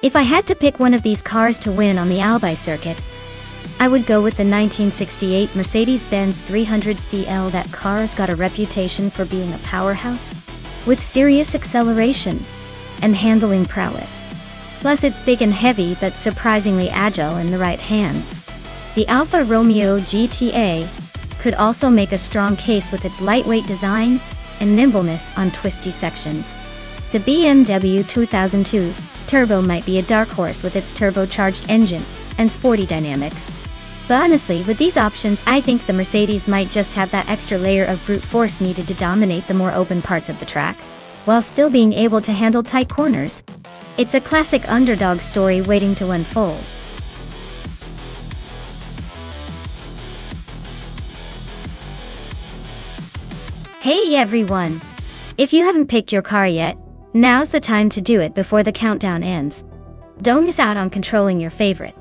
If I had to pick one of these cars to win on the Albi circuit, I would go with the 1968 Mercedes-Benz 300CL. That car's got a reputation for being a powerhouse, with serious acceleration and handling prowess. Plus it's big and heavy but surprisingly agile in the right hands. The Alfa Romeo GTA could also make a strong case with its lightweight design and nimbleness on twisty sections. The BMW 2002 Turbo might be a dark horse with its turbocharged engine and sporty dynamics. But honestly, with these options, I think the Mercedes might just have that extra layer of brute force needed to dominate the more open parts of the track, while still being able to handle tight corners. It's a classic underdog story waiting to unfold. Hey everyone! If you haven't picked your car yet, now's the time to do it before the countdown ends. Don't miss out on controlling your favorite.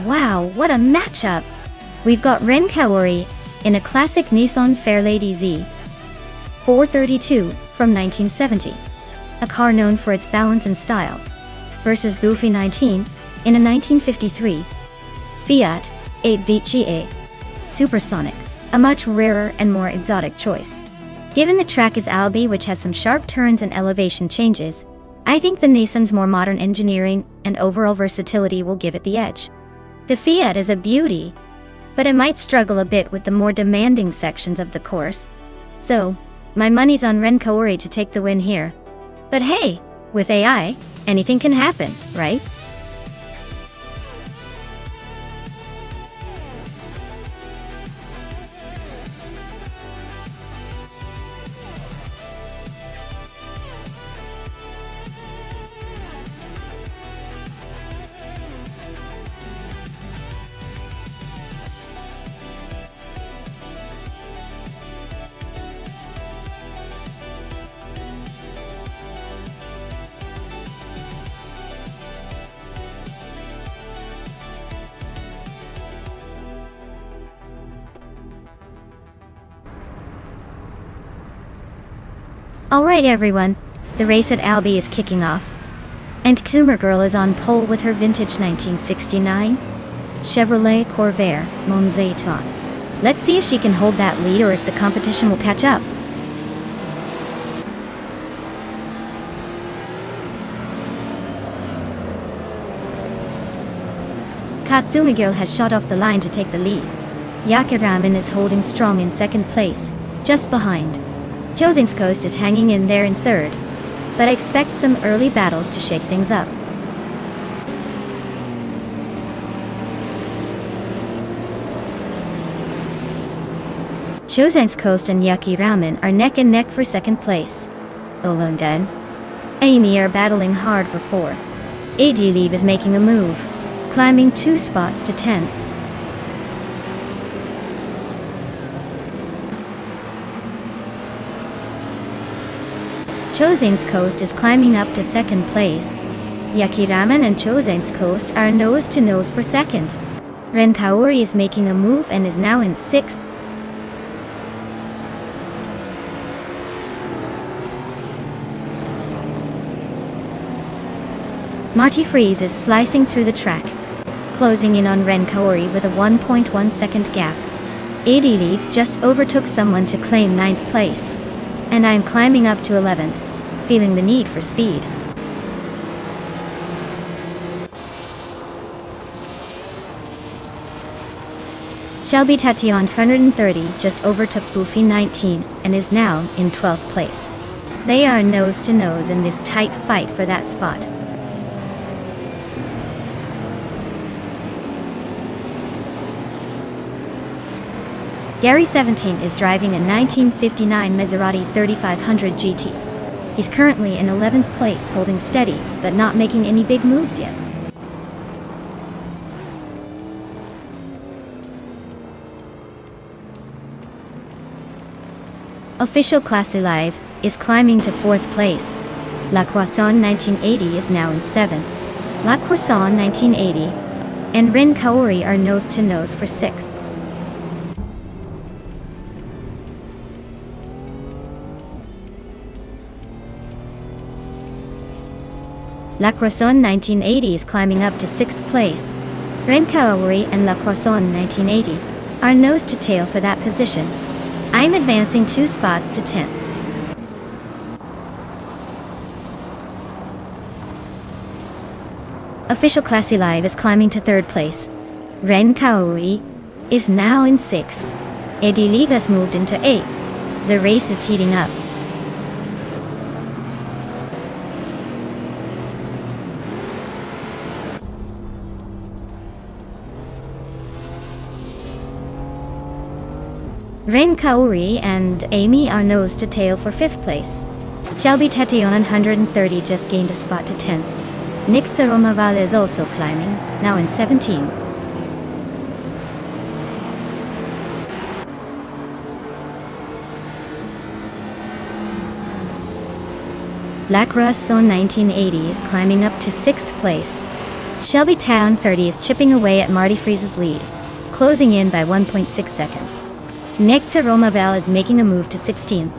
Wow, what a matchup! We've got Ren Kaori in a classic Nissan Fairlady Z 432 from 1970, a car known for its balance and style, versus Buffy 19 in a 1953 Fiat 8VGA Supersonic, a much rarer and more exotic choice. Given the track is Albi, which has some sharp turns and elevation changes, I think the Nissan's more modern engineering and overall versatility will give it the edge. The Fiat is a beauty, but it might struggle a bit with the more demanding sections of the course. So, my money's on Ren Kaori to take the win here. But hey, with AI, anything can happen, right? Alright everyone, the race at Albi is kicking off. And Xumer Girl is on pole with her vintage 1969 Chevrolet Corvair Monzéton. Let's see if she can hold that lead or if the competition will catch up. Katsumi Girl has shot off the line to take the lead. Yakiramen is holding strong in second place, just behind. Joding's Coast is hanging in there in third, but I expect some early battles to shake things up. Chozang's Coast and Yakiramen are neck and neck for second place. Olondan, Amy are battling hard for fourth. Adeleave is making a move, climbing 2 spots to 10th. Chozang's Coast is climbing up to second place. Yakiramen and Chozang's Coast are nose to nose for second. Ren Kaori is making a move and is now in 6th. Marty Freeze is slicing through the track, closing in on Ren Kaori with a 1.1 second gap. Adeleave just overtook someone to claim 9th place, and I'm climbing up to 11th, feeling the need for speed. Shelby Tatian 130 just overtook Buffy 19 and is now in 12th place. They are nose to nose in this tight fight for that spot. Gary 17 is driving a 1959 Maserati 3500 GT. He's currently in 11th place, holding steady, but not making any big moves yet. Official Classy Live is climbing to 4th place. La Croissant 1980 is now in 7th. La Croissant 1980 and Rin Kaori are nose to nose for 6th. La Croissant 1980 is climbing up to 6th place. Ren Kaori and La Croissant 1980 are nose to tail for that position. I'm advancing 2 spots to 10th. Official Classy Live is climbing to 3rd place. Ren Kaori is now in 6th. Eddie Lee has moved into 8th. The race is heating up. Ren Kaori and Amy are nose to tail for 5th place. Shelby Tetion 130 just gained a spot to 10th. Nick Tsaromaval is also climbing, now in 17. La Croissant 1980 is climbing up to 6th place. Shelby Town 30 is chipping away at Marty Freeze's lead, closing in by 1.6 seconds. Nick Tsaromaval is making a move to 16th.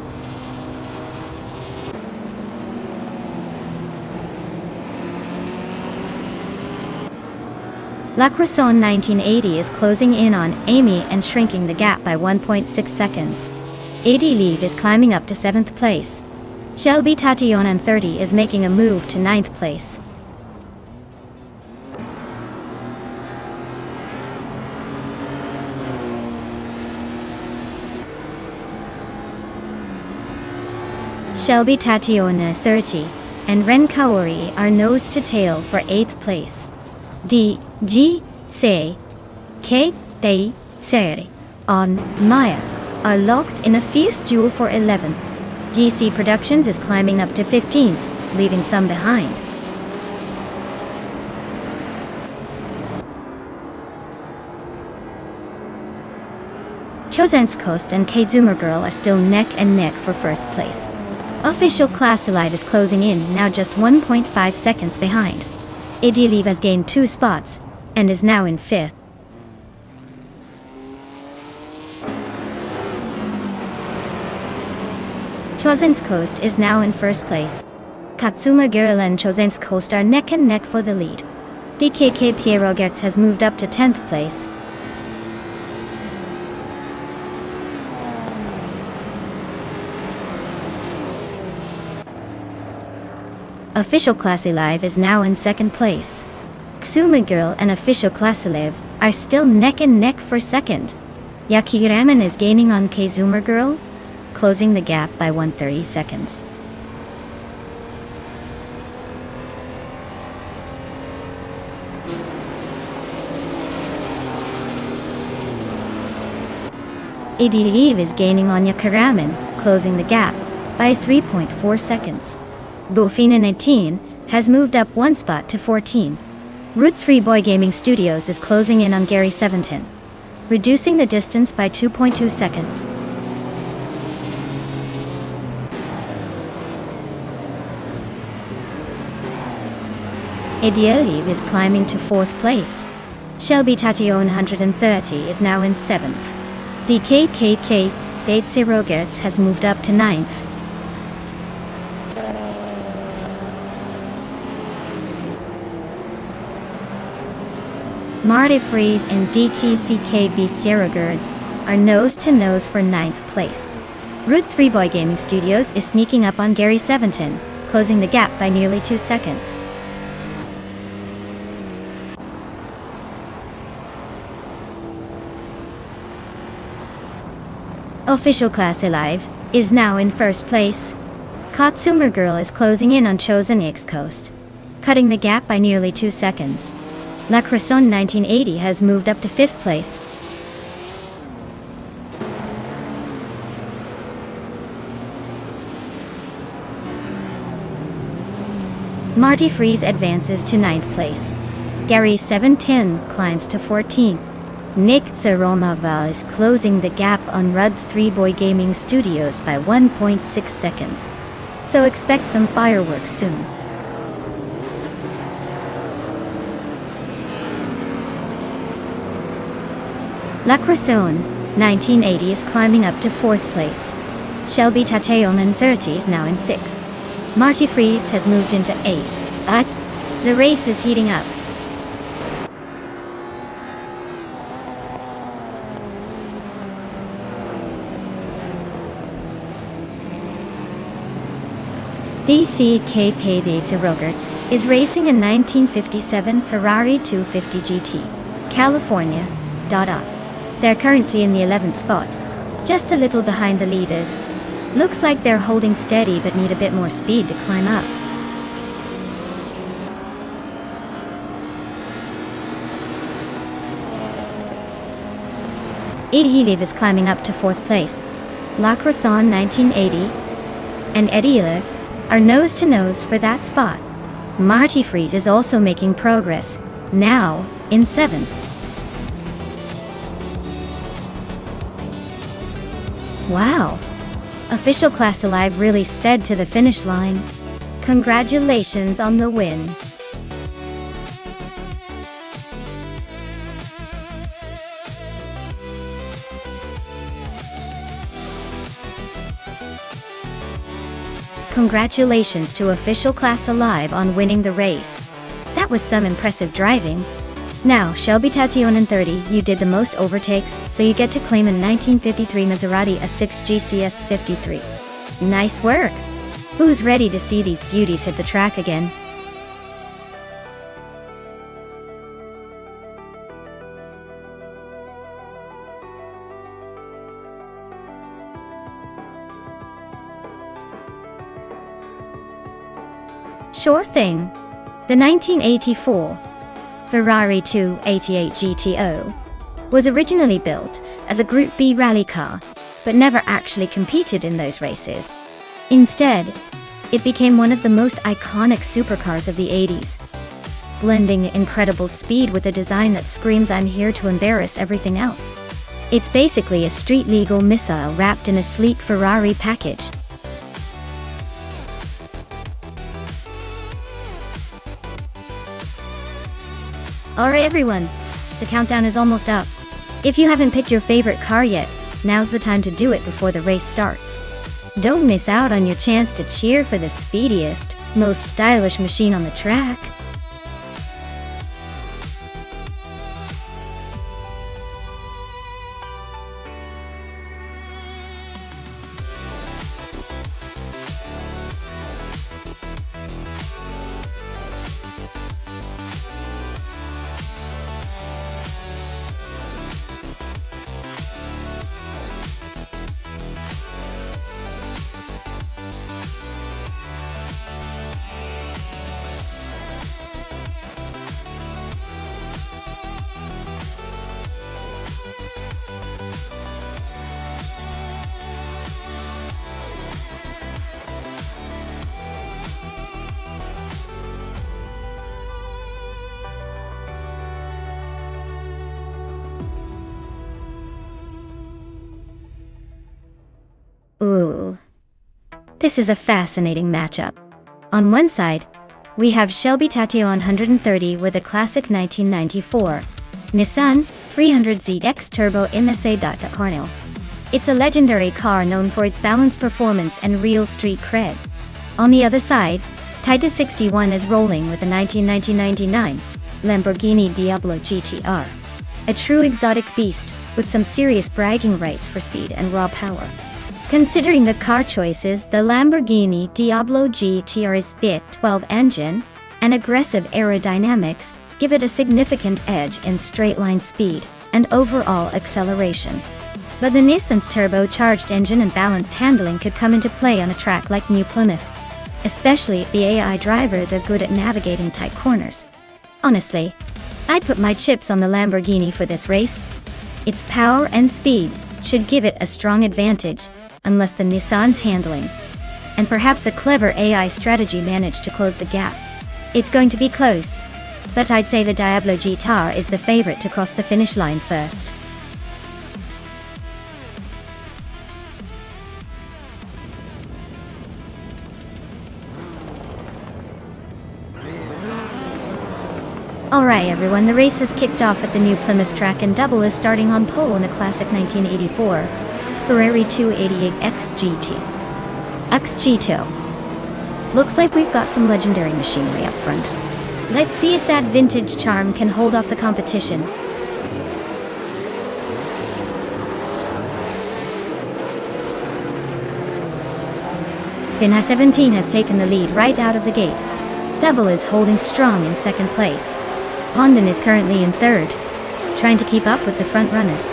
La Croissant 1980 is closing in on Amy and shrinking the gap by 1.6 seconds. Eddie Leave is climbing up to 7th place. Shelby Tationa 30 is making a move to 9th place. Shelby Tationa 30 and Ren Kaori are nose to tail for 8th place. D, G, Se, K, Dei, Seri, On, Maya are locked in a fierce duel for 11th. GC Productions is climbing up to 15th, leaving some behind. Chosen's Coast and Kazuma Girl are still neck and neck for 1st place. Official Classy Live is closing in, now just 1.5 seconds behind. Idiliv has gained 2 spots and is now in 5th. Chosen's Coast is now in 1st place. Katsuma Girl and Chosen's Coast are neck and neck for the lead. DKK Piero Gertz has moved up to 10th place. Official Classy Live is now in 2nd place. Ksuma Girl and Official Classy Live are still neck and neck for 2nd. Yakiramen is gaining on Kazuma Girl, closing the gap by 130 seconds. Idiliv is gaining on Yakiramen, closing the gap by 3.4 seconds. Bofina 19 has moved up 1 spot to 14. Route 3 Boy Gaming Studios is closing in on Gary 17, reducing the distance by 2.2 seconds. Idealiv is climbing to 4th place. Shelby Tatione 130 is now in 7th. DKKK Datesy Rogertz has moved up to 9th. Marty Freeze and DTCKB Sierra Girds are nose to nose for 9th place. Route 3 Boy Gaming Studios is sneaking up on Gary 17, closing the gap by nearly 2 seconds. Official Classy Live is now in 1st place. Katsumer Girl is closing in on Chosen X Coast, cutting the gap by nearly 2 seconds. La Cresson 1980 has moved up to 5th place. Marty Freeze advances to 9th place. Gary 710 climbs to 14th. Nick Zeromaval is closing the gap on Rud 3 Boy Gaming Studios by 1.6 seconds. So expect some fireworks soon. La Cresson 1980 is climbing up to 4th place. Shelby Tateon 30 is now in 6th. Marty Freeze has moved into 8th. The race is heating up. DCK Paydates Rogerts is racing a 1957 Ferrari 250 GT, California. They're currently in the 11th spot, just a little behind the leaders. Looks like they're holding steady but need a bit more speed to climb up. Ediliv is climbing up to 4th place. La Cresson 1980 and Ediliv are nose-to-nose for that spot. Marty Freeze is also making progress, now in 7th. Wow! Official Class Alive really sped to the finish line. Congratulations on the win. Congratulations to Official Class Alive on winning the race. That was some impressive driving. Now, Shelby Tateon 30, you did the most overtakes, so you get to claim a 1953 Maserati A6 GCS 53. Nice work! Who's ready to see these beauties hit the track again? Sure thing. The 1984 Ferrari 288 GTO was originally built as a Group B rally car, but never actually competed in those races. Instead, it became one of the most iconic supercars of the 80s, blending incredible speed with a design that screams "I'm here to embarrass everything else." It's basically a street-legal missile wrapped in a sleek Ferrari package. Alright everyone, the countdown is almost up. If you haven't picked your favorite car yet, now's the time to do it before the race starts. Don't miss out on your chance to cheer for the speediest, most stylish machine on the track. Ooh. This is a fascinating matchup. On one side, we have Shelby Tateon 130 with a classic 1994 Nissan 300ZX Turbo MSA. Cornell. It's a legendary car known for its balanced performance and real street cred. On the other side, Taita 61 is rolling with a 1999 Lamborghini Diablo GTR. A true exotic beast with some serious bragging rights for speed and raw power. Considering the car choices, the Lamborghini Diablo GTR's V12 engine and aggressive aerodynamics give it a significant edge in straight-line speed and overall acceleration. But the Nissan's turbocharged engine and balanced handling could come into play on a track like New Plymouth. Especially if the AI drivers are good at navigating tight corners. Honestly, I'd put my chips on the Lamborghini for this race. Its power and speed should give it a strong advantage, unless the Nissan's handling and perhaps a clever AI strategy managed to close the gap. It's going to be close, but I'd say the Diablo GTR is the favorite to cross the finish line first. Alright everyone, the race has kicked off at the New Plymouth track and Double is starting on pole in a classic 1984 Ferrari 288 XGT. Looks like we've got some legendary machinery up front. Let's see if that vintage charm can hold off the competition. Pinha 17 has taken the lead right out of the gate. Double is holding strong in second place. Honda is currently in third, trying to keep up with the front runners.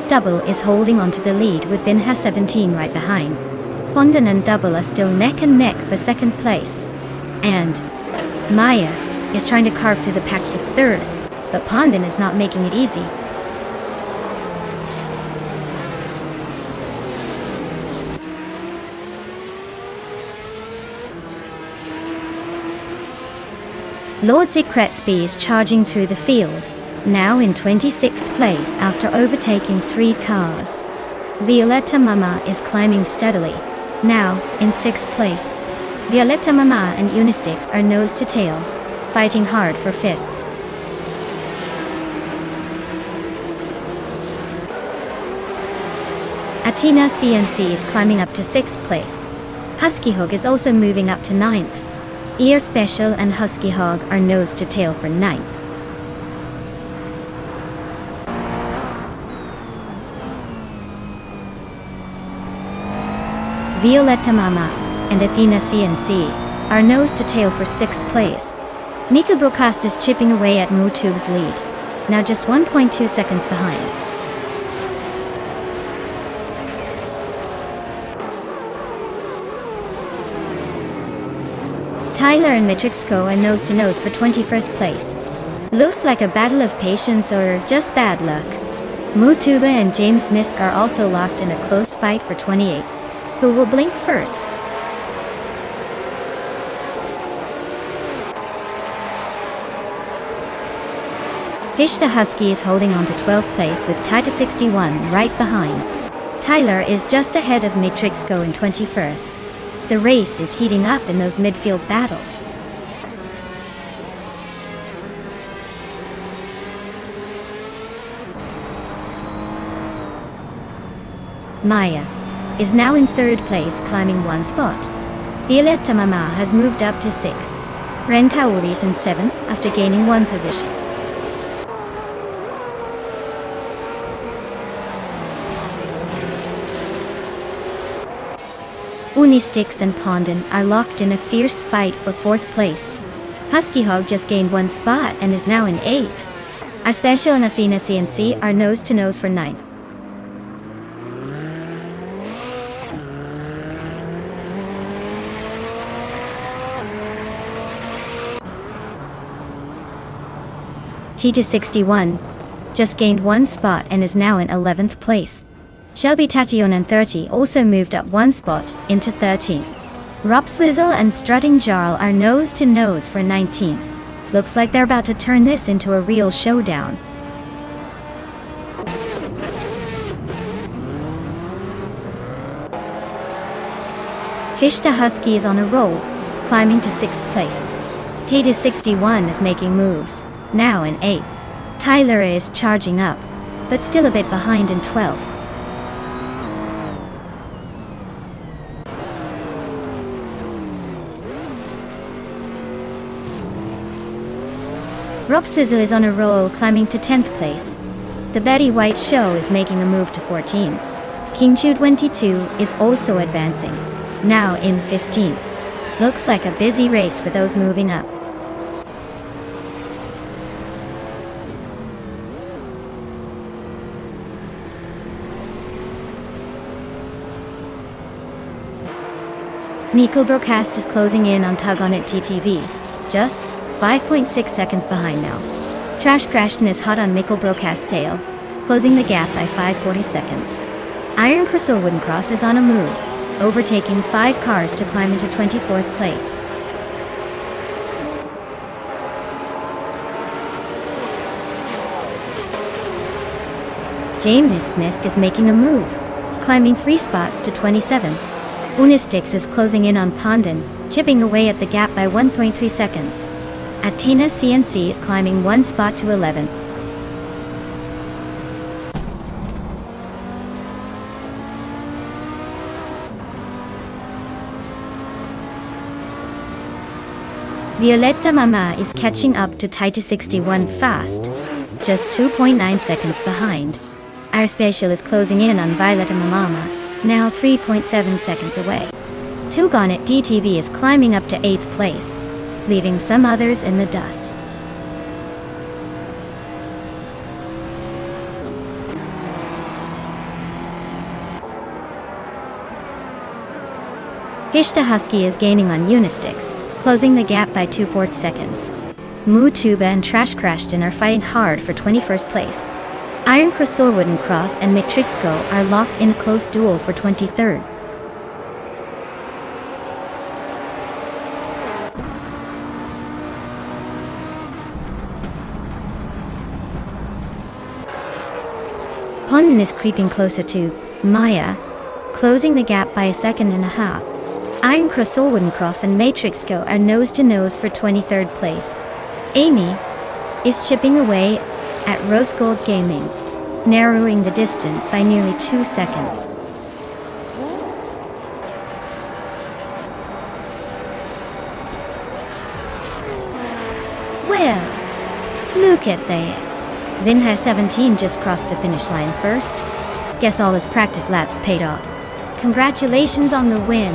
Double is holding onto the lead with Vinha 17 right behind. Honda and Double are still neck and neck for second place. And Maya is trying to carve through the pack for third, but Pondon is not making it easy. Lord Secretsby is charging through the field, now in 26th place after overtaking 3 cars. Violetta Mama is climbing steadily, now in 6th place. Violetta Mama and Unistix are nose to tail, fighting hard for 5th. Athena CNC is climbing up to 6th place. Husky Hog is also moving up to 9th. Ear Special and Husky Hog are nose to tail for 9th. Violetta Mama and Athena CNC are nose to tail for 6th place. Mika Broadcast is chipping away at MooTube's lead, now just 1.2 seconds behind. Tyler and Matrixco are nose-to-nose for 21st place. Looks like a battle of patience or just bad luck. Mutuba and James Misk are also locked in a close fight for 28. Who will blink first? Fish the Husky is holding on to 12th place with Tita 61 right behind. Tyler is just ahead of Matrixco in 21st. The race is heating up in those midfield battles. Maya is now in 3rd place, climbing 1 spot. Violetta Mama has moved up to 6th. Ren Kaori is in 7th after gaining 1 position. Unistix and Pondon are locked in a fierce fight for 4th place. Husky Hog just gained 1 spot and is now in 8th. Aspecio and Athena CNC are nose-to-nose for 9th. Tita 61 just gained 1 spot and is now in 11th place. Shelby Tationa and 30 also moved up 1 spot into 13th. Rob Swizzle and Strutting Jarl are nose-to-nose for 19th. Looks like they're about to turn this into a real showdown. Fish the Husky is on a roll, climbing to 6th place. Tita 61 is making moves, now in 8th. Tyler is charging up, but still a bit behind in 12th. Rob Sizzle is on a roll, climbing to 10th place. The Betty White Show is making a move to 14. King Chu 22 is also advancing, now in 15th. Looks like a busy race for those moving up. Nico Broadcast is closing in on Tug on It TTV, just 5.6 seconds behind now. Trash Crashton is hot on Mikkel Broadcast tail, closing the gap by 5.40 seconds. Iron Crystal Wooden Cross is on a move, overtaking 5 cars to climb into 24th place. James Nisk is making a move, climbing 3 spots to 27. Unistix is closing in on Pondon, chipping away at the gap by 1.3 seconds. Athena CNC is climbing 1 spot to 11. Violetta Mama is catching up to Taita 61 fast, just 2.9 seconds behind. Our Spatial is closing in on Violetta Mama, now 3.7 seconds away. Tugonet DTV is climbing up to 8th place, leaving some others in the dust. Gishta Husky is gaining on Unistix, closing the gap by 2/4 seconds. Moo Tuba and Trash Crashton are fighting hard for 21st place. Iron Crystal Wooden Cross and Matrixco are locked in a close duel for 23rd. Pondon is creeping closer to Maya, closing the gap by 1.5 seconds. Iron Crystal Wooden Cross and Matrixco are nose-to-nose for 23rd place. Amy is chipping away at Rose Gold Gaming, narrowing the distance by nearly 2 seconds. Well, look at that. Vinha 17 just crossed the finish line first. Guess all his practice laps paid off. Congratulations on the win.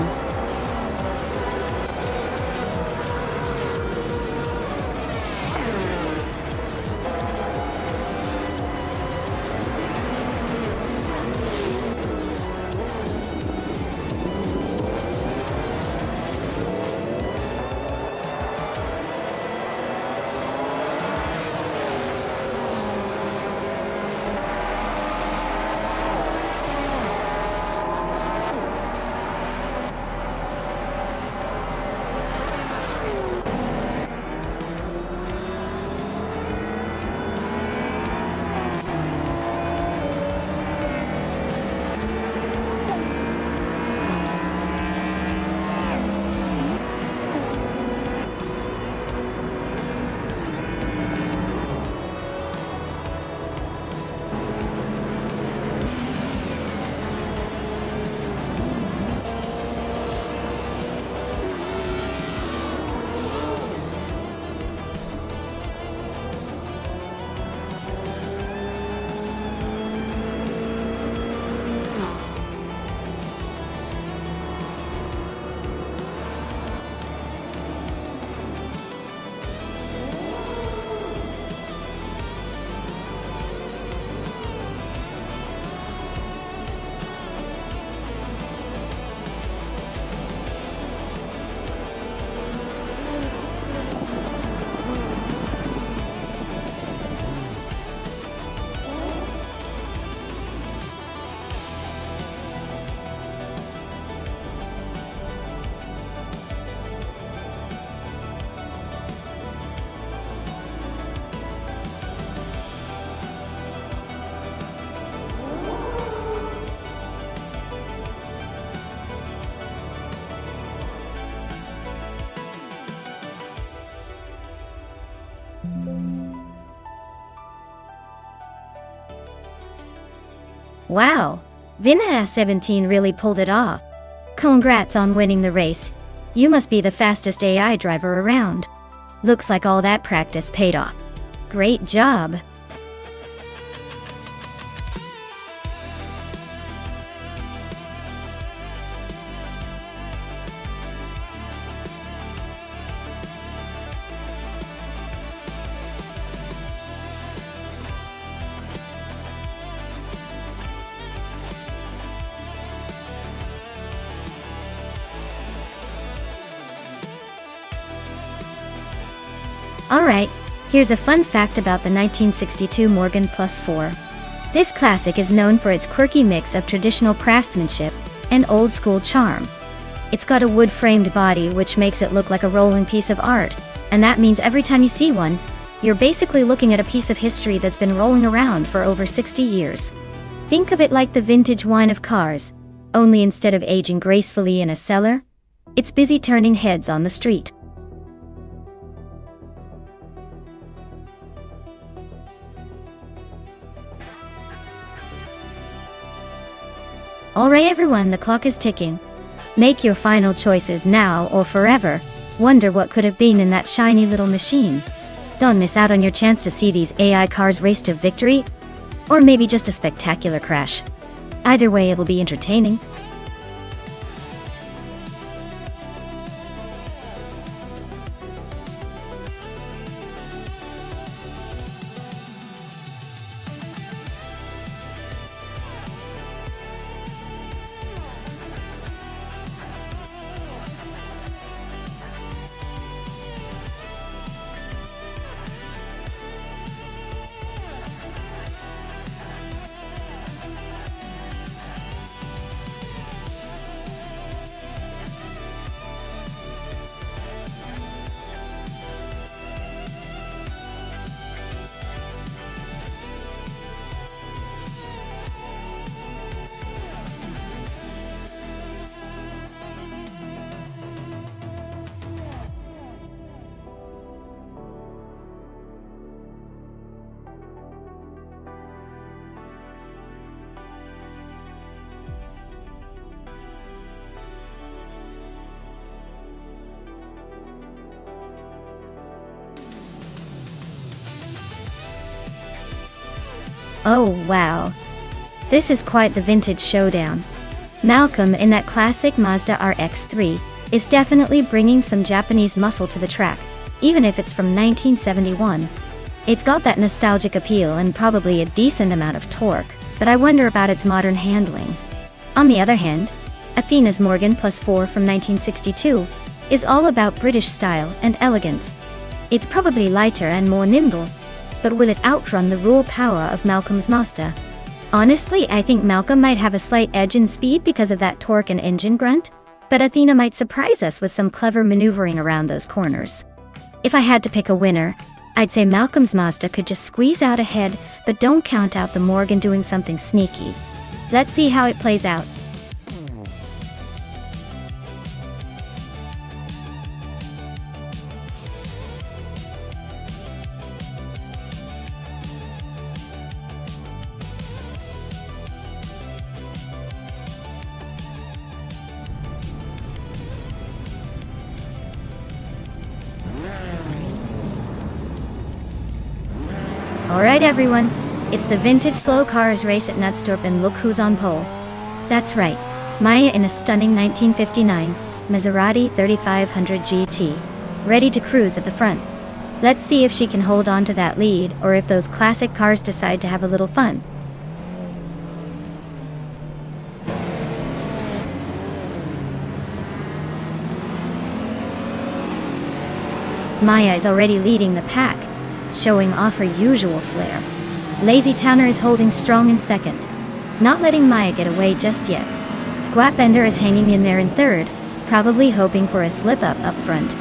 Wow, Vinha 17 really pulled it off. Congrats on winning the race. You must be the fastest AI driver around. Looks like all that practice paid off. Great job. Alright, here's a fun fact about the 1962 Morgan Plus 4. This classic is known for its quirky mix of traditional craftsmanship and old-school charm. It's got a wood-framed body which makes it look like a rolling piece of art, and that means every time you see one, you're basically looking at a piece of history that's been rolling around for over 60 years. Think of it like the vintage wine of cars, only instead of aging gracefully in a cellar, it's busy turning heads on the street. Alright everyone, the clock is ticking. Make your final choices now or forever. Wonder what could have been in that shiny little machine. Don't miss out on your chance to see these AI cars race to victory, or maybe just a spectacular crash. Either way, it'll be entertaining. Oh wow. This is quite the vintage showdown. Malcolm in that classic Mazda RX-3 is definitely bringing some Japanese muscle to the track, even if it's from 1971. It's got that nostalgic appeal and probably a decent amount of torque, but I wonder about its modern handling. On the other hand, Athena's Morgan Plus 4 from 1962 is all about British style and elegance. It's probably lighter and more nimble, but will it outrun the raw power of Malcolm's Mazda? Honestly, I think Malcolm might have a slight edge in speed because of that torque and engine grunt, but Athena might surprise us with some clever maneuvering around those corners. If I had to pick a winner, I'd say Malcolm's Mazda could just squeeze out ahead, but don't count out the Morgan doing something sneaky. Let's see how it plays out. Alright everyone, it's the vintage slow cars race at Nonstop and look who's on pole. That's right, Maya in a stunning 1959 Maserati 3500 GT, ready to cruise at the front. Let's see if she can hold on to that lead or if those classic cars decide to have a little fun. Maya is already leading the pack, showing off her usual flair. Lazy Towner is holding strong in second, not letting Maya get away just yet. Squat Bender is hanging in there in third, probably hoping for a slip-up up front.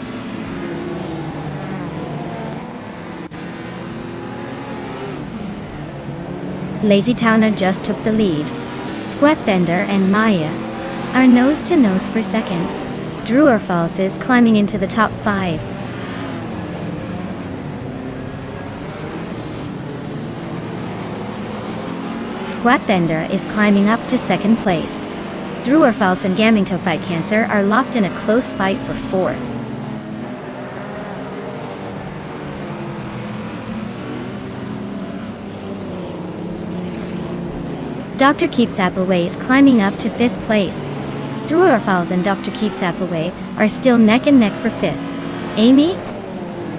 Lazy Towner just took the lead. Squat Bender and Maya are nose-to-nose for second. Falls is climbing into the top 5. Squat Bender is climbing up to second place. Falls and Gamingto Fight Cancer are locked in a close fight for fourth. Dr. Keeps Appleway is climbing up to 5th place. Falls and Dr. Keeps Appleway are still neck and neck for 5th. Amy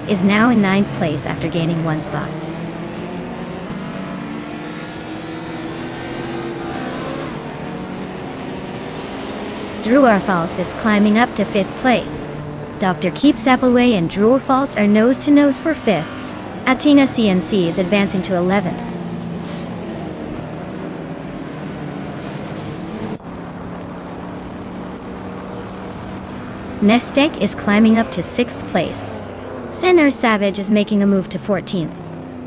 is now in 9th place after gaining 1 spot. Falls is climbing up to 5th place. Dr. Keeps Appleway and Drew Falls are nose-to-nose for 5th. Athena CNC is advancing to 11th. Nonstop is climbing up to 6th place. Senor Savage is making a move to 14th.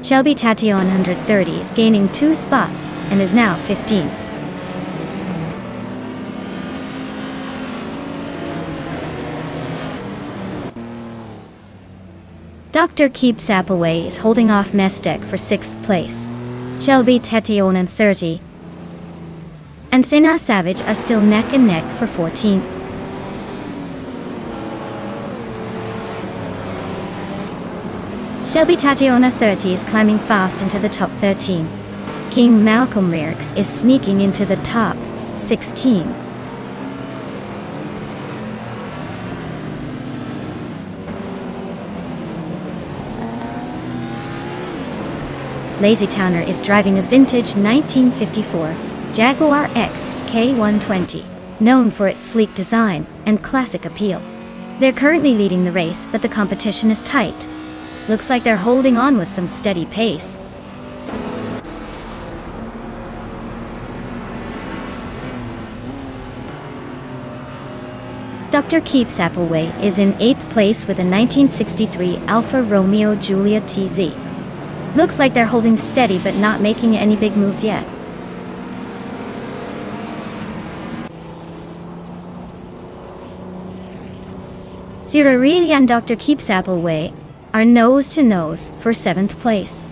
Shelby Tatiana 130 is gaining 2 spots and is now 15th. Dr. Keeps Appleway is holding off Nonstop for 6th place. Shelby Tatiana 30 and Senor Savage are still neck and neck for 14th. Shelby Tatiana 30 is climbing fast into the top 13. King Malcolm Rearks is sneaking into the top 16. Lazy Towner is driving a vintage 1954 Jaguar X K120, known for its sleek design and classic appeal. They're currently leading the race, but the competition is tight. Looks like they're holding on with some steady pace. Dr. Keeps Appleway is in 8th place with a 1963 Alfa Romeo Giulia TZ. Looks like they're holding steady but not making any big moves yet. Zirarili and Dr. Keeps Appleway are nose-to-nose for 7th place.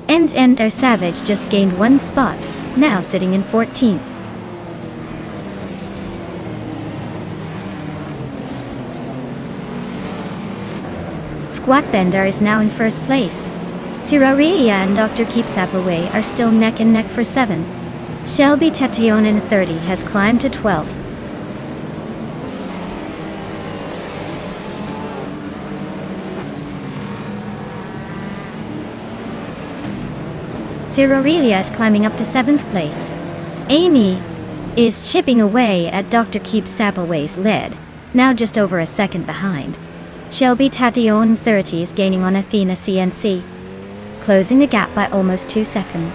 End are Savage just gained 1 spot, now sitting in 14th. Squat Bender is now in 1st place. Zirarili and Dr. Keeps Appleway are still neck and neck for 7th. Shelby Tatiana 30 has climbed to 12th. Zirarili is climbing up to 7th place. Amy is chipping away at Dr. Keeps Appleway's lead, now just over a second behind. Shelby Tatiana 30 is gaining on Athena CNC, closing the gap by almost 2 seconds.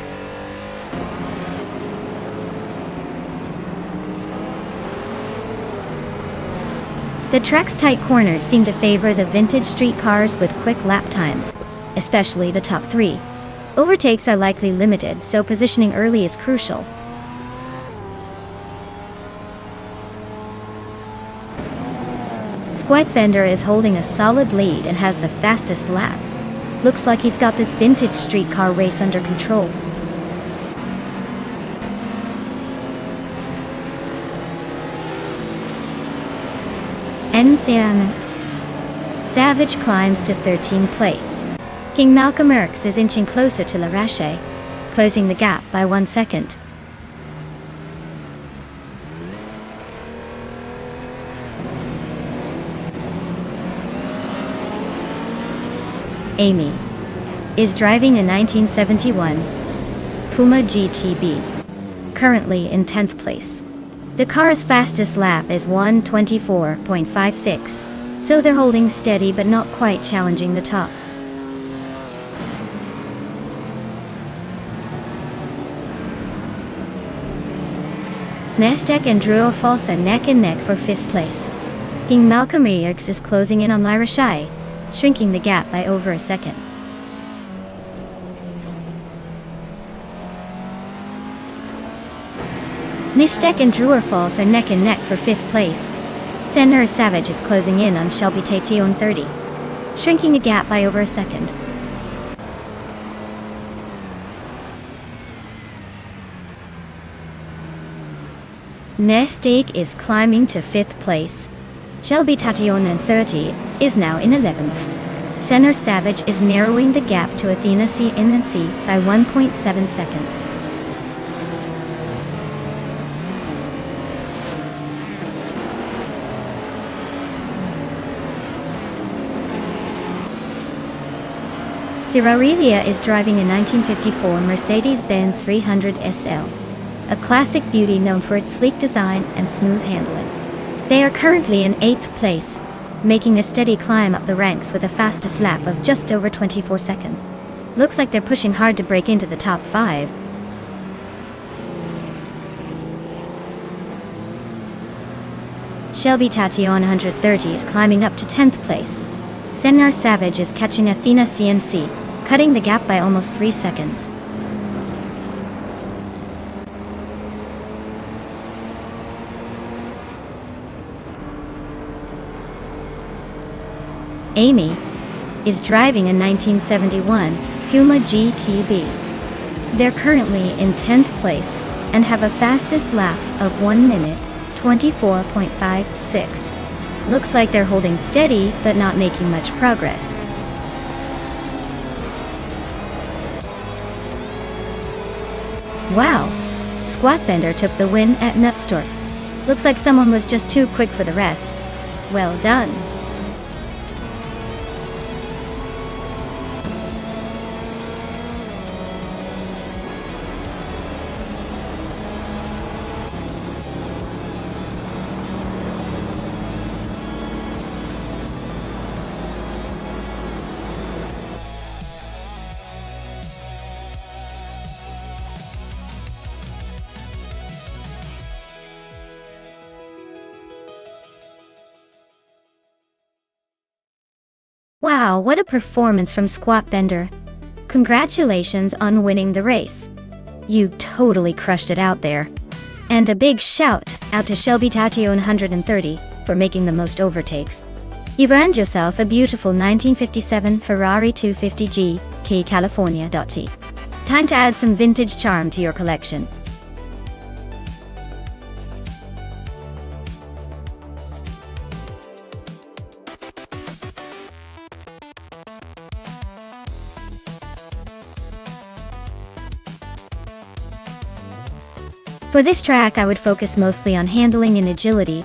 The track's tight corners seem to favor the vintage street cars with quick lap times, especially the top 3. Overtakes are likely limited, so positioning early is crucial. Squat Bender is holding a solid lead and has the fastest lap. Looks like he's got this vintage street car race under control. Savage climbs to 13th place. King Malcolm Rearks is inching closer to Larache, closing the gap by 1 second. Amy is driving a 1971 Puma GTB, currently in 10th place. The car's fastest lap is 1:24.56, so they're holding steady but not quite challenging the top. Nonstop and Drew Falls are neck and neck for 5th place. King Malcolm Rearks is closing in on Lyra Shai, shrinking the gap by over a second. Nonstop and Drew Falls are neck and neck for 5th place. Senor Savage is closing in on Shelby Tatiana 30, shrinking the gap by over a second. Nonstop is climbing to 5th place. Shelby Tatiana 30 is now in 11th. Senor Savage is narrowing the gap to Athena CNC by 1.7 seconds. Zirarili is driving a 1954 Mercedes-Benz 300 SL, a classic beauty known for its sleek design and smooth handling. They are currently in 8th place. making a steady climb up the ranks with a fastest lap of just over 24 seconds. Looks like they're pushing hard to break into the top 5. Shelby Tatiana 130 is climbing up to 10th place. Zenar Savage is catching Athena CNC, cutting the gap by almost 3 seconds. Amy is driving a 1971 Puma GTB. They're currently in 10th place and have a fastest lap of 1 minute 24.56. Looks like they're holding steady but not making much progress. Wow! Squatbender took the win at Nonstop. Looks like someone was just too quick for the rest. Well done! Wow, what a performance from Squatbender. Congratulations on winning the race. You totally crushed it out there. And a big shout out to Shelby Tatio 130 for making the most overtakes. You've earned yourself a beautiful 1957 Ferrari 250G T California.T. Time to add some vintage charm to your collection. For this track I would focus mostly on handling and agility,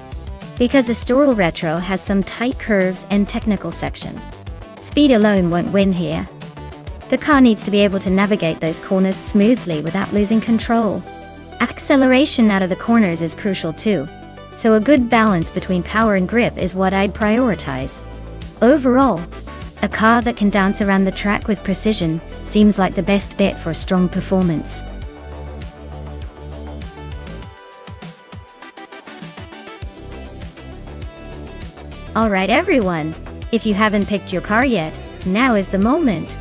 because Estoril Retro has some tight curves and technical sections. Speed alone won't win here. The car needs to be able to navigate those corners smoothly without losing control. Acceleration out of the corners is crucial too, so a good balance between power and grip is what I'd prioritize. Overall, a car that can dance around the track with precision seems like the best bet for strong performance. Alright everyone, if you haven't picked your car yet, now is the moment.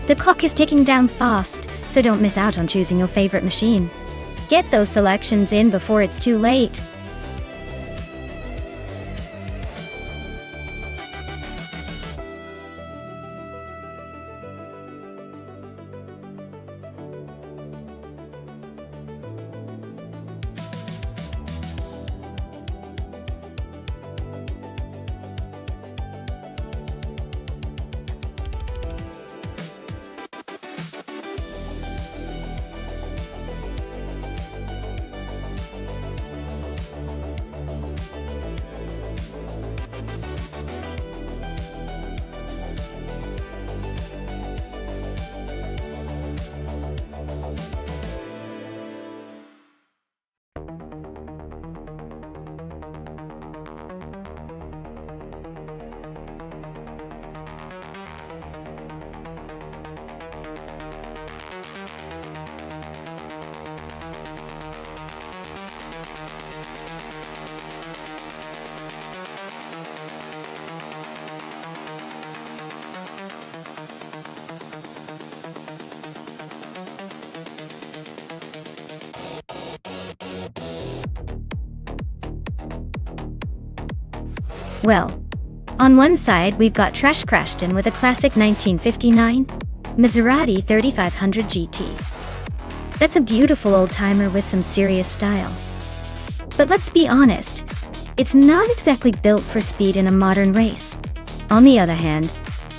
The clock is ticking down fast, so don't miss out on choosing your favorite machine. Get those selections in before it's too late. Well, on one side we've got Trash Crashton with a classic 1959 Maserati 3500 GT. That's a beautiful old-timer with some serious style. But let's be honest, it's not exactly built for speed in a modern race. On the other hand,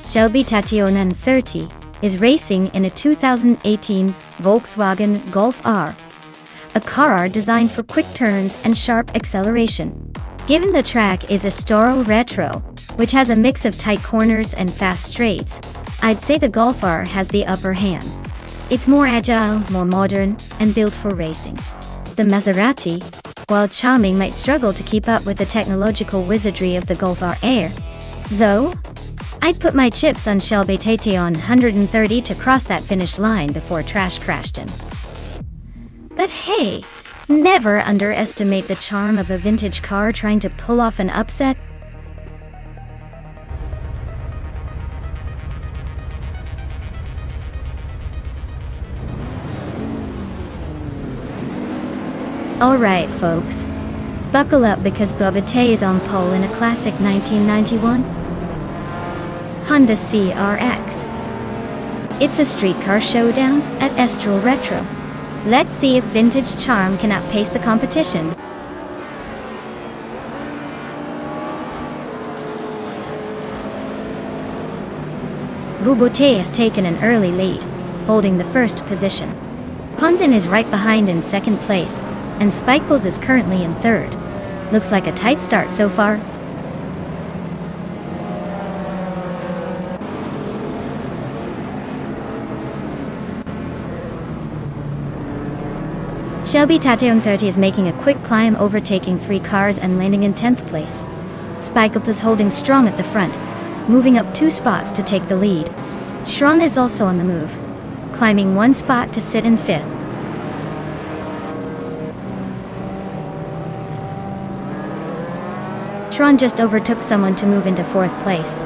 Shelby Tatiana 30 is racing in a 2018 Volkswagen Golf R, a car designed for quick turns and sharp acceleration. Given the track is Estoril Retro, which has a mix of tight corners and fast straights, I'd say the Golf R has the upper hand. It's more agile, more modern, and built for racing. The Maserati, while charming, might struggle to keep up with the technological wizardry of the Golf R Air, So, I'd put my chips on Shelby Tate on 130 to cross that finish line before trash crashed in. But hey, never underestimate the charm of a vintage car trying to pull off an upset. Alright folks, buckle up because Bobate is on pole in a classic 1991 Honda CRX. It's a streetcar showdown at Estral Retro. Let's see if vintage charm can outpace the competition. Bobate has taken an early lead, holding the first position. Pondon is right behind in second place, and Spikebles is currently in third. Looks like a tight start so far. Shelby Tate on 30 is making a quick climb, overtaking 3 cars and landing in 10th place. Spikebles is holding strong at the front, moving up 2 spots to take the lead. Schron is also on the move, climbing 1 spot to sit in 5th. Schron just overtook someone to move into 4th place.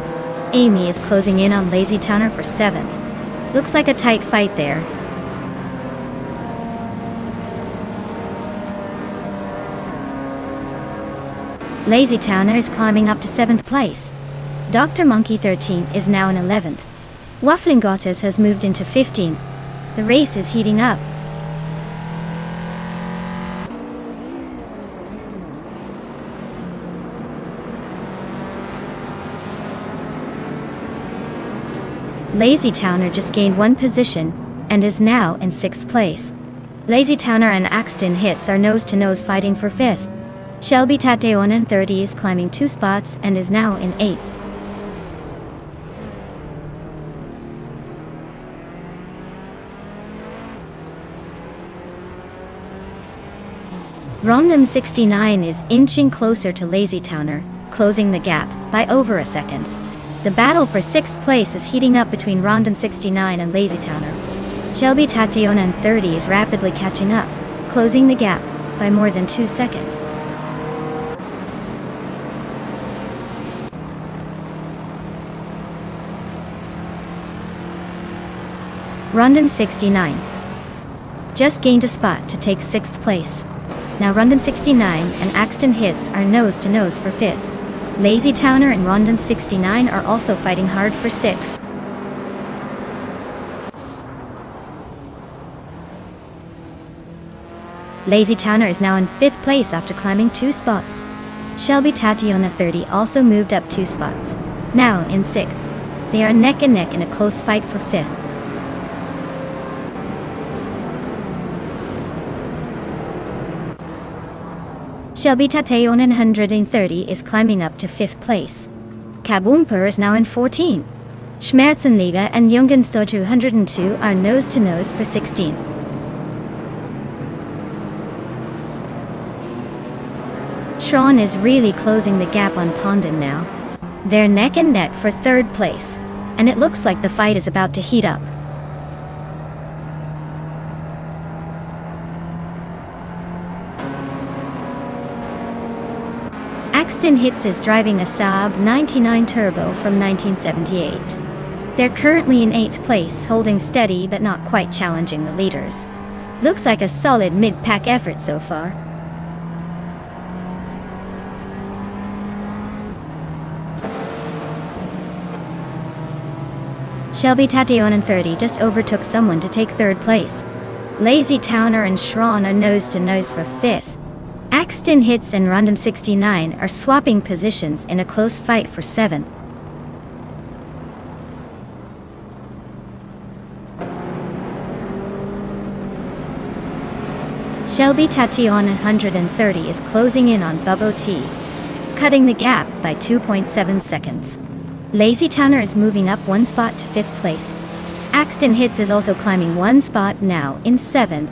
Amy is closing in on Lazy Towner for 7th. Looks like a tight fight there. Lazy Towner is climbing up to 7th place. Dr. Monkey 13 is now in 11th. Waffling Gottes has moved into 15th. The race is heating up. Lazy Towner just gained 1 position and is now in 6th place. Lazy Towner and Axton Hits are nose-to-nose fighting for 5th. Shelby Tate on 30 is climbing 2 spots and is now in 8th. Rondom 69 is inching closer to Lazy Towner, closing the gap by over a second. The battle for 6th place is heating up between Rondom 69 and Lazy Towner. Shelby Tate on 30 is rapidly catching up, closing the gap by more than 2 seconds. Rondom 69 just gained a spot to take 6th place. Now Rondom 69 and Axton Hits are nose-to-nose for 5th. Lazy Towner and Rondom 69 are also fighting hard for 6th. Lazy Towner is now in 5th place after climbing 2 spots. Shelby Tate on 30 also moved up 2 spots, now in 6th. They are neck and neck in a close fight for 5th. Shelby Tate on 130 is climbing up to 5th place. Kabumper is now in 14th. Schmerzenliga and Jungensto 202 are nose-to-nose for 16th. Schron is really closing the gap on Pondon now. They're neck and neck for 3rd place, and it looks like the fight is about to heat up. Axton Hits is driving a Saab 99 Turbo from 1978. They're currently in 8th place, holding steady but not quite challenging the leaders. Looks like a solid mid-pack effort so far. Shelby Tate on 30 just overtook someone to take 3rd place. Lazy Towner and Schron are nose-to-nose for 5th. Axton Hits and Rondom 69 are swapping positions in a close fight for 7th. Shelby Tate on 130 is closing in on Bubbo T, cutting the gap by 2.7 seconds. Lazy Towner is moving up 1 spot to 5th place. Axton Hits is also climbing 1 spot, now in 7th.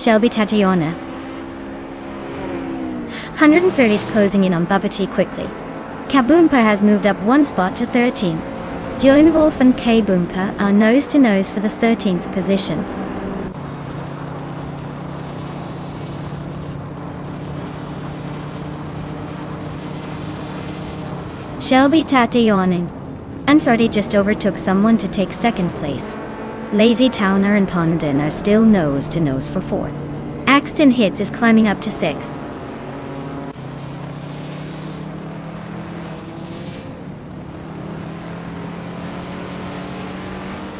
Shelby Tatiana. 130 is closing in on Bubba T quickly. Kaboompa has moved up one spot to 13. Dylan Wolf and K Boompa are nose to nose for the 13th position. Shelby Tatiana and 30 just overtook someone to take second place. Lazy Towner and Pondon are still nose to nose for 4. Axton Hits is climbing up to 6.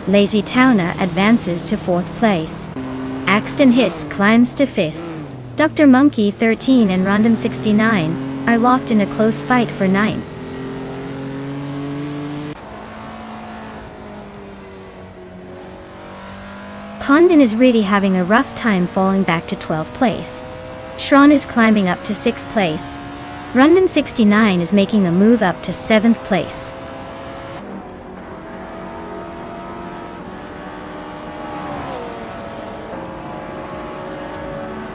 Lazy Towner advances to 4th place. Axton Hits climbs to 5th. Dr. Monkey 13 and Random 69 are locked in a close fight for 9. Pondon is really having a rough time falling back to 12th place. Shron is climbing up to 6th place. Random 69 is making a move up to 7th place.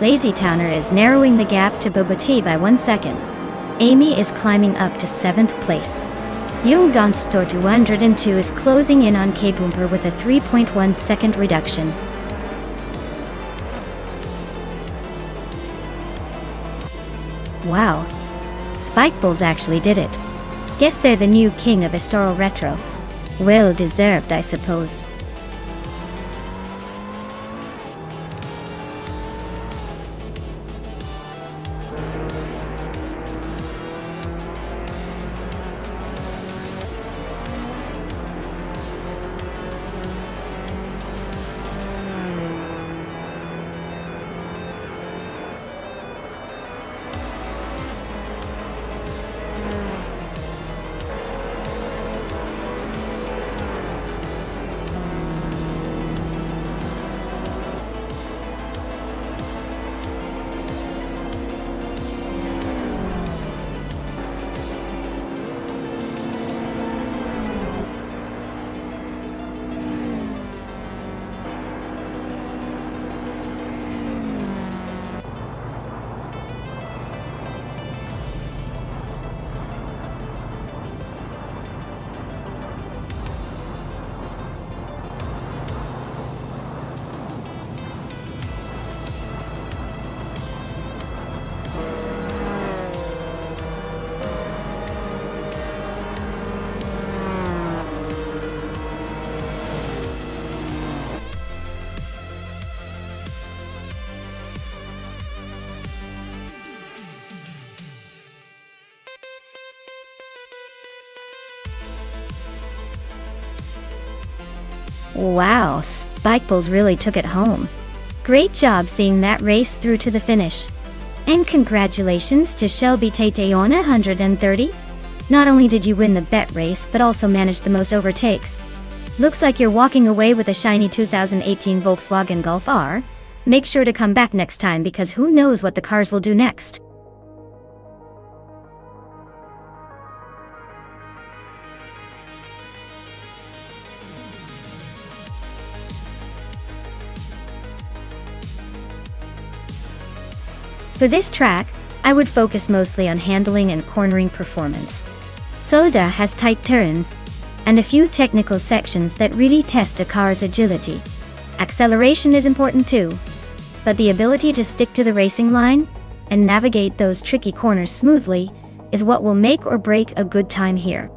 Lazy Towner is narrowing the gap to Bubba T by 1 second. Amy is climbing up to 7th place. Young Dance Store 202 is closing in on K Boomper with a 3.1 second reduction. Wow. Spike Bulls actually did it. Guess they're the new king of Estoro Retro. Well deserved, I suppose. Wow, Spike Bulls really took it home. Great job seeing that race through to the finish. And congratulations to Shelby Tatiana 130. Not only did you win the bet race, but also managed the most overtakes. Looks like you're walking away with a shiny 2018 Volkswagen Golf R. Make sure to come back next time because who knows what the cars will do next. For this track, I would focus mostly on handling and cornering performance. Soda has tight turns, and a few technical sections that really test a car's agility. Acceleration is important too, but the ability to stick to the racing line and navigate those tricky corners smoothly is what will make or break a good time here.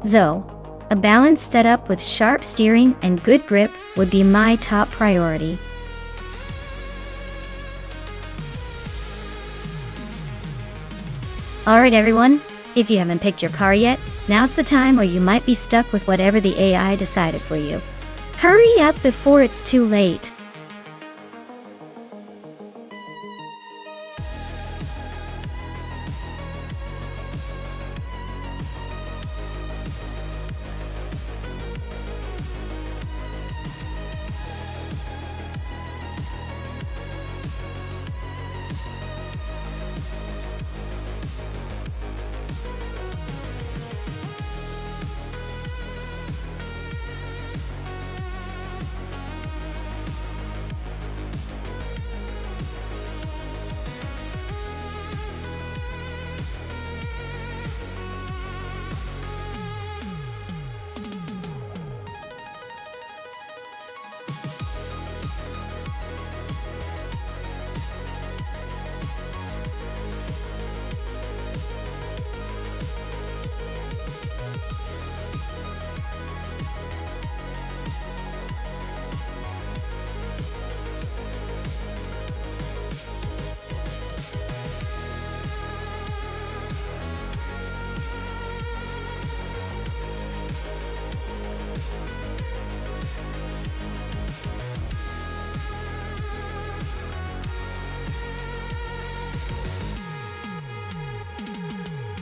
So, a balanced setup with sharp steering and good grip would be my top priority. Alright everyone, if you haven't picked your car yet, now's the time or you might be stuck with whatever the AI decided for you. Hurry up before it's too late.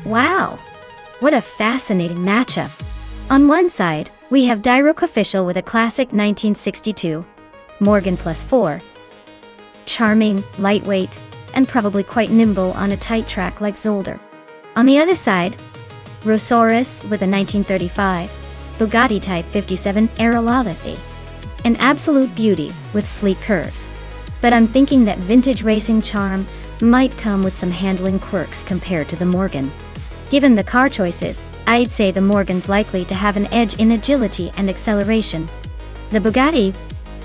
Wow! What a fascinating matchup. On one side, we have Direct Official with a classic 1962, Morgan +4. Charming, lightweight, and probably quite nimble on a tight track like Zolder. On the other side, Rosaurus with a 1935, Bugatti Type 57 Aerolithy. An absolute beauty with sleek curves. But I'm thinking that vintage racing charm might come with some handling quirks compared to the Morgan. Given the car choices, I'd say the Morgan's likely to have an edge in agility and acceleration. The Bugatti,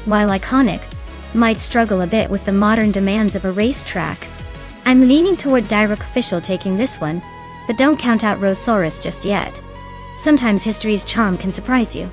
while iconic, might struggle a bit with the modern demands of a racetrack. I'm leaning toward Direct Official taking this one, but don't count out Rosaurus just yet. Sometimes history's charm can surprise you.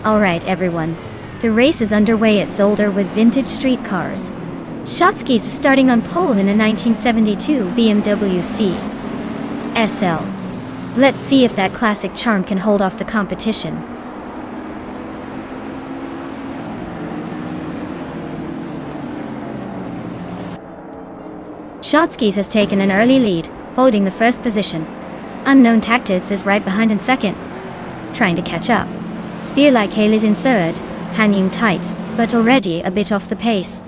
Alright everyone, the race is underway at Zolder with vintage street cars. Shotsky's starting on pole in a 1972 BMW C SL. Let's see if that classic charm can hold off the competition. Shotsky's has taken an early lead, holding the first position. Unknown Tactics is right behind in second, trying to catch up. Spear Like Hail is in third, hanging tight, but already a bit off the pace.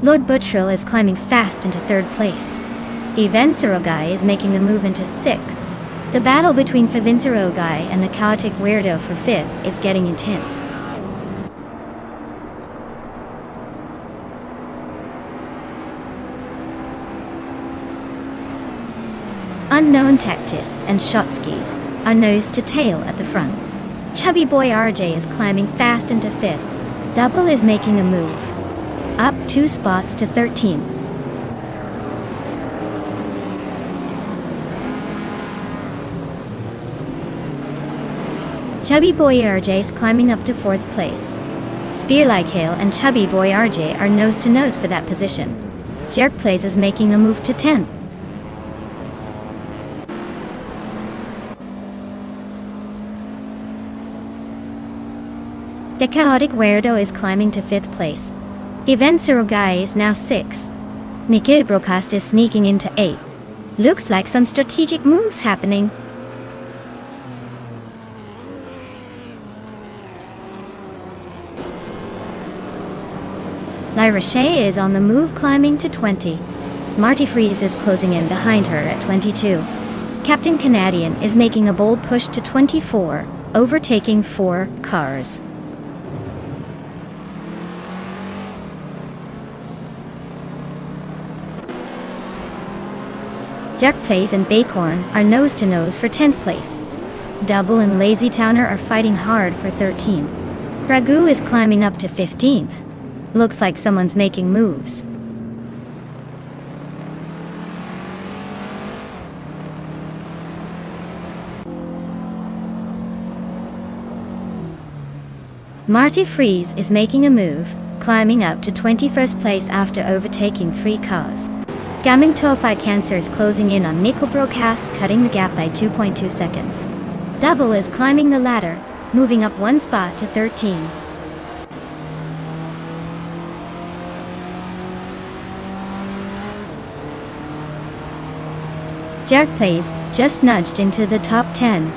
Lord Buttrill is climbing fast into third place. Evenserogai is making a move into sixth. The battle between Favinserogai and the chaotic weirdo for fifth is getting intense. Unknown Tactics and Shotsky's are nose to tail at the front. Chubby Boy RJ is climbing fast into fifth. Double is making a move, up 2 spots to 13. Chubby Boy RJ is climbing up to 4th place. Spear Like Hail and Chubby Boy RJ are nose to nose for that position. Jerk Plays is making a move to 10th. The chaotic weirdo is climbing to 5th place. Evenserogai is now 6th. Mikhail Broadcast is sneaking into 8th. Looks like some strategic moves happening. Lyra Shea is on the move, climbing to 20. Marty Freeze is closing in behind her at 22. Captain Canadian is making a bold push to 24, overtaking 4 cars. Jerk Plays and Bacorn are nose-to-nose for 10th place. Double and Lazy Towner are fighting hard for 13th. Ragu is climbing up to 15th. Looks like someone's making moves. Marty Freeze is making a move, climbing up to 21st place after overtaking 3 cars. Gaming Tofi Cancer is closing in on Nickel Broadcast, cutting the gap by 2.2 seconds. Double is climbing the ladder, moving up 1 spot to 13. Jerk Plays just nudged into the top 10.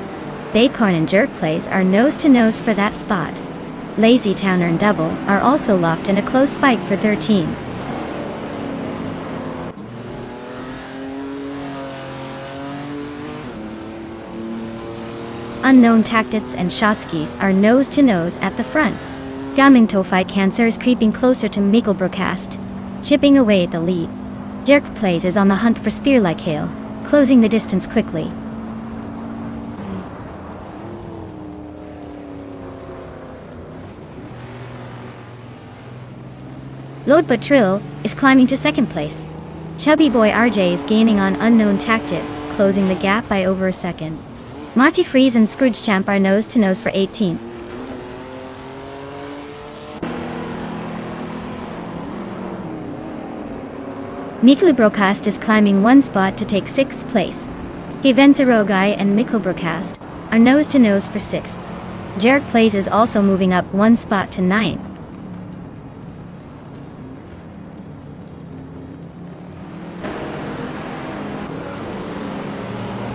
Bacorn and Jerk Plays are nose-to-nose for that spot. Lazy Towner and Double are also locked in a close fight for 13. Unknown Tactics and Shotsky's are nose-to-nose at the front. Gaming Tofi Cancer is creeping closer to Mikkel Broadcast, chipping away at the lead. Jerk Plays is on the hunt for Spear Like Hail, closing the distance quickly. Lord Batril is climbing to second place. Chubby Boy RJ is gaining on Unknown Tactics, closing the gap by over a second. Marty Freeze and Scrooge Champ are nose to nose for 18th. Mikkel Brocast is climbing one spot to take 6th place. Gevenserogai and Mikkel Brocast are nose to nose for 6th. Jarek Plays is also moving up one spot to 9th.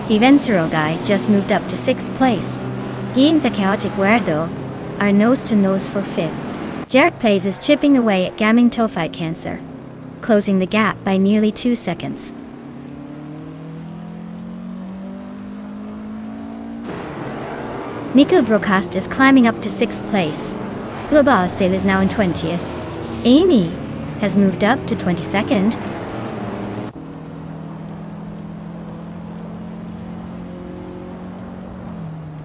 Gevenserogai just moved up to 6th place. He and the Chaotic Weirdo are nose to nose for 5th. Jarek Plays is chipping away at Gaming Tophyte Cancer, closing the gap by nearly 2 seconds. Mikkel Brocast is climbing up to 6th place. Global Sale is now in 20th. Amy has moved up to 22nd.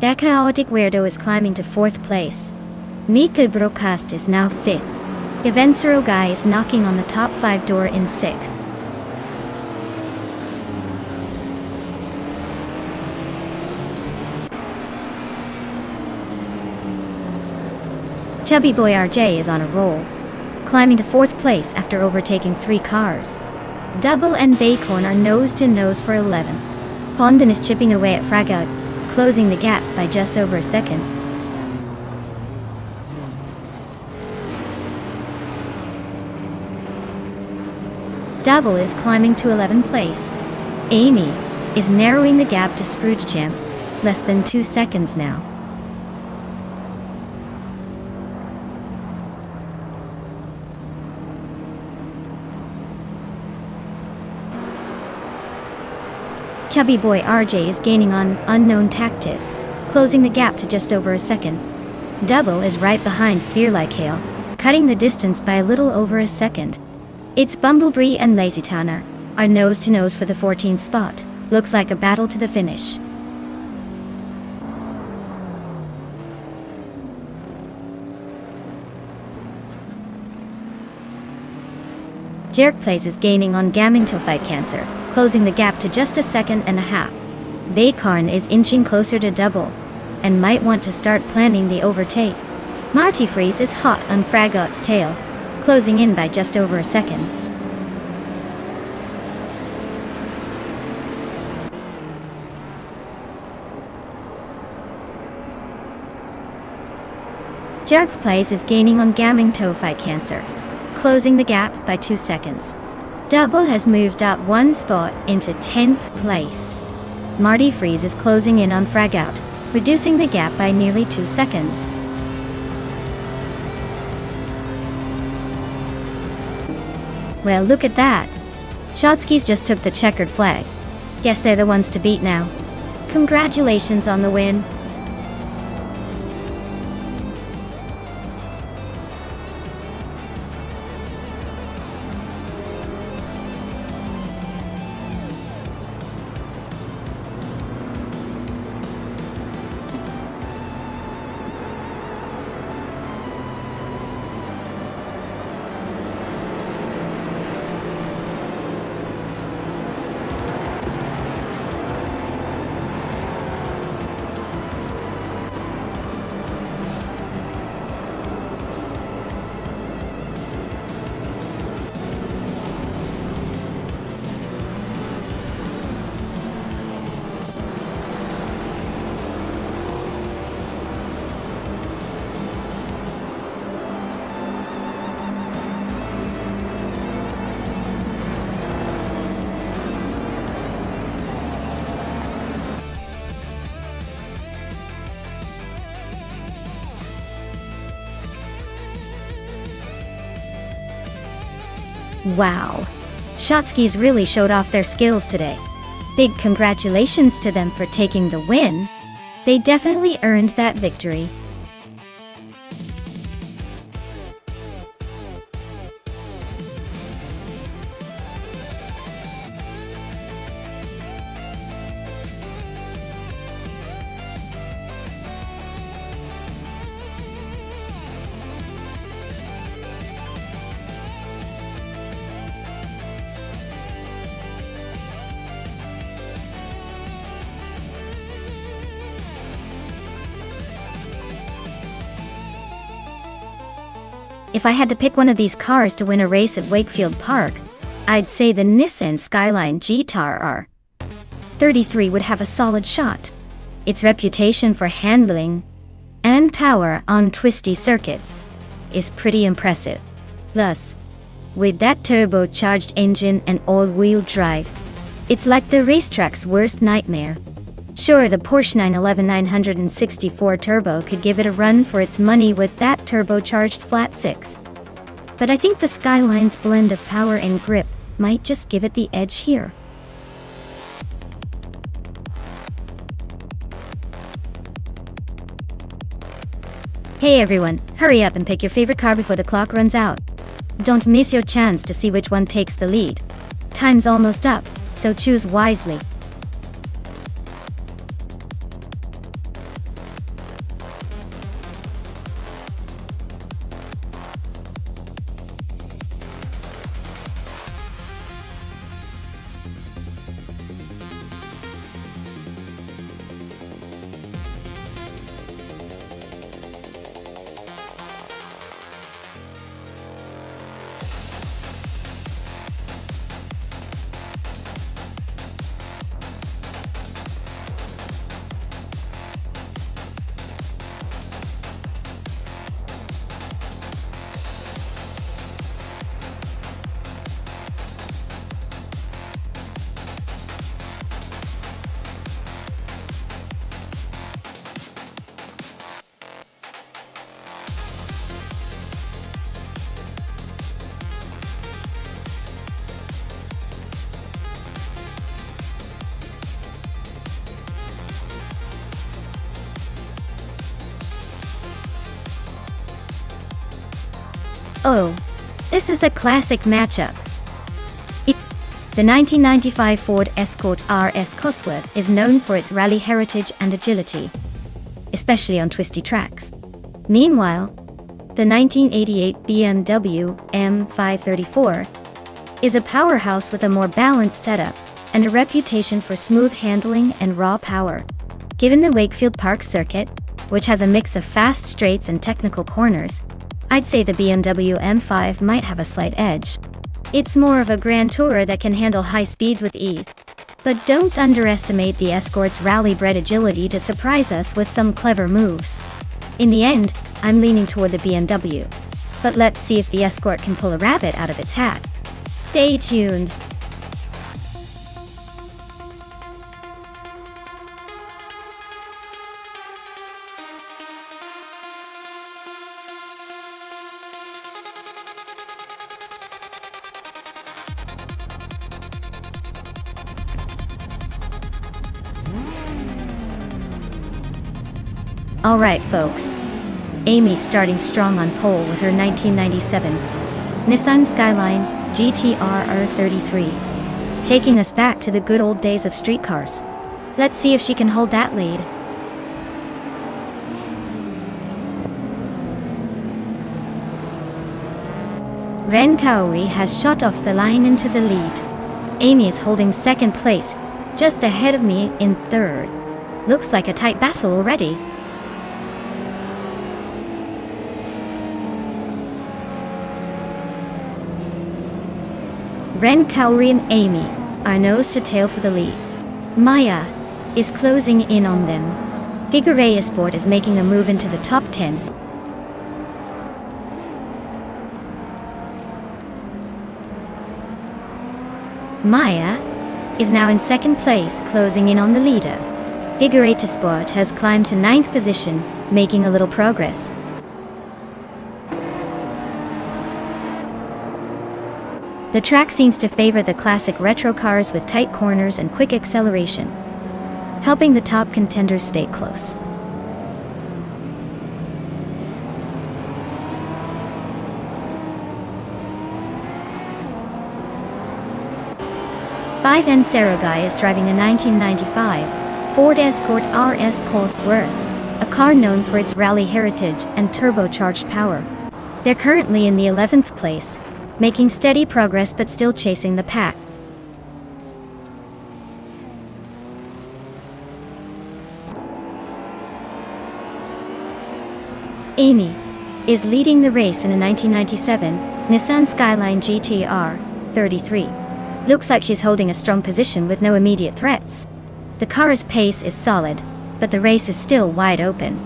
The Chaotic Weirdo is climbing to 4th place. Mikkel Brocast is now 5th. Gevenserogai is knocking on the top 5 door in 6th. Chubby Boy RJ is on a roll, climbing to 4th place after overtaking 3 cars. Double and Baycorn are nose to nose for 11. Pondon is chipping away at Fragout, closing the gap by just over a second. Double is climbing to 11th place. Amy is narrowing the gap to Scrooge Champ, less than 2 seconds now. Chubby Boy RJ is gaining on Unknown Tactics, closing the gap to just over a second. Double is right behind Spear-like Hail, cutting the distance by a little over a second. It's Bumblebee and Lazy Tanner are nose to nose for the 14th spot. Looks like a battle to the finish. Jarek Plays is gaining on Gaming Tophyte Cancer, closing the gap to just a second and a half. Baykarn is inching closer to Double, and might want to start planning the overtake. Marty Freeze is hot on Fragot's tail, closing in by just over a second. Jarek Plays is gaining on Gaming Tophyte Cancer, closing the gap by 2 seconds. Double has moved up one spot into 10th place. Marty Freeze is closing in on Fragout, reducing the gap by nearly 2 seconds. Well, look at that. Shotskis just took the checkered flag. Guess they're the ones to beat now. Congratulations on the win. Wow. Shotskis really showed off their skills today. Big congratulations to them for taking the win. They definitely earned that victory. If I had to pick one of these cars to win a race at Wakefield Park, I'd say the Nissan Skyline GT-R 33 would have a solid shot. Its reputation for handling and power on twisty circuits is pretty impressive. Plus, with that turbocharged engine and all-wheel drive, it's like the racetrack's worst nightmare. Sure, the Porsche 911 964 Turbo could give it a run for its money with that turbocharged flat six. But I think the Skyline's blend of power and grip might just give it the edge here. Hey everyone, hurry up and pick your favorite car before the clock runs out. Don't miss your chance to see which one takes the lead. Time's almost up, so choose wisely. Oh, this is a classic matchup. The 1995 Ford Escort RS Cosworth is known for its rally heritage and agility, especially on twisty tracks. Meanwhile, the 1988 BMW M534 is a powerhouse with a more balanced setup and a reputation for smooth handling and raw power. Given the Wakefield Park circuit, which has a mix of fast straights and technical corners, I'd say the BMW M5 might have a slight edge. It's more of a grand tourer that can handle high speeds with ease. But don't underestimate the Escort's rally-bred agility to surprise us with some clever moves. In the end, I'm leaning toward the BMW. But let's see if the Escort can pull a rabbit out of its hat. Stay tuned. Alright folks, Amy's starting strong on pole with her 1997 Nissan Skyline GT-R 33, taking us back to the good old days of streetcars. Let's see if she can hold that lead. Ren Kaori has shot off the line into the lead. Amy is holding second place, just ahead of me in third. Looks like a tight battle already. Ren Kaori and Amy are nose to tail for the lead. Maya is closing in on them. Gigaray Sport is making a move into the top 10. Maya is now in second place, closing in on the leader. Gigaray Sport has climbed to 9th position, making a little progress. The track seems to favor the classic retro cars with tight corners and quick acceleration, helping the top contenders stay close. Five N Sarugai is driving a 1995 Ford Escort RS Cosworth, a car known for its rally heritage and turbocharged power. They're currently in the 11th place, making steady progress but still chasing the pack. Amy is leading the race in a 1997 Nissan Skyline GT-R 33. Looks like she's holding a strong position with no immediate threats. The car's pace is solid, but the race is still wide open.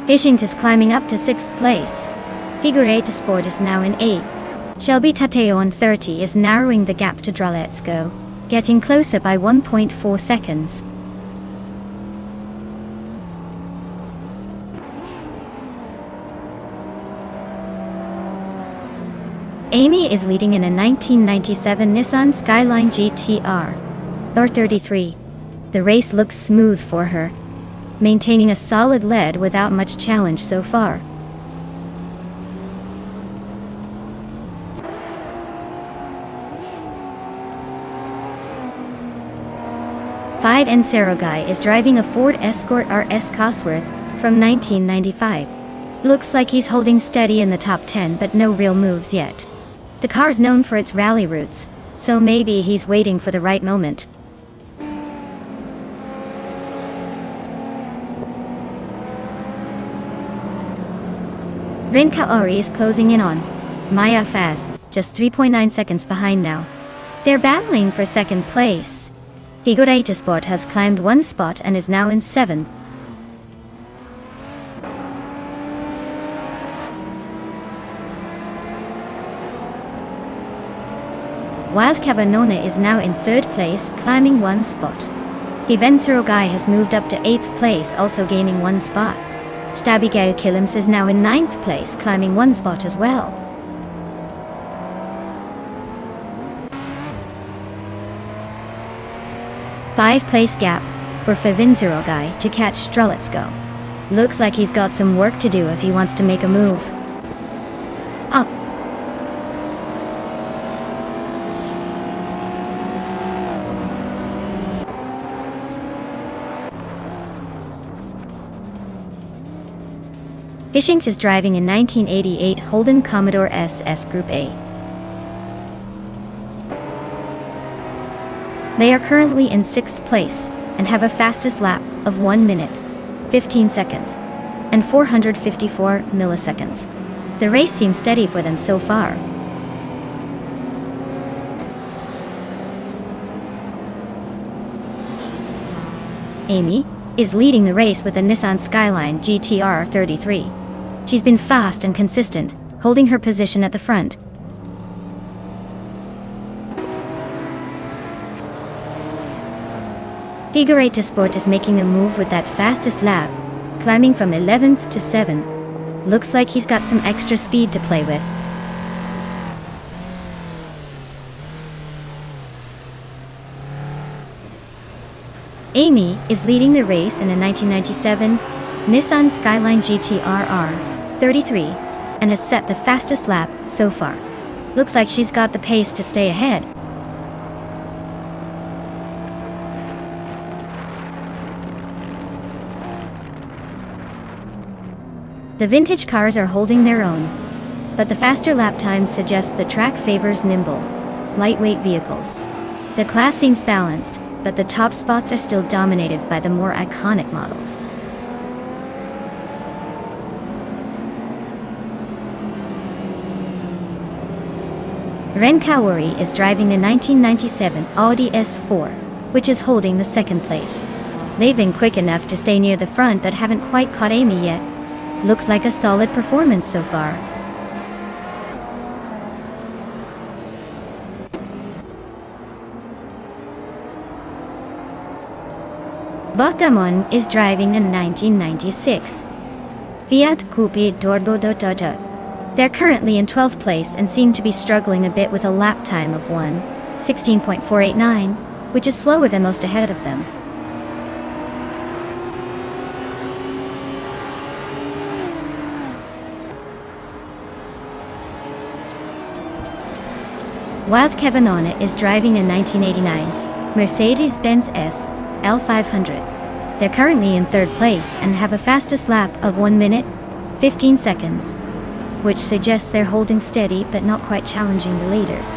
Fishing is climbing up to 6th place. Figure 8 Sport is now in 8th. Shelby Tateo on 30 is narrowing the gap to Draw Let's Go, getting closer by 1.4 seconds. Amy is leading in a 1997 Nissan Skyline GT-R 33. The race looks smooth for her, maintaining a solid lead without much challenge so far. Five and Guy is driving a Ford Escort RS Cosworth from 1995. Looks like he's holding steady in the top 10, but no real moves yet. The car's known for its rally routes, so maybe he's waiting for the right moment. Ren Kaori is closing in on Maya fast, just 3.9 seconds behind now. They're battling for second place. Figure Sport has climbed one spot and is now in 7th. Wild Cavanona is now in 3rd place, climbing one spot. Guy has moved up to 8th place, also gaining one spot. Stabigale Kilims is now in 9th place, climbing one spot as well. Five-place gap for Guy to catch Strelitsko. Looks like he's got some work to do if he wants to make a move. Up. Fishing is driving a 1988 Holden Commodore SS Group A. They are currently in 6th place and have a fastest lap of 1 minute, 15 seconds, and 454 milliseconds. The race seems steady for them so far. Amy is leading the race with a Nissan Skyline GT-R 33. She's been fast and consistent, holding her position at the front. Figure 8 Sport is making a move with that fastest lap, climbing from 11th to 7th. Looks like he's got some extra speed to play with. Amy is leading the race in a 1997 Nissan Skyline GT-R 33 and has set the fastest lap so far. Looks like she's got the pace to stay ahead. The vintage cars are holding their own, but the faster lap times suggest the track favors nimble, lightweight vehicles. The class seems balanced, but the top spots are still dominated by the more iconic models. Ren Kaori is driving the 1997 Audi S4, which is holding the 2nd place. They've been quick enough to stay near the front but haven't quite caught Amy yet. Looks like a solid performance so far. Bakamon is driving a 1996 Fiat Coupe Turbo Dotata. They're currently in 12th place and seem to be struggling a bit with a lap time of 1:16.489, which is slower than most ahead of them. Wild Cavanona is driving a 1989 Mercedes-Benz S L500. They're currently in 3rd place and have a fastest lap of 1 minute, 15 seconds, which suggests they're holding steady but not quite challenging the leaders.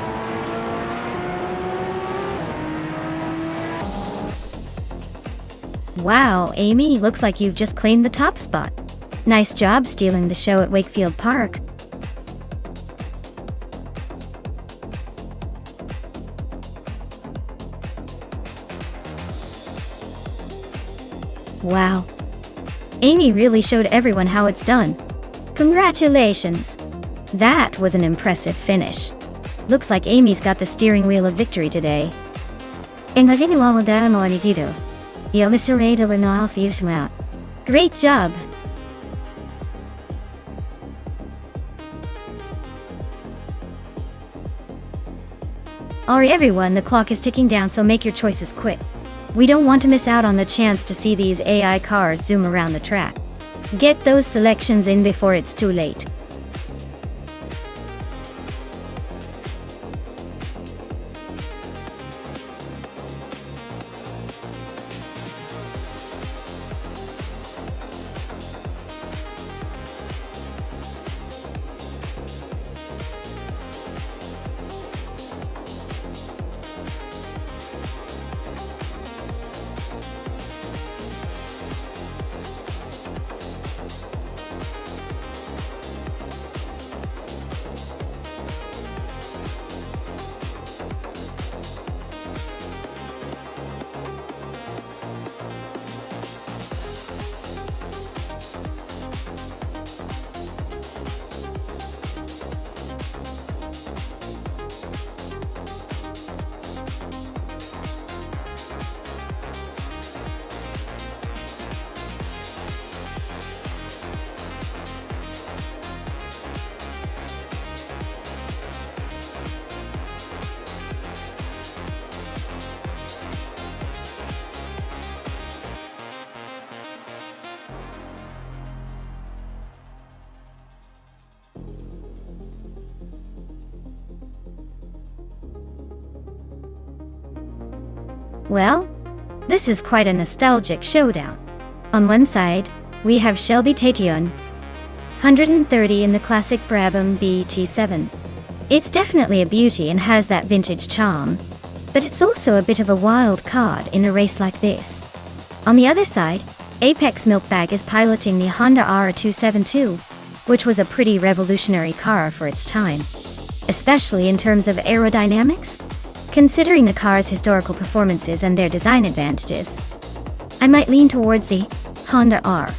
Wow, Amy, looks like you've just claimed the top spot. Nice job stealing the show at Wakefield Park. Wow. Amy really showed everyone how it's done. Congratulations. That was an impressive finish. Looks like Amy's got the steering wheel of victory today. Great job. Alright everyone, the clock is ticking down, so make your choices quick. We don't want to miss out on the chance to see these AI cars zoom around the track. Get those selections in before it's too late. Well, this is quite a nostalgic showdown. On one side, we have Shelby Tation, 130 in the classic Brabham BT7. It's definitely a beauty and has that vintage charm, but it's also a bit of a wild card in a race like this. On the other side, Apex Milkbag is piloting the Honda R272, which was a pretty revolutionary car for its time, especially in terms of aerodynamics. Considering the car's historical performances and their design advantages, I might lean towards the Honda R.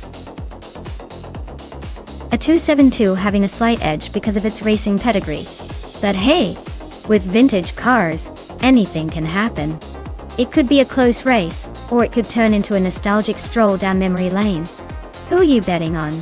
A 272 having a slight edge because of its racing pedigree. But hey, with vintage cars, anything can happen. It could be a close race, or it could turn into a nostalgic stroll down memory lane. Who are you betting on?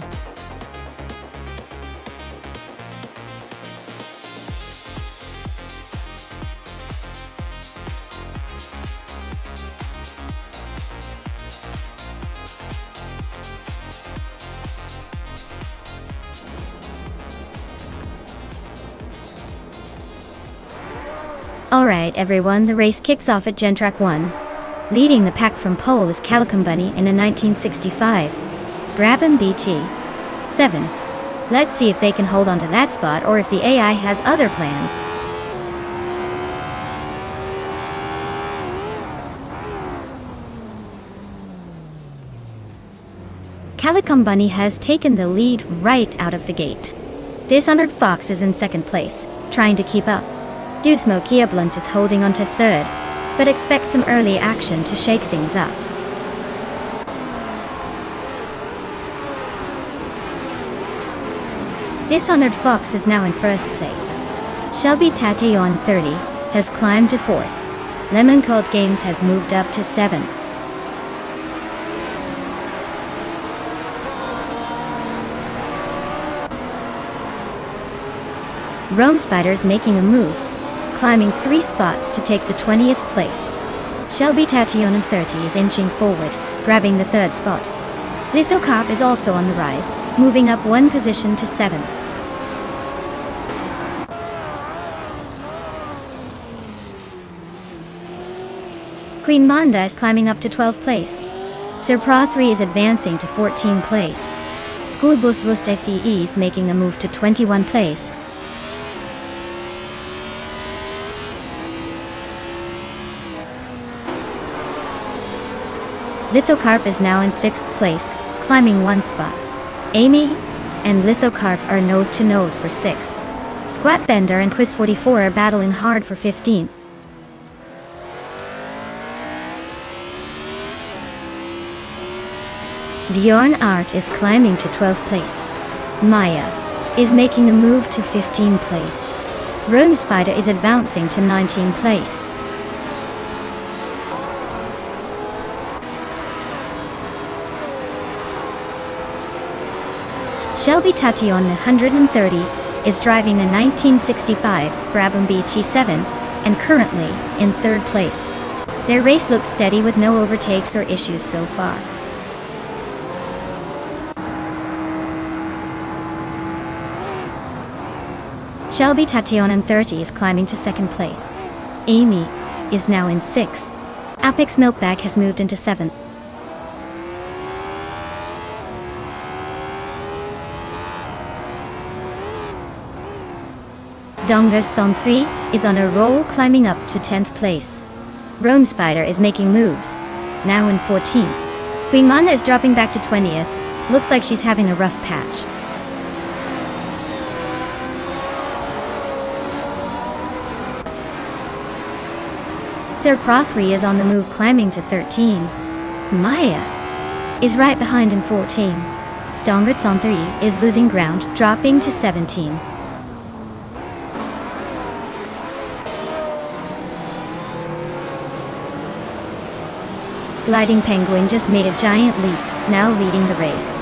Alright everyone, the race kicks off at Gentrack 1. Leading the pack from pole is Calicum Bunny in a 1965 Brabham BT7. Let's see if they can hold on to that spot or if the AI has other plans. Calicum Bunny has taken the lead right out of the gate. Dishonored Fox is in second place, trying to keep up. Dude Smokia Blunt is holding on to third, but expects some early action to shake things up. Dishonored Fox is now in first place. Shelby Tatillon 30 has climbed to fourth. Lemon Cold Games has moved up to 7. Rome Spider's making a move, climbing 3 spots to take the 20th place. Shelby Tatillon 30 is inching forward, grabbing the 3rd spot. Lithocarp is also on the rise, moving up 1 position to 7th. Queen Manda is climbing up to 12th place. Sir Pra 3 is advancing to 14th place. Schoolbus Rust FEE is making a move to 21st place. Lithocarp is now in 6th place, climbing 1 spot. Amy and Lithocarp are nose to nose for 6th. Squat Bender and Quiz 44 are battling hard for 15th. Bjorn Art is climbing to 12th place. Maya is making a move to 15th place. Rome Spider is advancing to 19th place. Shelby Tati on 130 is driving a 1965 Brabham BT7 and currently in 3rd place. Their race looks steady with no overtakes or issues so far. Shelby Tati on 30 is climbing to 2nd place. Amy is now in 6th. Apex Milkbag has moved into 7th. Donga's Song 3 is on a roll, climbing up to 10th place. Rome Spider is making moves, now in 14th. Queen Mana is dropping back to 20th. Looks like she's having a rough patch. Sir Prothry is on the move, climbing to 13. Maya is right behind in 14. Donga's on 3 is losing ground, dropping to 17. Gliding Penguin just made a giant leap, now leading the race.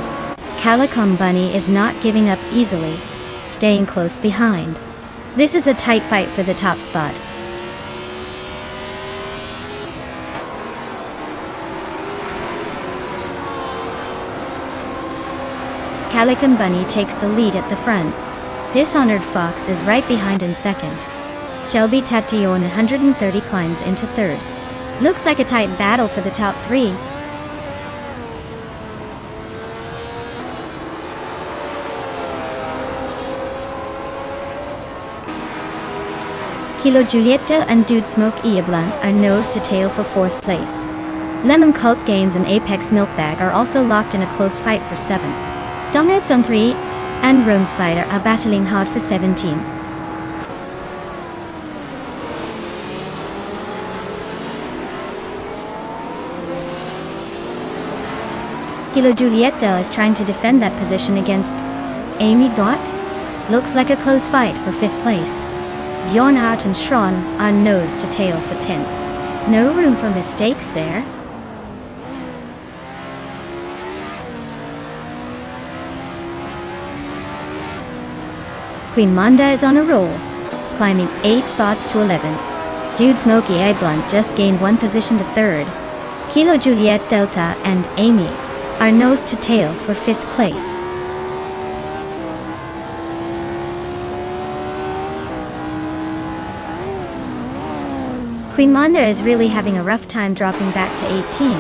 Calicom Bunny is not giving up easily, staying close behind. This is a tight fight for the top spot. Calicom Bunny takes the lead at the front. Dishonored Fox is right behind in 2nd. Shelby Tati on 130 climbs into 3rd. Looks like a tight battle for the top 3. Kilo Julieta and Dude Smoke Iablunt are nose to tail for 4th place. Lemon Cult Games and Apex Milkbag are also locked in a close fight for 7th. Dominates on 3 and Rome Spider are battling hard for 17. Kilo Julieta is trying to defend that position against Amy Dot. Looks like a close fight for 5th place. Bjorn Art and Shron are nose to tail for 10th. No room for mistakes there. Queen Manda is on a roll, climbing 8 spots to 11th. Dude Smokey Eye Blunt just gained 1 position to 3rd. Kilo Juliet Delta and Amy are nose to tail for 5th place. Queen Manda is really having a rough time, dropping back to 18.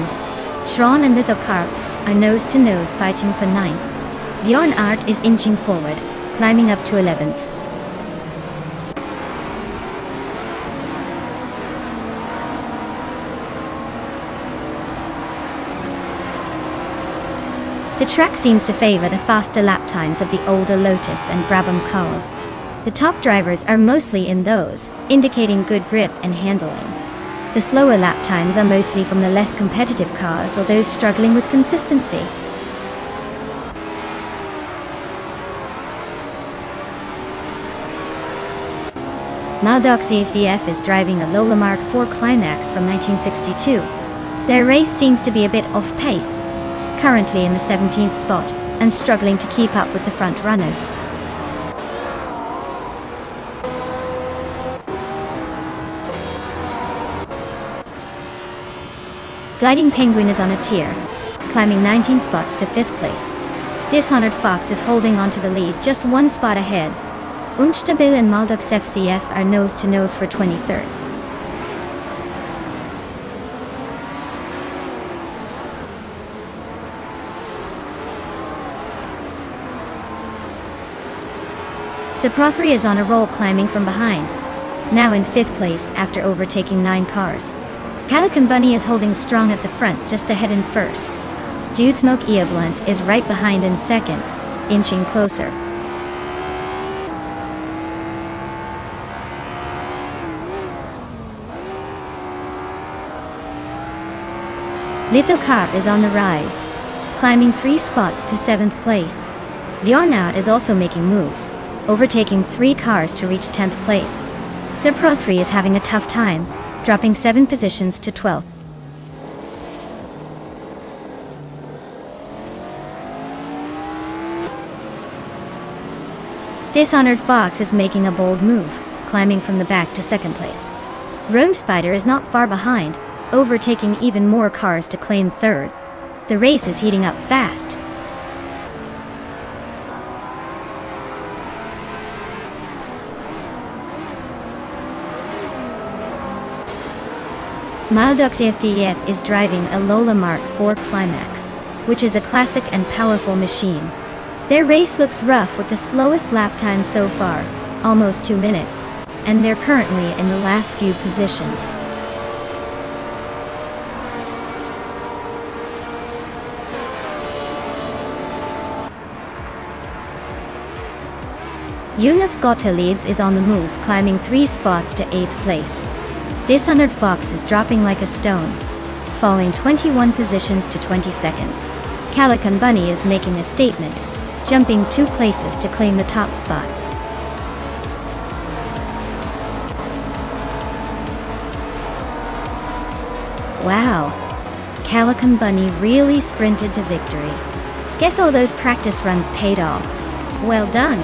Shron and Lithocarp are nose to nose, fighting for 9th. Bjorn Art is inching forward, climbing up to 11th. The track seems to favor the faster lap times of the older Lotus and Brabham cars. The top drivers are mostly in those, indicating good grip and handling. The slower lap times are mostly from the less competitive cars or those struggling with consistency. Maldox EFDF is driving a Lola Mark IV Climax from 1962. Their race seems to be a bit off pace, currently in the 17th spot, and struggling to keep up with the front runners. Gliding Penguin is on a tier, climbing 19 spots to 5th place. Dishonored Fox is holding on to the lead, just 1 spot ahead. Unstabil and Maldox FCF are nose to nose for 23rd. Saprothri is on a roll, climbing from behind, now in 5th place after overtaking 9 cars. Calican Bunny is holding strong at the front, just ahead in first. Jude Smoke Blunt is right behind in second, inching closer. Lithokar is on the rise, climbing 3 spots to 7th place. Bjornaut is also making moves, overtaking 3 cars to reach 10th place. Sir Pro 3 is having a tough time, dropping 7 positions to 12th. Dishonored Fox is making a bold move, climbing from the back to 2nd place. Rogue Spider is not far behind, overtaking even more cars to claim 3rd. The race is heating up fast. Mildux FDF is driving a Lola Mark IV Climax, which is a classic and powerful machine. Their race looks rough with the slowest lap time so far, almost 2 minutes, and they're currently in the last few positions. Yunus Gottelieds is on the move, climbing 3 spots to 8th place. Dishonored Fox is dropping like a stone, falling 21 positions to 22nd. Calican Bunny is making a statement, jumping 2 places to claim the top spot. Wow, Calican Bunny really sprinted to victory. Guess all those practice runs paid off. Well done.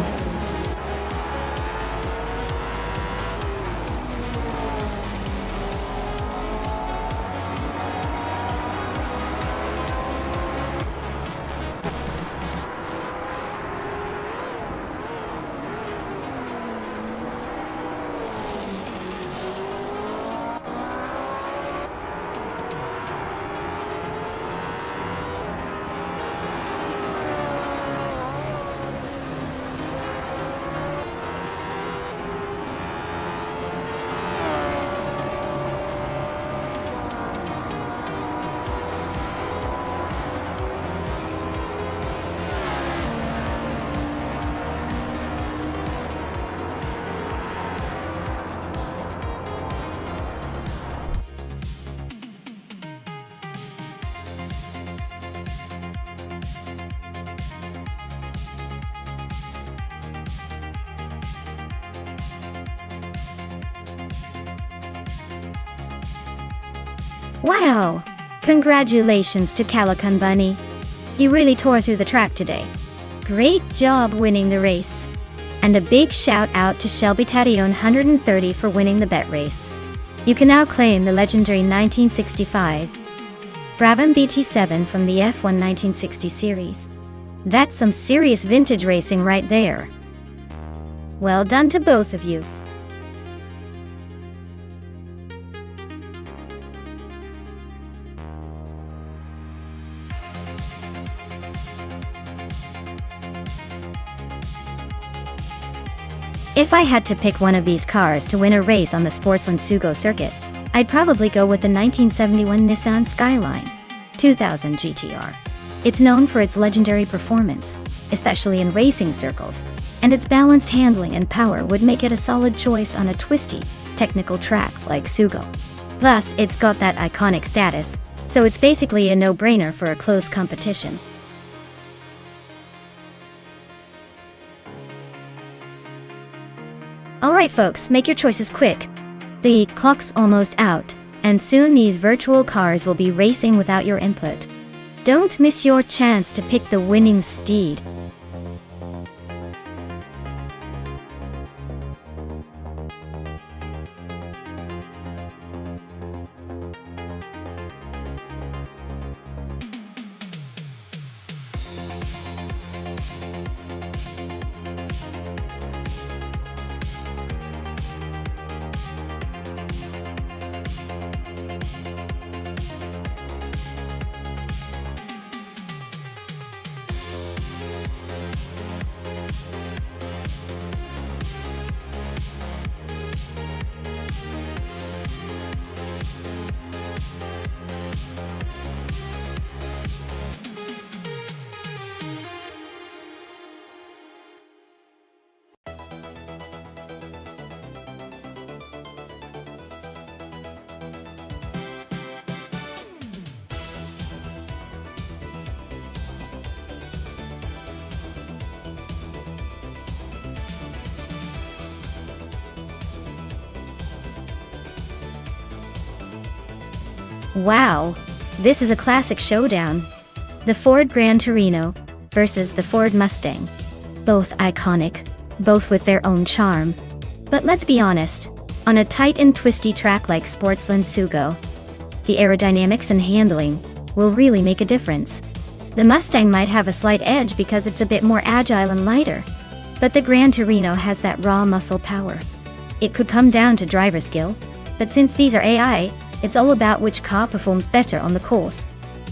Wow! Congratulations to Calican Bunny. He really tore through the track today. Great job winning the race. And a big shout out to Shelby Tadion 130 for winning the bet race. You can now claim the legendary 1965 Brabham BT7 from the F1 1960 series. That's some serious vintage racing right there. Well done to both of you. If I had to pick one of these cars to win a race on the Sportsland Sugo circuit, I'd probably go with the 1971 Nissan Skyline 2000 GTR. It's known for its legendary performance, especially in racing circles, and its balanced handling and power would make it a solid choice on a twisty, technical track like Sugo. Plus, it's got that iconic status, so it's basically a no-brainer for a close competition. Alright folks, make your choices quick. The clock's almost out, and soon these virtual cars will be racing without your input. Don't miss your chance to pick the winning steed. Wow, this is a classic showdown. The Ford Gran Torino versus the Ford Mustang. Both iconic, both with their own charm. But let's be honest, on a tight and twisty track like Sportsland Sugo, the aerodynamics and handling will really make a difference. The Mustang might have a slight edge because it's a bit more agile and lighter, but the Gran Torino has that raw muscle power. It could come down to driver skill, but since these are AI, it's all about which car performs better on the course.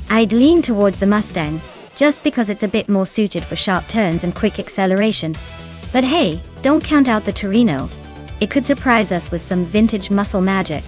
I'd lean towards the Mustang, just because it's a bit more suited for sharp turns and quick acceleration. But hey, don't count out the Torino. It could surprise us with some vintage muscle magic.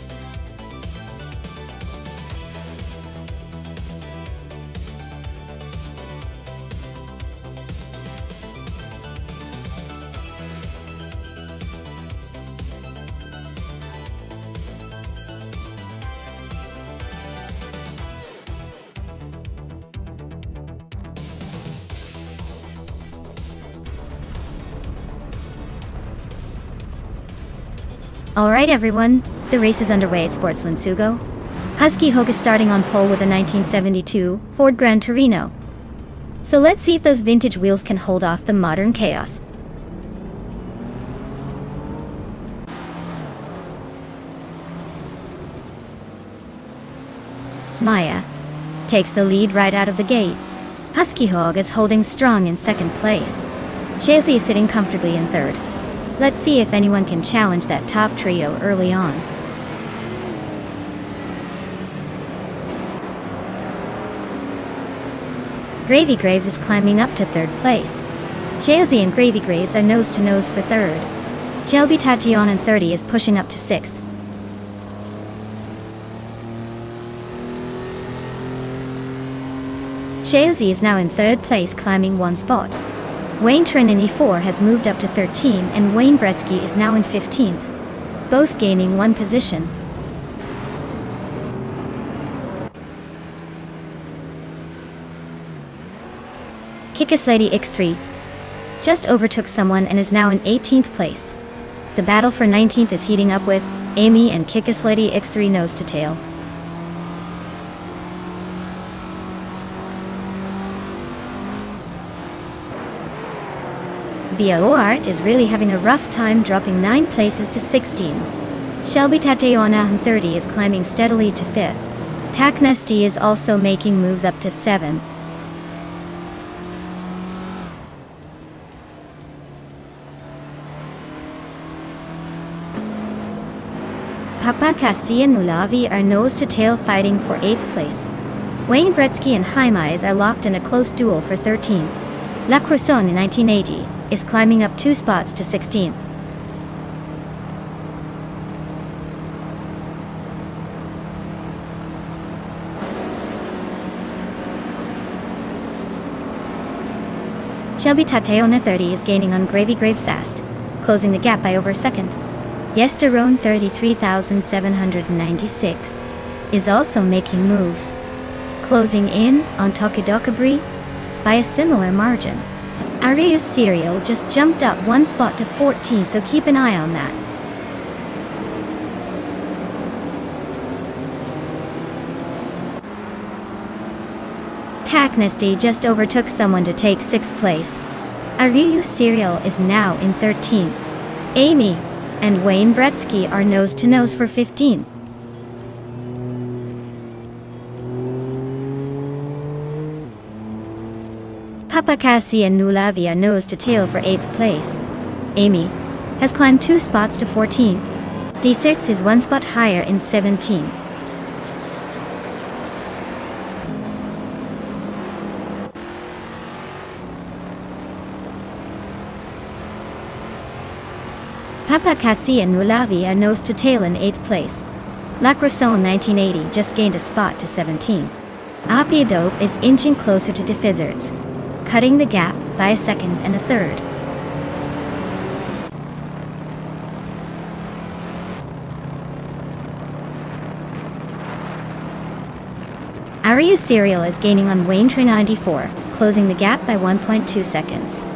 Alright everyone, the race is underway at Sportsland Sugo. Husky Hogue is starting on pole with a 1972 Ford Gran Torino. So let's see if those vintage wheels can hold off the modern chaos. Maya takes the lead right out of the gate. Husky Hogue is holding strong in second place. Chelsea is sitting comfortably in third. Let's see if anyone can challenge that top trio early on. Gravy Graves is climbing up to third place. Chelsea and Gravy Graves are nose to nose for third. Shelby Tatiana in 30 is pushing up to sixth. Chelsea is now in third place, climbing one spot. Wayne Trin in E4 has moved up to 13 and Wayne Bretsky is now in 15th, both gaining one position. Kickaslady X3 just overtook someone and is now in 18th place. The battle for 19th is heating up with Amy and Kickaslady X3 nose to tail. BOArt is really having a rough time, dropping 9 places to 16. Shelby Tatiana in 30 is climbing steadily to 5th. Taknesty is also making moves up to 7th. Papakasi and Nulavi are nose to tail fighting for 8th place. Wayne Bretsky and Jaimez are locked in a close duel for 13th. La Croissant in 1980 is climbing up 2 spots to 16th. Shelby Tatiana 30 is gaining on Gravy Grave Sast, closing the gap by over a second. Yesterone 33,796 is also making moves, closing in on Tokidokabri by a similar margin. Arius Serial just jumped up 1 spot to 14, so keep an eye on that. Taknesty just overtook someone to take 6th place. Arius Serial is now in 13th. Amy and Wayne Bretsky are nose to nose for 15th. Papakasi and Nulavi are nose to tail for 8th place. Amy has climbed 2 spots to 14. D6 is 1 spot higher in 17. Papakatsi and Nulavi are nose to tail in 8th place. La Croissant 1980 just gained a spot to 17. Apiadope is inching closer to Defizzards, cutting the gap by a second and a third. Ariu Serial is gaining on Wayne Tree 94, closing the gap by 1.2 seconds.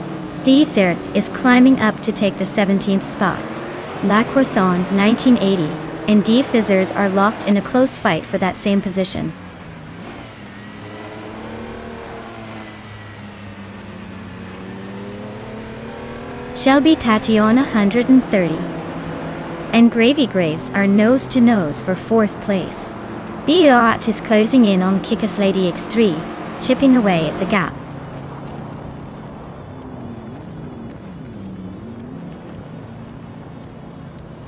D Thirds is climbing up to take the 17th spot. La Croissant 1980 and defizzers are locked in a close fight for that same position. Shelby Tatiana 130 and Gravy Graves are nose to nose for 4th place. The yacht is closing in on Kickass Lady X3, chipping away at the gap.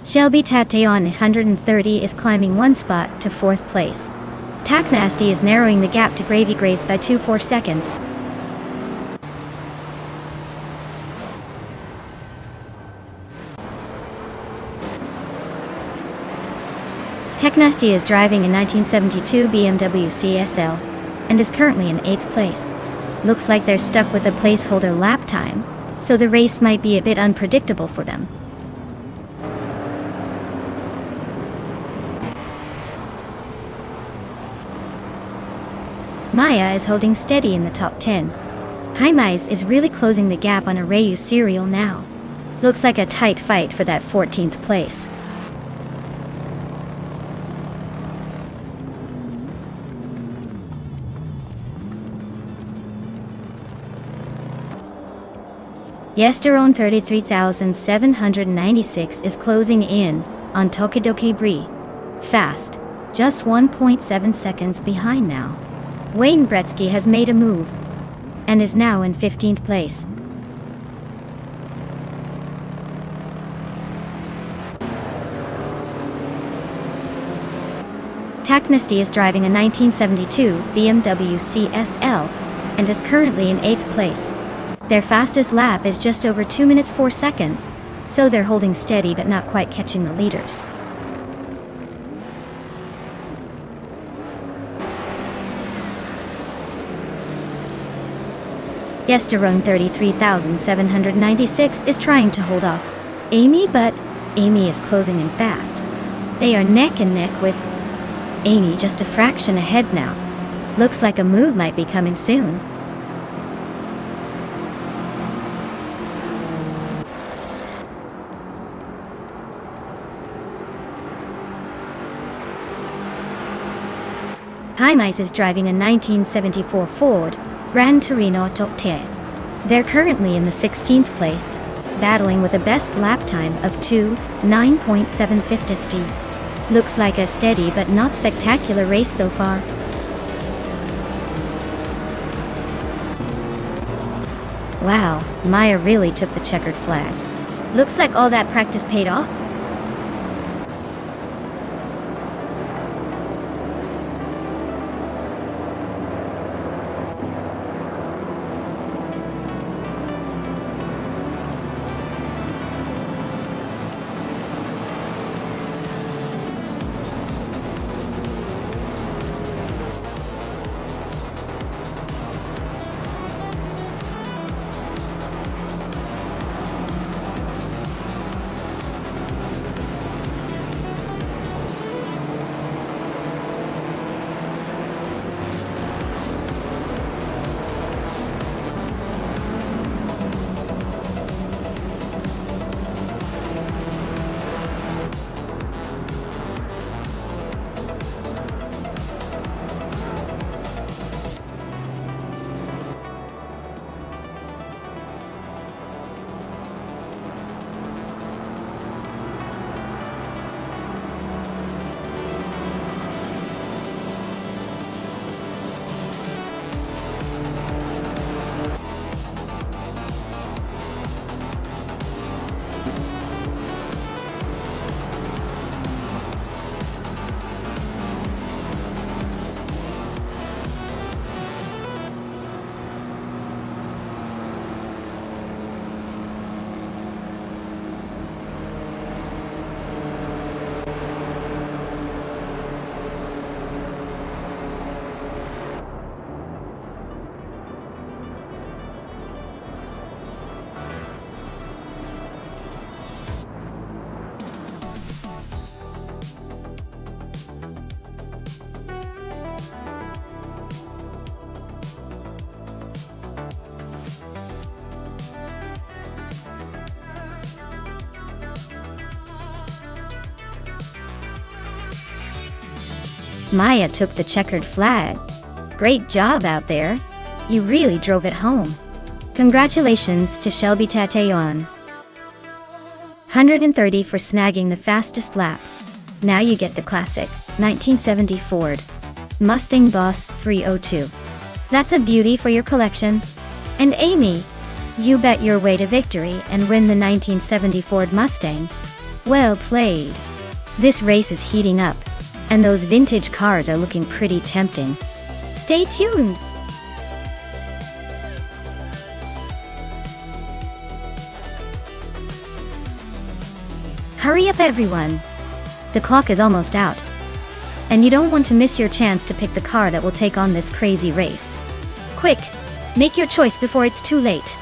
Shelby Tatiana 130 is climbing 1 spot to 4th place. Tack Nasty is narrowing the gap to Gravy Graves by 2.4 seconds. Tack Nasty is driving a 1972 BMW CSL and is currently in 8th place. Looks like they're stuck with a placeholder lap time, so the race might be a bit unpredictable for them. Maya is holding steady in the top 10. Jaimais is really closing the gap on Arayu Serial now. Looks like a tight fight for that 14th place. Yesterone 33,796 is closing in on Tokidoki Brie. Fast, just 1.7 seconds behind now. Wayne Gretzky has made a move and is now in 15th place. Tack Nasty is driving a 1972 BMW CSL and is currently in 8th place. Their fastest lap is just over 2 minutes 4 seconds, so they're holding steady but not quite catching the leaders. Yesterone 33,796 is trying to hold off Amy, but Amy is closing in fast. They are neck and neck with Amy just a fraction ahead now. Looks like a move might be coming soon. Jaimais is driving a 1974 Ford Gran Torino Toctier. They're currently in the 16th place, battling with a best lap time of 2:9.750. Looks like a steady but not spectacular race so far. Wow, Maya really took the checkered flag. Looks like all that practice paid off. Maya took the checkered flag. Great job out there. You really drove it home. Congratulations to Shelby Tatayon. 130 for snagging the fastest lap. Now you get the classic 1970 Ford Mustang Boss 302. That's a beauty for your collection. And Amy, you bet your way to victory and win the 1970 Ford Mustang. Well played. This race is heating up, and those vintage cars are looking pretty tempting. Stay tuned. Hurry up everyone. The clock is almost out. And you don't want to miss your chance to pick the car that will take on this crazy race. Quick, make your choice before it's too late.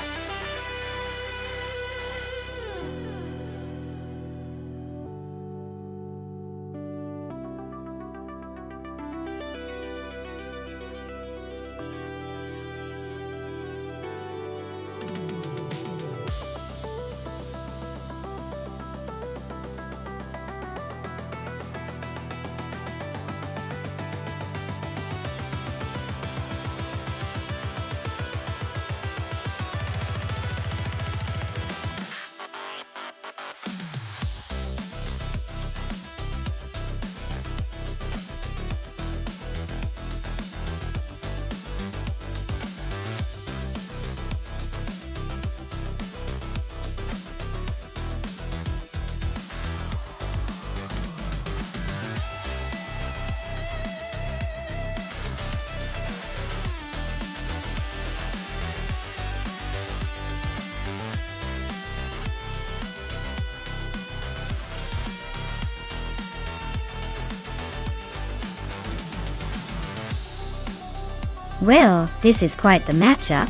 Well, this is quite the matchup.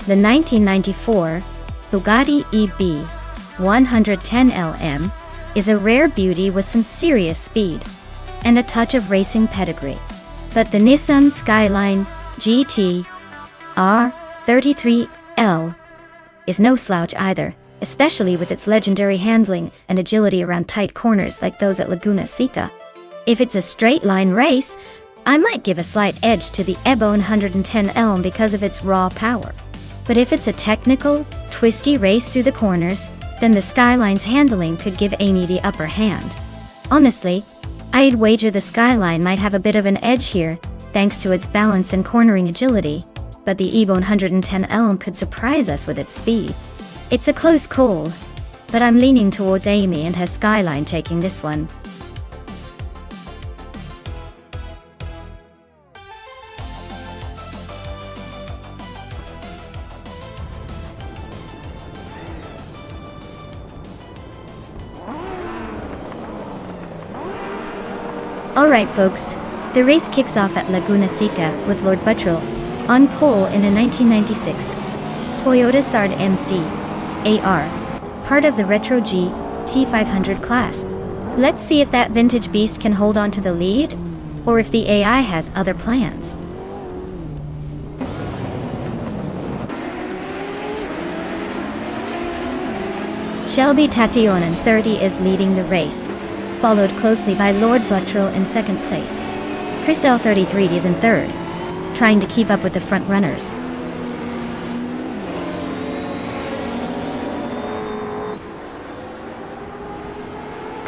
The 1994 Bugatti EB 110LM is a rare beauty with some serious speed and a touch of racing pedigree. But the Nissan Skyline GT R33L is no slouch either, especially with its legendary handling and agility around tight corners like those at Laguna Seca. If it's a straight-line race, I might give a slight edge to the EB 110L because of its raw power. But if it's a technical, twisty race through the corners, then the Skyline's handling could give Amy the upper hand. Honestly, I'd wager the Skyline might have a bit of an edge here, thanks to its balance and cornering agility, but the EB 110L could surprise us with its speed. It's a close call, but I'm leaning towards Amy and her Skyline taking this one. Alright folks, the race kicks off at Laguna Seca with Lord Buttrell on pole in a 1996 Toyota Sard MC AR, part of the Retro G T500 class. Let's see if that vintage beast can hold on to the lead, or if the AI has other plans. Shelby Tatayon in 30 is leading the race, followed closely by Lord Buttrell in second place. Christelle 33 is in third, trying to keep up with the front runners.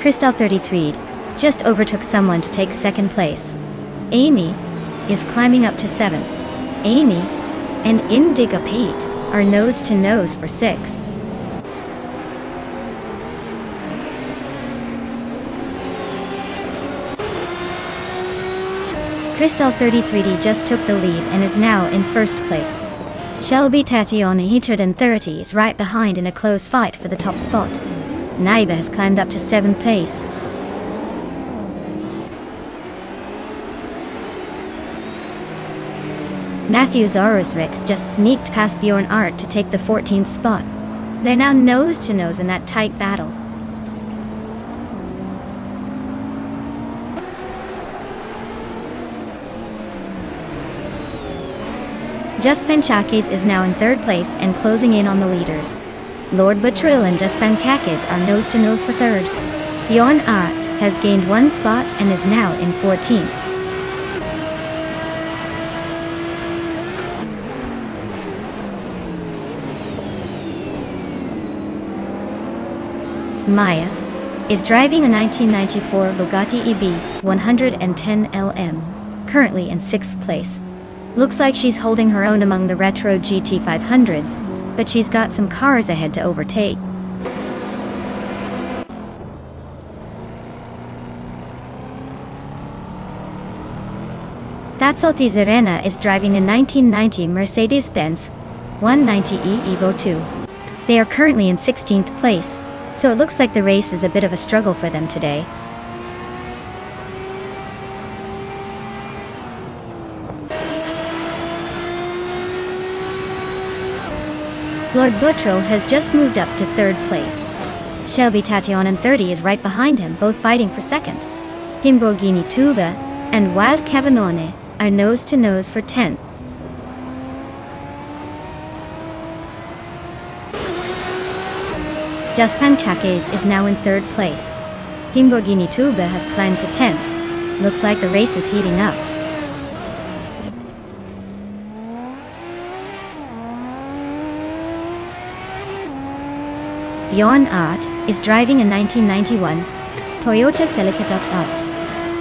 Christelle 33 just overtook someone to take second place. Amy is climbing up to 7. Amy and Indigo Pete are nose to nose for 6. Christelle 33 just took the lead and is now in first place. Shelby Tatayon in 30 is right behind in a close fight for the top spot. Naiba has climbed up to 7th place. Matthew Zorosrix just sneaked past Bjorn Art to take the 14th spot. They're now nose to nose in that tight battle. Just Panchakis is now in third place and closing in on the leaders. Lord Buttrell and Just Pankakis are nose to nose for third. Bjorn Art has gained 1 spot and is now in 14th. Maya is driving a 1994 Bugatti EB 110 LM, currently in 6th place. Looks like she's holding her own among the retro GT 500s, but she's got some cars ahead to overtake. Tatsoti Zerena is driving a 1990 Mercedes-Benz 190e Evo 2. They are currently in 16th place, so it looks like the race is a bit of a struggle for them today. Lord Buttrell has just moved up to 3rd place. Shelby Tation and 30 is right behind him, both fighting for 2nd. Timborghini Tuba and Wild Cavanone are nose to nose for 10th. Jaspan Chakes is now in 3rd place. Timborghini Tuba has climbed to 10th. Looks like the race is heating up. Bjorn Art is driving a 1991 Toyota Celica Art.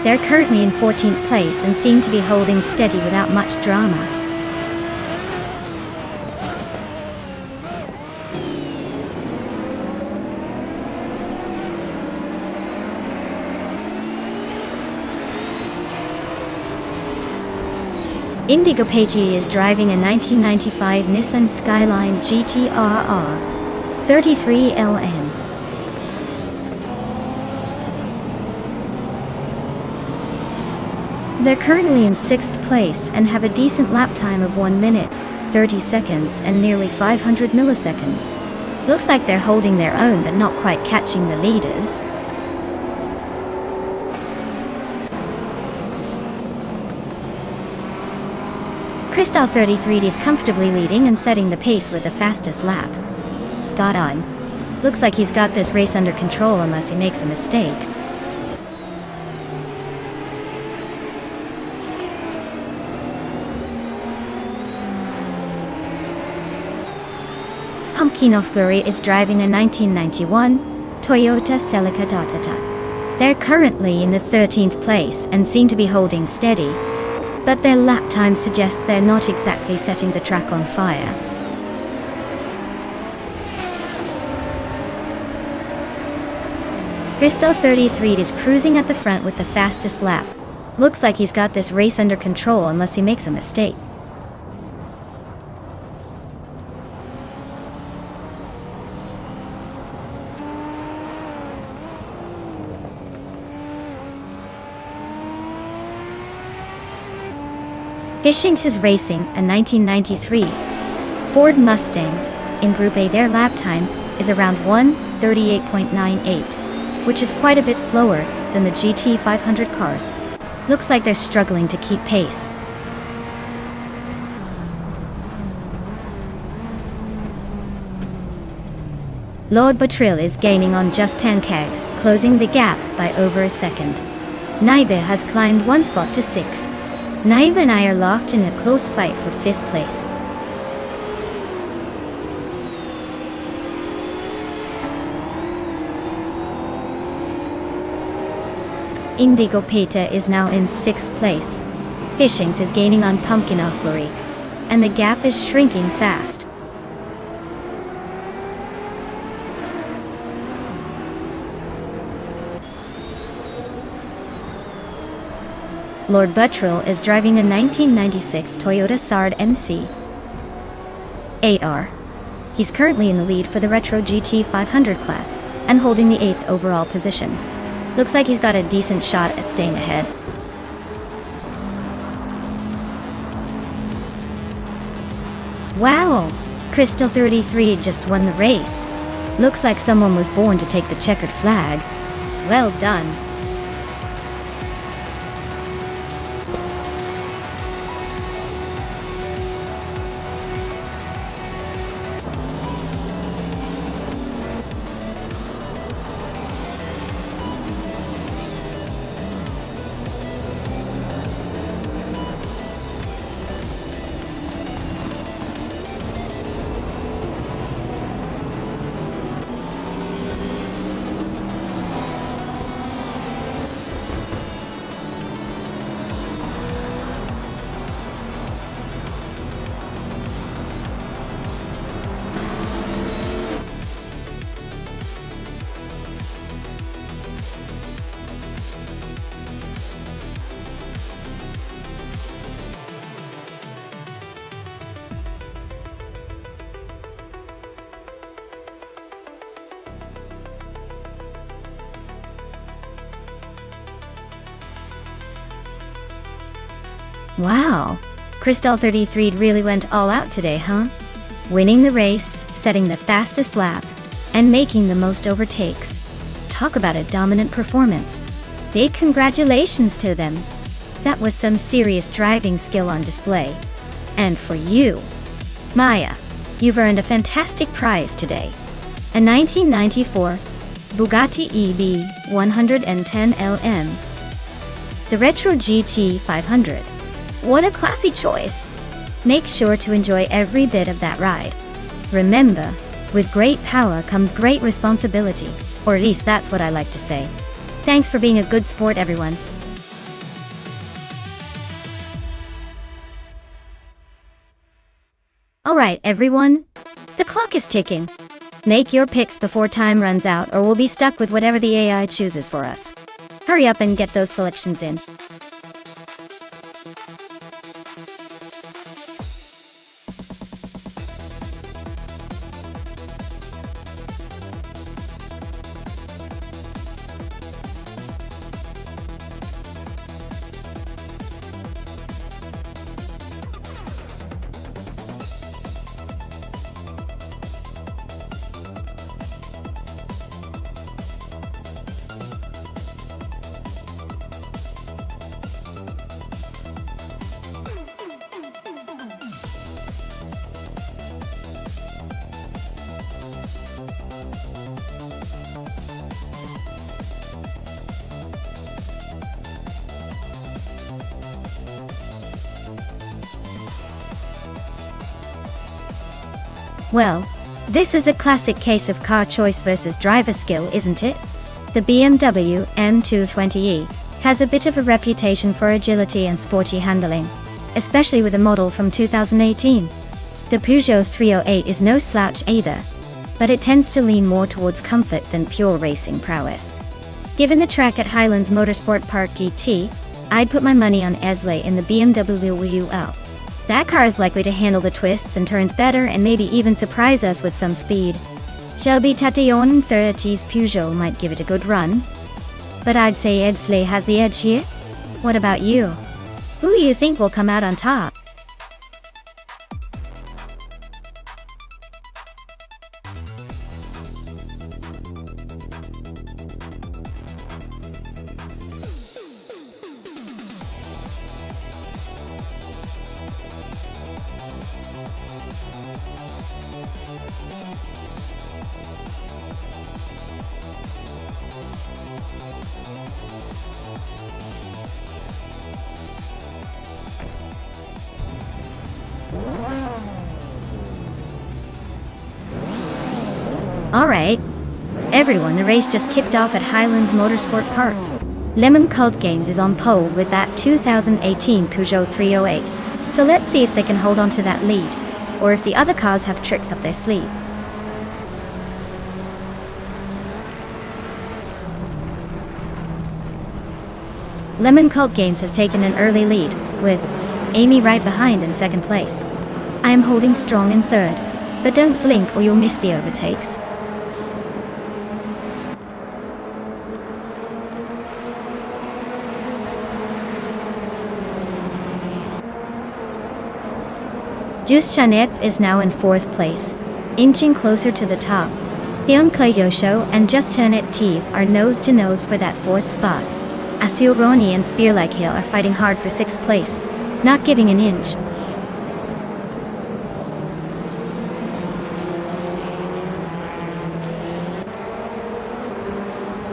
They're currently in 14th place and seem to be holding steady without much drama. Indigo Peti is driving a 1995 Nissan Skyline GT-RR 33 LN. They're currently in 6th place and have a decent lap time of 1 minute, 30 seconds and nearly 500 milliseconds. Looks like they're holding their own but not quite catching the leaders. Cristal 33 is comfortably leading and setting the pace with the fastest lap. Got on. Looks like he's got this race under control unless he makes a mistake. Pumpkin Flurry is driving a 1991 Toyota Celica Dotata. They're currently in the 13th place and seem to be holding steady, but their lap time suggests they're not exactly setting the track on fire. Crystal 33 is cruising at the front with the fastest lap. Looks like he's got this race under control unless he makes a mistake. Fishings is racing a 1993 Ford Mustang. In Group A, their lap time is around 1:38.98, which is quite a bit slower than the GT 500 cars. Looks like they're struggling to keep pace. Lord Buttrell is gaining on Just Pancakes, closing the gap by over a second. Naibe has climbed 1 spot to 6th. Naibe and I are locked in a close fight for 5th place. Indigo Peta is now in 6th place. Fishings is gaining on Pumpkin Flurry, and the gap is shrinking fast. Lord Buttrell is driving a 1996 Toyota Sard MC 8R. He's currently in the lead for the Retro GT 500 class and holding the 8th overall position. Looks like he's got a decent shot at staying ahead. Wow! Crystal 33 just won the race. Looks like someone was born to take the checkered flag. Well done. Wow, Crystal 33 really went all out today, huh? Winning the race, setting the fastest lap, and making the most overtakes. Talk about a dominant performance. Big congratulations to them. That was some serious driving skill on display. And for you, Maya, you've earned a fantastic prize today. A 1994 Bugatti EB 110 LM. The Retro GT 500. What a classy choice. Make sure to enjoy every bit of that ride. Remember, with great power comes great responsibility, or at least that's what I like to say. Thanks for being a good sport, everyone. Alright, everyone. The clock is ticking. Make your picks before time runs out, or we'll be stuck with whatever the AI chooses for us. Hurry up and get those selections in. Well, this is a classic case of car choice versus driver skill, isn't it? The BMW M220e has a bit of a reputation for agility and sporty handling, especially with a model from 2018. The Peugeot 308 is no slouch either, but it tends to lean more towards comfort than pure racing prowess. Given the track at Highlands Motorsport Park GT, I'd put my money on Esley in the BMW UL. That car is likely to handle the twists and turns better and maybe even surprise us with some speed. Shelby Tatillon 30's Peugeot might give it a good run, but I'd say Esley has the edge here. What about you? Who do you think will come out on top? Alright, everyone, the race just kicked off at Highlands Motorsport Park. Lemon Cult Games is on pole with that 2018 Peugeot 308, so let's see if they can hold on to that lead, or if the other cars have tricks up their sleeve. Lemon Cult Games has taken an early lead, with Amy right behind in second place. I am holding strong in third, but don't blink or you'll miss the overtakes. Just Jeanette is now in fourth place, inching closer to the top. Theon Clayosho and Just Jeanette Teve are nose to nose for that fourth spot. Asil Roni and Spearlike Hill are fighting hard for sixth place, not giving an inch.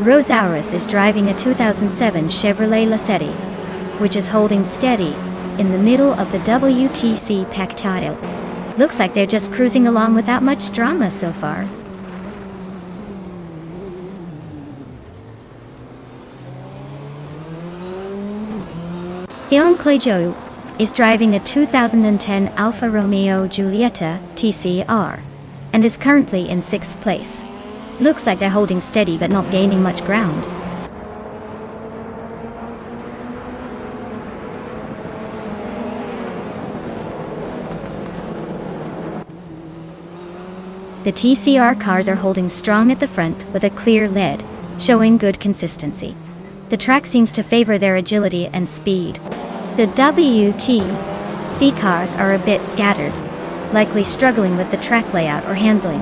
Rose Auris is driving a 2007 Chevrolet Lacetti, which is holding steady in the middle of the WTC Pactile. Looks like they're just cruising along without much drama so far. Theon Clayjo is driving a 2010 Alfa Romeo Giulietta TCR and is currently in sixth place. Looks like they're holding steady but not gaining much ground. The TCR cars are holding strong at the front with a clear lead, showing good consistency. The track seems to favor their agility and speed. The WTC cars are a bit scattered, likely struggling with the track layout or handling.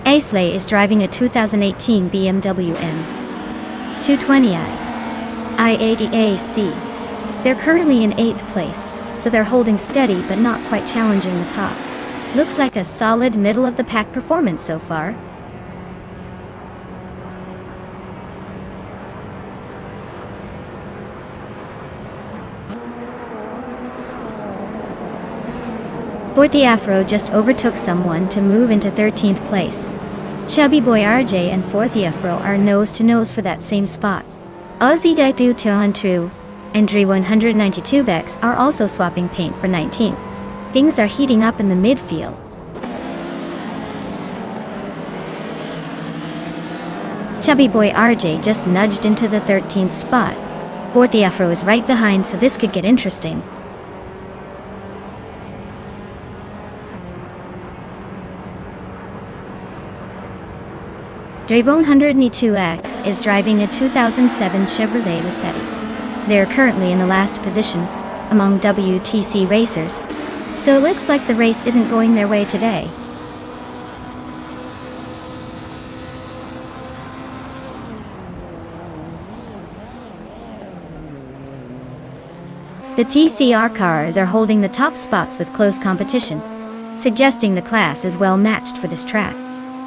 Aisley is driving a 2018 BMW M220i i80AC. They're currently in 8th place, so they're holding steady but not quite challenging the top. Looks like a solid middle-of-the-pack performance so far. Forty Afro just overtook someone to move into 13th place. Chubby Boy RJ and Forty Afro are nose-to-nose for that same spot. Aussie Dedu Tuhantu and Dre 192 Bex are also swapping paint for 19th. Things are heating up in the midfield. Chubby Boy RJ just nudged into the 13th spot. Forty Afro is right behind, so this could get interesting. Dre 192X is driving a 2007 Chevrolet Lacetti. They are currently in the last position among WTC racers, so it looks like the race isn't going their way today. The TCR cars are holding the top spots with close competition, suggesting the class is well matched for this track.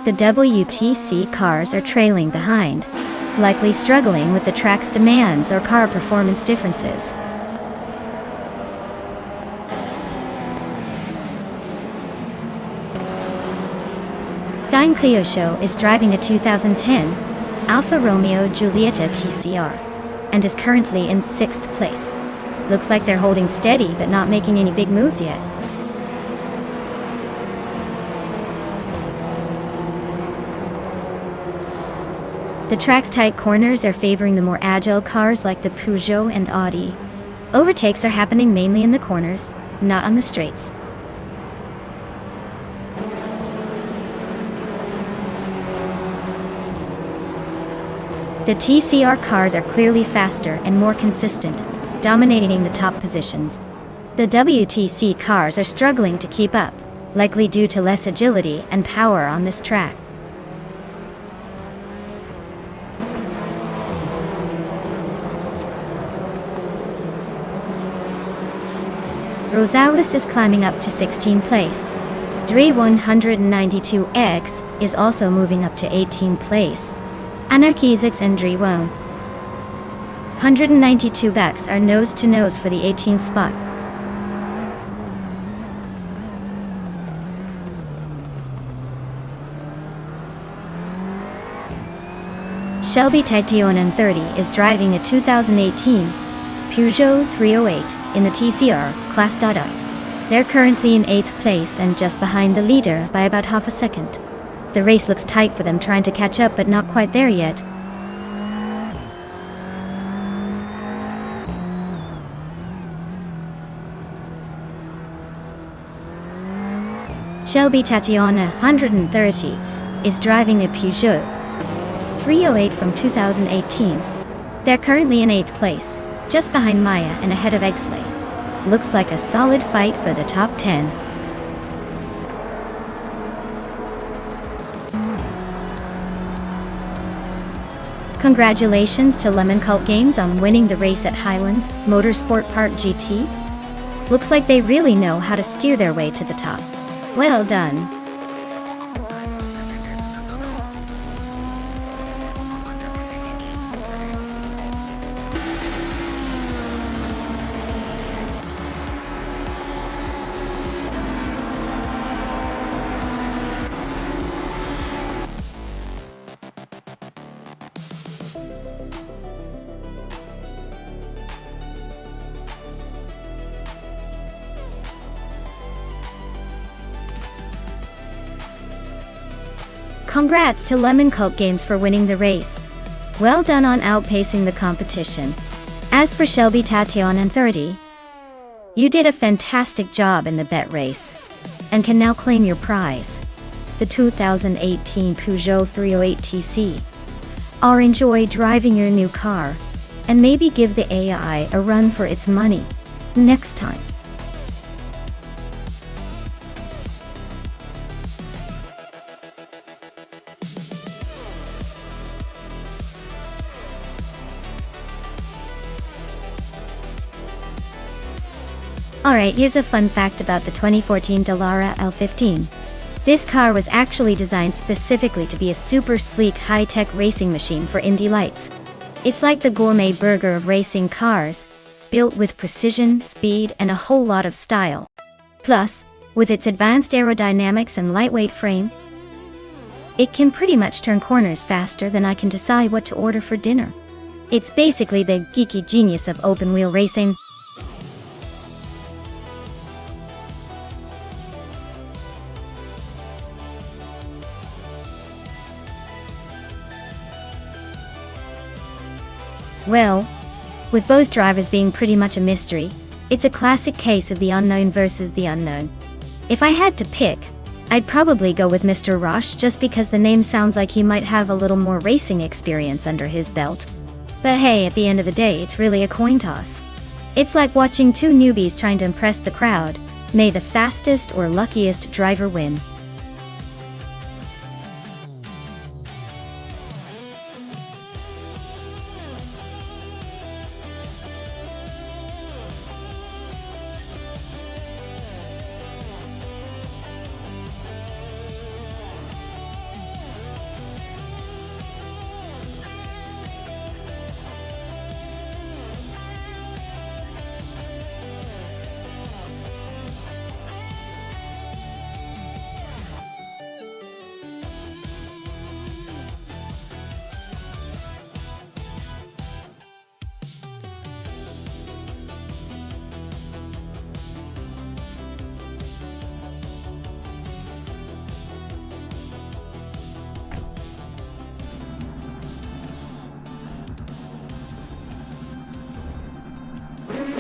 The WTC cars are trailing behind, likely struggling with the track's demands or car performance differences. Dine Clio Show is driving a 2010 Alfa Romeo Giulietta TCR and is currently in 6th place. Looks like they're holding steady but not making any big moves yet. The track's tight corners are favoring the more agile cars like the Peugeot and Audi. Overtakes are happening mainly in the corners, not on the straights. The TCR cars are clearly faster and more consistent, dominating the top positions. The WTC cars are struggling to keep up, likely due to less agility and power on this track. Rosales is climbing up to 16th place. Dre 192X is also moving up to 18th place. Anarchizix and Dre 192 Bex are nose-to-nose for the 18th spot. Shelby Taitionen 30 is driving a 2018 Peugeot 308 in the TCR class. They're currently in 8th place and just behind the leader by about half a second. The race looks tight for them, trying to catch up but not quite there yet. Shelby Tatiana 130 is driving a Peugeot 308 from 2018. They're currently in 8th place, just behind Maya and ahead of Exley. Looks like a solid fight for the top 10. Congratulations to Lemon Cult Games on winning the race at Highlands Motorsport Park GT. Looks like they really know how to steer their way to the top. Well done. Congrats to Lemon Cult Games for winning the race. Well done on outpacing the competition. As for Shelby Tatiana 30, you did a fantastic job in the bet race. and can now claim your prize, the 2018 Peugeot 308TC. Or enjoy driving your new car, and maybe give the AI a run for its money next time. Alright, here's a fun fact about the 2014 Dallara L15. This car was actually designed specifically to be a super sleek high-tech racing machine for Indy Lights. It's like the gourmet burger of racing cars, built with precision, speed, and a whole lot of style. Plus, with its advanced aerodynamics and lightweight frame, it can pretty much turn corners faster than I can decide what to order for dinner. It's basically the geeky genius of open-wheel racing. Well, with both drivers being pretty much a mystery, it's a classic case of the unknown versus the unknown. If I had to pick, I'd probably go with Mr. Rush just because the name sounds like he might have a little more racing experience under his belt. But hey, at the end of the day, it's really a coin toss. It's like watching two newbies trying to impress the crowd. May the fastest or luckiest driver win.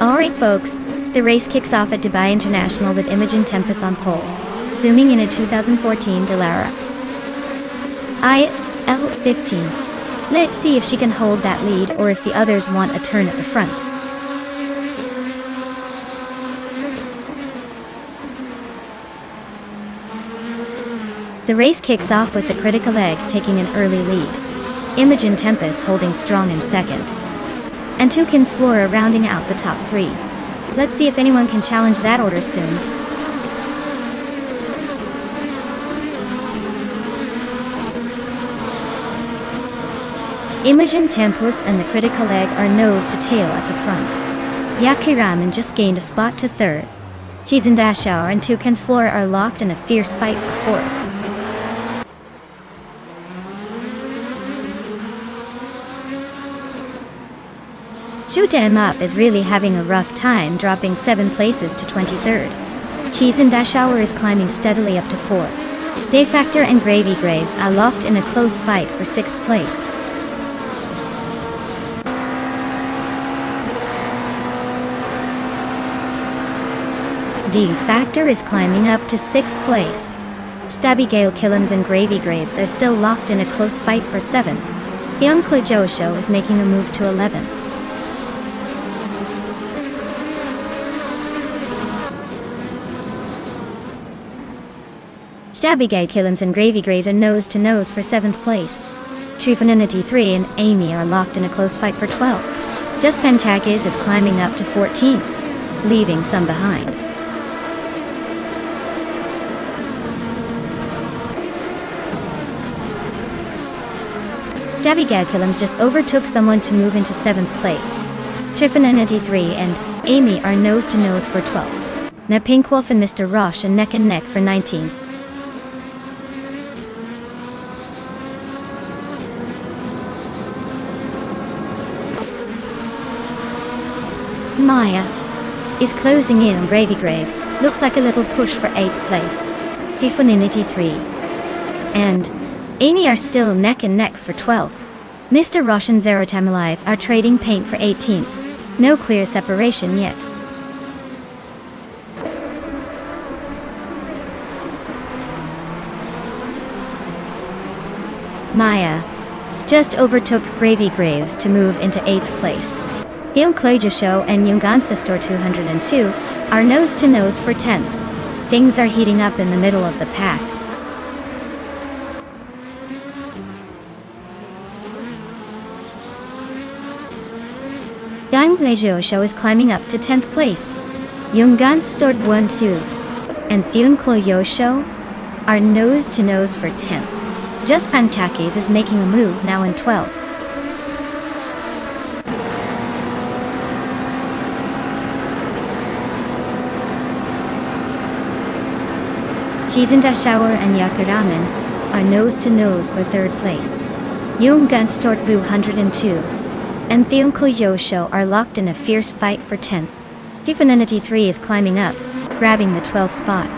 Alright folks, the race kicks off at Dubai International with Imogen Tempest on pole, zooming in a 2014 Dallara L15. Let's see if she can hold that lead or if the others want a turn at the front. The race kicks off with the critical egg taking an early lead, Imogen Tempest holding strong in second, and Toucan's Flora rounding out the top three. Let's see if anyone can challenge that order soon. Imogen Tempest and the critical egg are nose to tail at the front. Yakiraman just gained a spot to third. Cheese Dashauer and Toucan's Flora are locked in a fierce fight for fourth. Shoot 'em Up is really having a rough time, dropping 7 places to 23rd. Cheese Dashauer is climbing steadily up to 4th. Day Factor and Gravy Graves are locked in a close fight for 6th place. D Factor is climbing up to 6th place. Stabby Gale Killams and Gravy Graves are still locked in a close fight for 7th. The Uncle Joe Show is making a move to 11th. Stabby Gay Killams and Gravy Graves are nose to nose for 7th place. Trifinity 3 and Amy are locked in a close fight for 12th. Just Penchakis is climbing up to 14th, leaving some behind. Stabby Gay Killams just overtook someone to move into 7th place. Trifinity 3 and Amy are nose to nose for 12th. Now Pink Wolf and Mr. Roche are neck and neck for 19th. Maya is closing in on Gravy Graves, looks like a little push for 8th place. Difonity 3 and Amy are still neck and neck for 12th. Mr. Rosh and Zerotamalive are trading paint for 18th. No clear separation yet. Maya just overtook Gravy Graves to move into 8th place. Deong Show and Yungan Store 202 are nose to nose for 10th. Things are heating up in the middle of the pack. Deong Show is climbing up to 10th place. Yungan Store 1-2 and Deong Show are nose to nose for 10th. Just Panchakis is making a move now in 12th. Shower and Yakuraman are nose to nose for 3rd place. Yungan Store 202 and Deong Show are locked in a fierce fight for 10th. Definity 3 is climbing up, grabbing the 12th spot.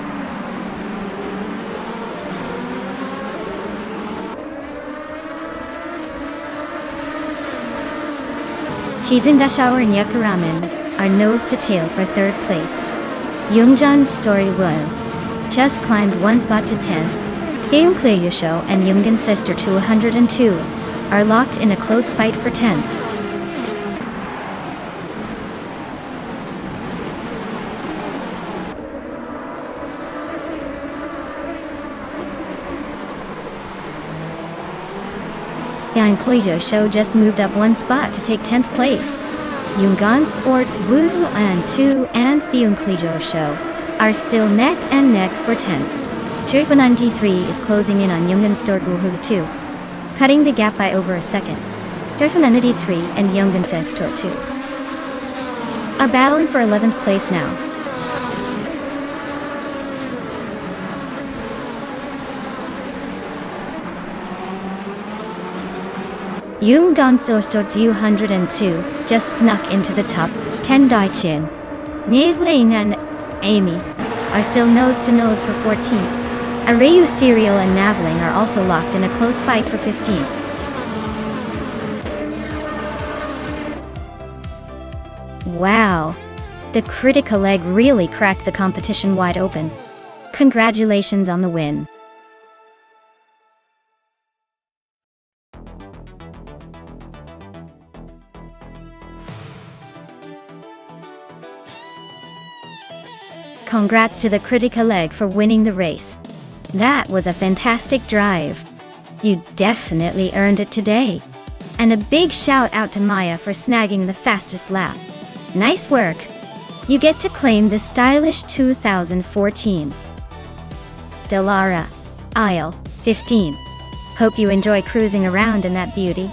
Shower and Yakuraman are nose to tail for 3rd place. Yungjan Story 1 just climbed 1 spot to 10. Deong Show and Yungan Sister 202 are locked in a close fight for 10th. Deong Show just moved up 1 spot to take 10th place. Yungan Sport Wu and 2 and Deong Show are still neck and neck for 10th. Trifananti 3 is closing in on Yungan Sport Wu 2, cutting the gap by over a second. Trifananti 3 and Yungan Sport 2 are battling for 11th place now. Yungan Store 202 just snuck into the top 10. Daichin, Navling and Amy are still nose to nose for 14th. Arayu Serial and Navling are also locked in a close fight for 15th. Wow! The critical leg really cracked the competition wide open. Congratulations on the win. Congrats to the Critica leg for winning the race. That was a fantastic drive. You definitely earned it today. And a big shout out to Maya for snagging the fastest lap. Nice work. You get to claim the stylish 2014 Delara Aisle 15. Hope you enjoy cruising around in that beauty.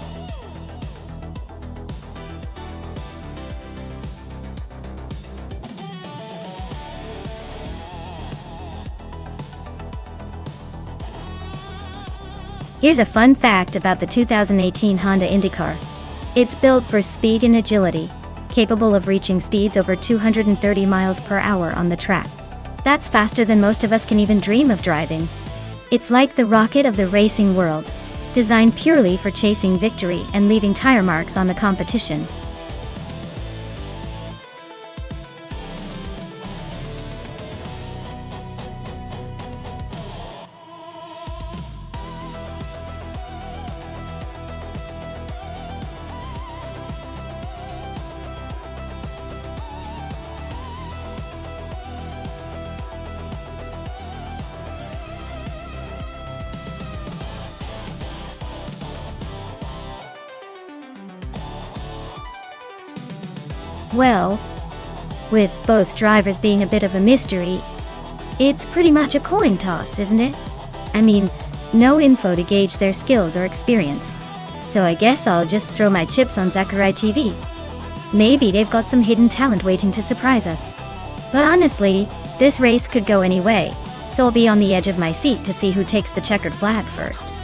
Here's a fun fact about the 2018 Honda IndyCar. It's built for speed and agility, capable of reaching speeds over 230 miles per hour on the track. That's faster than most of us can even dream of driving. It's like the rocket of the racing world, designed purely for chasing victory and leaving tire marks on the competition. Well, with both drivers being a bit of a mystery, it's pretty much a coin toss, isn't it? I mean, no info to gauge their skills or experience. So I guess I'll just throw my chips on Zachary TV. Maybe they've got some hidden talent waiting to surprise us. But honestly, this race could go any way, so I'll be on the edge of my seat to see who takes the checkered flag first.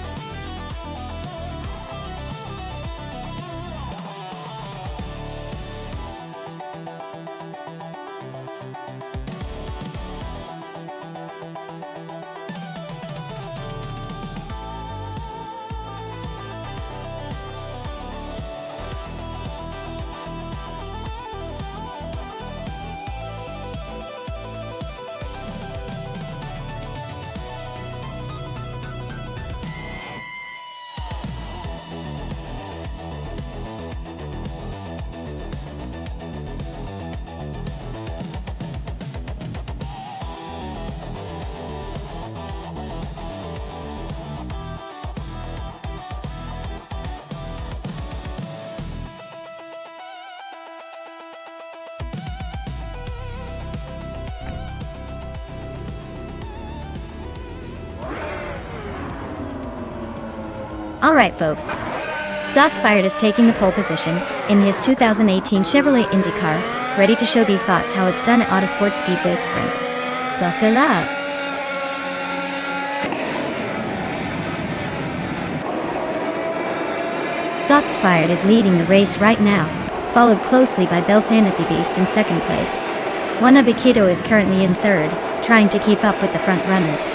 Alright folks, Shots Fired is taking the pole position in his 2018 Chevrolet IndyCar, ready to show these bots how it's done at Autosport Speedway Sprint. Buckle up! Shots Fired is leading the race right now, followed closely by Belthanathy Beast in second place. Wannabe is currently in third, trying to keep up with the front runners.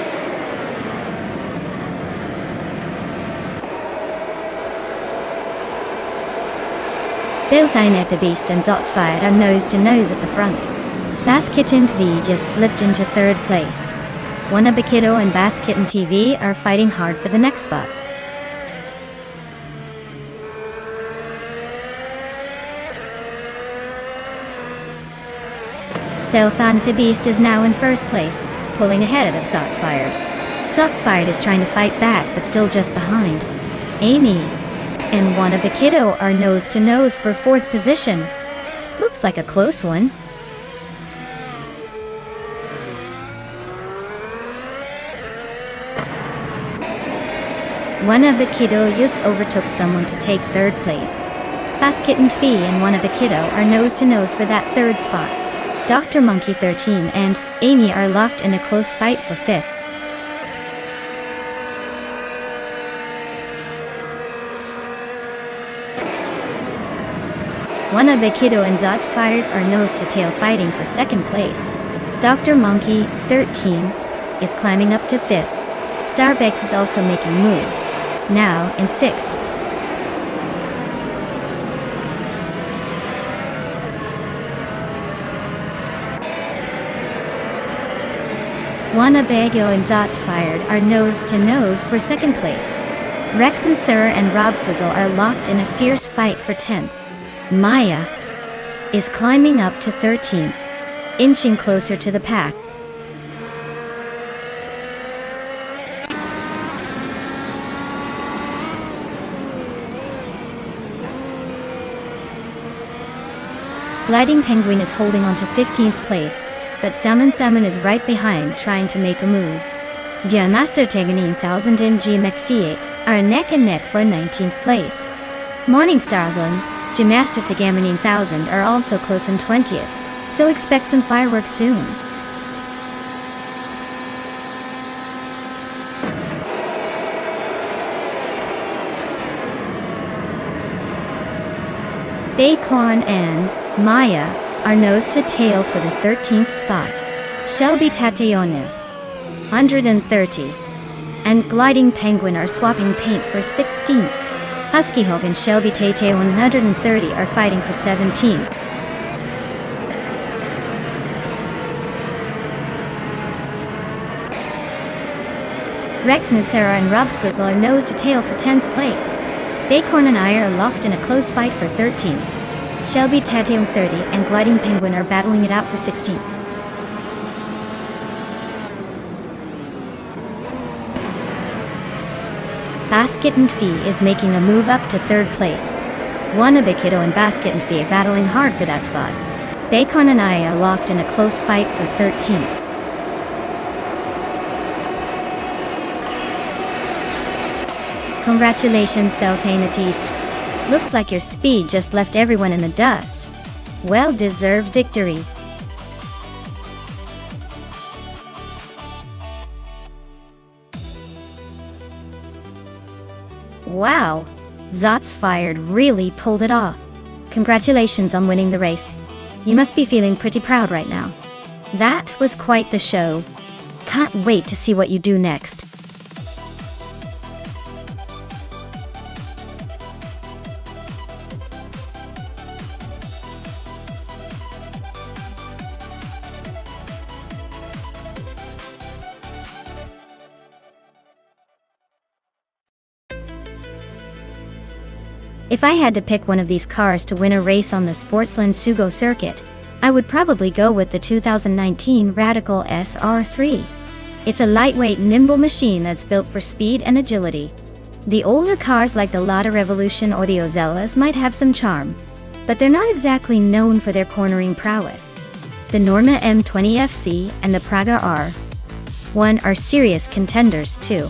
Belthanathy Beast and Shots Fired are nose to nose at the front. Bass Kitten TV just slipped into third place. Wannabe and Bass Kitten TV are fighting hard for the next spot. Belthanathy Beast is now in first place, pulling ahead of Shots Fired. Shots Fired is trying to fight back but still just behind. Amy and Wannabe are nose to nose for fourth position. Looks like a close one. Wannabe just overtook someone to take third place. Bass Kitten Fee and Wannabe are nose to nose for that third spot. Dr. Monkey 13 and Amy are locked in a close fight for fifth. Wannabe and Shots Fired are nose to tail fighting for second place. Dr. Monkey 13 is climbing up to fifth. Starbucks is also making moves, now in sixth. Wannabe and Shots Fired are nose to nose for second place. Rex and Sir and Rob Swizzle are locked in a fierce fight for 10th. Maya is climbing up to 13th, inching closer to the pack. Gliding Penguin is holding on to 15th place, but Salmon is right behind trying to make a move. Master Teganin 1000 and GMX8 are neck and neck for 19th place. Morningstar Zone, Master Teganin 1000 are also close in 20th, so expect some fireworks soon. Acorn and Maya are nose to tail for the 13th spot. Shelby Tatiana 130 and Gliding Penguin are swapping paint for 16th. Husky Hope and Shelby Tate 130 are fighting for 17th. Rex and Sarah and Rob Swizzle are nose to tail for 10th place. Acorn and I are locked in a close fight for 13th. Shelby Tate 30 and Gliding Penguin are battling it out for 16th. Bass Kitten Fee is making a move up to third place. Wannabe and Bass Kitten Fee are battling hard for that spot. Bacon and I are locked in a close fight for 13th. Congratulations, Belthanathy. Looks like your speed just left everyone in the dust. Well-deserved victory. Wow, Shots Fired really pulled it off. Congratulations on winning the race. You must be feeling pretty proud right now. That was quite the show. Can't wait to see what you do next. If I had to pick one of these cars to win a race on the Sportsland Sugo circuit, I would probably go with the 2019 Radical SR3. It's a lightweight, nimble machine that's built for speed and agility. The older cars like the Lada Revolution or the Ozellas might have some charm, but they're not exactly known for their cornering prowess. The Norma M20 FC and the Praga R1 are serious contenders too.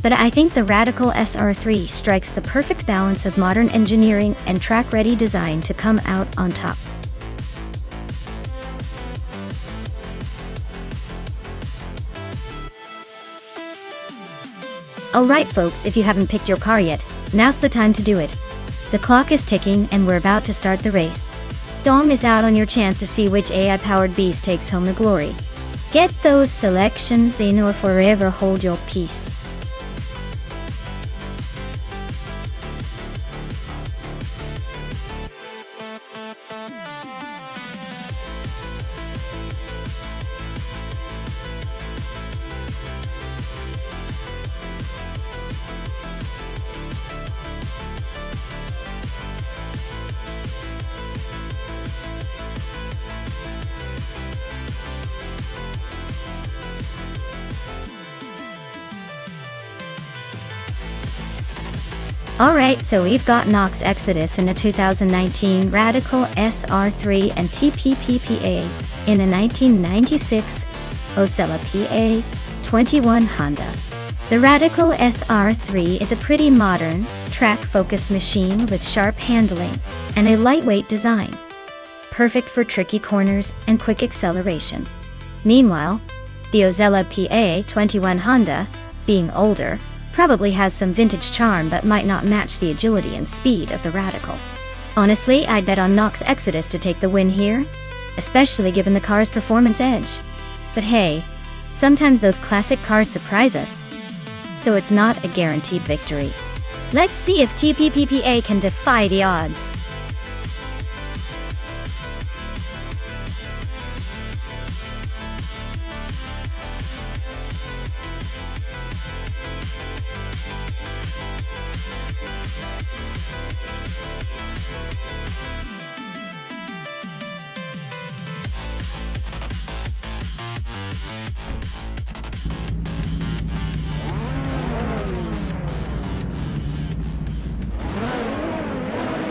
but I think the Radical SR3 strikes the perfect balance of modern engineering and track-ready design to come out on top. Alright folks, if you haven't picked your car yet, now's the time to do it. The clock is ticking and we're about to start the race. Don't miss out on your chance to see which AI-powered beast takes home the glory. Get those selections in or forever hold your peace. Alright, so we've got Nox Exodus in a 2019 Radical SR3 and TPPPA in a 1996 Osella PA21 Honda. The Radical SR3 is a pretty modern, track-focused machine with sharp handling and a lightweight design, perfect for tricky corners and quick acceleration. Meanwhile, the Osella PA21 Honda, being older, probably has some vintage charm but might not match the agility and speed of the Radical. Honestly, I'd bet on Nox Exodus to take the win here, especially given the car's performance edge. But hey, sometimes those classic cars surprise us, so it's not a guaranteed victory. Let's see if TPPPA can defy the odds.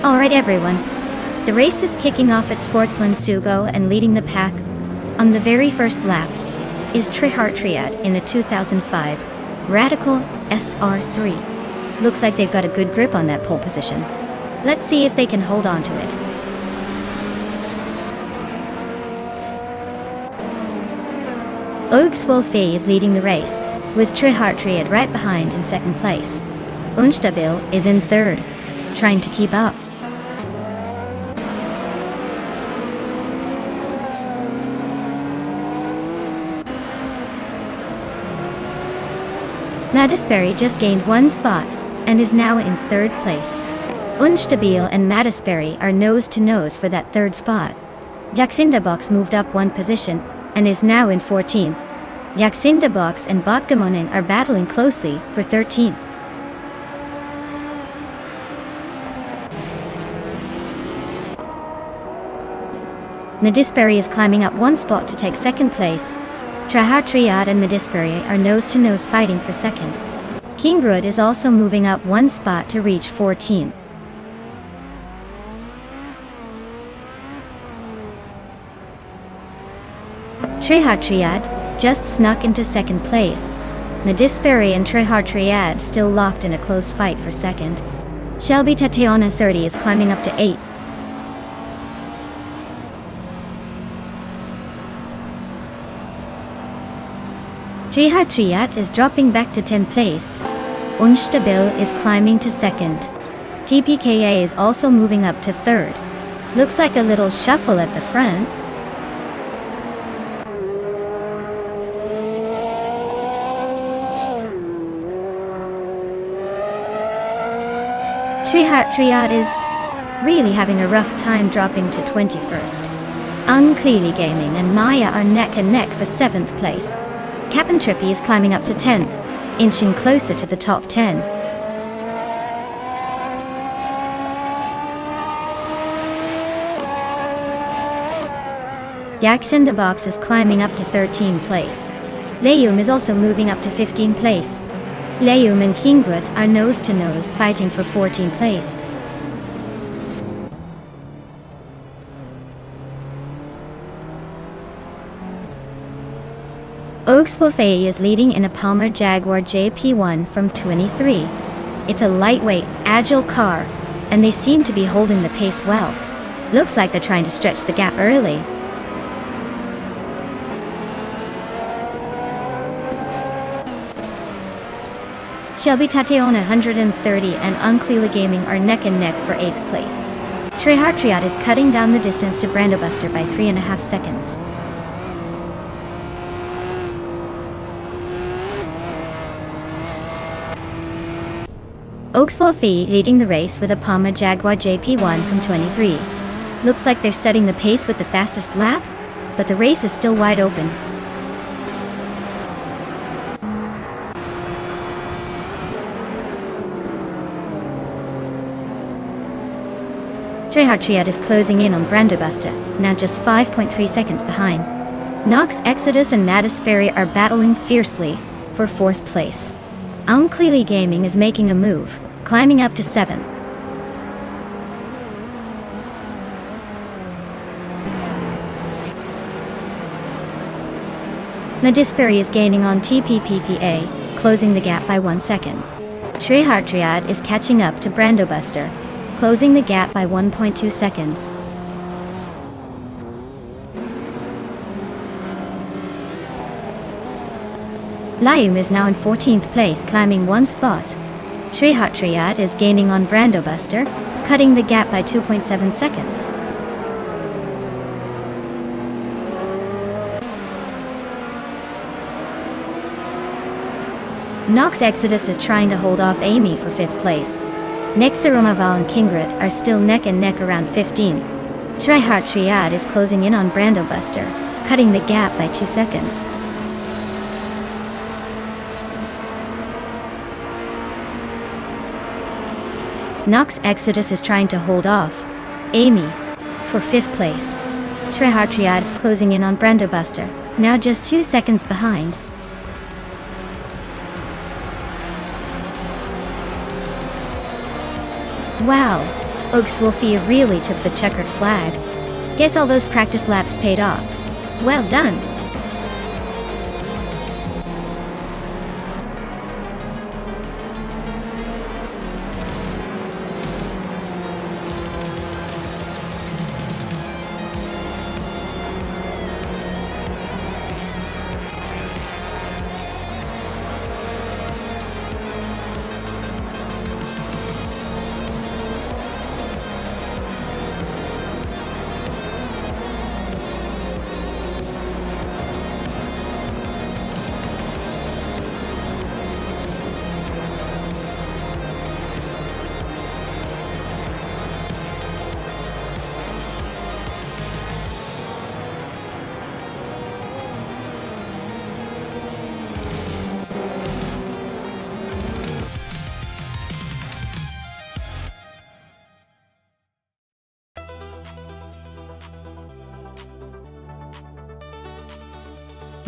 Alright everyone, the race is kicking off at Sportsland Sugo, and leading the pack on the very first lap is Trihart Triad in a 2005 Radical SR3. Looks like they've got a good grip on that pole position. Let's see if they can hold on to it. Ogswolfe is leading the race, with Trihart Triad right behind in second place. Unstabil is in third, trying to keep up. Mattisberry just gained one spot and is now in third place. Unstabil and Mattisberry are nose-to-nose for that third spot. Jaxindabox moved up one position and is now in 14th. Jaxindabox and Botgamonin are battling closely for 13th. Nadisberry is climbing up one spot to take second place. Trihart Triad and Nadisberry are nose-to-nose fighting for second. Kingrud is also moving up one spot to reach 14th. Trihart Triad just snuck into second place. Nadisberry and Trihart Triad still locked in a close fight for second. Shelby Tatiana 30 is climbing up to 8th. Trihart Triad is dropping back to 10th place. Unstabil is climbing to second. TPKA is also moving up to third. Looks like a little shuffle at the front. Trihart Triad is really having a rough time dropping to 21st. Unclearly Gaming and Maya are neck and neck for 7th place. Cap'n Trippy is climbing up to 10th, inching closer to the top 10. Jaxindabox is climbing up to 13th place. Leum is also moving up to 15th place. Leum and Kingrut are nose-to-nose fighting for 14th place. Volkswagen is leading in a Palmer Jaguar JP1 from 23. It's a lightweight, agile car, and they seem to be holding the pace well. Looks like they're trying to stretch the gap early. Shelby Tationa 130 and Unclearly Gaming are neck and neck for 8th place. Trehartriat is cutting down the distance to Brandobuster by 3.5 seconds. Oakslofi leading the race with a Palmer Jaguar JP1 from 23. Looks like they're setting the pace with the fastest lap, but the race is still wide open. Trehartriat is closing in on Brandobuster, now just 5.3 seconds behind. Nox Exodus and Mattisberry are battling fiercely for 4th place. Unclearly Gaming is making a move, climbing up to 7th. Mattisberry is gaining on TPPPA, closing the gap by 1 second. Trehartriat is catching up to Brandobuster, closing the gap by 1.2 seconds. Lium is now in 14th place, climbing 1 spot. Trehartriat is gaining on Brandobuster, cutting the gap by 2.7 seconds. Nox Exodus is trying to hold off Amy for 5th place. Nexarumaval and Kingrit are still neck and neck around 15. Trehartriat is closing in on Brandobuster, cutting the gap by 2 seconds. Nox Exodus is trying to hold off Amy for 5th place. Trehartriat is closing in on Brandobuster, now just 2 seconds behind. Wow, Oakswolfie really took the checkered flag. Guess all those practice laps paid off. Well done.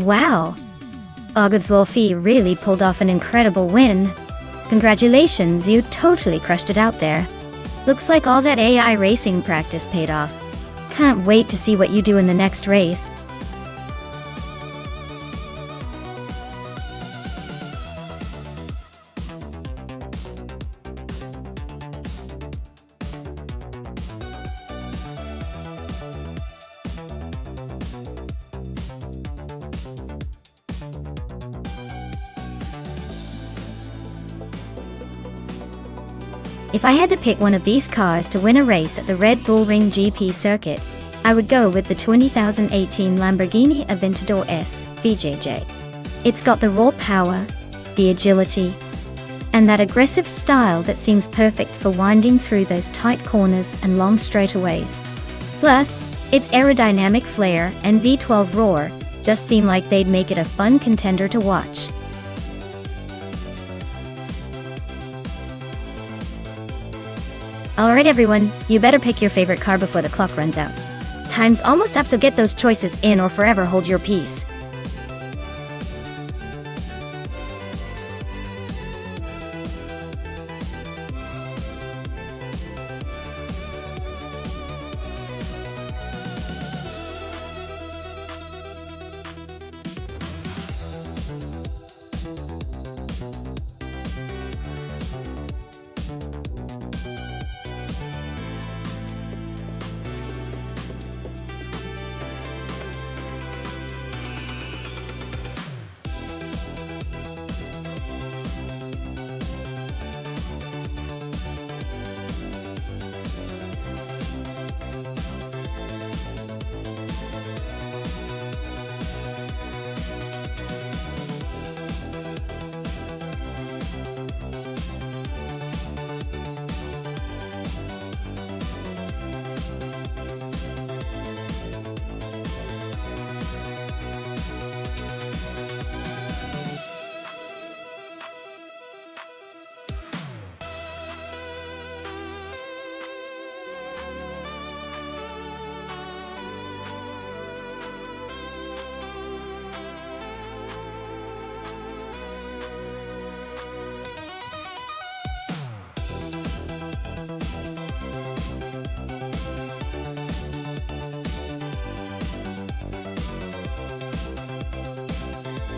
Wow, Oakswolfie really pulled off an incredible win. Congratulations, you totally crushed it out there. Looks like all that AI racing practice paid off. Can't wait to see what you do in the next race. If I had to pick one of these cars to win a race at the Red Bull Ring GP circuit, I would go with the 2018 Lamborghini Aventador S VJJ. It's got the raw power, the agility, and that aggressive style that seems perfect for winding through those tight corners and long straightaways. Plus, its aerodynamic flair and V12 roar just seem like they'd make it a fun contender to watch. Alright everyone, you better pick your favorite car before the clock runs out. Time's almost up, so get those choices in or forever hold your peace.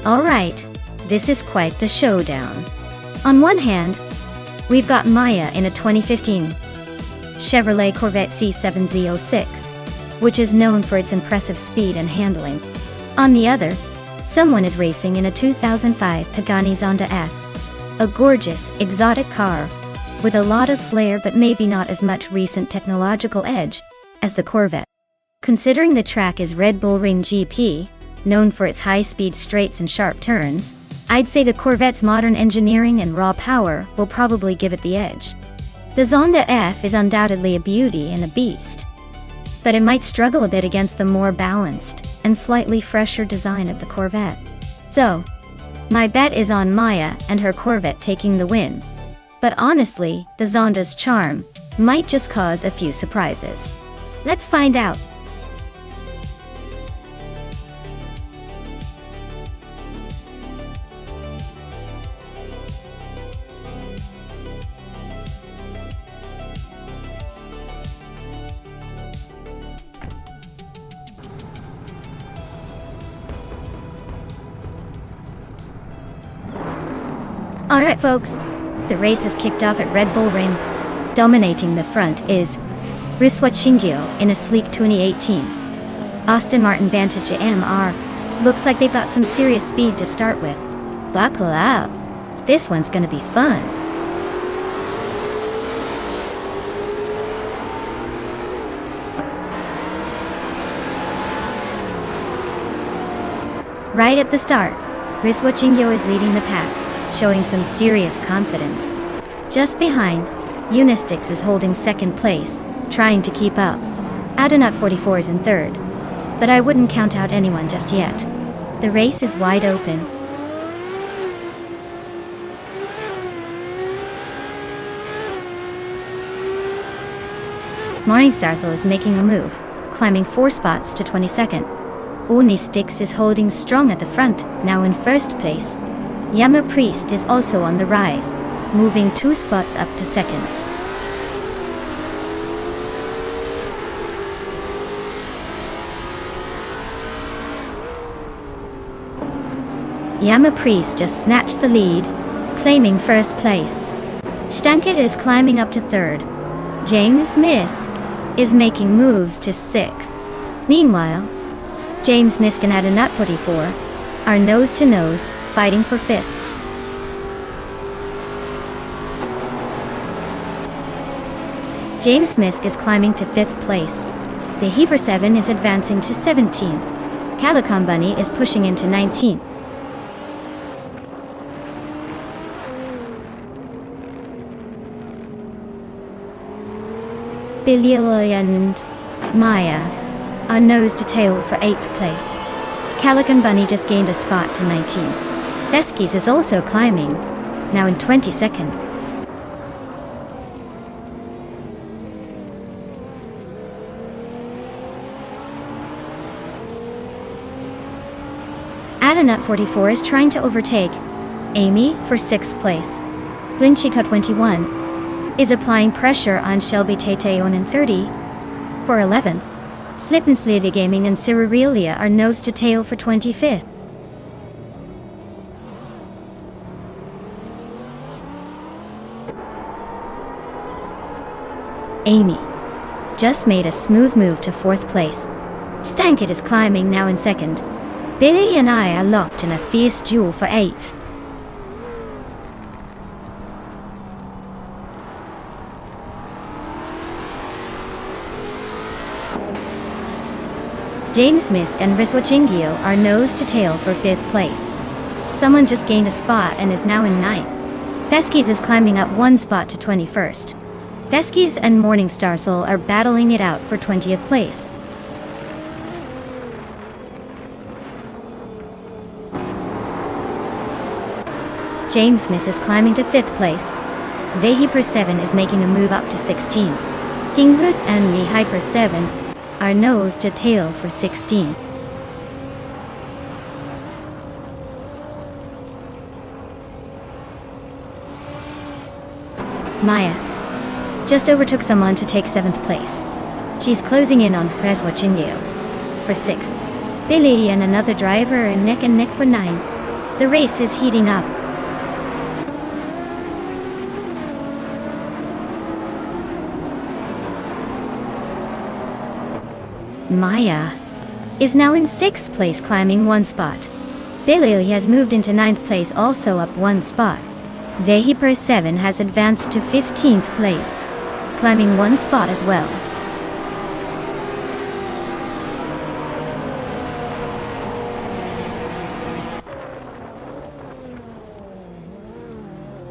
Alright, this is quite the showdown. On one hand, we've got Maya in a 2015 Chevrolet Corvette C7Z06, which is known for its impressive speed and handling. On the other, someone is racing in a 2005 Pagani Zonda F, a gorgeous, exotic car with a lot of flair but maybe not as much recent technological edge as the Corvette. Considering the track is Red Bull Ring GP, known for its high-speed straights and sharp turns, I'd say the Corvette's modern engineering and raw power will probably give it the edge. The Zonda F is undoubtedly a beauty and a beast, but it might struggle a bit against the more balanced and slightly fresher design of the Corvette. So, my bet is on Maya and her Corvette taking the win. But honestly, the Zonda's charm might just cause a few surprises. Let's find out. Alright folks, the race has kicked off at Red Bull Ring. Dominating the front is Riswachingio in a sleek 2018 Aston Martin Vantage AMR. Looks like they've got some serious speed to start with. Buckle up, this one's gonna be fun. Right at the start, Riswachingio is leading the pack, showing some serious confidence. Just behind, Unistix is holding second place, trying to keep up. Adenut 44 is in third, but I wouldn't count out anyone just yet. The race is wide open. Morningstar is making a move, climbing 4 spots to 22nd. Unistix is holding strong at the front, now in first place. Yama Priest is also on the rise, moving 2 spots up to second. Yama Priest just snatched the lead, claiming first place. Stankit is climbing up to third. James Misk is making moves to 6th. Meanwhile, James Misk and Adenut 44 are nose to nose, fighting for 5th. James Misk is climbing to 5th place. The Heber 7 is advancing to 17. Calicom Bunny is pushing into 19. Billy and Maya are nose to tail for 8th place. Calican Bunny just gained a spot to 19. Theskis is also climbing, now in 22nd. Adenut 44 is trying to overtake Amy for 6th place. Blinchika 21 is applying pressure on Shelby Tateon in 30 for 11th. Slippenslida Gaming and Cyrirelia are nose to tail for 25th. Amy just made a smooth move to 4th place. Stankit is climbing, now in 2nd. Billy and I are locked in a fierce duel for 8th. James Misk and Riswachingio are nose to tail for 5th place. Someone just gained a spot and is now in 9th. Theskis is climbing up 1 spot to 21st. Theskis and Morningstar Soul are battling it out for 20th place. James Miss is climbing to 5th place. The Hyper 7 is making a move up to 16. Kinghood and the Hyper 7 are nose to tail for 16. Maya just overtook someone to take 7th place. She's closing in on Reswachindio for 6th. Billy and another driver are neck and neck for 9. The race is heating up. Maya is now in 6th place, climbing 1 spot. Billy has moved into 9th place, also up 1 spot. Vehiper 7 has advanced to 15th place, climbing 1 spot as well.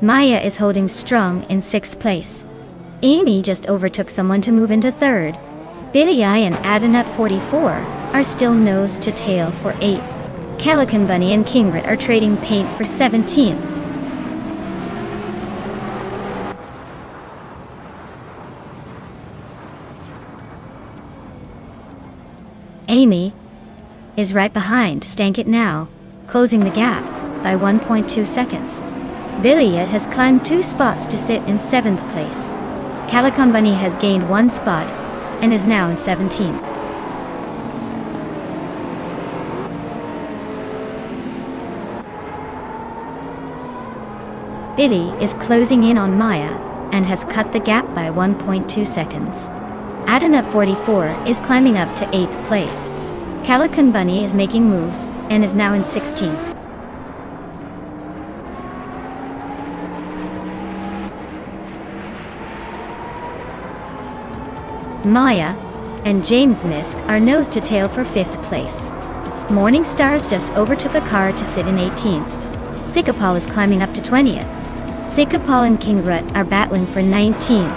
Maya is holding strong in 6th place. Amy just overtook someone to move into 3rd. Billy and Adenut 44 are still nose to tail for 8. Calican Bunny and Kingrit are trading paint for 17. Amy is right behind Stank It Now, closing the gap by 1.2 seconds. Billy has climbed 2 spots to sit in 7th place. Calican Bunny has gained 1 spot and is now in 17th. Billy is closing in on Maya and has cut the gap by 1.2 seconds. Adenut 44 is climbing up to 8th place. Calican Bunny is making moves and is now in 16th. Maya and James Misk are nose to tail for 5th place. Morning Stars just overtook a car to sit in 18th. Sikapal is climbing up to 20th. Sikapal and Kingrut are battling for 19th.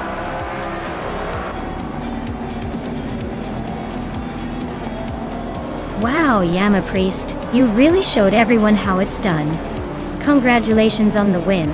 Wow, Yama Priest, you really showed everyone how it's done. Congratulations on the win.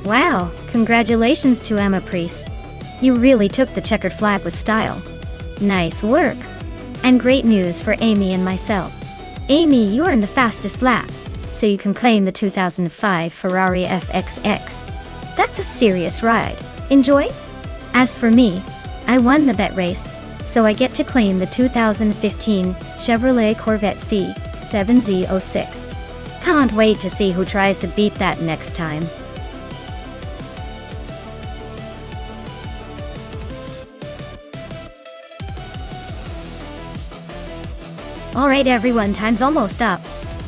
Wow, congratulations to Emma Priest. You really took the checkered flag with style. Nice work. And great news for Amy and myself. Amy, you earned the fastest lap, so you can claim the 2005 Ferrari FXX. That's a serious ride. Enjoy? As for me, I won the bet race, so I get to claim the 2015 Chevrolet Corvette C7Z06. Can't wait to see who tries to beat that next time. Alright everyone, time's almost up.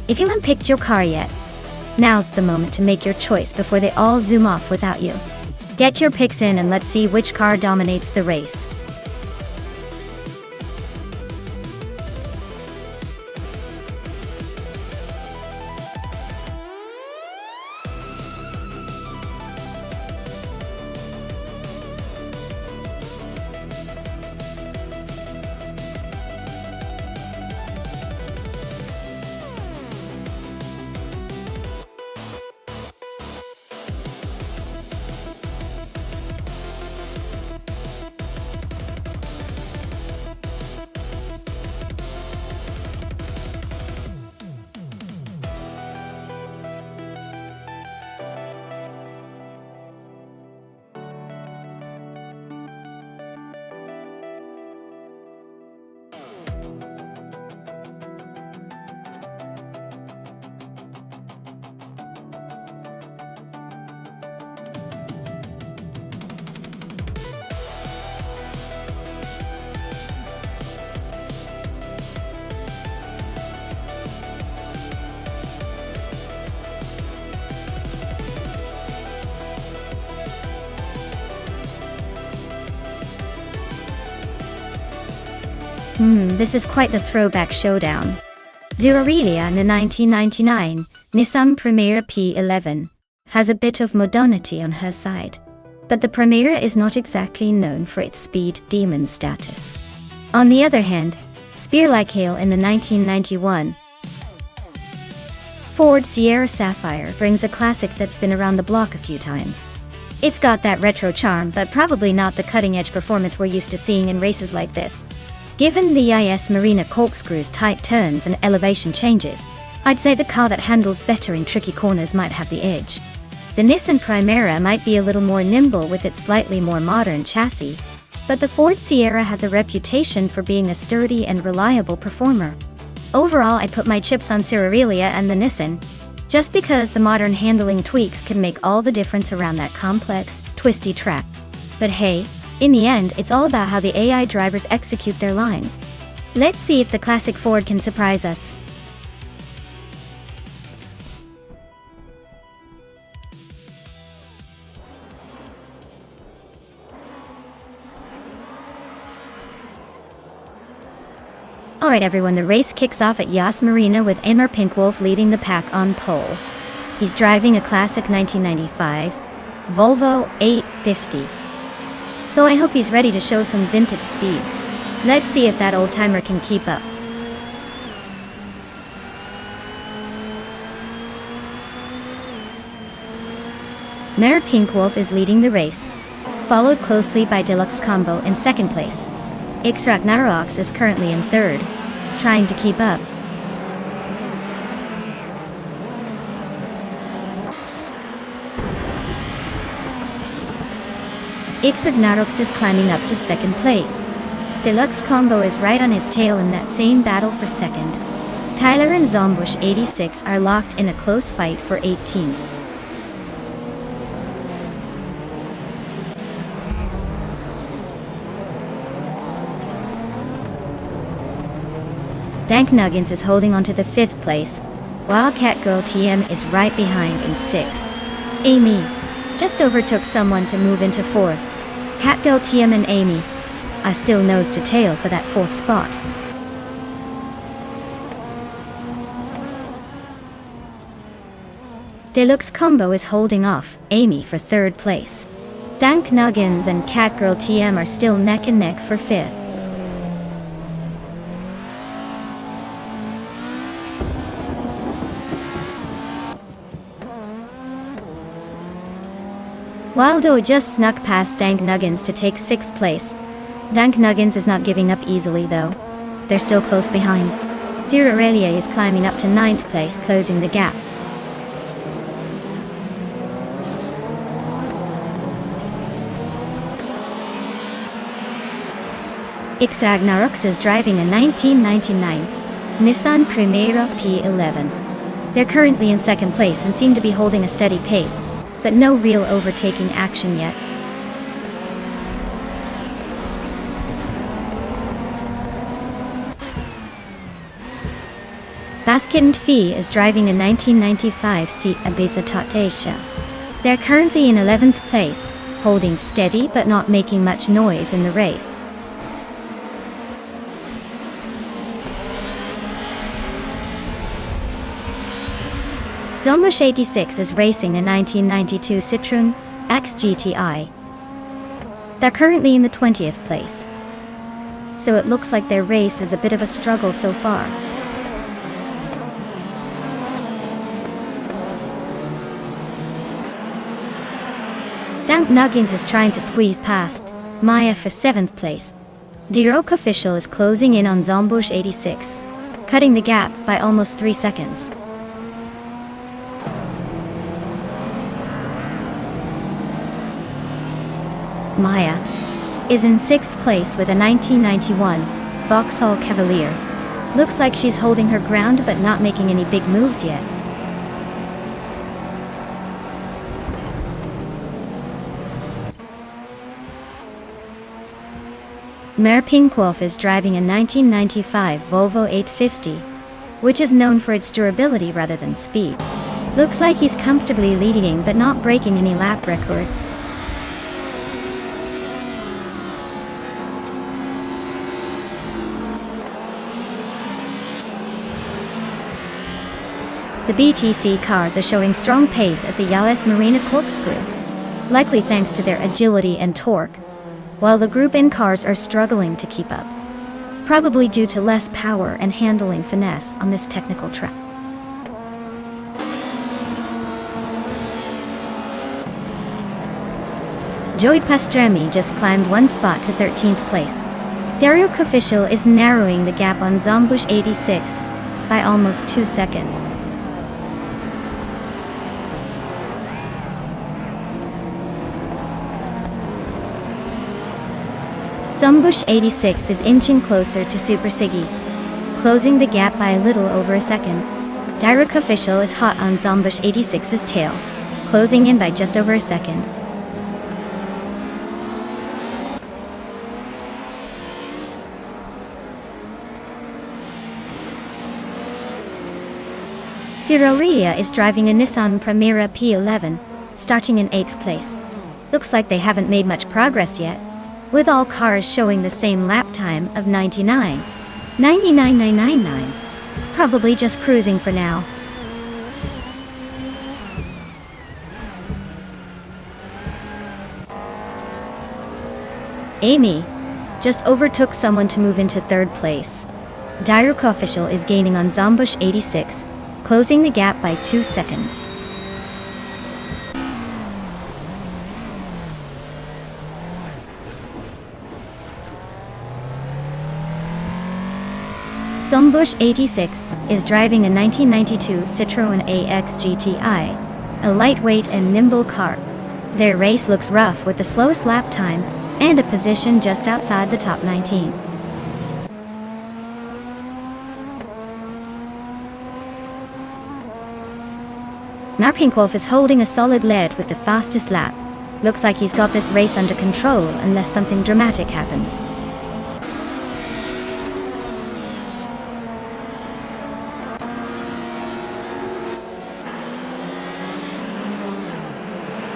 If you haven't picked your car yet, now's the moment to make your choice before they all zoom off without you. Get your picks in and let's see which car dominates the race. This is quite the throwback showdown. Zerorelia in the 1999 Nissan Primera P11 has a bit of modernity on her side, but the Primera is not exactly known for its speed demon status. On the other hand, Spear-like hail in the 1991 Ford Sierra Sapphire brings a classic that's been around the block a few times. It's got that retro charm, but probably not the cutting-edge performance we're used to seeing in races like this. Given the IS Marina corkscrews, tight turns and elevation changes, I'd say the car that handles better in tricky corners might have the edge. The Nissan Primera might be a little more nimble with its slightly more modern chassis, but the Ford Sierra has a reputation for being a sturdy and reliable performer. Overall, I put my chips on Zerorelia and the Nissan, just because the modern handling tweaks can make all the difference around that complex, twisty track. But hey, in the end, it's all about how the AI drivers execute their lines. Let's see if the classic Ford can surprise us. Alright everyone, the race kicks off at Yas Marina with Emir Pinkwolf leading the pack on pole. He's driving a classic 1995 Volvo 850. So I hope he's ready to show some vintage speed. Let's see if that old-timer can keep up. Emir Pinkwolf is leading the race, followed closely by Deluxe Combo in second place. X-Ragnarox is currently in third, trying to keep up. X-Ragnarox is climbing up to second place. Deluxe Combo is right on his tail in that same battle for second. Tyler and Zombush 86 are locked in a close fight for 18. Dank Nuggins is holding on to the 5th place, while Catgirl TM is right behind in 6th. Amy just overtook someone to move into 4th. Catgirl TM and Amy are still nose to tail for that 4th spot. Deluxe Combo is holding off Amy for 3rd place. Dank Nuggins and Catgirl TM are still neck and neck for 5th. Waldo just snuck past Dank Nuggins to take 6th place. Dank Nuggins is not giving up easily though. They're still close behind. Zerorelia is climbing up to 9th place, closing the gap. X-Ragnarox is driving a 1999 Nissan Primera P11. They're currently in 2nd place and seem to be holding a steady pace, but no real overtaking action yet. Basket and Fee is driving a 1995 Seat Ibiza Tatesha. They're currently in 11th place, holding steady but not making much noise in the race. Zombush 86 is racing a 1992 Citroën X GTI. They're currently in the 20th place, so it looks like their race is a bit of a struggle so far. Dank Nuggins is trying to squeeze past Maya for 7th place. D-Rock Official is closing in on Zombush 86, cutting the gap by almost 3 seconds. Maya is in 6th place with a 1991 Vauxhall Cavalier. Looks like she's holding her ground but not making any big moves yet. Emir Pinkwolf is driving a 1995 Volvo 850, which is known for its durability rather than speed. Looks like he's comfortably leading but not breaking any lap records. The BTC cars are showing strong pace at the Yas Marina corkscrew, likely thanks to their agility and torque, while the Group N cars are struggling to keep up, probably due to less power and handling finesse on this technical track. Joey Pastrami just climbed one spot to 13th place. Dario Official is narrowing the gap on Zombush 86 by almost 2 seconds. Zombush 86 is inching closer to Super Siggy, closing the gap by a little over a second. Dario Official is hot on Zombush 86's tail, closing in by just over a second. Ciroria is driving a Nissan Primera P11, starting in 8th place. Looks like they haven't made much progress yet, with all cars showing the same lap time of 99.999. Probably just cruising for now. Amy just overtook someone to move into 3rd place. Dario Official is gaining on Zombush 86, closing the gap by 2 seconds. Zombush 86 is driving a 1992 Citroën AX GTI, a lightweight and nimble car. Their race looks rough with the slowest lap time and a position just outside the top 19. Narpinkwolf is holding a solid lead with the fastest lap. Looks like he's got this race under control unless something dramatic happens.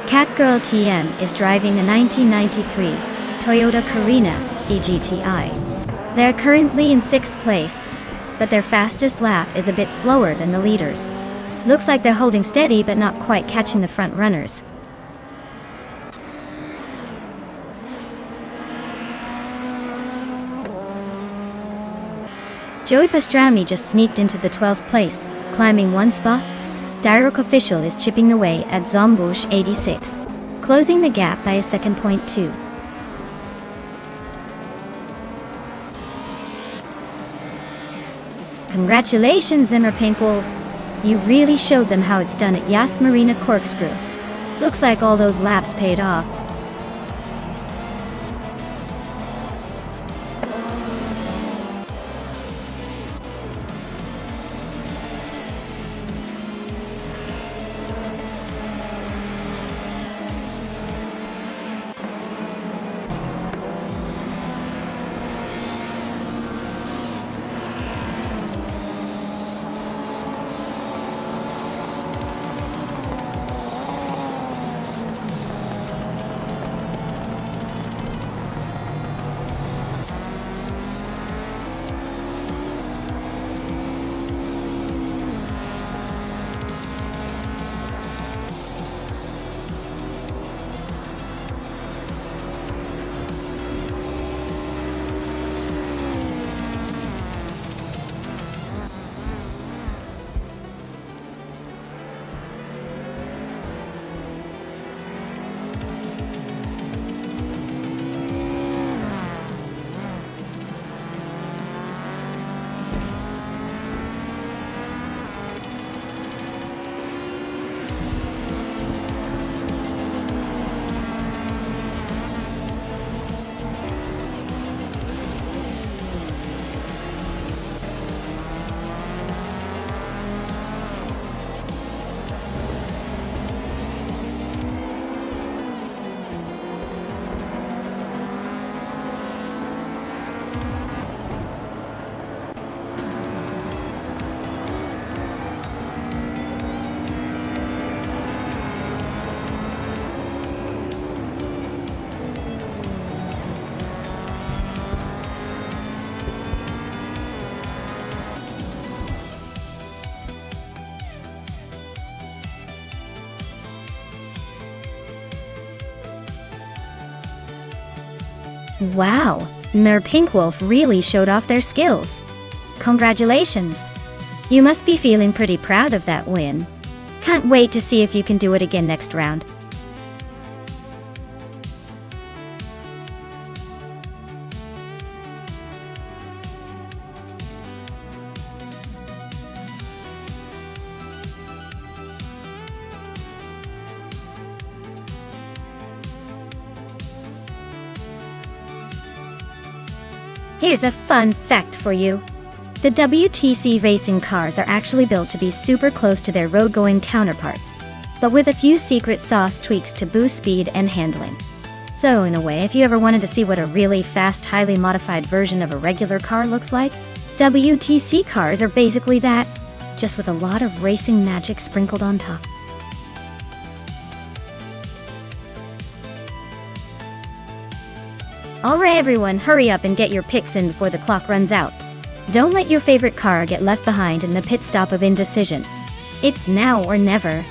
Catgirl TM is driving a 1993 Toyota Carina eGTI. They're currently in 6th place, but their fastest lap is a bit slower than the leaders. Looks like they're holding steady but not quite catching the front runners. Joey Pastrami just sneaked into the 12th place, climbing one spot. Dario Official is chipping away at Zombush 86, closing the gap by a second. .2. Congratulations, Narpinkwolf! You really showed them how it's done at Yas Marina Corkscrew. Looks like all those laps paid off. Wow, Mer Pink Wolf really showed off their skills. Congratulations! You must be feeling pretty proud of that win. Can't wait to see if you can do it again next round. Here's a fun fact for you. The WTC racing cars are actually built to be super close to their road-going counterparts, but with a few secret sauce tweaks to boost speed and handling. So in a way, if you ever wanted to see what a really fast, highly modified version of a regular car looks like, WTC cars are basically that, just with a lot of racing magic sprinkled on top. Alright everyone, hurry up and get your picks in before the clock runs out. Don't let your favorite car get left behind in the pit stop of indecision. It's now or never.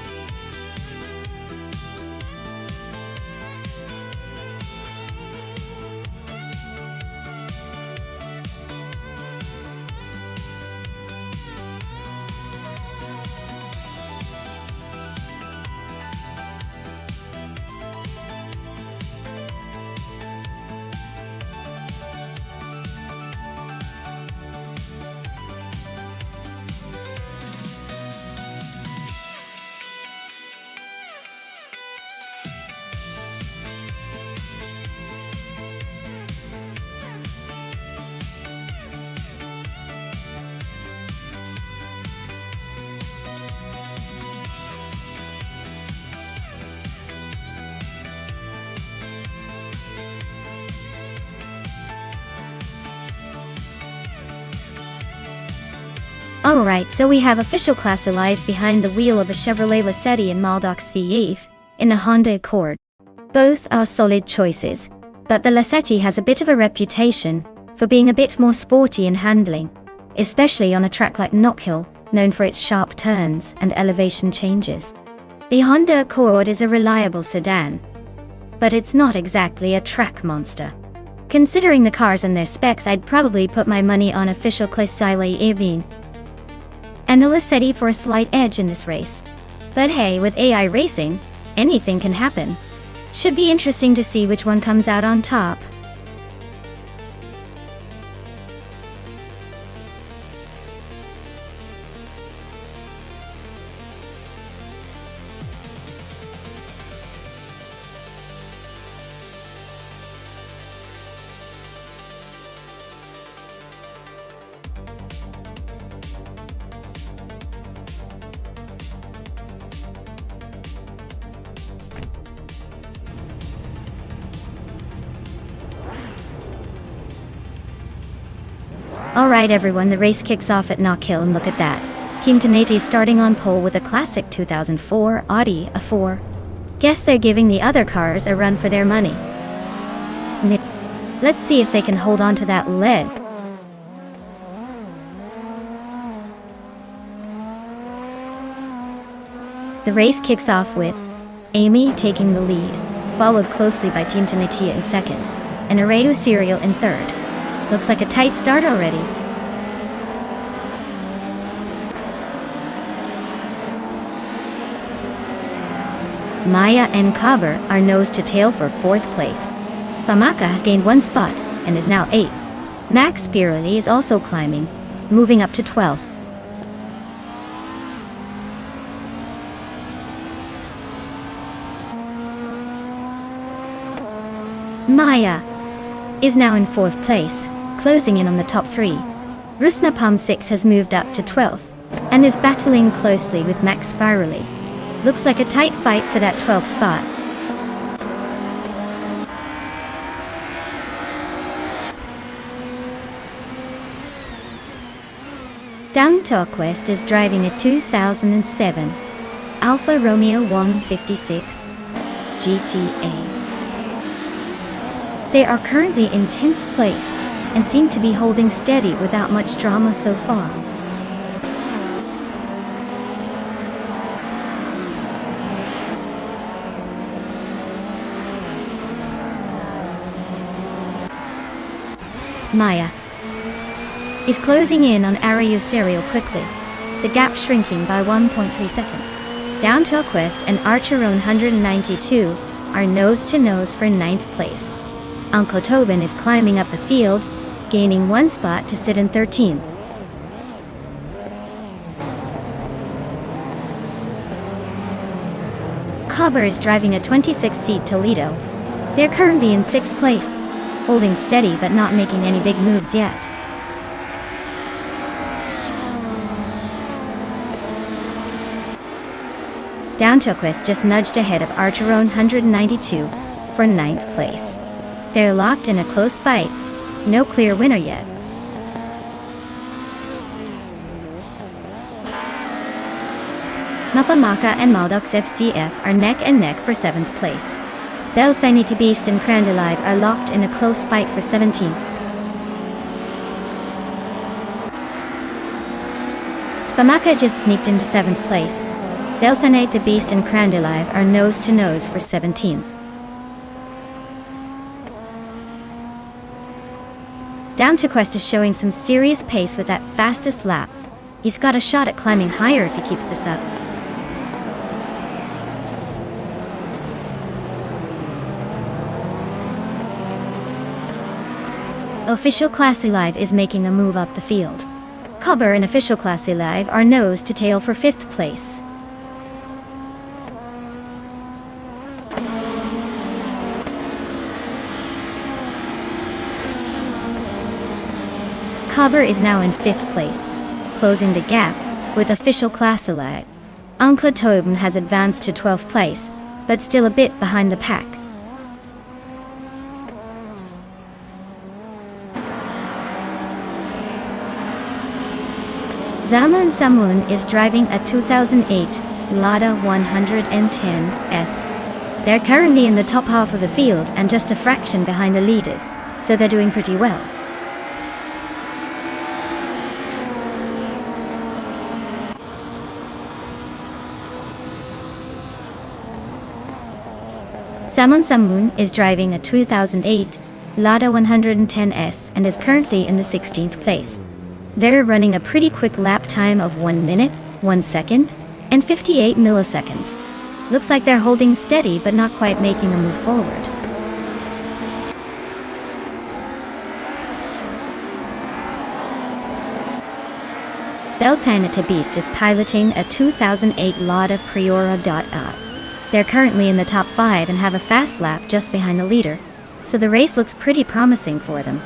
Alright, so we have official class alive behind the wheel of a Chevrolet Lacetti and Maldox V8 in a Honda Accord. Both are solid choices, but the Lacetti has a bit of a reputation for being a bit more sporty in handling, especially on a track like Knockhill, known for its sharp turns and elevation changes. The Honda Accord is a reliable sedan, but it's not exactly a track monster. Considering the cars and their specs, I'd probably put my money on official class alive and the Lacetti for a slight edge in this race. But hey, with AI racing, anything can happen. Should be interesting to see which one comes out on top. Alright everyone, the race kicks off at Knockhill and look at that. Team Tenati starting on pole with a classic 2004 Audi A4. Guess they're giving the other cars a run for their money. Let's see if they can hold on to that lead. The race kicks off with Amy taking the lead, followed closely by Team Tenatia in second, and Areu Serial in third. Looks like a tight start already. Maya and Kaber are nose to tail for fourth place. Famaka has gained one spot and is now 8th. Max Spirelli is also climbing, moving up to 12th. Maya is now in 4th place, closing in on the top 3. Rusna Palm 6 has moved up to 12th, and is battling closely with Max Spirelli. Looks like a tight fight for that 12th spot. Down Torquest is driving a 2007 Alfa Romeo 156 GTA. They are currently in 10th place and seem to be holding steady without much drama so far. Maya is closing in on Arayu Serial quickly, the gap shrinking by 1.3 seconds. Down to Quest and Archeron 192 are nose-to-nose for 9th place. Uncle Tobin is climbing up the field, gaining 1 spot to sit in 13th. Cobber is driving a 26-seat Toledo. They're currently in 6th place, holding steady but not making any big moves yet. Downtoquist just nudged ahead of Archeron 192 for 9th place. They're locked in a close fight, no clear winner yet. Mapamaka and Maldox FCF are neck and neck for 7th place. Belthanity Beast and Crandalive are locked in a close fight for 17th. Famaka just sneaked into 7th place. Belthanate the Beast and Crandalive are nose-to-nose for 17th. Downtoquest is showing some serious pace with that fastest lap. He's got a shot at climbing higher if he keeps this up. Official Classy Live is making a move up the field. Cobber and Official Classy Live are nose to tail for 5th place. Cobber is now in 5th place, closing the gap with Official Classy Live. Uncle Tobin has advanced to 12th place, but still a bit behind the pack. Zaman Samun is driving a 2008 Lada 110S. They're currently in the top half of the field and just a fraction behind the leaders, so they're doing pretty well. Samun Samun is driving a 2008 Lada 110S and is currently in the 16th place. They're running a pretty quick lap time of 1 minute, 1 second, and 58 milliseconds. Looks like they're holding steady but not quite making a move forward. Belthanita Beast is piloting a 2008 Lada Priora.A. They're currently in the top 5 and have a fast lap just behind the leader, so the race looks pretty promising for them.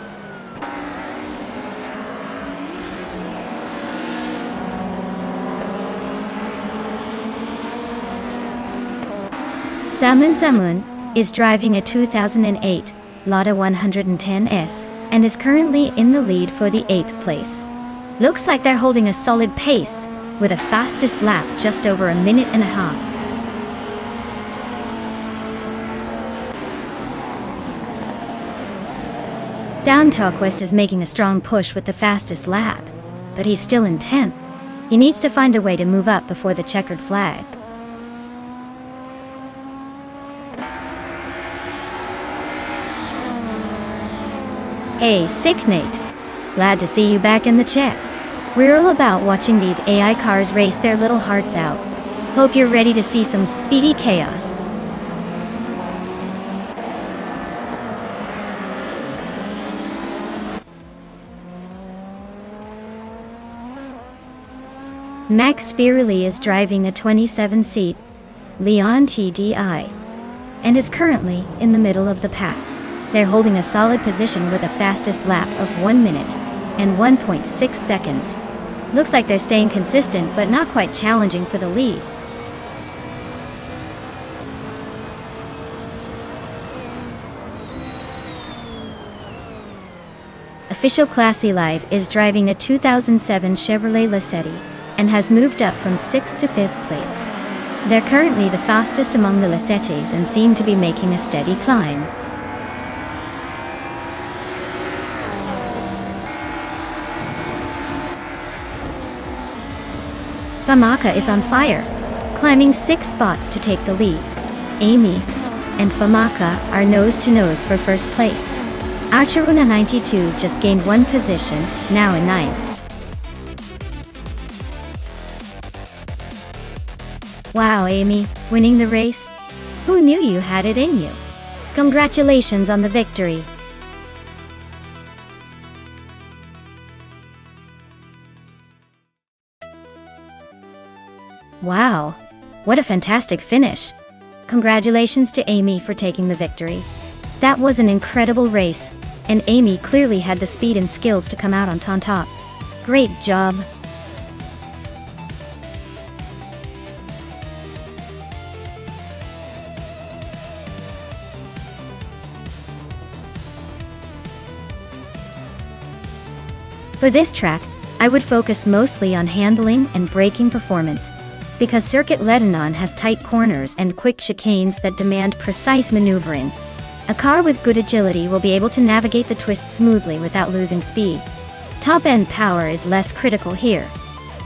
Samun Samun is driving a 2008 Lada 110S and is currently in the lead for the 8th place. Looks like they're holding a solid pace, with a fastest lap just over a minute and a half. Downtoquest is making a strong push with the fastest lap, but he's still in 10th. He needs to find a way to move up before the checkered flag. Hey, Sick Nate. Glad to see you back in the chat. We're all about watching these AI cars race their little hearts out. Hope you're ready to see some speedy chaos. Max Spirelli is driving a 27-seat Leon TDI and is currently in the middle of the pack. They're holding a solid position with a fastest lap of 1 minute and 1.6 seconds. Looks like they're staying consistent but not quite challenging for the lead. Official Classy Live is driving a 2007 Chevrolet Lacetti and has moved up from 6th to 5th place. They're currently the fastest among the Lacettis and seem to be making a steady climb. Famaka is on fire, climbing 6 spots to take the lead. Amy and Famaka are nose to nose for first place. Archeruna 92 just gained one position, now in 9th. Wow, Amy, winning the race? Who knew you had it in you? Congratulations on the victory. Wow, what a fantastic finish. Congratulations to Amy for taking the victory. That was an incredible race, and Amy clearly had the speed and skills to come out on top. Great job. For this track, I would focus mostly on handling and braking performance, because Circuit Lebanon has tight corners and quick chicanes that demand precise maneuvering. A car with good agility will be able to navigate the twists smoothly without losing speed. Top-end power is less critical here,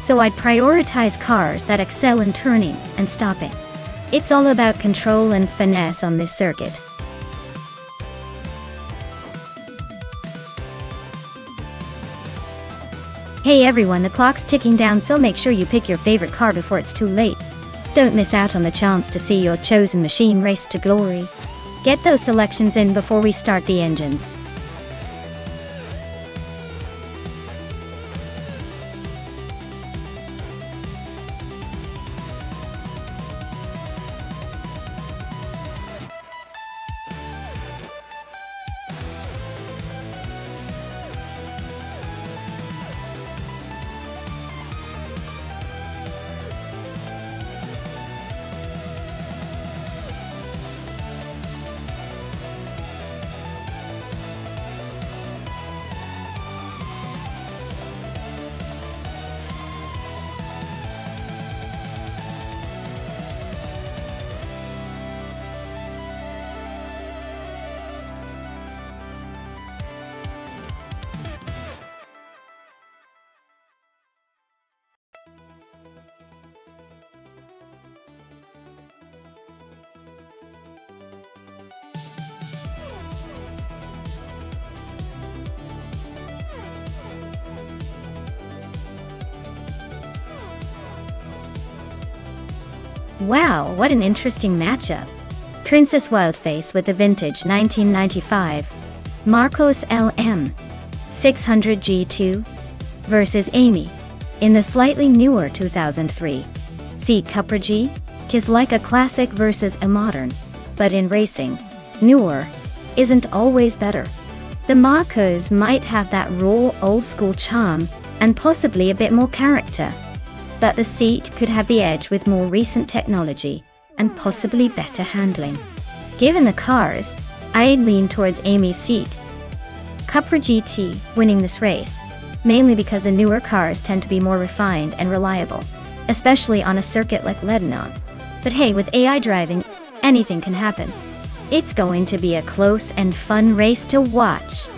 so I'd prioritize cars that excel in turning and stopping. It's all about control and finesse on this circuit. Hey everyone, the clock's ticking down, so make sure you pick your favorite car before it's too late. Don't miss out on the chance to see your chosen machine race to glory. Get those selections in before we start the engines. Wow, what an interesting matchup. Princess Wildface with the vintage 1995 Marcos LM 600 G2 versus Amy in the slightly newer 2003 See Cupra G. 'Tis like a classic versus a modern, but in racing, newer isn't always better. The Marcos might have that raw old-school charm and possibly a bit more character, but the seat could have the edge with more recent technology and possibly better handling. Given the cars, I'd lean towards Amy's seat. Cupra GT winning this race, mainly because the newer cars tend to be more refined and reliable, especially on a circuit like Lebanon. But hey, with AI driving, anything can happen. It's going to be a close and fun race to watch.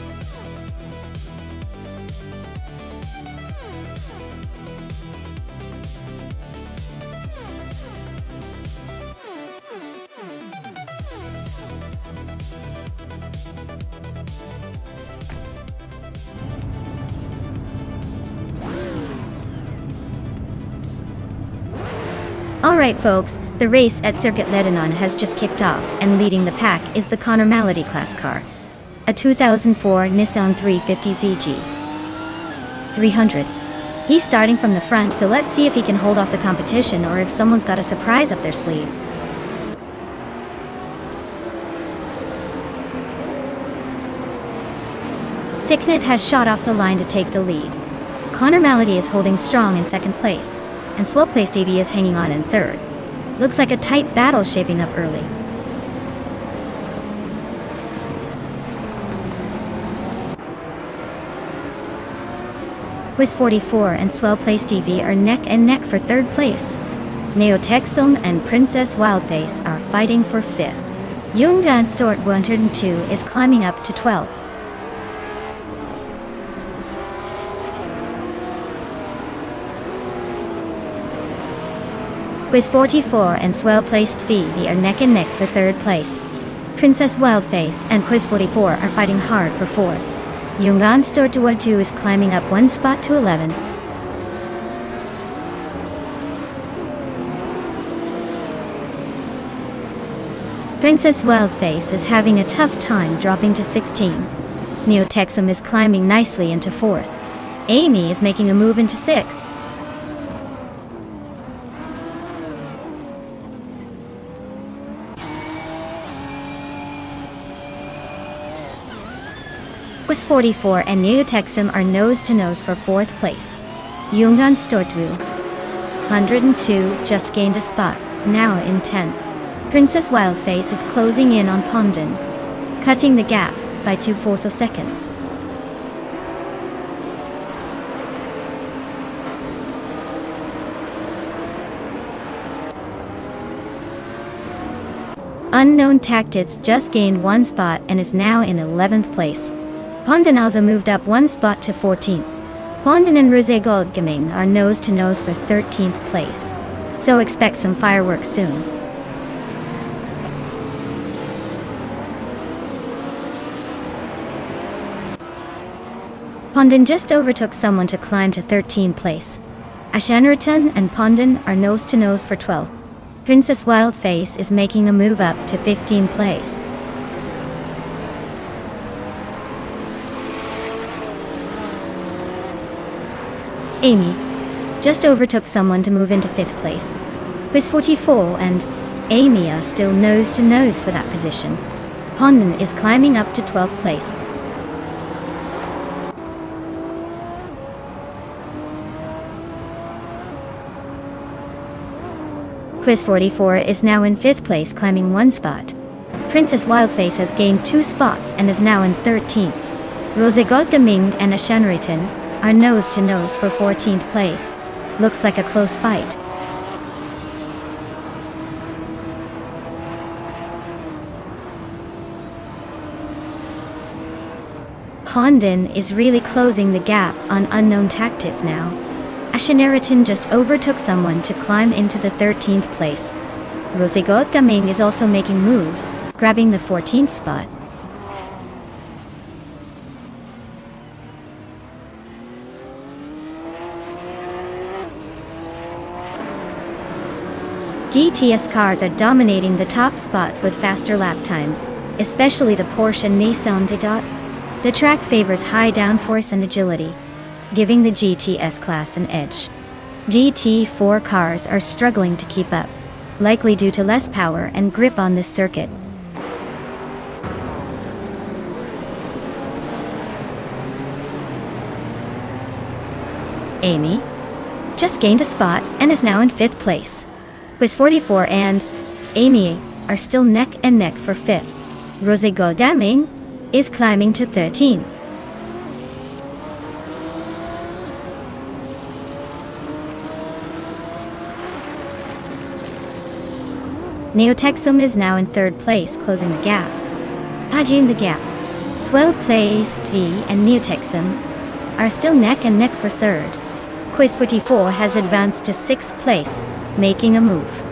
Alright folks, the race at Circuit Lebanon has just kicked off, and leading the pack is the Connor Malady class car, a 2004 Nissan 350 ZG 300. He's starting from the front, so let's see if he can hold off the competition or if someone's got a surprise up their sleeve. Sicknet has shot off the line to take the lead. Connor Malady is holding strong in second place, and Swellplay Stevie is hanging on in third. Looks like a tight battle shaping up early. Quiz 44 and Swellplay Stevie are neck and neck for third place. Neotexum and Princess Wildface are fighting for fifth. Jungdan Stort 102 is climbing up to 12th. Quiz 44 and Swell-placed Stevie are neck and neck for third place. Princess Wildface and Quiz 44 are fighting hard for 4th. Nonstop 2 is climbing up 1 spot to 11. Princess Wildface is having a tough time dropping to 16. Neotexum is climbing nicely into 4th. Amy is making a move into 6th. Quiz 44 and Neotexum are nose to nose for 4th place. Yungan Stortwu 102 just gained a spot, now in 10th. Princess Wildface is closing in on Pondon, cutting the gap by 2/4 seconds. Unknown Tactics just gained 1 spot and is now in 11th place. Pondon also moved up 1 spot to 14th. Pondon and Rosé Gold Gaming are nose to nose for 13th place, so expect some fireworks soon. Pondon just overtook someone to climb to 13th place. Ashanriton and Pondon are nose to nose for 12th. Princess Wildface is making a move up to 15th place. Amy just overtook someone to move into 5th place. Quiz 44 and Amy are still nose to nose for that position. Pondon is climbing up to 12th place. Quiz 44 is now in 5th place, climbing 1 spot. Princess Wildface has gained 2 spots and is now in 13th. Rosé Gaming and Ashanriton are nose to nose for 14th place. Looks like a close fight. Pondon is really closing the gap on Unknown Tactics now. Ashanriton just overtook someone to climb into the 13th place. Rosé Gaming is also making moves, grabbing the 14th spot. GTS cars are dominating the top spots with faster lap times, especially the Porsche and Nissan Dodge. The track favors high downforce and agility, giving the GTS class an edge. GT4 cars are struggling to keep up, likely due to less power and grip on this circuit. Amy just gained a spot and is now in 5th place. Quiz 44 and Amy are still neck and neck for 5th. Rosé Gaming is climbing to 13. Neotexum is now in 3rd place, closing the gap. Patching the gap. Swell Place V and Neotexum are still neck and neck for 3rd. Quiz 44 has advanced to 6th place, making a move.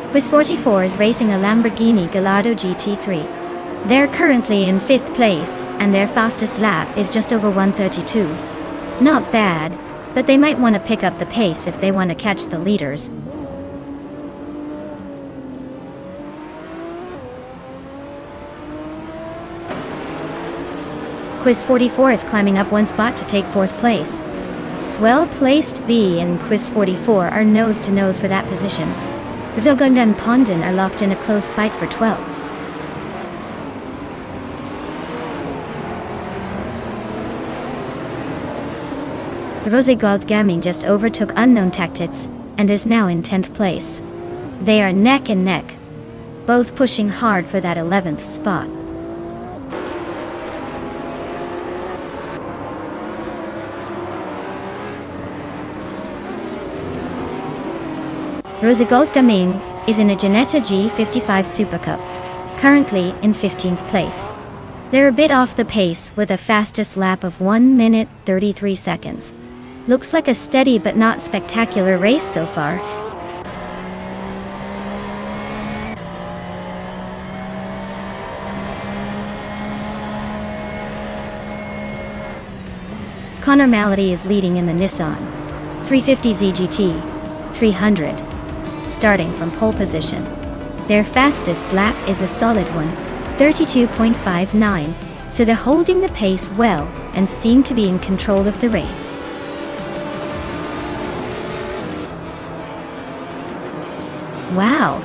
Quiz 44 is racing a Lamborghini Gallardo GT3. They're currently in 5th place, and their fastest lap is just over 1:32. Not bad, but they might want to pick up the pace if they want to catch the leaders. Quiz 44 is climbing up 1 spot to take 4th place. Swell Placed V and Quiz 44 are nose to nose for that position. Vilgund and Pondon are locked in a close fight for 12. Rosé Gaming just overtook Unknown Tactics and is now in 10th place. They are neck and neck, both pushing hard for that 11th spot. Rosé Gaming is in a Ginetta G55 Super Cup, currently in 15th place. They're a bit off the pace with a fastest lap of 1 minute 33 seconds. Looks like a steady but not spectacular race so far. Connor Malady is leading in the Nissan 350 ZGT 300, starting from pole position. Their fastest lap is a solid one, 32.59, so they're holding the pace well and seem to be in control of the race. Wow,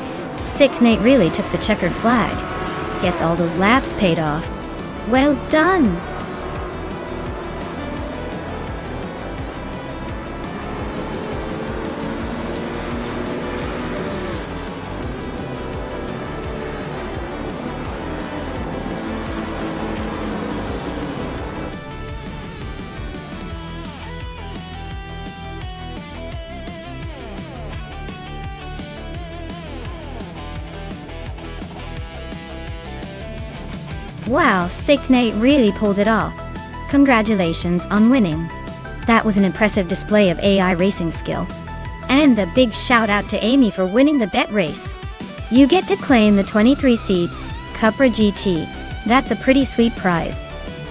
Sick Nate really took the checkered flag. Guess all those laps paid off. Well done! Wow, Sick Nate really pulled it off. Congratulations on winning. That was an impressive display of AI racing skill. And a big shout out to Amy for winning the bet race. You get to claim the 23-seat Cupra GT. That's a pretty sweet prize.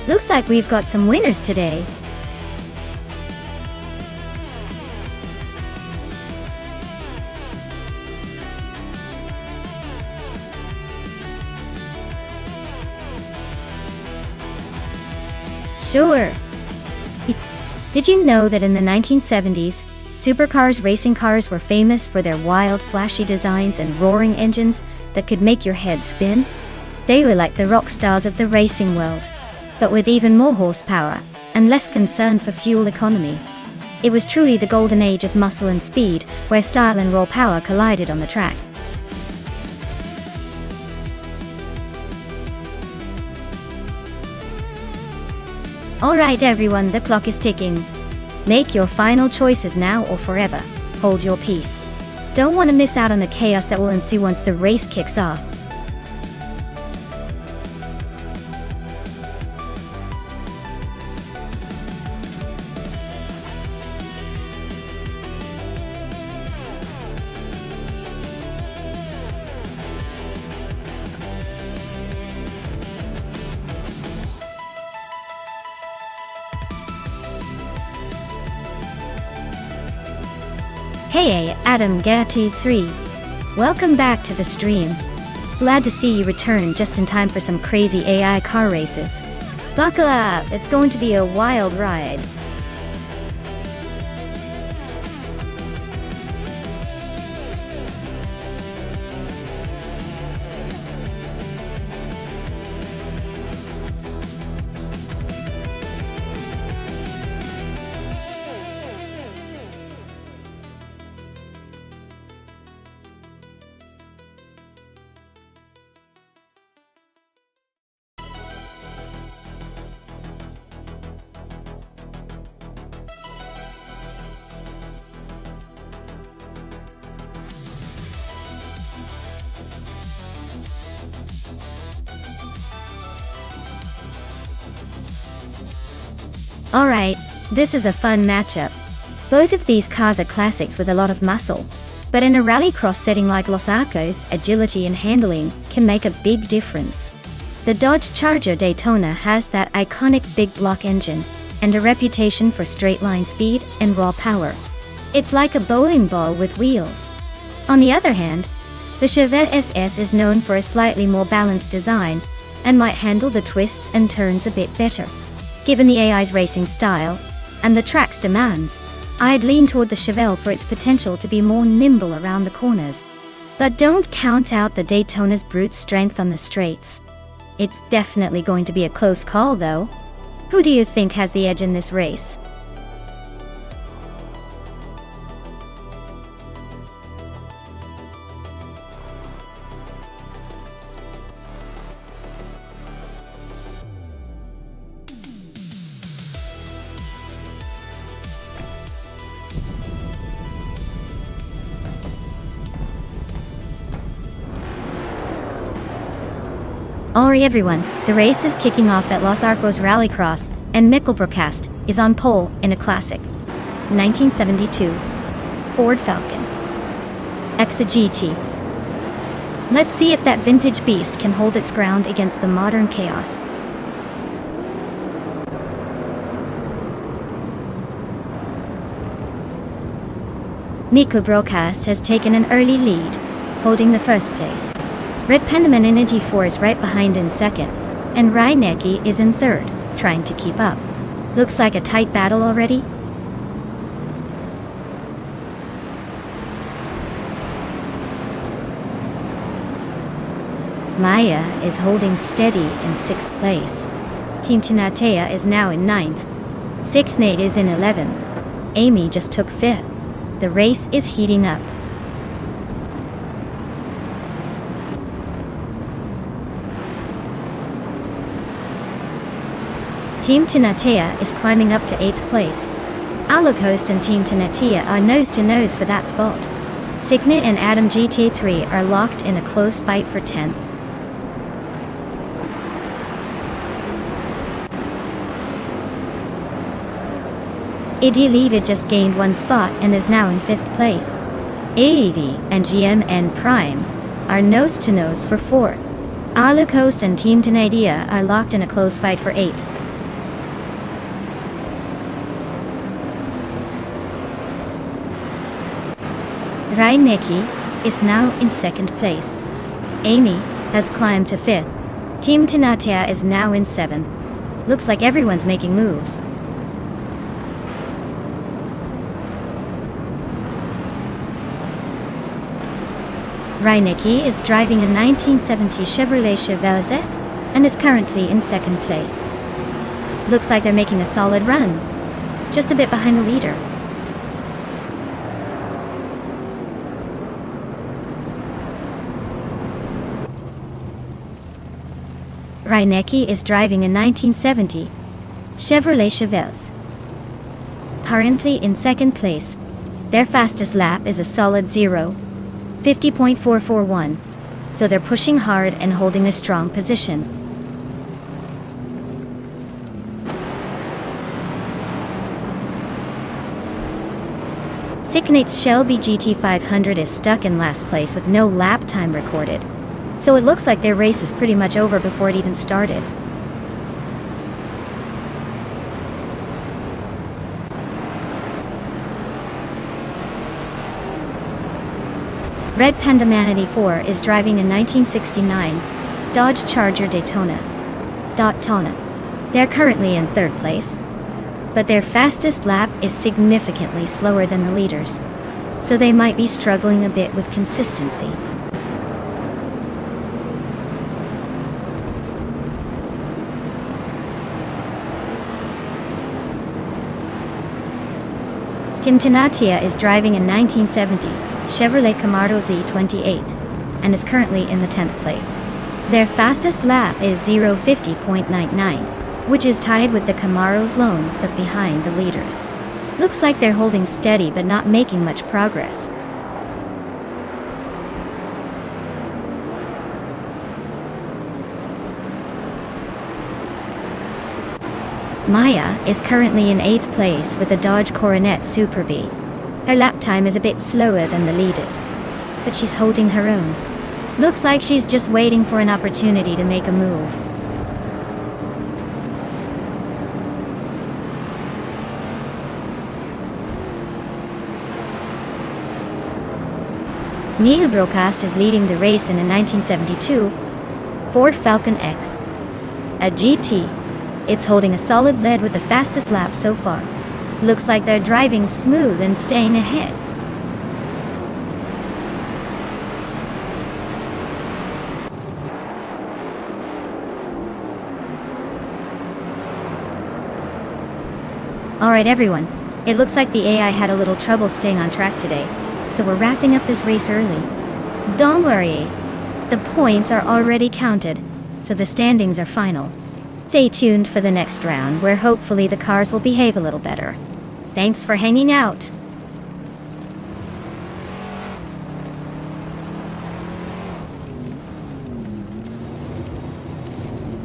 Looks like we've got some winners today. Sure. Did you know that in the 1970s, supercars racing cars were famous for their wild, flashy designs and roaring engines that could make your head spin? They were like the rock stars of the racing world, but with even more horsepower and less concern for fuel economy. It was truly the golden age of muscle and speed, where style and raw power collided on the track. Alright everyone, the clock is ticking. Make your final choices now or forever. Hold your peace. Don't want to miss out on the chaos that will ensue once the race kicks off. Hey Adam Gatti 3. Welcome back to the stream. Glad to see you return just in time for some crazy AI car races. Buckle up, it's going to be a wild ride. Alright, this is a fun matchup. Both of these cars are classics with a lot of muscle, but in a rallycross setting like Los Arcos, agility and handling can make a big difference. The Dodge Charger Daytona has that iconic big block engine and a reputation for straight-line speed and raw power. It's like a bowling ball with wheels. On the other hand, the Chevette SS is known for a slightly more balanced design and might handle the twists and turns a bit better. Given the AI's racing style and the track's demands, I'd lean toward the Chevelle for its potential to be more nimble around the corners. But don't count out the Daytona's brute strength on the straights. It's definitely going to be a close call though. Who do you think has the edge in this race? Alright everyone, the race is kicking off at Los Arcos Rallycross, and Mikkelbrokast is on pole in a classic. 1972 Ford Falcon X GT. Let's see if that vintage beast can hold its ground against the modern chaos. Nico Broadcast has taken an early lead, holding the first place. Red Pendaman in 84 is right behind in second, and Reinecke is in third, trying to keep up. Looks like a tight battle already. Maya is holding steady in 6th place. Team Tinatea is now in 9th. 6Nate is in 11th. Amy just took 5th. The race is heating up. Team Tinatea is climbing up to 8th place. Alacoast and Team Tinatea are nose to nose for that spot. Signet and Adam GT3 are locked in a close fight for 10th. Idiliva just gained 1 spot and is now in 5th place. AEV and GMN Prime are nose to nose for 4th. Alacoast and Team Tinatea are locked in a close fight for 8th. Reinecke is now in 2nd place. Amy has climbed to 5th. Team Tinatea is now in 7th. Looks like everyone's making moves. Reinecke is driving a 1970 Chevrolet Chevelle S and is currently in 2nd place. Looks like they're making a solid run, just a bit behind the leader. Reinecke is driving a 1970 Chevrolet Chevelle, currently in 2nd place. Their fastest lap is a solid 50.441, so they're pushing hard and holding a strong position. Signate's Shelby GT500 is stuck in last place with no lap time recorded, so it looks like their race is pretty much over before it even started. Red Panda Manatee 4 is driving a 1969 Dodge Charger Daytona. They're currently in 3rd place, but their fastest lap is significantly slower than the leaders, so they might be struggling a bit with consistency. Team Tinatea is driving a 1970 Chevrolet Camaro Z28 and is currently in the 10th place. Their fastest lap is 50.99, which is tied with the Camaro's lone but behind the leaders. Looks like they're holding steady but not making much progress. Maya is currently in 8th place with a Dodge Coronet Super B. Her lap time is a bit slower than the leaders, but she's holding her own. Looks like she's just waiting for an opportunity to make a move. Nico Broadcast is leading the race in a 1972 Ford Falcon X, a GT. It's holding a solid lead with the fastest lap so far. Looks like they're driving smooth and staying ahead. Alright everyone, it looks like the AI had a little trouble staying on track today, so we're wrapping up this race early. Don't worry, the points are already counted, so the standings are final. Stay tuned for the next round where hopefully the cars will behave a little better. Thanks for hanging out.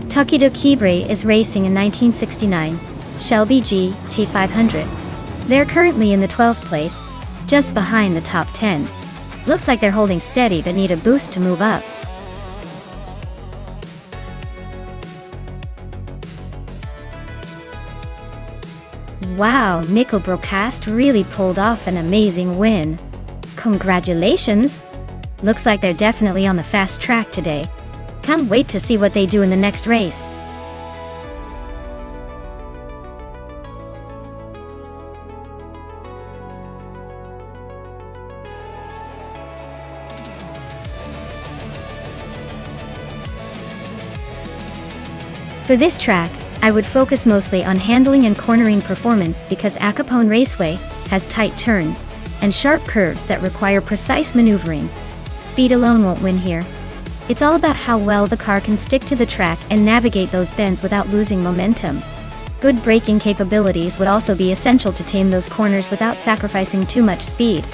Takido Kibre is racing a 1969 Shelby GT500. They're currently in the 12th place, just behind the top 10. Looks like they're holding steady but need a boost to move up. Wow, Nickel Broadcast really pulled off an amazing win. Congratulations! Looks like they're definitely on the fast track today. Can't wait to see what they do in the next race. For this track, I would focus mostly on handling and cornering performance because Acapone Raceway has tight turns and sharp curves that require precise maneuvering. Speed alone won't win here. It's all about how well the car can stick to the track and navigate those bends without losing momentum. Good braking capabilities would also be essential to tame those corners without sacrificing too much speed.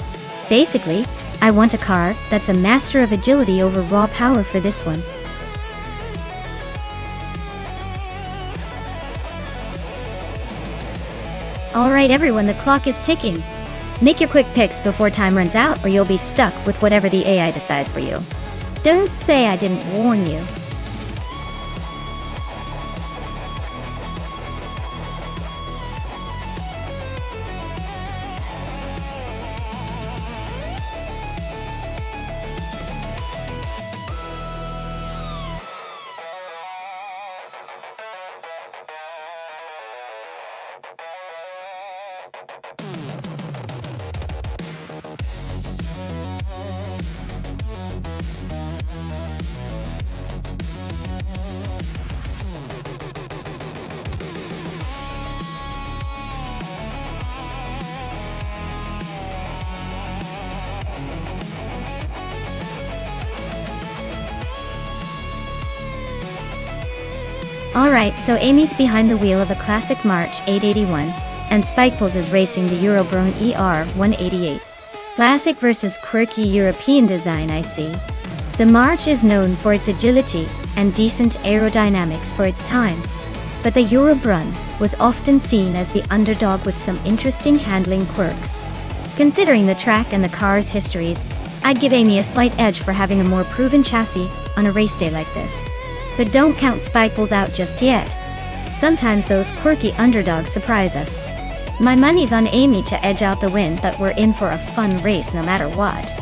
Basically, I want a car that's a master of agility over raw power for this one. Alright everyone, the clock is ticking. Make your quick picks before time runs out or you'll be stuck with whatever the AI decides for you. Don't say I didn't warn you. Alright, so Amy's behind the wheel of a classic March 881, and Spikefuls is racing the Eurobrone ER 188. Classic versus quirky European design, I see. The March is known for its agility and decent aerodynamics for its time, but the Eurobrone was often seen as the underdog with some interesting handling quirks. Considering the track and the car's histories, I'd give Amy a slight edge for having a more proven chassis on a race day like this. But don't count Spikefuls out just yet. Sometimes those quirky underdogs surprise us. My money's on Amy to edge out the win, but we're in for a fun race no matter what.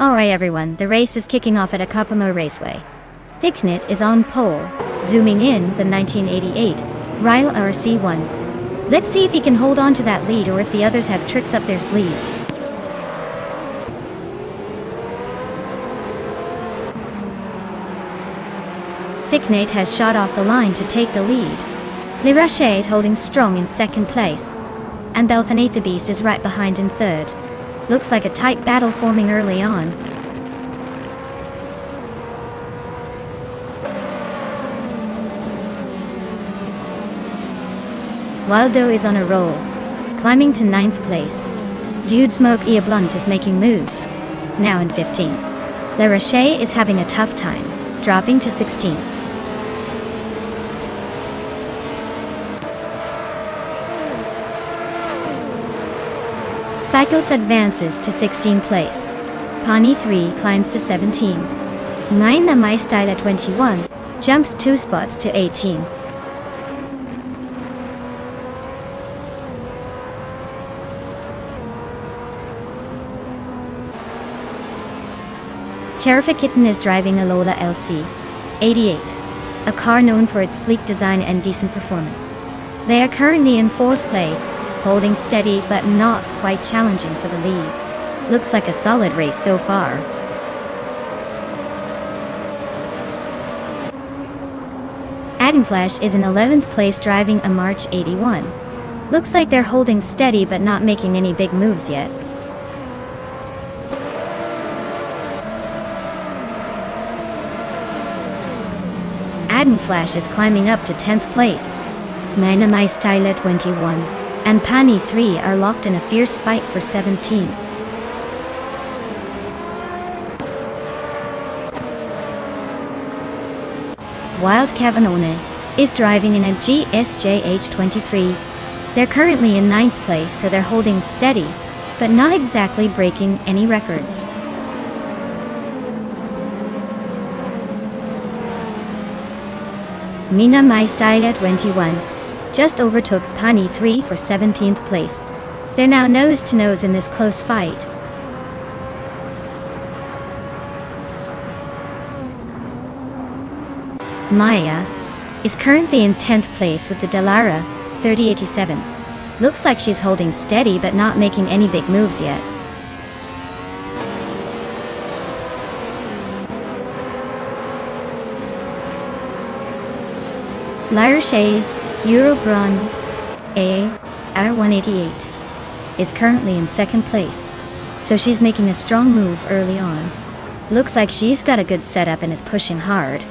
Alright everyone, the race is kicking off at Acapone Raceway. Dixnit is on pole, zooming in the 1988 Ryle RC1. Let's see if he can hold on to that lead or if the others have tricks up their sleeves. Dixnit has shot off the line to take the lead. Le Rocher is holding strong in second place, and Belthanatha Beast is right behind in third. Looks like a tight battle forming early on. Waldo is on a roll, climbing to 9th place. Dude Smoke Ea Blunt is making moves, now in 15. Le Rocher is having a tough time, dropping to 16. Spikos advances to 16th place. Pawnee 3 climbs to 17. Maina Maistyle at 21 jumps 2 spots to 18. Terrific Kitten is driving a Lola LC 88, a car known for its sleek design and decent performance. They are currently in 4th place, holding steady but not quite challenging for the lead. Looks like a solid race so far. Flash is in 11th place driving a March 81. Looks like they're holding steady but not making any big moves yet. Flash is climbing up to 10th place. Mina My Style 21 and Pani 3 are locked in a fierce fight for 17. Wild Cavanone is driving in a GSJH23. They're currently in 9th place, so they're holding steady, but not exactly breaking any records. Mina My Style 21 just overtook Pani 3 for 17th place. They're now nose to nose in this close fight. Maya is currently in 10th place with the Delara 3087. Looks like she's holding steady but not making any big moves yet. Lyra-Shay's Eurobron AR188 is currently in 2nd place, so she's making a strong move early on. Looks like she's got a good setup and is pushing hard.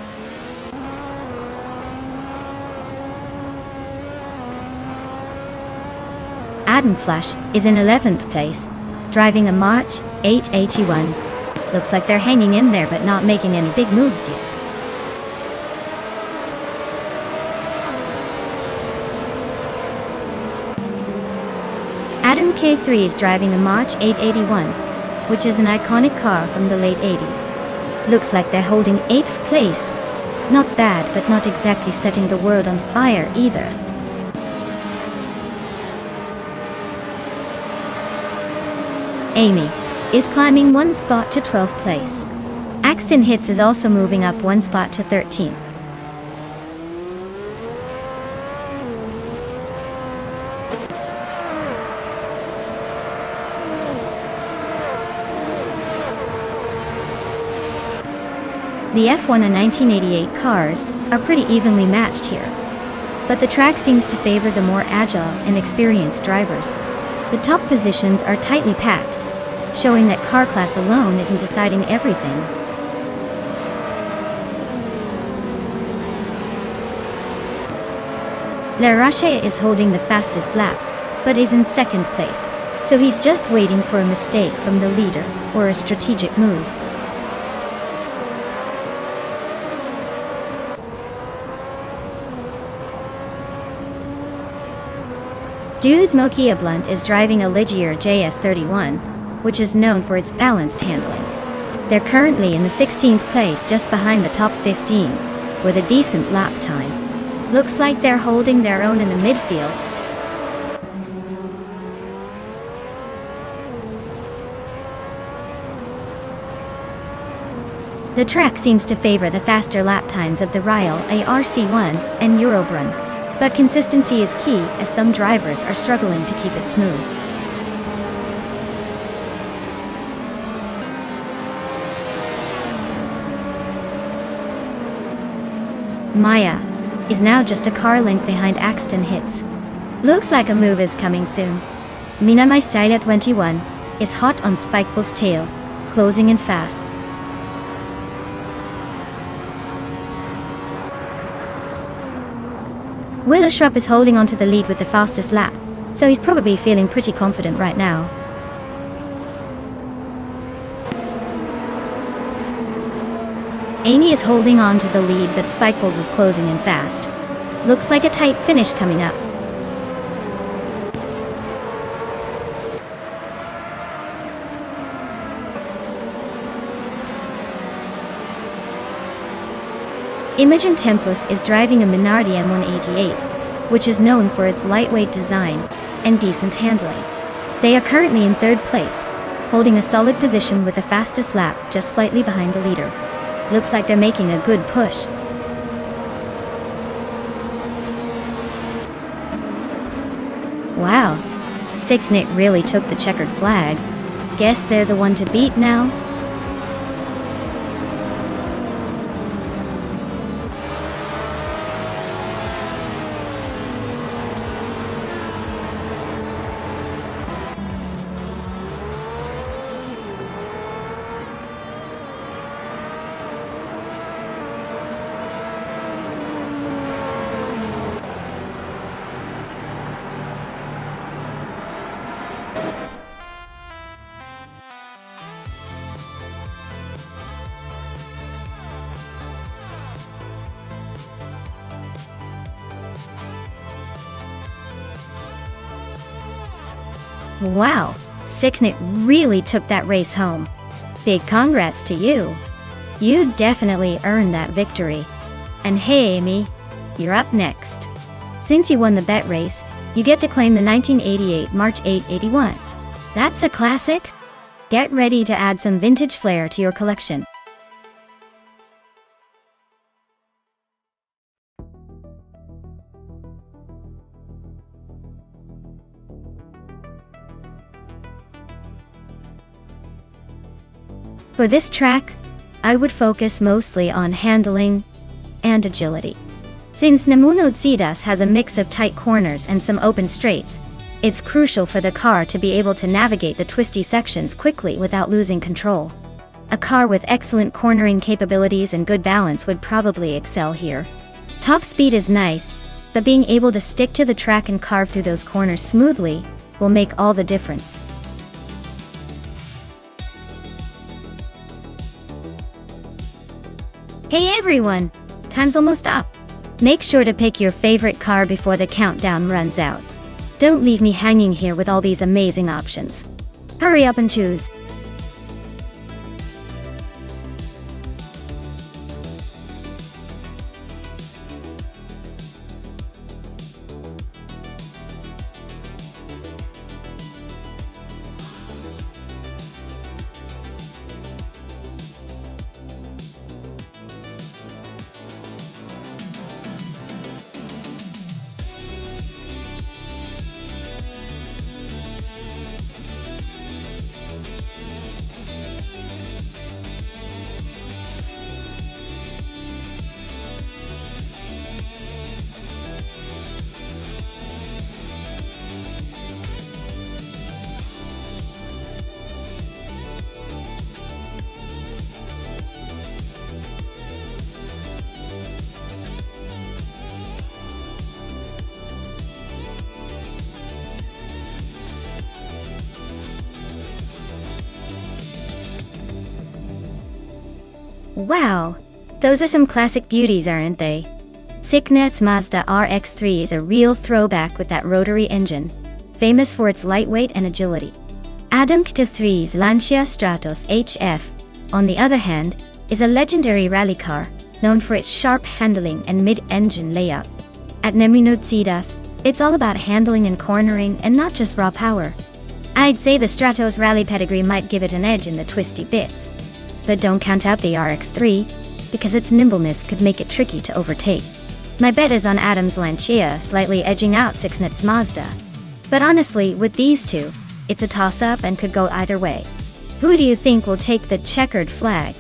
Flash is in 11th place, driving a March 881. Looks like they're hanging in there but not making any big moves yet. K3 is driving a March 881, which is an iconic car from the late 80s. Looks like they're holding 8th place. Not bad, but not exactly setting the world on fire either. Amy is climbing 1 spot to 12th place. Axton Hits is also moving up 1 spot to 13th. The F1 and 1988 cars are pretty evenly matched here, but the track seems to favor the more agile and experienced drivers. The top positions are tightly packed, showing that car class alone isn't deciding everything. Lyra-Shay is holding the fastest lap, but is in 2nd place, so he's just waiting for a mistake from the leader or a strategic move. Dude's Mokia Blunt is driving a Ligier JS31, which is known for its balanced handling. They're currently in the 16th place, just behind the top 15, with a decent lap time. Looks like they're holding their own in the midfield. The track seems to favor the faster lap times of the Ryle ARC1 and Eurobrun. But consistency is key, as some drivers are struggling to keep it smooth. Maya is now just a car length behind Axton Hits. Looks like a move is coming soon. Mina My Style 21 is hot on Spikebull's tail, closing in fast. Willowshrub is holding on to the lead with the fastest lap, so he's probably feeling pretty confident right now. Amy is holding on to the lead, but Spikeballs is closing in fast. Looks like a tight finish coming up. Imogen Tempus is driving a Minardi M188, which is known for its lightweight design and decent handling. They are currently in 3rd place, holding a solid position with the fastest lap just slightly behind the leader. Looks like they're making a good push. Wow, Sixnick really took the checkered flag. Guess they're the one to beat now? Wow, Sicknet really took that race home. Big congrats to you. You definitely earned that victory. And hey Amy, you're up next. Since you won the bet race, you get to claim the 1988 March 881. That's a classic. Get ready to add some vintage flair to your collection. For this track, I would focus mostly on handling and agility. Since Nonstop has a mix of tight corners and some open straights, it's crucial for the car to be able to navigate the twisty sections quickly without losing control. A car with excellent cornering capabilities and good balance would probably excel here. Top speed is nice, but being able to stick to the track and carve through those corners smoothly will make all the difference. Hey everyone! Time's almost up. Make sure to pick your favorite car before the countdown runs out. Don't leave me hanging here with all these amazing options. Hurry up and choose. Wow, those are some classic beauties, aren't they? Sicknet's Mazda RX-3 is a real throwback with that rotary engine, famous for its lightweight and agility. Adam Kta3's Lancia Stratos HF, on the other hand, is a legendary rally car, known for its sharp handling and mid-engine layout. At Nonstop, it's all about handling and cornering and not just raw power. I'd say the Stratos rally pedigree might give it an edge in the twisty bits. But don't count out the RX-3, because its nimbleness could make it tricky to overtake. My bet is on Adam's Lancia slightly edging out Sicknet's Mazda. But honestly, with these two, it's a toss-up and could go either way. Who do you think will take the checkered flag?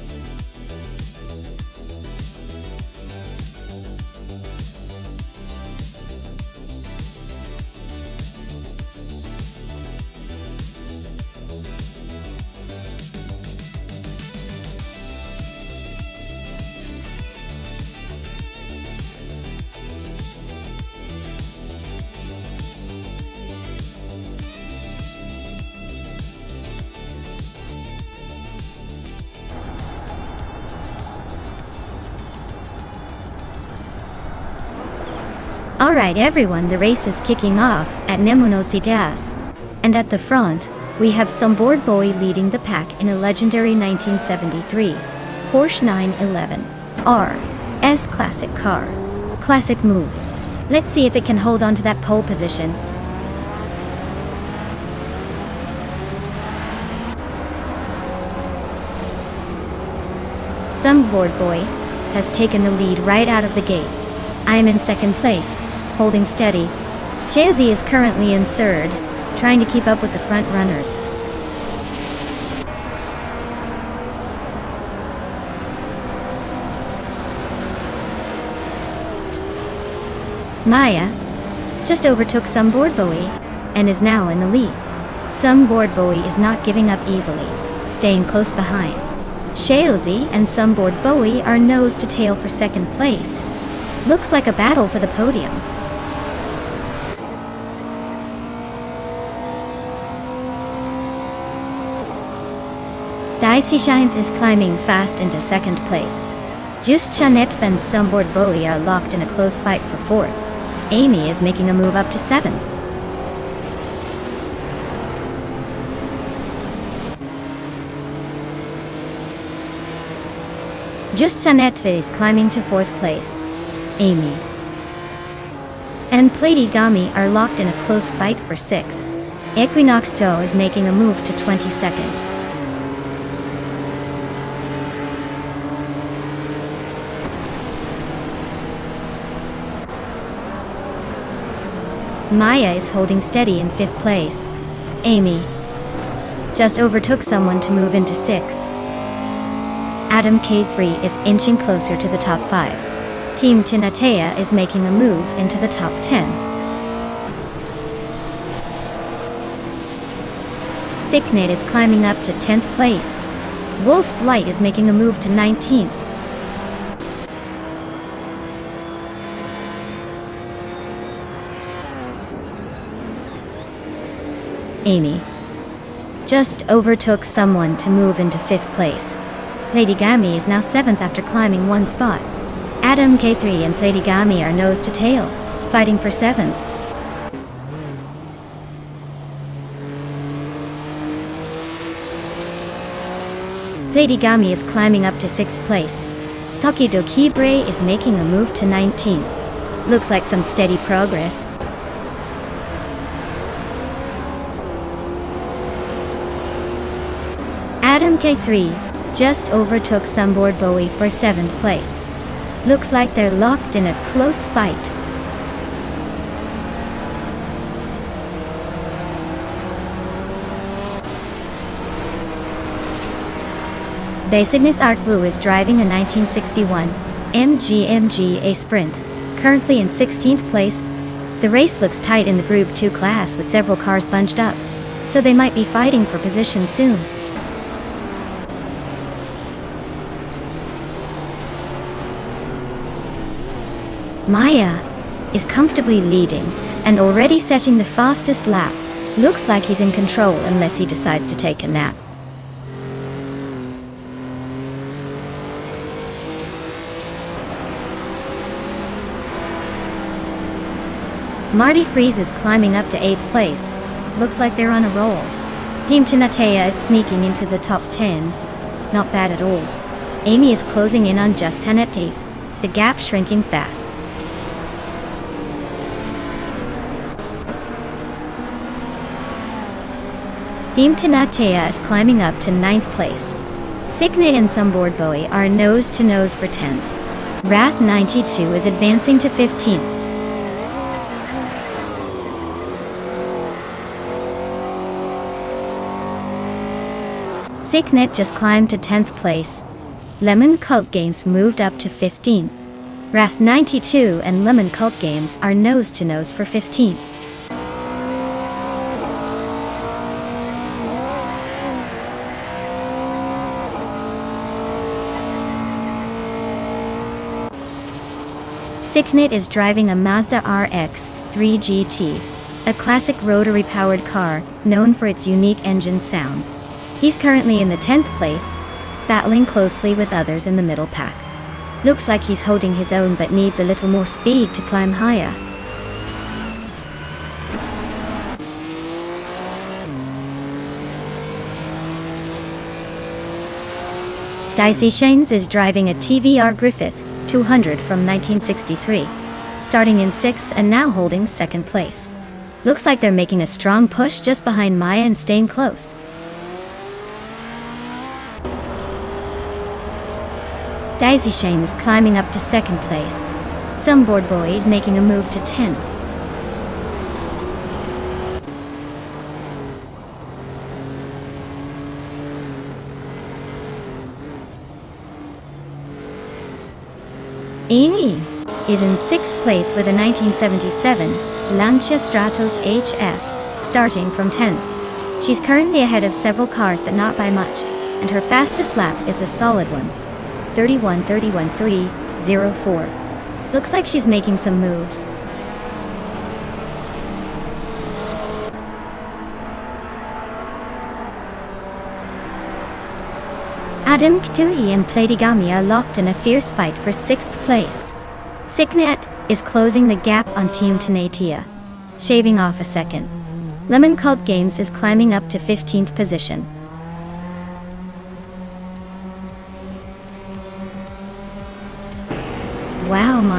Alright everyone, the race is kicking off at Nonstop. And at the front, we have Sombord Boy leading the pack in a legendary 1973 Porsche 911 R S classic car. Classic move. Let's see if it can hold on to that pole position. Sombord Boy has taken the lead right out of the gate. I am in second place, holding steady. Chazzy is currently in third, trying to keep up with the front runners. Maya just overtook Sombord Boy and is now in the lead. Sombord Boy is not giving up easily, staying close behind. Chazzy and Sombord Boy are nose to tail for second place. Looks like a battle for the podium. Dicey Shines is climbing fast into second place. Just Jeanette and Sombord Bowie are locked in a close fight for fourth. Amy is making a move up to 7th. Just Sanetve is climbing to 4th place. Amy and Platigami are locked in a close fight for 6th. Equinox Do is making a move to 22nd. Maya is holding steady in 5th place. Amy just overtook someone to move into 6th. Adam K3 is inching closer to the top 5. Team Tinatea is making a move into the top 10. Sicknet is climbing up to 10th place. Wolf's Light is making a move to 19th. Amy just overtook someone to move into 5th place. Platigami is now 7th after climbing 1 spot. Adam K3 and Platigami are nose to tail, fighting for 7th. Platigami is climbing up to 6th place. Tokidokibre is making a move to 19th. Looks like some steady progress. Adam K3 just overtook Sunboard Bowie for 7th place. Looks like they're locked in a close fight. Cygnus Artwu is driving a 1961 MGMGA Sprint, currently in 16th place. The race looks tight in the Group 2 class with several cars bunched up, so they might be fighting for position soon. Maya is comfortably leading and already setting the fastest lap. Looks like he's in control unless he decides to take a nap. Marty Freeze is climbing up to 8th place. Looks like they're on a roll. Team Tinatea is sneaking into the top 10. Not bad at all. Amy is closing in on just Hanet. The gap shrinking fast. Team Tinatea is climbing up to 9th place. Sicknet and Sunboard Bowie are nose to nose for 10th. Wrath 92 is advancing to 15th. Sicknet just climbed to 10th place. Lemon Cult Games moved up to 15th. Wrath 92 and Lemon Cult Games are nose to nose for 15th. Sicknet is driving a Mazda RX 3 GT, a classic rotary-powered car known for its unique engine sound. He's currently in the 10th place, battling closely with others in the middle pack. Looks like he's holding his own but needs a little more speed to climb higher. Dicey Shanes is driving a TVR Griffith 200 from 1963, starting in 6th and now holding 2nd place. Looks like they're making a strong push just behind Maya and staying close. Daisy Shane is climbing up to 2nd place. Sunboard Boy is making a move to 10. Amy is in 6th place with a 1977 Lancia Stratos HF, starting from 10th. She's currently ahead of several cars but not by much, and her fastest lap is a solid one, 31.304. Looks like she's making some moves. Adam Ktui and Platigami are locked in a fierce fight for 6th place. Sicknet is closing the gap on Team Tinatea, shaving off a second. Lemon Cult Games is climbing up to 15th position.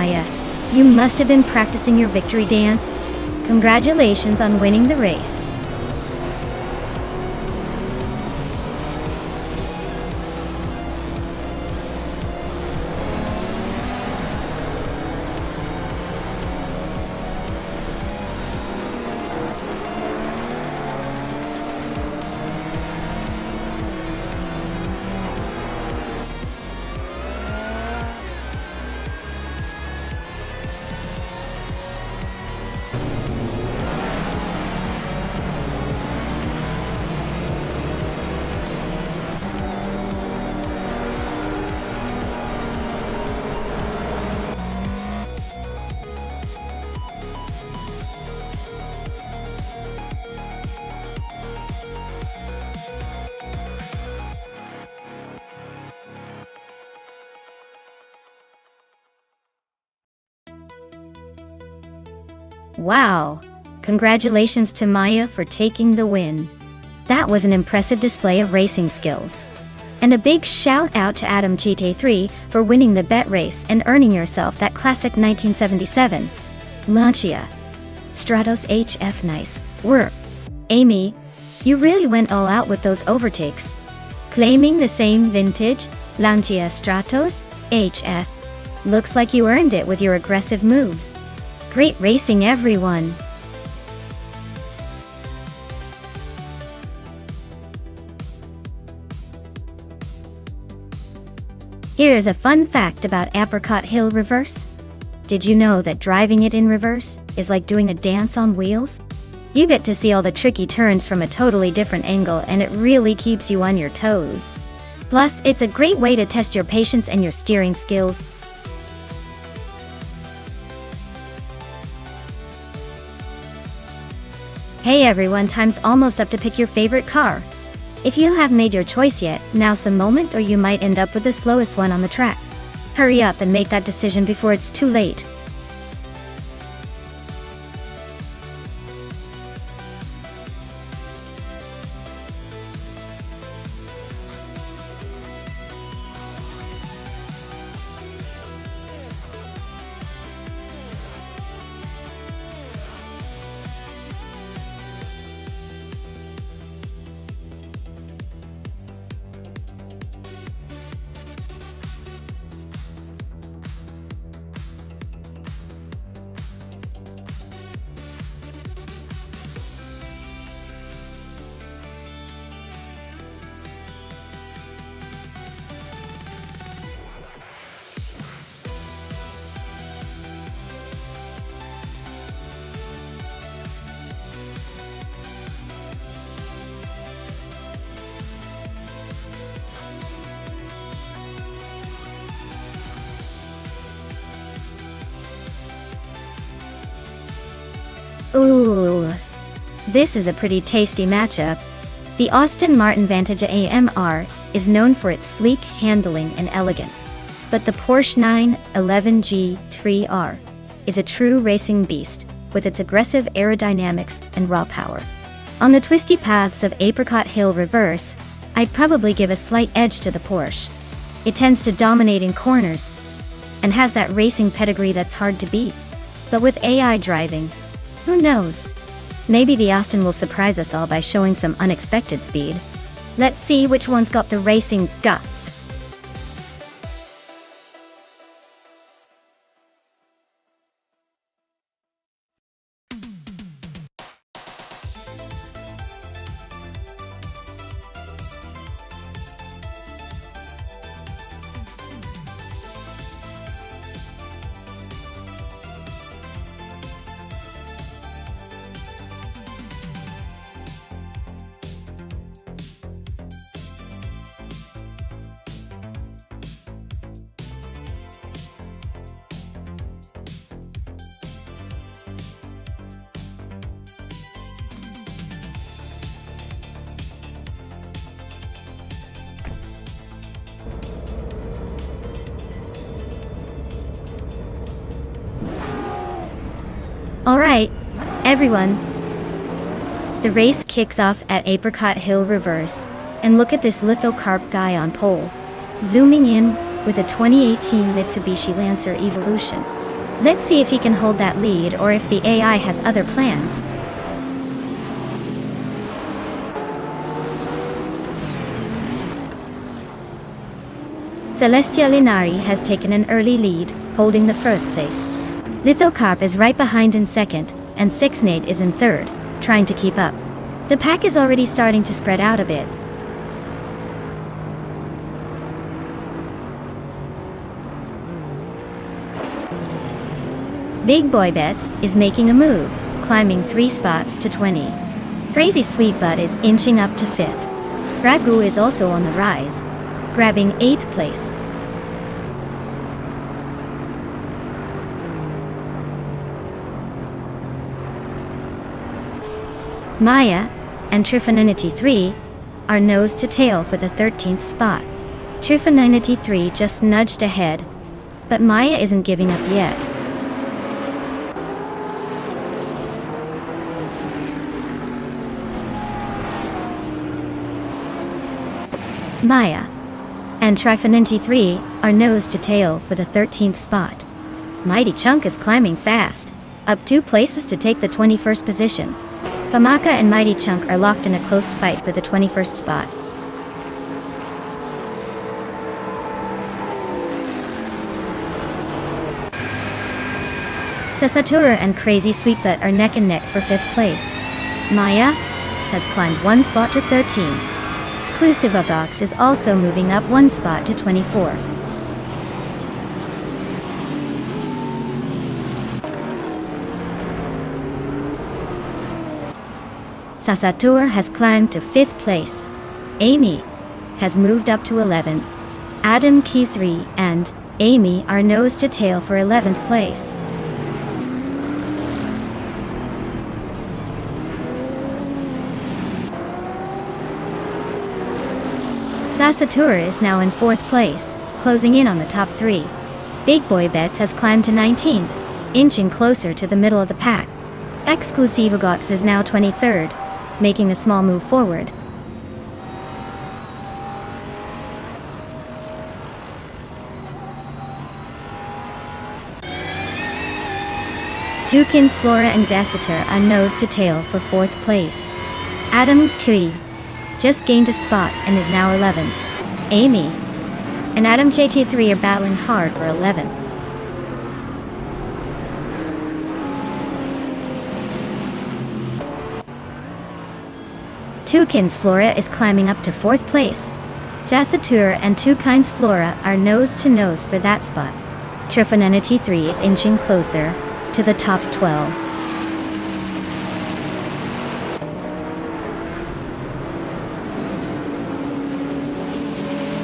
Maya. You must have been practicing your victory dance. Congratulations on winning the race. Wow! Congratulations to Maya for taking the win. That was an impressive display of racing skills. And a big shout out to Adam GT3 for winning the bet race and earning yourself that classic 1977 Lancia Stratos HF. Nice work, Amy. You really went all out with those overtakes. Claiming the same vintage Lancia Stratos HF. Looks like you earned it with your aggressive moves. Great racing, everyone! Here's a fun fact about Apricot Hill Reverse. Did you know that driving it in reverse is like doing a dance on wheels? You get to see all the tricky turns from a totally different angle, and it really keeps you on your toes. Plus, it's a great way to test your patience and your steering skills. Hey everyone, time's almost up to pick your favorite car. If you haven't made your choice yet, now's the moment, or you might end up with the slowest one on the track. Hurry up and make that decision before it's too late. Ooh, this is a pretty tasty matchup. The Aston Martin Vantage AMR is known for its sleek handling and elegance, but the Porsche 911 G3R is a true racing beast with its aggressive aerodynamics and raw power. On the twisty paths of Apricot Hill Reverse, I'd probably give a slight edge to the Porsche. It tends to dominate in corners and has that racing pedigree that's hard to beat. But with AI driving, who knows? Maybe the Aston will surprise us all by showing some unexpected speed. Let's see which one's got the racing guts. Alright, everyone. The race kicks off at Apricot Hill Reverse, and look at this lithocarp guy on pole, zooming in with a 2018 Mitsubishi Lancer Evolution. Let's see if he can hold that lead or if the AI has other plans. Celestia Linari has taken an early lead, holding the first place. Lithocarp is right behind in second, and Sixnade is in third, trying to keep up. The pack is already starting to spread out a bit. Big Boy Bets is making a move, climbing 3 spots to 20. Crazy Sweet Butt is inching up to 5th. Ragu is also on the rise, grabbing 8th place. Maya and Trifaninity 3 are nose to tail for the 13th spot. Trifaninity 3 just nudged ahead, but Maya isn't giving up yet. Maya and Trifaninity 3 are nose to tail for the 13th spot. Mighty Chunk is climbing fast, up 2 places to take the 21st position. Famaka and Mighty Chunk are locked in a close fight for the 21st spot. Sesatura and Crazy Sweetbutt are neck and neck for 5th place. Maya has climbed 1 spot to 13. Exclusiva Box is also moving up 1 spot to 24. Sasatur has climbed to 5th place. Amy has moved up to 11th. Adam Key 3 and Amy are nose to tail for 11th place. Sasatur is now in 4th place, closing in on the top 3. Big Boy Bets has climbed to 19th, inching closer to the middle of the pack. Exclusivagox is now 23rd, making a small move forward. Tukins, Flora and Zasatur are nose to tail for 4th place. Adam Kui just gained a spot and is now 11th. Amy and Adam JT3 are battling hard for 11th. Tukins Flora is climbing up to 4th place. Zasatur and Tukins Flora are nose to nose for that spot. Trifananity 3 is inching closer to the top 12.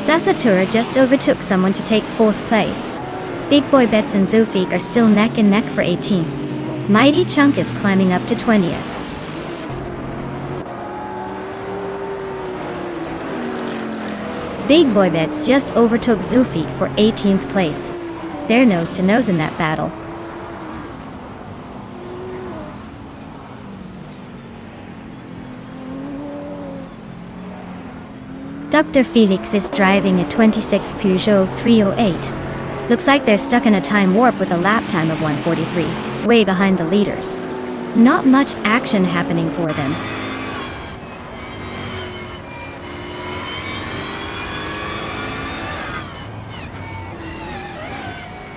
Zasatur just overtook someone to take 4th place. Big Boy Bets and Zofik are still neck and neck for 18. Mighty Chunk is climbing up to 20th. Big Boy Bets just overtook Zufik for 18th place. They're nose to nose in that battle. Dr. Felix is driving a 26 Peugeot 308. Looks like they're stuck in a time warp with a lap time of 1:43, way behind the leaders. Not much action happening for them.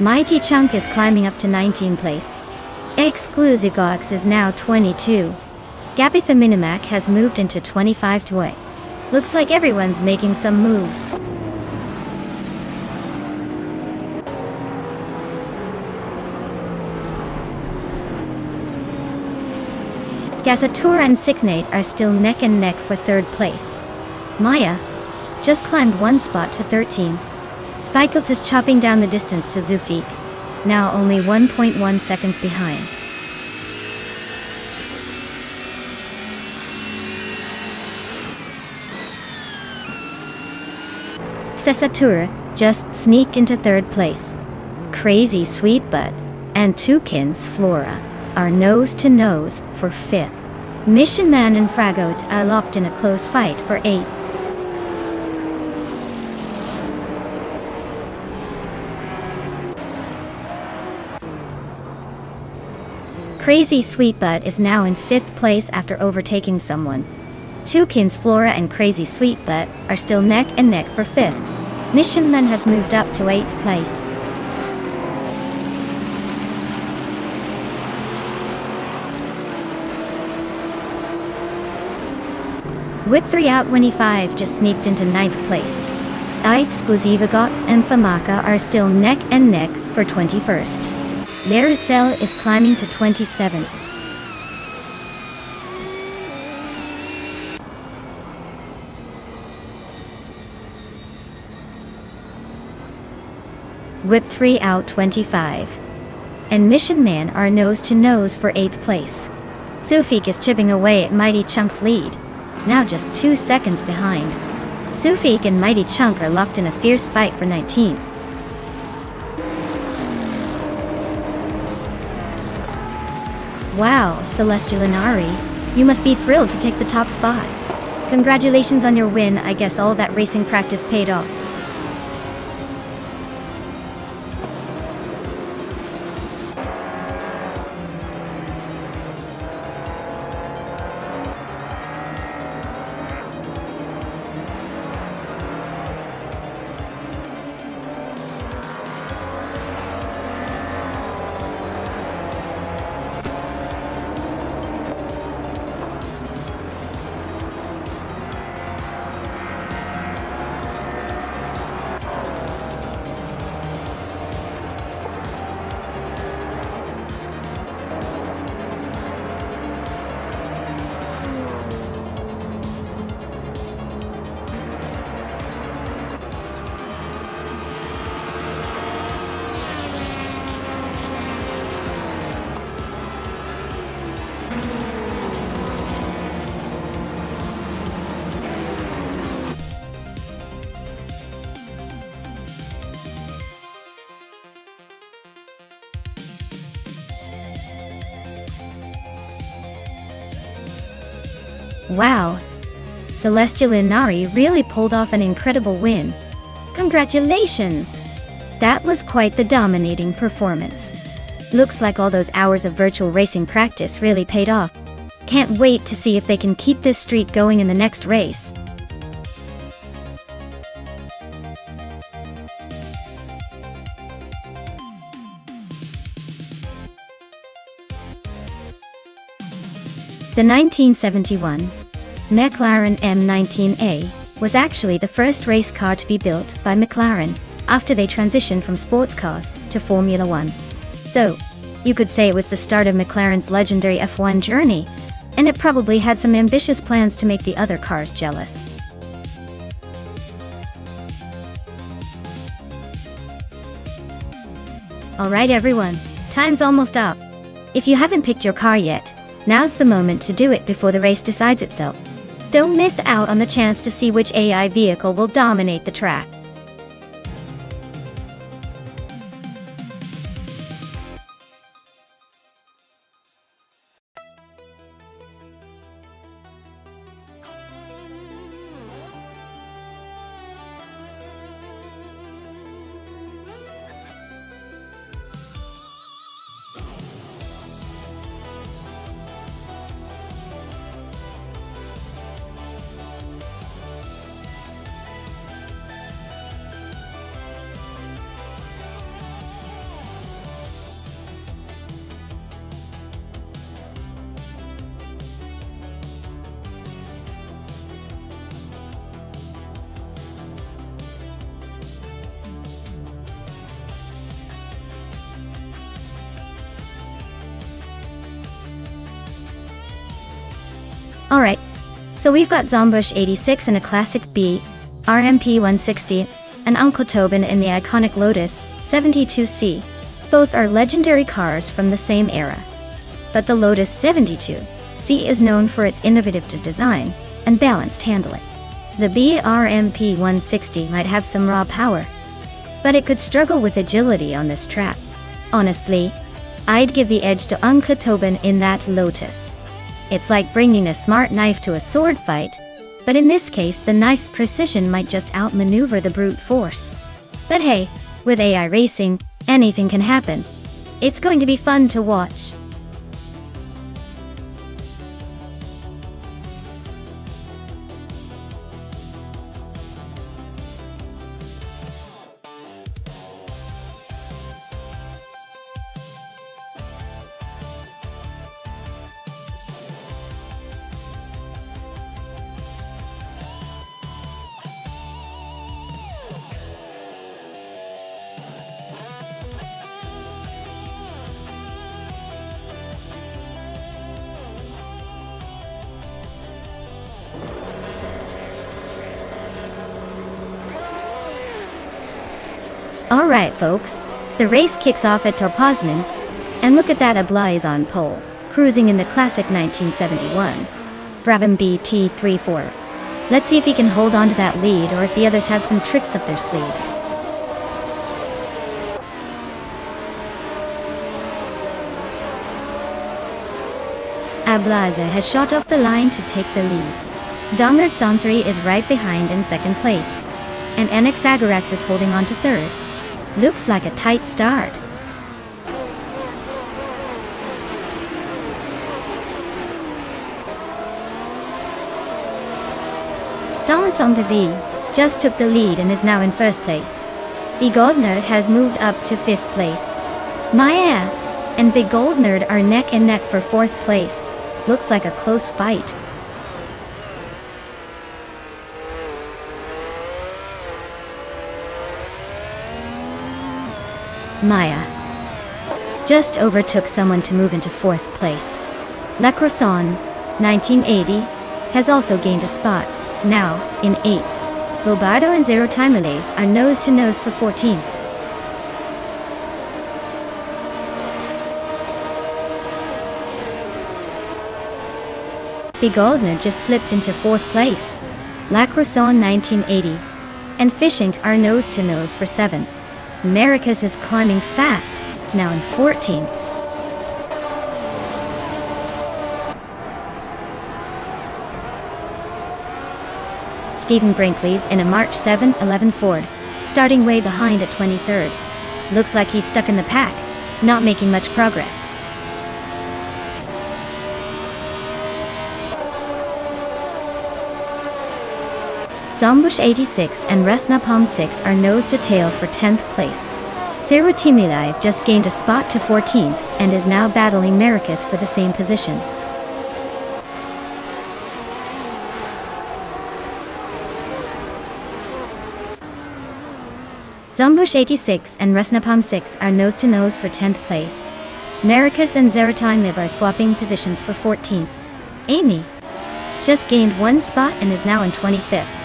Mighty Chunk is climbing up to 19th place. Exclusigox is now 22. Gabitha Minimac has moved into 25 toy. Looks like everyone's making some moves. Gasatura and Sicknate are still neck and neck for 3rd place. Maya just climbed 1 spot to 13. Spikles is chopping down the distance to Zufik, now only 1.1 seconds behind. Sesatura just sneaked into 3rd place. Crazy Sweetbutt and Tukins Flora are nose to nose for 5th. Mission Man and Fragot are locked in a close fight for 8th. Crazy Sweetbutt is now in 5th place after overtaking someone. Toucan's Flora and Crazy Sweetbutt are still neck and neck for 5th. Nishanman has moved up to 8th place. Whip 3 out 25 just sneaked into 9th place. Exclusivagox and Famaka are still neck and neck for 21st. Laricel is climbing to 27th. Whip 3 out 25. And Mission Man are nose to nose for 8th place. Sufik is chipping away at Mighty Chunk's lead, now just 2 seconds behind. Sufik and Mighty Chunk are locked in a fierce fight for 19th. Wow, Celestial Inari, you must be thrilled to take the top spot. Congratulations on your win, I guess all that racing practice paid off. Wow! Celestial Inari really pulled off an incredible win. Congratulations! That was quite the dominating performance. Looks like all those hours of virtual racing practice really paid off. Can't wait to see if they can keep this streak going in the next race. The 1971 McLaren M19A was actually the first race car to be built by McLaren after they transitioned from sports cars to Formula One. So, you could say it was the start of McLaren's legendary F1 journey, and it probably had some ambitious plans to make the other cars jealous. Alright everyone, time's almost up. If you haven't picked your car yet, now's the moment to do it before the race decides itself. Don't miss out on the chance to see which AI vehicle will dominate the track. Alright, so we've got Zombush 86 in a Classic B, RMP 160, and Uncle Tobin in the iconic Lotus 72C. Both are legendary cars from the same era. But the Lotus 72C is known for its innovative design and balanced handling. The BRMP 160 might have some raw power, but it could struggle with agility on this track. Honestly, I'd give the edge to Uncle Tobin in that Lotus. It's like bringing a smart knife to a sword fight, but in this case the knife's precision might just outmaneuver the brute force. But hey, with AI racing, anything can happen. It's going to be fun to watch. Alright folks, the race kicks off at Torpoznan, and look at that Abla on pole, cruising in the classic 1971 Brabham BT34. Let's see if he can hold on to that lead or if the others have some tricks up their sleeves. Ablaza has shot off the line to take the lead. Dongertson 3 is right behind in second place, and NX Agarax is holding on to third. Looks like a tight start. Dongertson V just took the lead and is now in first place. Big Goldnerd has moved up to fifth place. Maya and Big Goldnerd are neck and neck for fourth place. Looks like a close fight. Maya just overtook someone to move into fourth place. La Croissant, 1980, has also gained a spot, now in 8th. Bobardo and Zero Timelev are nose to nose for 14th. Big Goldner just slipped into fourth place. La Croissant 1980 and Fishing are nose to nose for 7th. Americas is climbing fast, now in 14th. Stephen Brinkley's in a March 7-11 Ford, starting way behind at 23rd. Looks like he's stuck in the pack, not making much progress. Zombush 86 and Resnapalm 6 are nose to tail for 10th place. Zero Timilive just gained a spot to 14th and is now battling Maracas for the same position. Zombush 86 and Resnapalm 6 are nose to nose for 10th place. Maracas and Zeratimib are swapping positions for 14th. Amy just gained one spot and is now in 25th.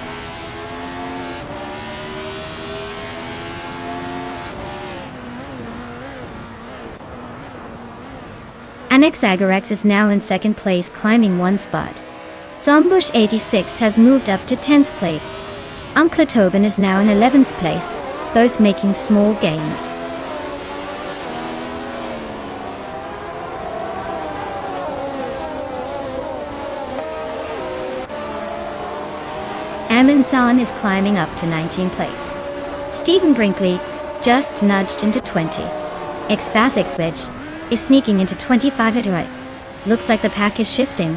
NX Agarax is now in second place, climbing one spot. Zombush 86 has moved up to 10th place. Tobin is now in 11th place, both making small gains. Amundsen is climbing up to 19th place. Stephen Brinkley just nudged into 20. Xpasixwich is sneaking into 25 at right. Looks like the pack is shifting.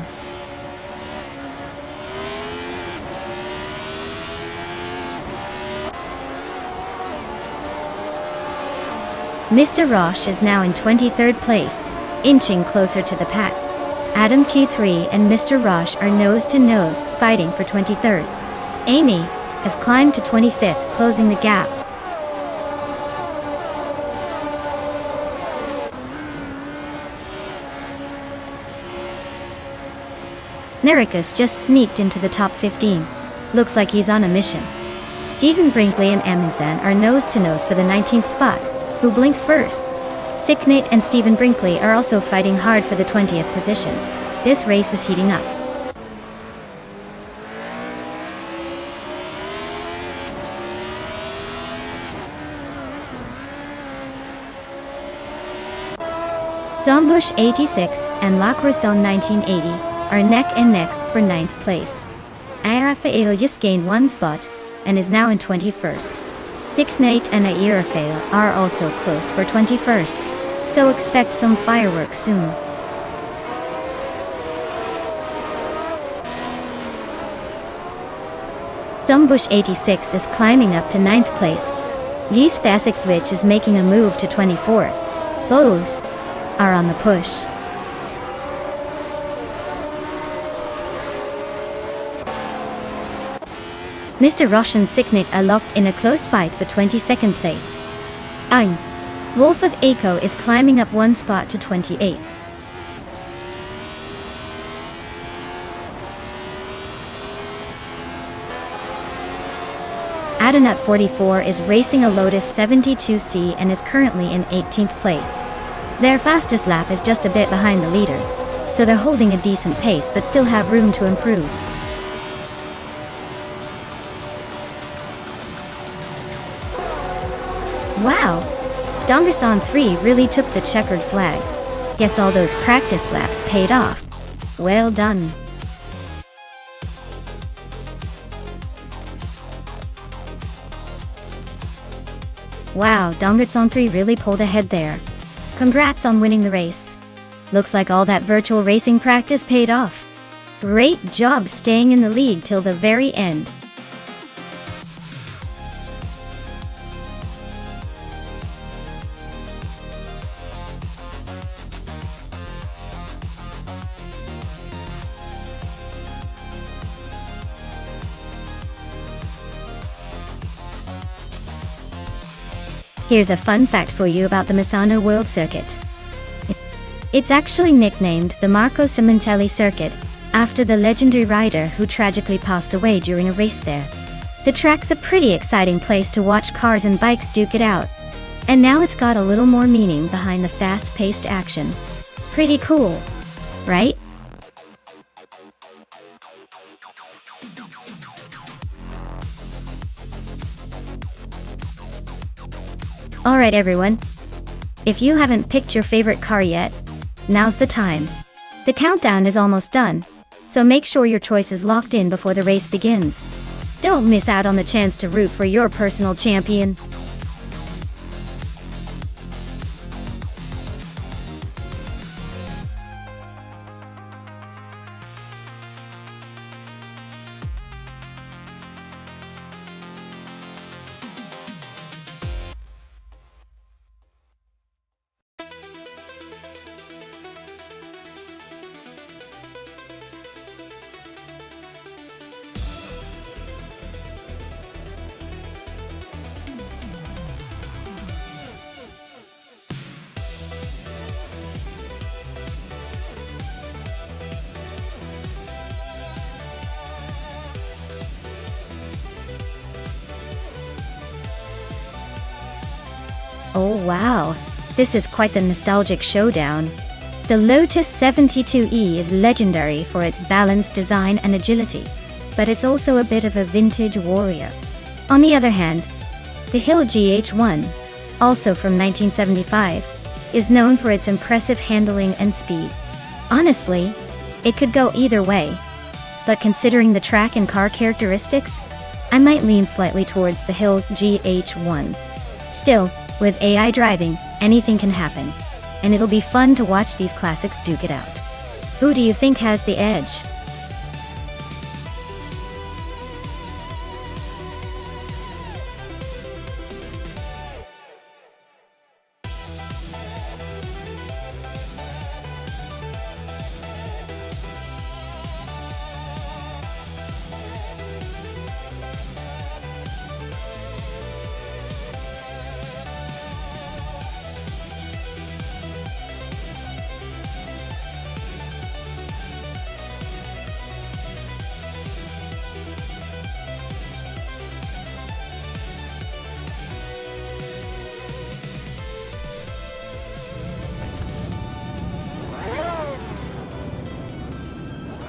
Mr. Roche is now in 23rd place, inching closer to the pack. Adam T3 and Mr. Roche are nose to nose, fighting for 23rd. Amy has climbed to 25th, closing the gap. Nericus just sneaked into the top 15. Looks like he's on a mission. Stephen Brinkley and Amundsen are nose to nose for the 19th spot. Who blinks first? Sicknate and Stephen Brinkley are also fighting hard for the 20th position. This race is heating up. Zombush 86 and La Croissant 1980 are neck and neck for 9th place. Arafael just gained one spot and is now in 21st. Dixnate and Airafael are also close for 21st, so expect some fireworks soon. Zombush 86 is climbing up to 9th place. Lis Thasixwich is making a move to 24th. Both are on the push. Mr. Roche and Sicknit are locked in a close fight for 22nd place. Wolf of Echo is climbing up one spot to 28th. Adanut44 is racing a Lotus 72C and is currently in 18th place. Their fastest lap is just a bit behind the leaders, so they're holding a decent pace but still have room to improve. Wow! Dongerson 3 really took the checkered flag. Guess all those practice laps paid off. Well done. Wow, Dongerson 3 really pulled ahead there. Congrats on winning the race. Looks like all that virtual racing practice paid off. Great job staying in the lead till the very end. Here's a fun fact for you about the Misano World Circuit. It's actually nicknamed the Marco Simontelli Circuit, after the legendary rider who tragically passed away during a race there. The track's a pretty exciting place to watch cars and bikes duke it out. And now it's got a little more meaning behind the fast-paced action. Pretty cool, right? Alright everyone, if you haven't picked your favorite car yet, now's the time. The countdown is almost done, so make sure your choice is locked in before the race begins. Don't miss out on the chance to root for your personal champion. Oh wow, this is quite the nostalgic showdown. The Lotus 72E is legendary for its balanced design and agility, but it's also a bit of a vintage warrior. On the other hand, the Hill GH1, also from 1975, is known for its impressive handling and speed. Honestly, it could go either way, but considering the track and car characteristics, I might lean slightly towards the Hill GH1. Still, with AI driving, anything can happen, and it'll be fun to watch these classics duke it out. Who do you think has the edge?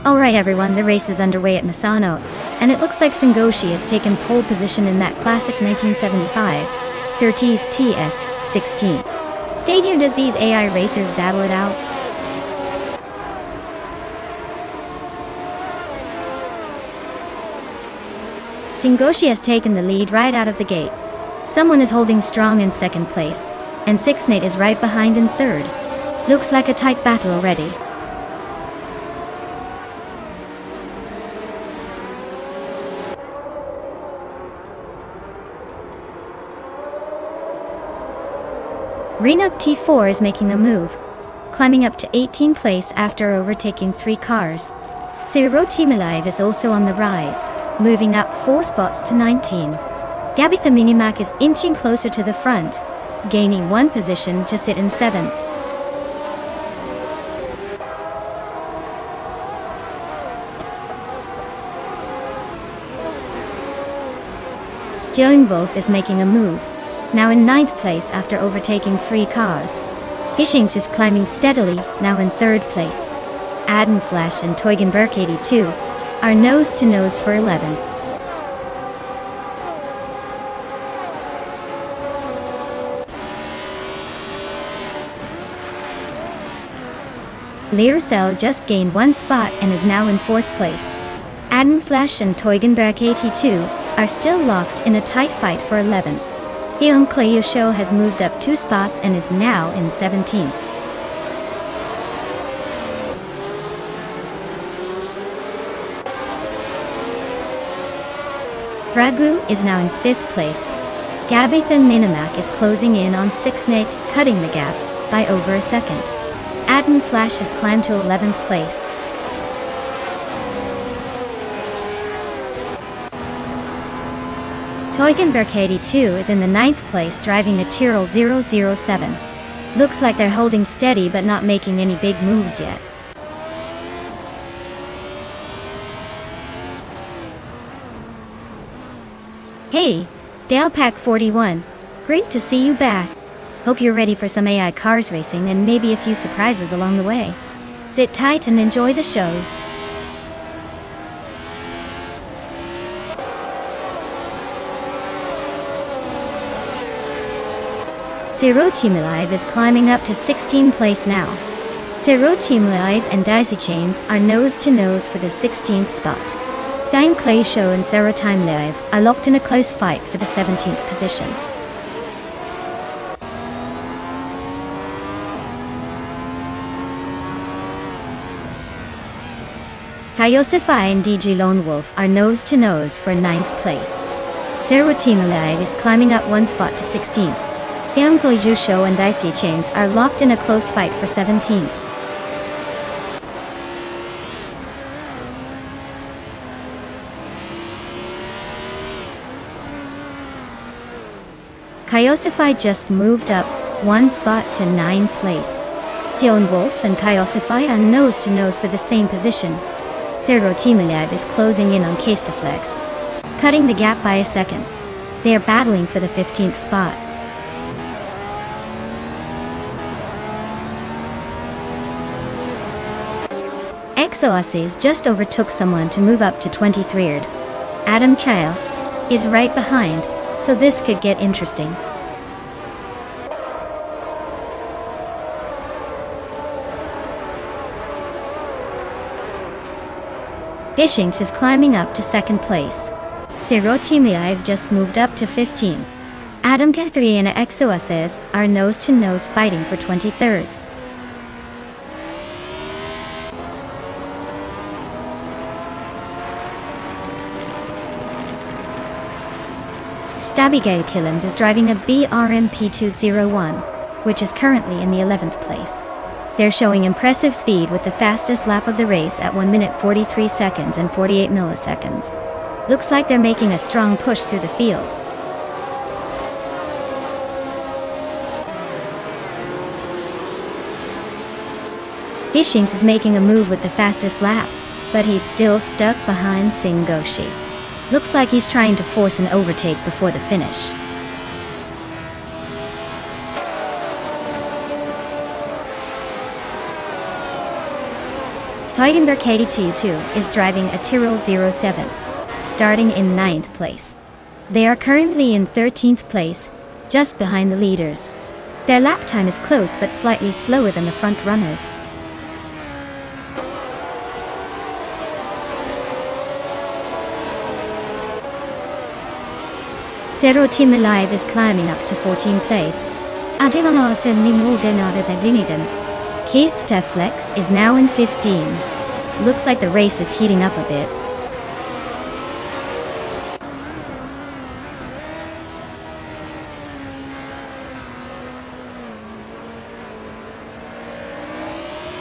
Alright everyone, the race is underway at Misano, and it looks like Sengoshi has taken pole position in that classic 1975 Surtees TS16. Stay tuned as these AI racers battle it out. Sengoshi has taken the lead right out of the gate. Someone is holding strong in second place, and Sixnate is right behind in third. Looks like a tight battle already. Renuk T4 is making a move, climbing up to 18th place after overtaking 3 cars. Ciro Timilive is also on the rise, moving up 4 spots to 19. Gabitha Minimac is inching closer to the front, gaining 1 position to sit in 7th. Joan Wolf is making a move, now in 9th place after overtaking 3 cars. Hishings is climbing steadily, now in 3rd place. Adam Flash and Teugenberg 82 are nose to nose for 11. Learcell just gained 1 spot and is now in 4th place. Adam Flash and Teugenberg 82 are still locked in a tight fight for 11th. Hyun Kleiusho has moved up 2 spots and is now in 17th. Fragu is now in 5th place. Gabithan Minimac is closing in on 6th, cutting the gap by over a second. Adam Flash has climbed to 11th place. Teugenberg 82 is in the 9th place driving a Tyrrell 007. Looks like they're holding steady but not making any big moves yet. Hey, Dalepack 41. Great to see you back. Hope you're ready for some AI cars racing and maybe a few surprises along the way. Sit tight and enjoy the show. Zero Team Live is climbing up to 16th place now. Zero Team Live and Daisy Chains are nose to nose for the 16th spot. Dime Clay Show and Zero Time Live are locked in a close fight for the 17th position. Kaiosify and DG Lone Wolf are nose to nose for 9th place. Zero Team Live is climbing up 1 spot to 16th. Hyun Show and Daisy Chains are locked in a close fight for 17th. Kaiosify just moved up 1 spot to 9th place. Dion Wolf and Kaiosify are nose to nose for the same position. Zero Team Live is closing in on Castaflex, cutting the gap by a second. They are battling for the 15th spot. EXO-Aussies just overtook someone to move up to 23rd. Adam Kyle is right behind, so this could get interesting. Hishings is climbing up to 2nd place. Zero Team Live just moved up to 15. Adam K3 and EXO-Aussies are nose to nose fighting for 23rd. Stabigay Killens is driving a BRMP 201, which is currently in the 11th place. They're showing impressive speed with the fastest lap of the race at 1 minute 43 seconds and 48 milliseconds. Looks like they're making a strong push through the field. Hishings is making a move with the fastest lap, but he's still stuck behind Singoshi. Looks like he's trying to force an overtake before the finish. Teugenberg 82 is driving a Tyrrell 07, starting in 9th place. They are currently in 13th place, just behind the leaders. Their lap time is close but slightly slower than the front runners. Zero Team Live is climbing up to 14th place. Castaflex is now in 15. Looks like the race is heating up a bit.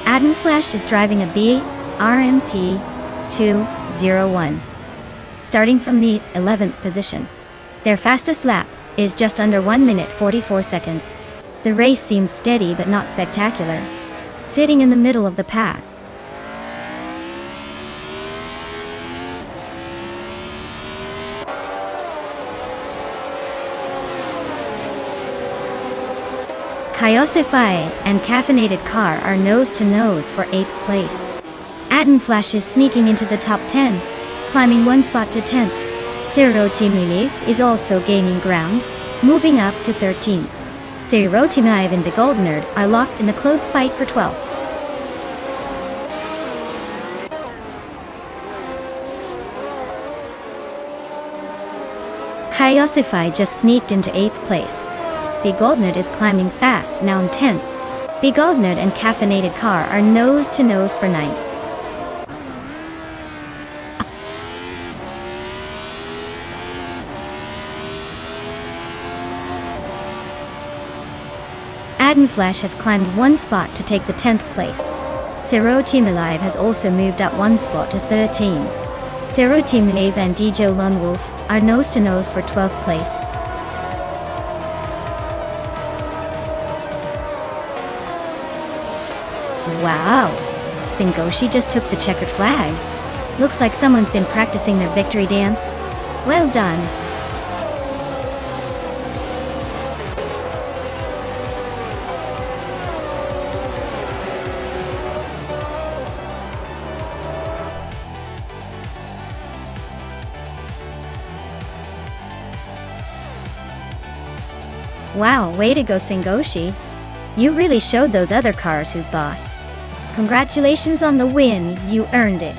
Adam Flash is driving a BRMP 201, starting from the 11th position. Their fastest lap is just under 1 minute 44 seconds. The race seems steady but not spectacular, sitting in the middle of the pack. Kyosify and Caffeinated Car are nose-to-nose for 8th place. Flash is sneaking into the top 10, climbing one spot to 10th. Zero Team Relief is also gaining ground, moving up to 13th. Zero Team Ive and the Gold Nerd are locked in a close fight for 12th. Kyosify just sneaked into 8th place. The Gold Nerd is climbing fast, now in 10th. The Gold Nerd and Caffeinated Car are nose-to-nose for 9th. Flash has climbed one spot to take the 10th place. Zero Team Alive has also moved up one spot to 13. Zero Team Alive and DJ Lone Wolf are nose-to-nose for 12th place. Wow! Singoshi just took the checkered flag. Looks like someone's been practicing their victory dance. Well done! Wow, way to go Singoshi. You really showed those other cars who's boss. Congratulations on the win, you earned it.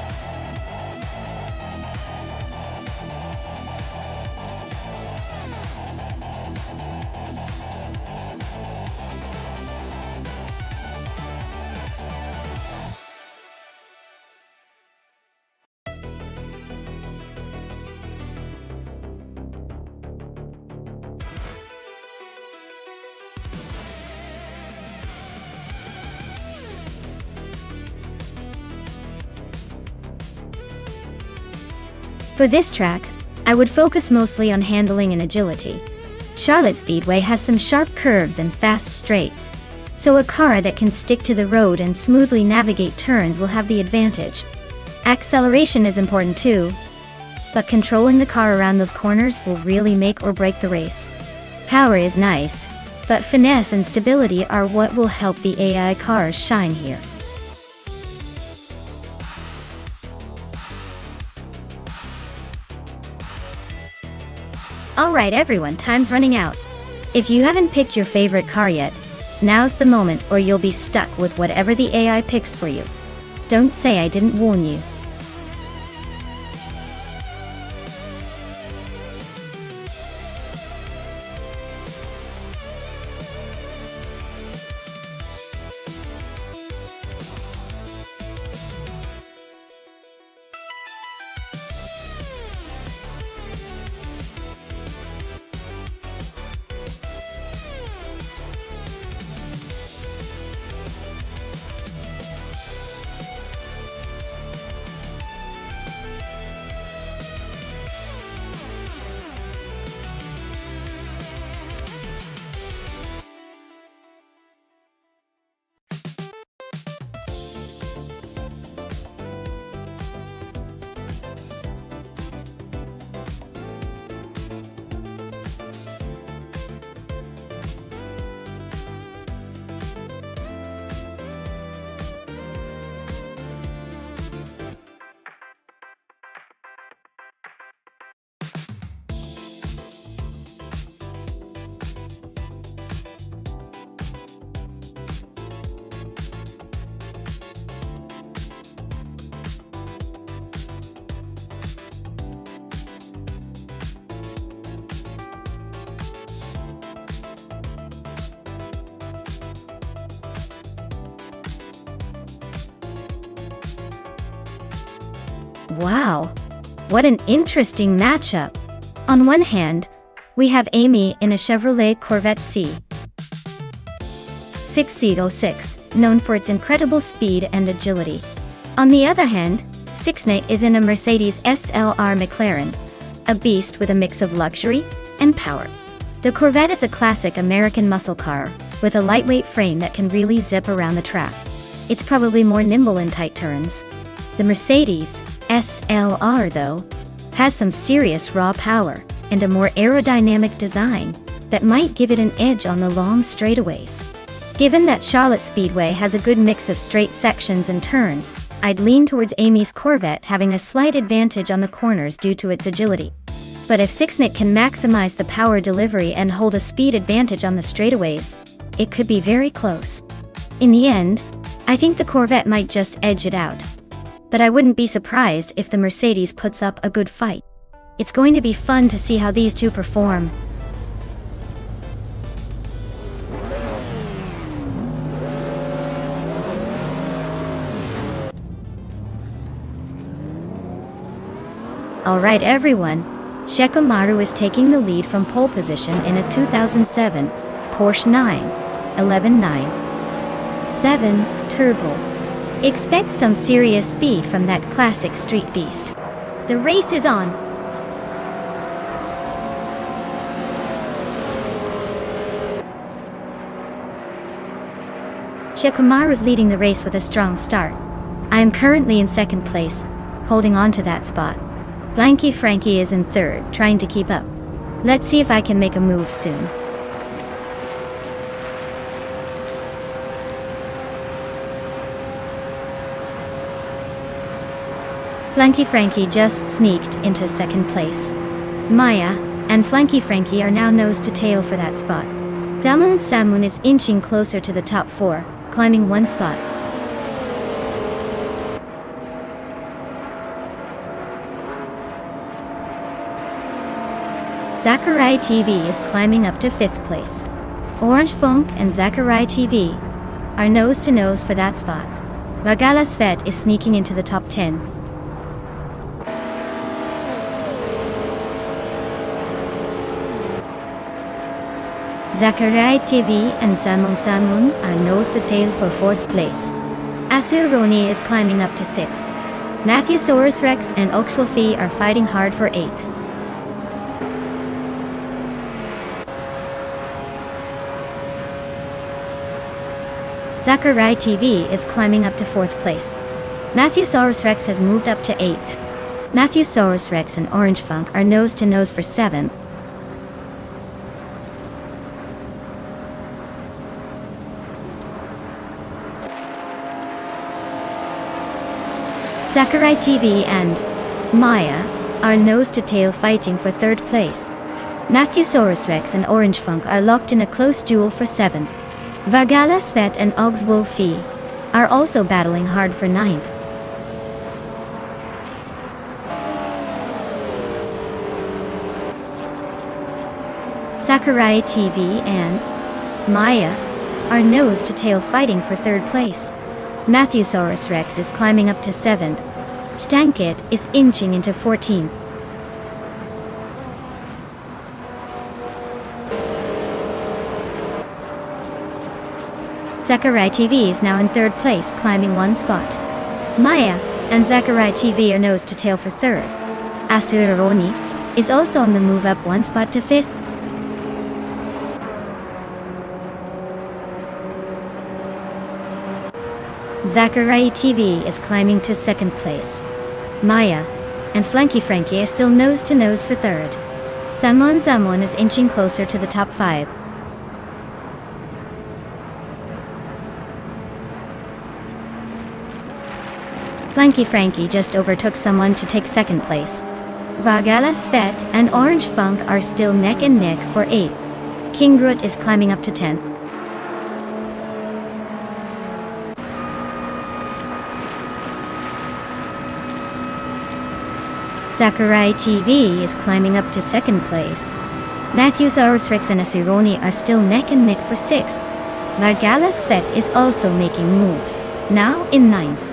For this track, I would focus mostly on handling and agility. Charlotte Speedway has some sharp curves and fast straights, so a car that can stick to the road and smoothly navigate turns will have the advantage. Acceleration is important too, but controlling the car around those corners will really make or break the race. Power is nice, but finesse and stability are what will help the AI cars shine here. Alright everyone, time's running out. If you haven't picked your favorite car yet, now's the moment or you'll be stuck with whatever the AI picks for you. Don't say I didn't warn you. Wow, what an interesting matchup. On one hand, we have Amy in a Chevrolet Corvette C606, known for its incredible speed and agility. On the other hand, Sixnate is in a Mercedes SLR McLaren, a beast with a mix of luxury and power. The Corvette is a classic American muscle car, with a lightweight frame that can really zip around the track. It's probably more nimble in tight turns. The Mercedes SLR, though, has some serious raw power and a more aerodynamic design that might give it an edge on the long straightaways. Given that Charlotte Speedway has a good mix of straight sections and turns, I'd lean towards Amy's Corvette having a slight advantage on the corners due to its agility. But if Sixnick can maximize the power delivery and hold a speed advantage on the straightaways, it could be very close. In the end, I think the Corvette might just edge it out. But I wouldn't be surprised if the Mercedes puts up a good fight. It's going to be fun to see how these two perform. Alright everyone, Checo Maru is taking the lead from pole position in a 2007 Porsche 911 Turbo. Expect some serious speed from that classic street beast. The race is on. Checo Maru's leading the race with a strong start. I am currently in second place, holding on to that spot. Blanky Frankie is in third, trying to keep up. Let's see if I can make a move soon. Blanky Frankie just sneaked into second place. Maya and Flanky Frankie are now nose to tail for that spot. Damon Samun is inching closer to the top 4, climbing one spot. Zachariah TV is climbing up to 5th place. Orange Funk and Zachariah TV are nose to nose for that spot. Vagala Svet is sneaking into the top 10. Zachariah TV and Samun Samun are nose to tail for 4th place. Asironi is climbing up to 6th. Matthewsaurus Rex and Oxwolfie are fighting hard for 8th. Zachariah TV is climbing up to 4th place. Matthewsaurus Rex has moved up to 8th. Matthewsaurus Rex and Orange Funk are nose to nose for 7th. Zachariah TV and Maya are nose to tail fighting for 3rd place. Matthewsaurus Rex and Orange Funk are locked in a close duel for 7th. Vagala Svet and Oxwolfie are also battling hard for 9th. Zachariah TV and Maya are nose to tail fighting for 3rd place. Matthewsaurus Rex is climbing up to 7th. Stankit is inching into 14th. Zachariah TV is now in 3rd place, climbing one spot. Maya and Zachariah TV are nose to tail for 3rd. Asuraroni is also on the move up one spot to 5th. Zachariah TV is climbing to 2nd place. Maya and Flanky Frankie are still nose to nose for 3rd. Samon Zamon is inching closer to the top 5. Flanky Frankie just overtook someone to take 2nd place. Vagala Svet and Orange Funk are still neck and neck for 8th. King Groot is climbing up to 10th. Zachariah TV is climbing up to 2nd place. Matthewsaurus Rex and Asironi are still neck and neck for 6th. Vagala Svet is also making moves, now in 9th.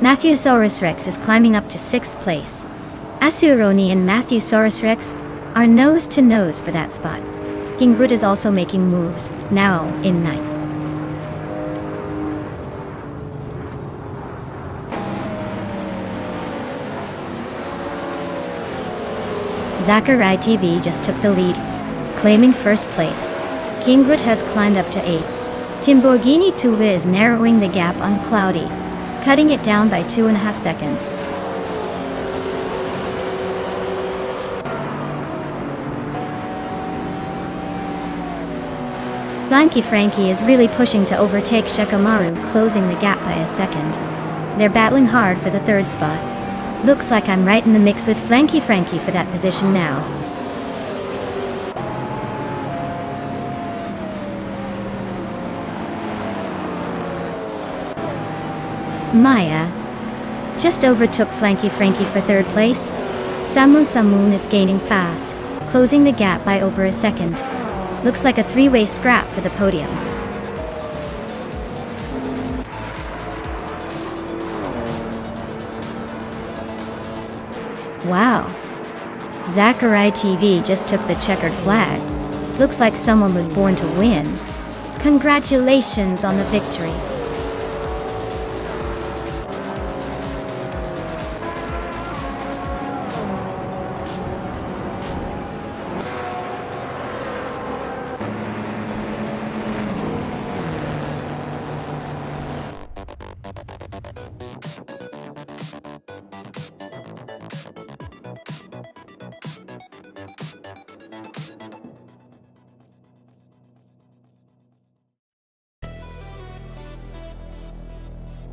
Matthewsaurus Rex is climbing up to 6th place. Asuroni and Matthewsaurus Rex are nose to nose for that spot. King Groot is also making moves, now in 9th. Zachariah TV just took the lead, claiming 1st place. King Groot has climbed up to 8th. Timborghini Tuva is narrowing the gap on Cloudy, cutting it down by 2.5 seconds. Blanky Frankie is really pushing to overtake Shikamaru, closing the gap by a second. They're battling hard for the third spot. Looks like I'm right in the mix with Flanky Frankie for that position now. Maya just overtook Flanky Frankie for third place. Samun is gaining fast, closing the gap by over a second. Looks like a three-way scrap for the podium. Wow. Zachary TV just took the checkered flag. Looks like someone was born to win. Congratulations on the victory.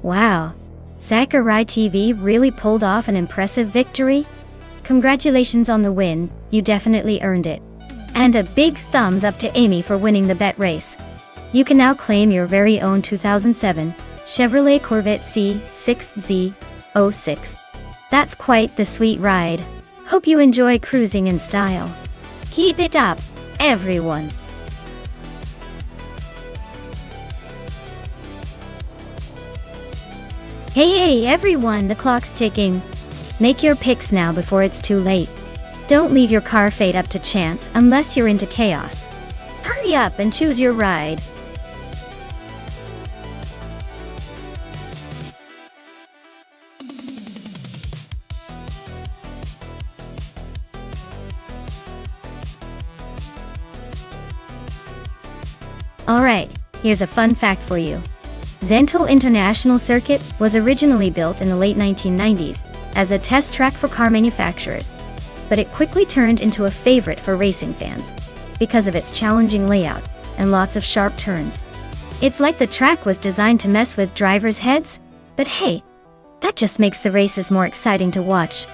Wow, Sakurai TV really pulled off an impressive victory? Congratulations on the win, you definitely earned it. And a big thumbs up to Amy for winning the bet race. You can now claim your very own 2007 Chevrolet Corvette C6Z06. That's quite the sweet ride. Hope you enjoy cruising in style. Keep it up, everyone. Hey everyone, the clock's ticking. Make your picks now before it's too late. Don't leave your car fate up to chance unless you're into chaos. Hurry up and choose your ride. Alright, here's a fun fact for you. Zento International Circuit was originally built in the late 1990s as a test track for car manufacturers, but it quickly turned into a favorite for racing fans because of its challenging layout and lots of sharp turns. It's like the track was designed to mess with drivers' heads, but hey, that just makes the races more exciting to watch.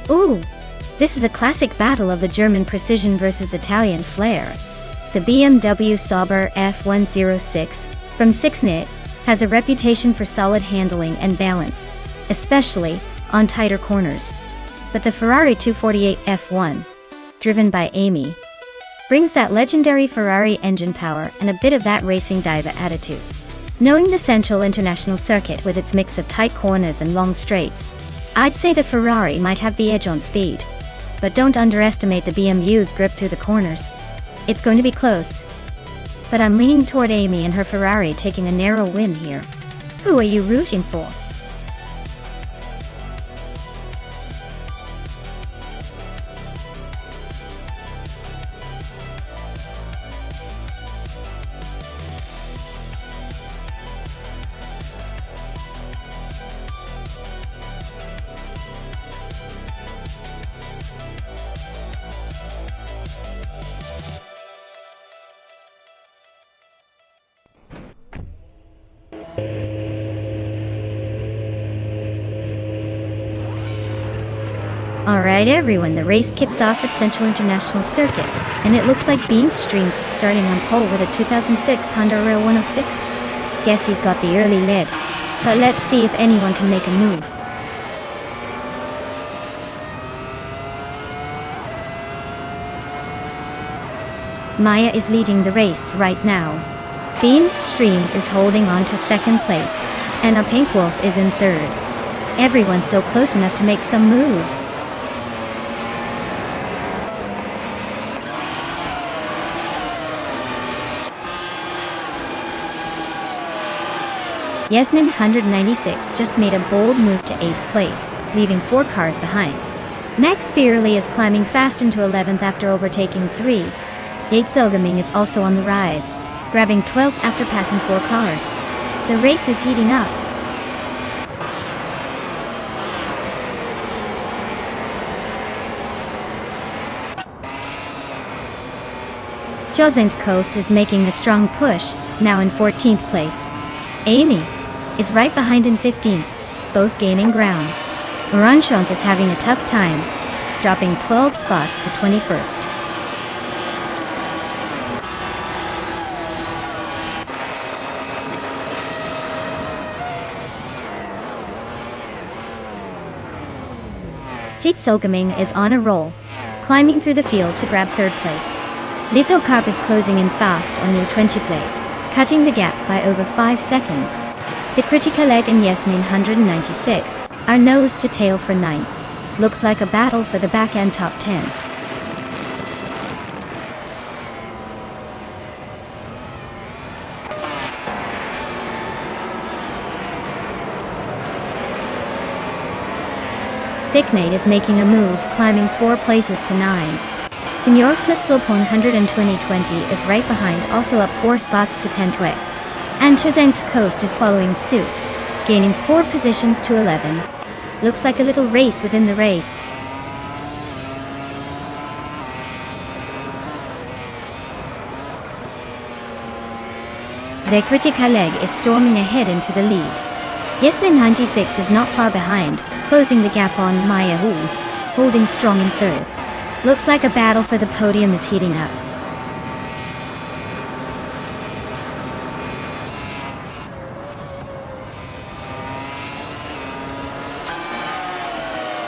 Ooh, this is a classic battle of the German precision versus Italian flair. The BMW Sauber F106 from 6NIT has a reputation for solid handling and balance, especially on tighter corners. But the Ferrari 248 F1, driven by Amy, brings that legendary Ferrari engine power and a bit of that racing diva attitude. Knowing the Central International Circuit with its mix of tight corners and long straights, I'd say the Ferrari might have the edge on speed. But don't underestimate the BMW's grip through the corners. It's going to be close. But I'm leaning toward Amy and her Ferrari taking a narrow win here. Who are you rooting for? Alright everyone, the race kicks off at Central International Circuit, and it looks like Bean Streams is starting on pole with a 2006 Honda Rail 106. Guess he's got the early lead, but let's see if anyone can make a move. Maya is leading the race right now. Bean Streams is holding on to second place, and a Pink Wolf is in third. Everyone's still close enough to make some moves. Yasmin 196 just made a bold move to 8th place, leaving 4 cars behind. Next, Spirally is climbing fast into 11th after overtaking 3. Yates Ilgaming is also on the rise, grabbing 12th after passing 4 cars. The race is heating up. Zhozheng's Coast is making a strong push, now in 14th place. Amy is right behind in 15th, both gaining ground. Ranshunk is having a tough time, dropping 12 spots to 21st. Jigsolgaming is on a roll, climbing through the field to grab 3rd place. Lithocarp is closing in fast on new 20 place, cutting the gap by over 5 seconds. The Critical Egg and Yasmin 196 are nose to tail for 9th. Looks like a battle for the back-end top 10. Sicknate is making a move, climbing 4 places to 9. Senor Flip-Flop 12020 is right behind, also up 4 spots to 10th. And Zhozheng's Coast is following suit, gaining 4 positions to 11. Looks like a little race within the race. The Critical Egg is storming ahead into the lead. Yasmin 96 is not far behind, closing the gap on Maya Woo's, holding strong in 3rd. Looks like a battle for the podium is heating up.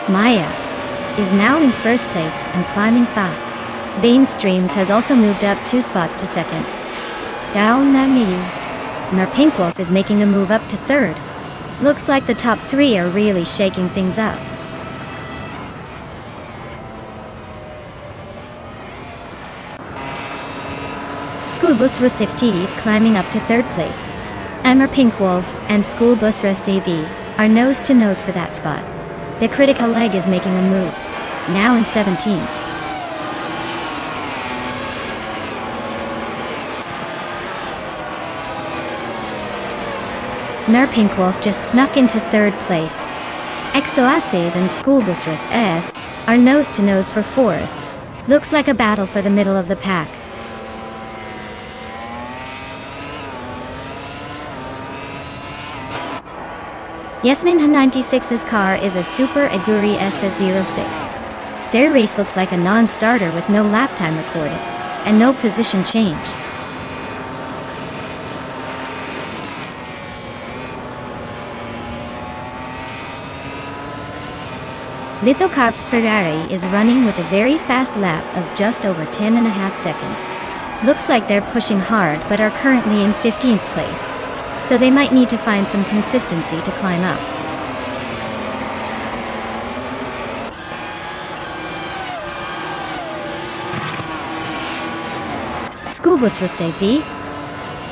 Maya is now in 1st place and climbing fast. Bane Streams has also moved up 2 spots to 2nd. Down Namiyu. Merpinkwolf is making a move up to 3rd. Looks like the top 3 are really shaking things up. Schoolbus Rustif TV is climbing up to 3rd place. Emmer Pinkwolf and Schoolbus Rust AV are nose to nose for that spot. The Critical Egg is making a move, now in 17th. Merpinkwolf just snuck into 3rd place. Exoaces and Schoolbus Rust S are nose to nose for 4th. Looks like a battle for the middle of the pack. Yasmin 96's car is a Super Aguri SS06. Their race looks like a non-starter with no lap time recorded, and no position change. Lithocarp's Ferrari is running with a very fast lap of just over 10.5 seconds. Looks like they're pushing hard but are currently in 15th place. So they might need to find some consistency to climb up. Schoolbus Rust AV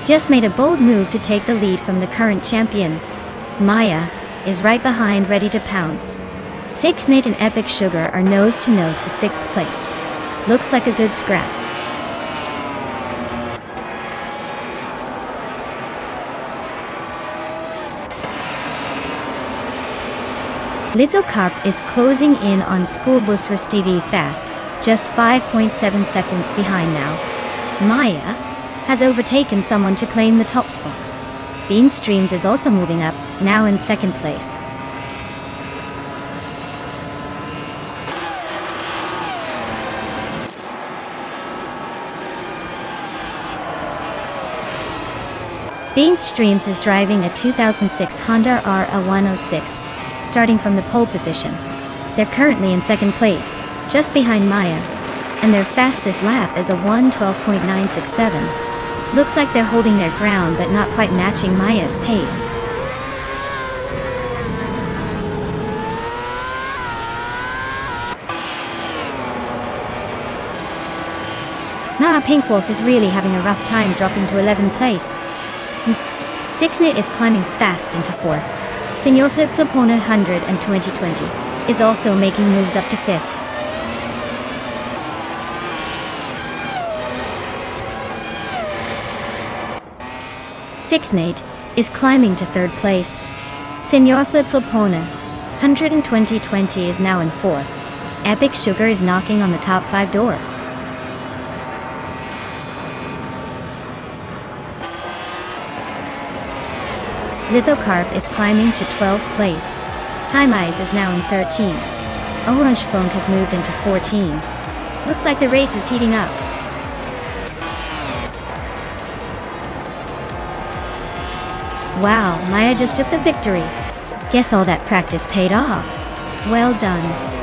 just made a bold move to take the lead from the current champion. Maya is right behind, ready to pounce. Sicknate and Epic Sugar are nose to nose for 6th place. Looks like a good scrap. Lithocarp is closing in on Schoolbus Rust TV fast, just 5.7 seconds behind now. Maya has overtaken someone to claim the top spot. Bean Streams is also moving up, now in 2nd place. Bean Streams is driving a 2006 Honda RL106. Starting from the pole position. They're currently in 2nd place, just behind Maya, and their fastest lap is a 1:12.967. Looks like they're holding their ground but not quite matching Maya's pace. Pinkwolf is really having a rough time dropping to 11th place. Sixnet is climbing fast into 4th. Senor Flip Flipona 100 and 2020 is also making moves up to 5th. Sixnet is climbing to 3rd place. Senor Flip Flipona 100 and 2020 is now in 4th. Epic Sugar is knocking on the top 5 door. Lithocarp is climbing to 12th place. Time Eyes is now in 13th. Orange Funk has moved into 14. Looks like the race is heating up. Wow, Maya just took the victory. Guess all that practice paid off. Well done.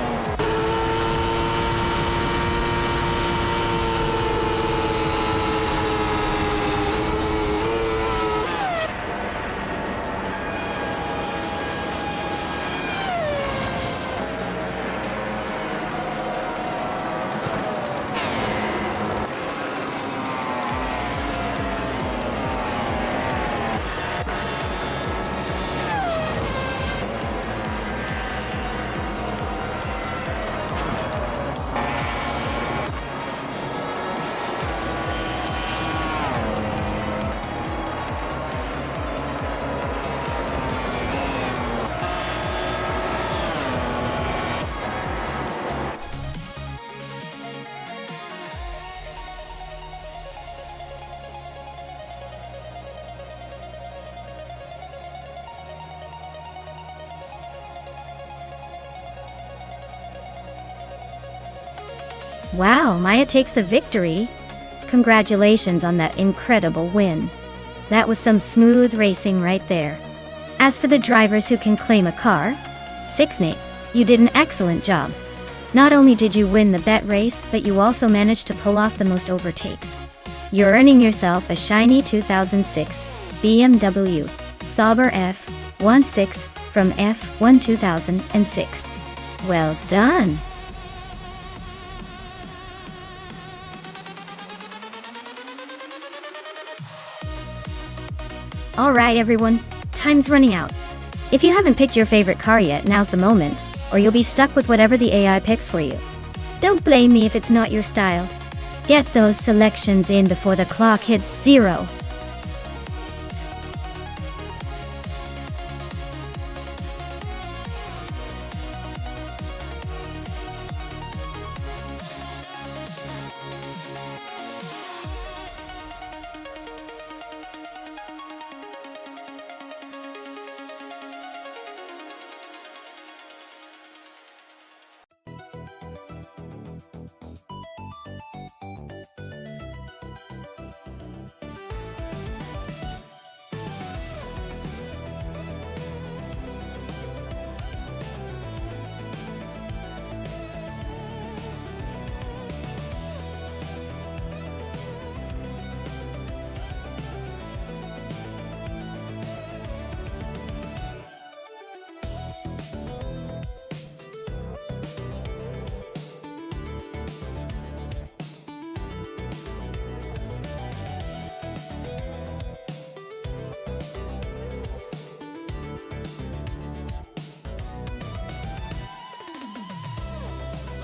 Wow, Maya takes the victory. Congratulations on that incredible win. That was some smooth racing right there. As for the drivers who can claim a car, Sixnet, you did an excellent job. Not only did you win the bet race, but you also managed to pull off the most overtakes. You're earning yourself a shiny 2006 BMW Sauber F16 from F1 2006. Well done! Alright everyone, time's running out. If you haven't picked your favorite car yet, now's the moment, or you'll be stuck with whatever the AI picks for you. Don't blame me if it's not your style. Get those selections in before the clock hits 0.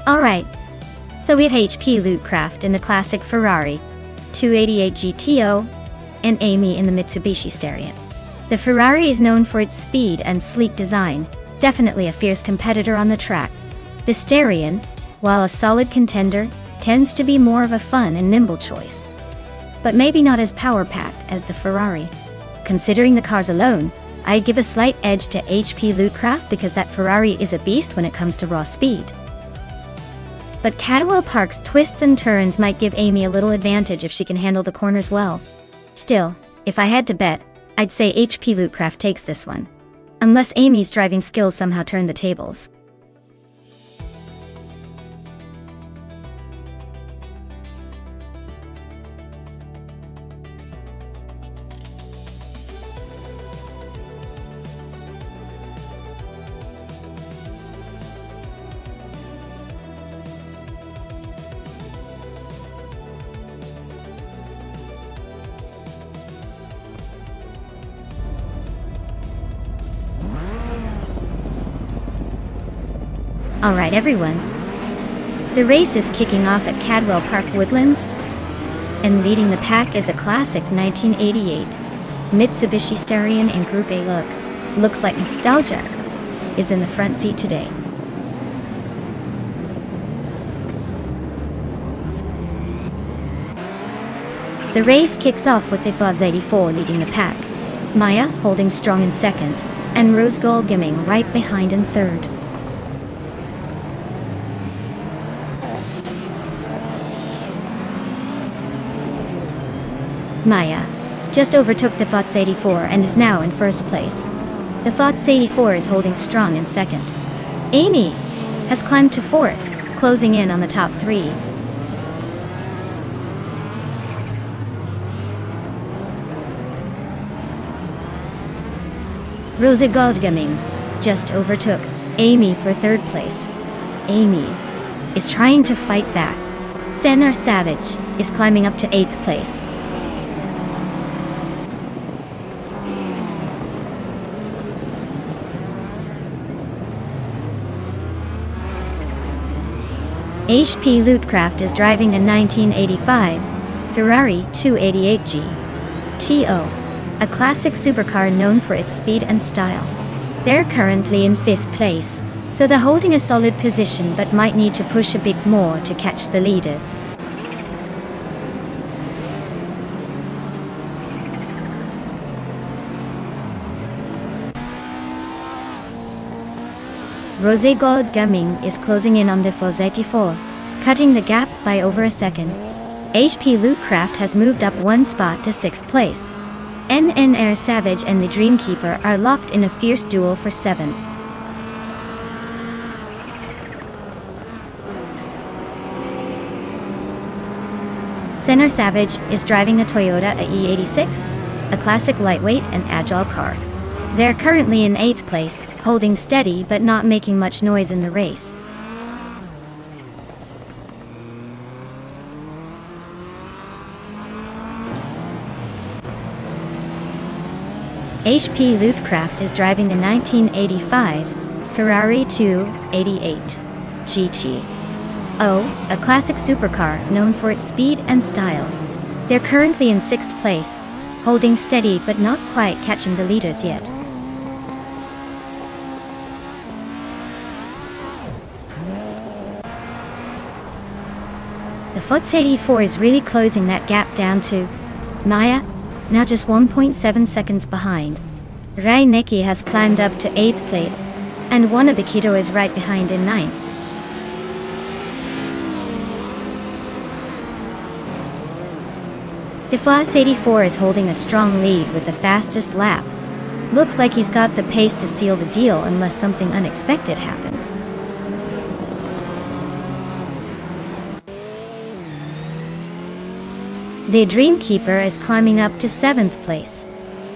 Alright, so we have HP Lootcraft in the classic Ferrari, 288 GTO, and Amy in the Mitsubishi Starion. The Ferrari is known for its speed and sleek design, definitely a fierce competitor on the track. The Starion, while a solid contender, tends to be more of a fun and nimble choice. But maybe not as power-packed as the Ferrari. Considering the cars alone, I'd give a slight edge to HP Lootcraft because that Ferrari is a beast when it comes to raw speed. But Cadwell Park's twists and turns might give Amy a little advantage if she can handle the corners well. Still, if I had to bet, I'd say HP Lootcraft takes this one. Unless Amy's driving skills somehow turn the tables. Alright everyone. The race is kicking off at Cadwell Park Woodlands, and leading the pack is a classic 1988 Mitsubishi Starion in Group A looks. Looks like nostalgia is in the front seat today. The race kicks off with the Faz 84 leading the pack, Maya holding strong in second, and Rose Gold Gaming right behind in third. Maya just overtook the Faz 84 and is now in first place. The Faz 84 is holding strong in second. Amy has climbed to fourth, closing in on the top three. Rose Gold Gaming just overtook Amy for third place. Amy is trying to fight back. Senna Savage is climbing up to 8th place. HP Lootcraft is driving a 1985 Ferrari 288 GTO, a classic supercar known for its speed and style. They're currently in 5th place, so they're holding a solid position but might need to push a bit more to catch the leaders. Rose Gold Gaming is closing in on the Faz 84, cutting the gap by over a second. HP Lootcraft has moved up one spot to 6th place. NNR Savage and the Dreamkeeper are locked in a fierce duel for 7th. Senna Savage is driving a Toyota E86, a classic lightweight and agile car. They're currently in 8th place, holding steady but not making much noise in the race. HP Lootcraft is driving a 1985 Ferrari 288 GTO, a classic supercar known for its speed and style. They're currently in 6th place, holding steady but not quite catching the leaders yet. The Faz 84 is really closing that gap down to Maya, now just 1.7 seconds behind. Rai Neki has climbed up to 8th place, and Wanabikito is right behind in 9th. The Faz 84 is holding a strong lead with the fastest lap. Looks like he's got the pace to seal the deal unless something unexpected happens. The Dreamkeeper is climbing up to 7th place.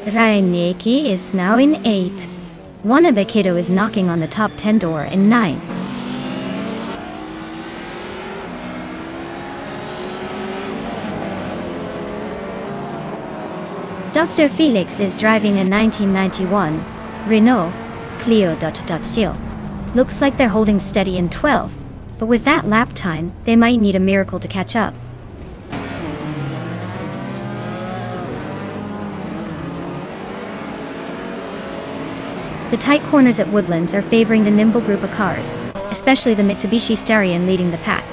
Raineki is now in 8th. Wanabikito is knocking on the top 10 door in 9th. Dr. Felix is driving a 1991 Renault Clio. Looks like they're holding steady in 12th, but with that lap time, they might need a miracle to catch up. The tight corners at Woodlands are favoring the nimble group of cars, especially the Mitsubishi Starion leading the pack.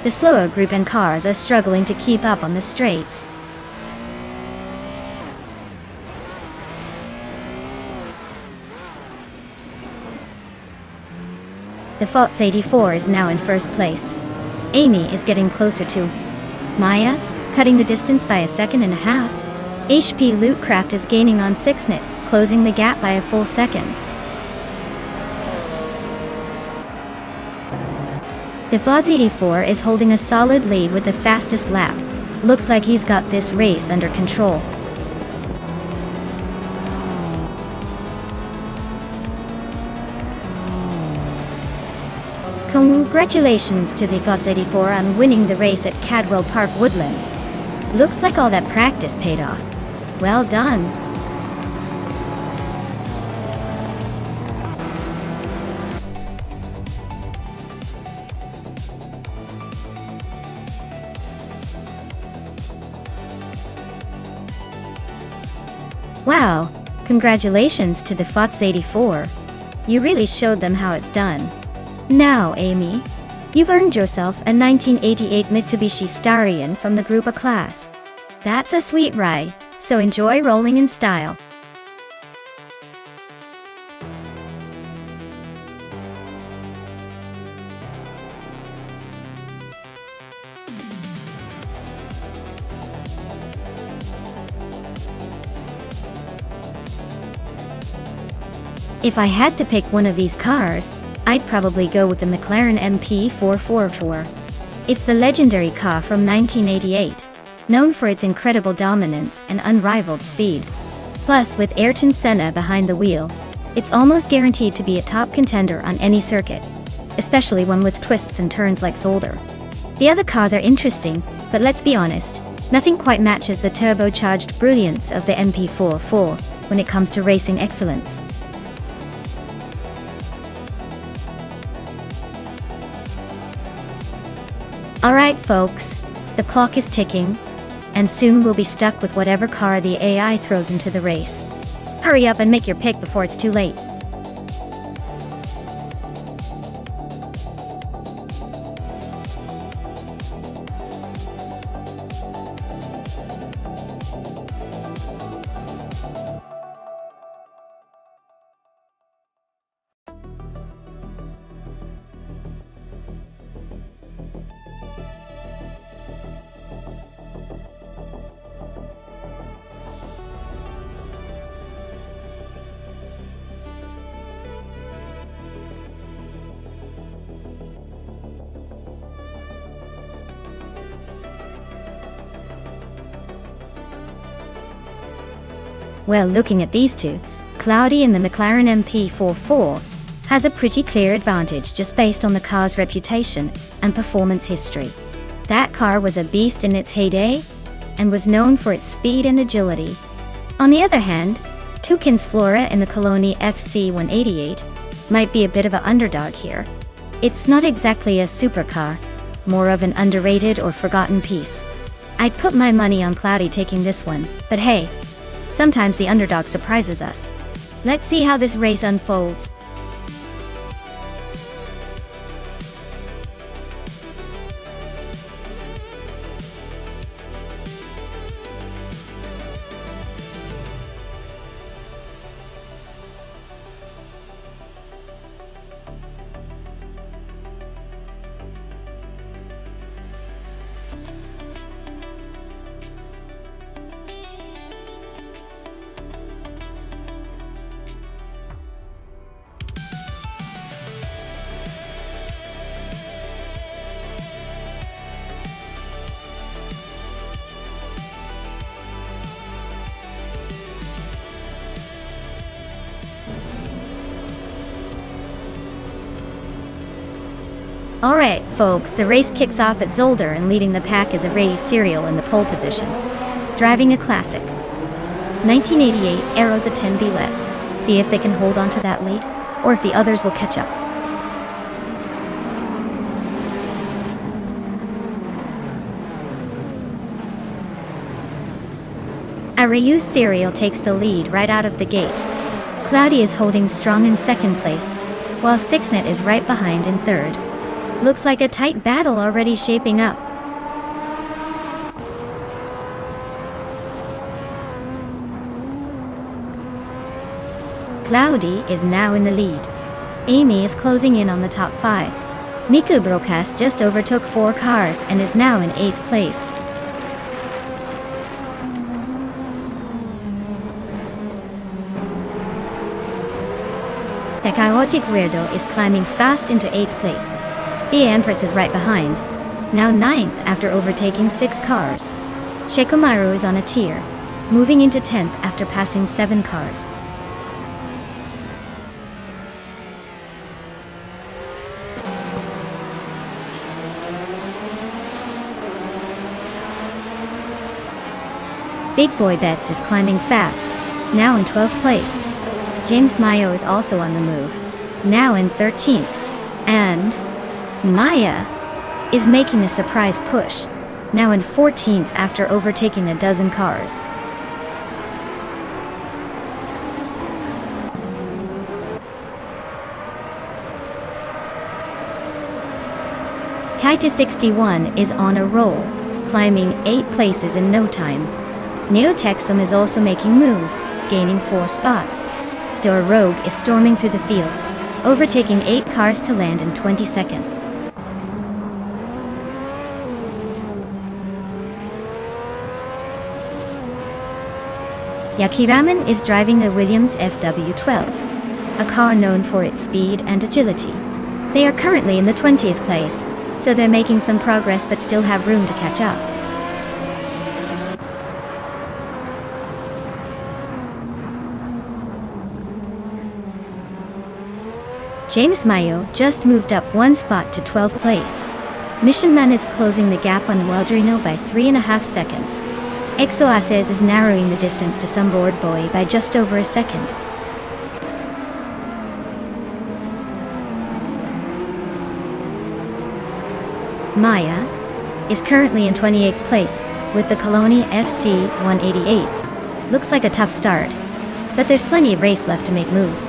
The slower group and cars are struggling to keep up on the straights. The Faz 84 is now in first place. Amy is getting closer to Maya, cutting the distance by a second and a half. HP Lootcraft is gaining on 6NIT, closing the gap by a full second. The Faz 84 is holding a solid lead with the fastest lap. Looks like he's got this race under control. Congratulations to the Faz 84 on winning the race at Cadwell Park Woodlands. Looks like all that practice paid off. Well done. Wow, congratulations to the FOTS 84. You really showed them how it's done. Now, Amy, you've earned yourself a 1988 Mitsubishi Starion from the Grupa class. That's a sweet ride, so enjoy rolling in style. If I had to pick one of these cars, I'd probably go with the McLaren MP444. It's the legendary car from 1988, known for its incredible dominance and unrivaled speed. Plus, with Ayrton Senna behind the wheel, it's almost guaranteed to be a top contender on any circuit, especially one with twists and turns like Zolder. The other cars are interesting, but let's be honest, nothing quite matches the turbocharged brilliance of the MP44 when it comes to racing excellence. Alright folks, the clock is ticking, and soon we'll be stuck with whatever car the AI throws into the race. Hurry up and make your pick before it's too late. Well, looking at these two, Cloudy in the McLaren MP44 has a pretty clear advantage just based on the car's reputation and performance history. That car was a beast in its heyday and was known for its speed and agility. On the other hand, Toucan's Flora in the Coloni FC188 might be a bit of an underdog here. It's not exactly a supercar, more of an underrated or forgotten piece. I'd put my money on Cloudy taking this one, but hey, sometimes the underdog surprises us. Let's see how this race unfolds. Alright folks, the race kicks off at Zolder, and leading the pack is a Ray Serial in the pole position, driving a classic 1988 Aeros attendee. Let's see if they can hold on to that lead, or if the others will catch up. A Ryu Serial takes the lead right out of the gate. Cloudy is holding strong in second place, while Sixnet is right behind in third. Looks like a tight battle already shaping up. Cloudy is now in the lead. Amy is closing in on the top 5. Miku Brokas just overtook 4 cars and is now in 8th place. The Chaotic Weirdo is climbing fast into 8th place. The Empress is right behind, now 9th after overtaking 6 cars. Shekomaru is on a tier, moving into 10th after passing 7 cars. Big Boy Betts is climbing fast, now in 12th place. James Mayo is also on the move, now in 13th. And Maya is making a surprise push, now in 14th after overtaking a dozen cars. Taita 61 is on a roll, climbing 8 places in no time. Neotexum is also making moves, gaining 4 spots. Dor Rogue is storming through the field, overtaking 8 cars to land in 22nd. Yakiraman is driving a Williams FW12, a car known for its speed and agility. They are currently in the 20th place, so they're making some progress but still have room to catch up. James Mayo just moved up 1 spot to 12th place. Mission Man is closing the gap on Waldrino by 3.5 seconds. Exoaces is narrowing the distance to Sunboard Boy by just over a second. Maya is currently in 28th place with the Coloni FC 188. Looks like a tough start, but there's plenty of race left to make moves.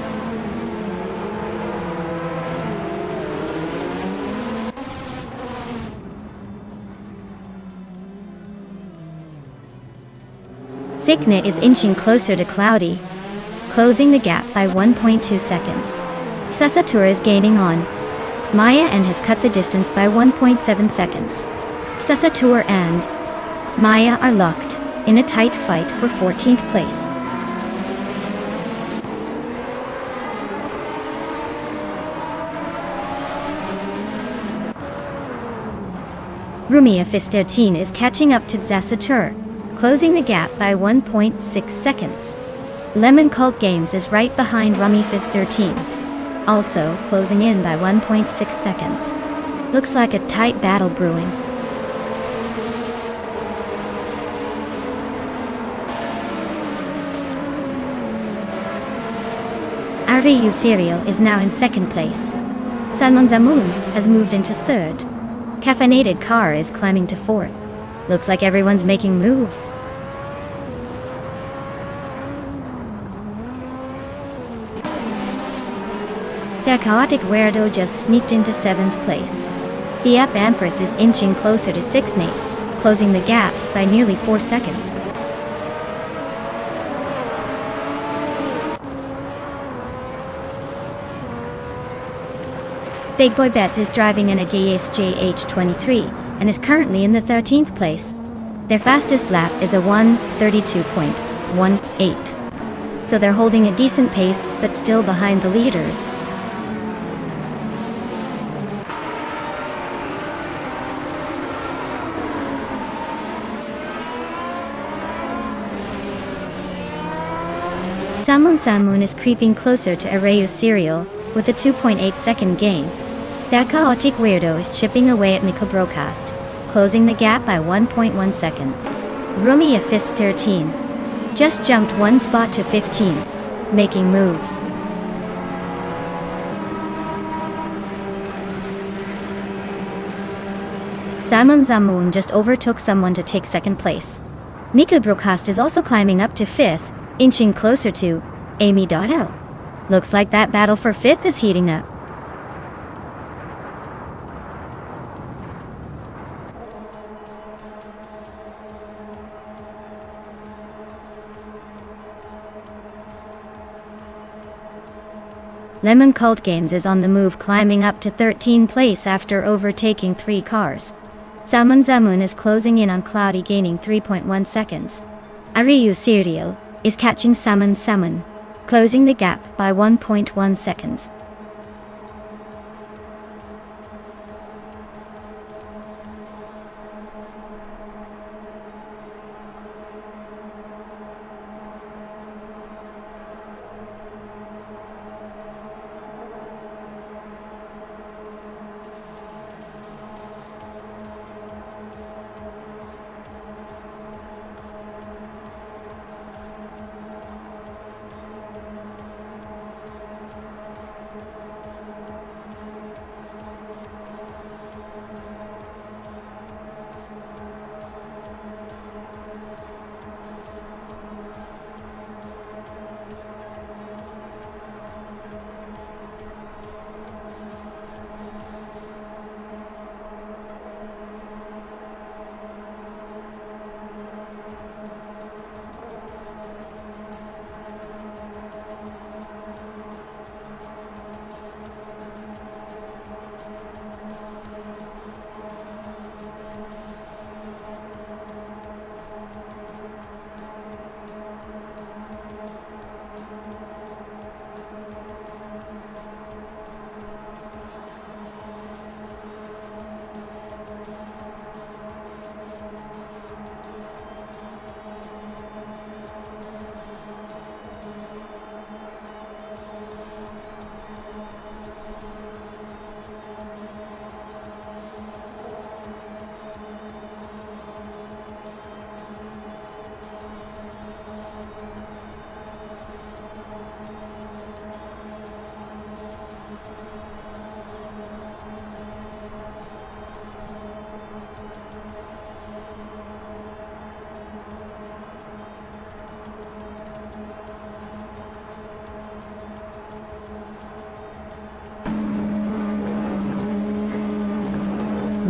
Signet is inching closer to Cloudy, closing the gap by 1.2 seconds. Sasatur is gaining on Maya and has cut the distance by 1.7 seconds. Sasatur and Maya are locked in a tight fight for 14th place. Rumia Fis13 is catching up to Sasatur, closing the gap by 1.6 seconds. Lemon Cult Games is right behind Rummy Fizz 13, also closing in by 1.6 seconds. Looks like a tight battle brewing. Ariu Serial is now in 2nd place. Salmon Zamoon has moved into 3rd. Caffeinated Car is climbing to 4th. Looks like everyone's making moves. The Chaotic Weirdo just sneaked into 7th place. The App Empress is inching closer to 6th, closing the gap by nearly 4 seconds. Big Boy Bets is driving an Adidas JH23 and is currently in the 13th place. Their fastest lap is a 1:32.18. So they're holding a decent pace, but still behind the leaders. Samun is creeping closer to Arayu Serial with a 2.8-second gain. That Chaotic Weirdo is chipping away at Nickel Broadcast, closing the gap by 1.1 second. Rumia Fist 13 just jumped 1 spot to 15th, making moves. Salmon Zamoon just overtook someone to take 2nd place. Nickel Broadcast is also climbing up to 5th, inching closer to Amy Dotto. Looks like that battle for 5th is heating up. Lemon Cult Games is on the move, climbing up to 13th place after overtaking 3 cars. Salmon Zamoon is closing in on Cloudy, gaining 3.1 seconds. Ariu Serial is catching Salmon, closing the gap by 1.1 seconds.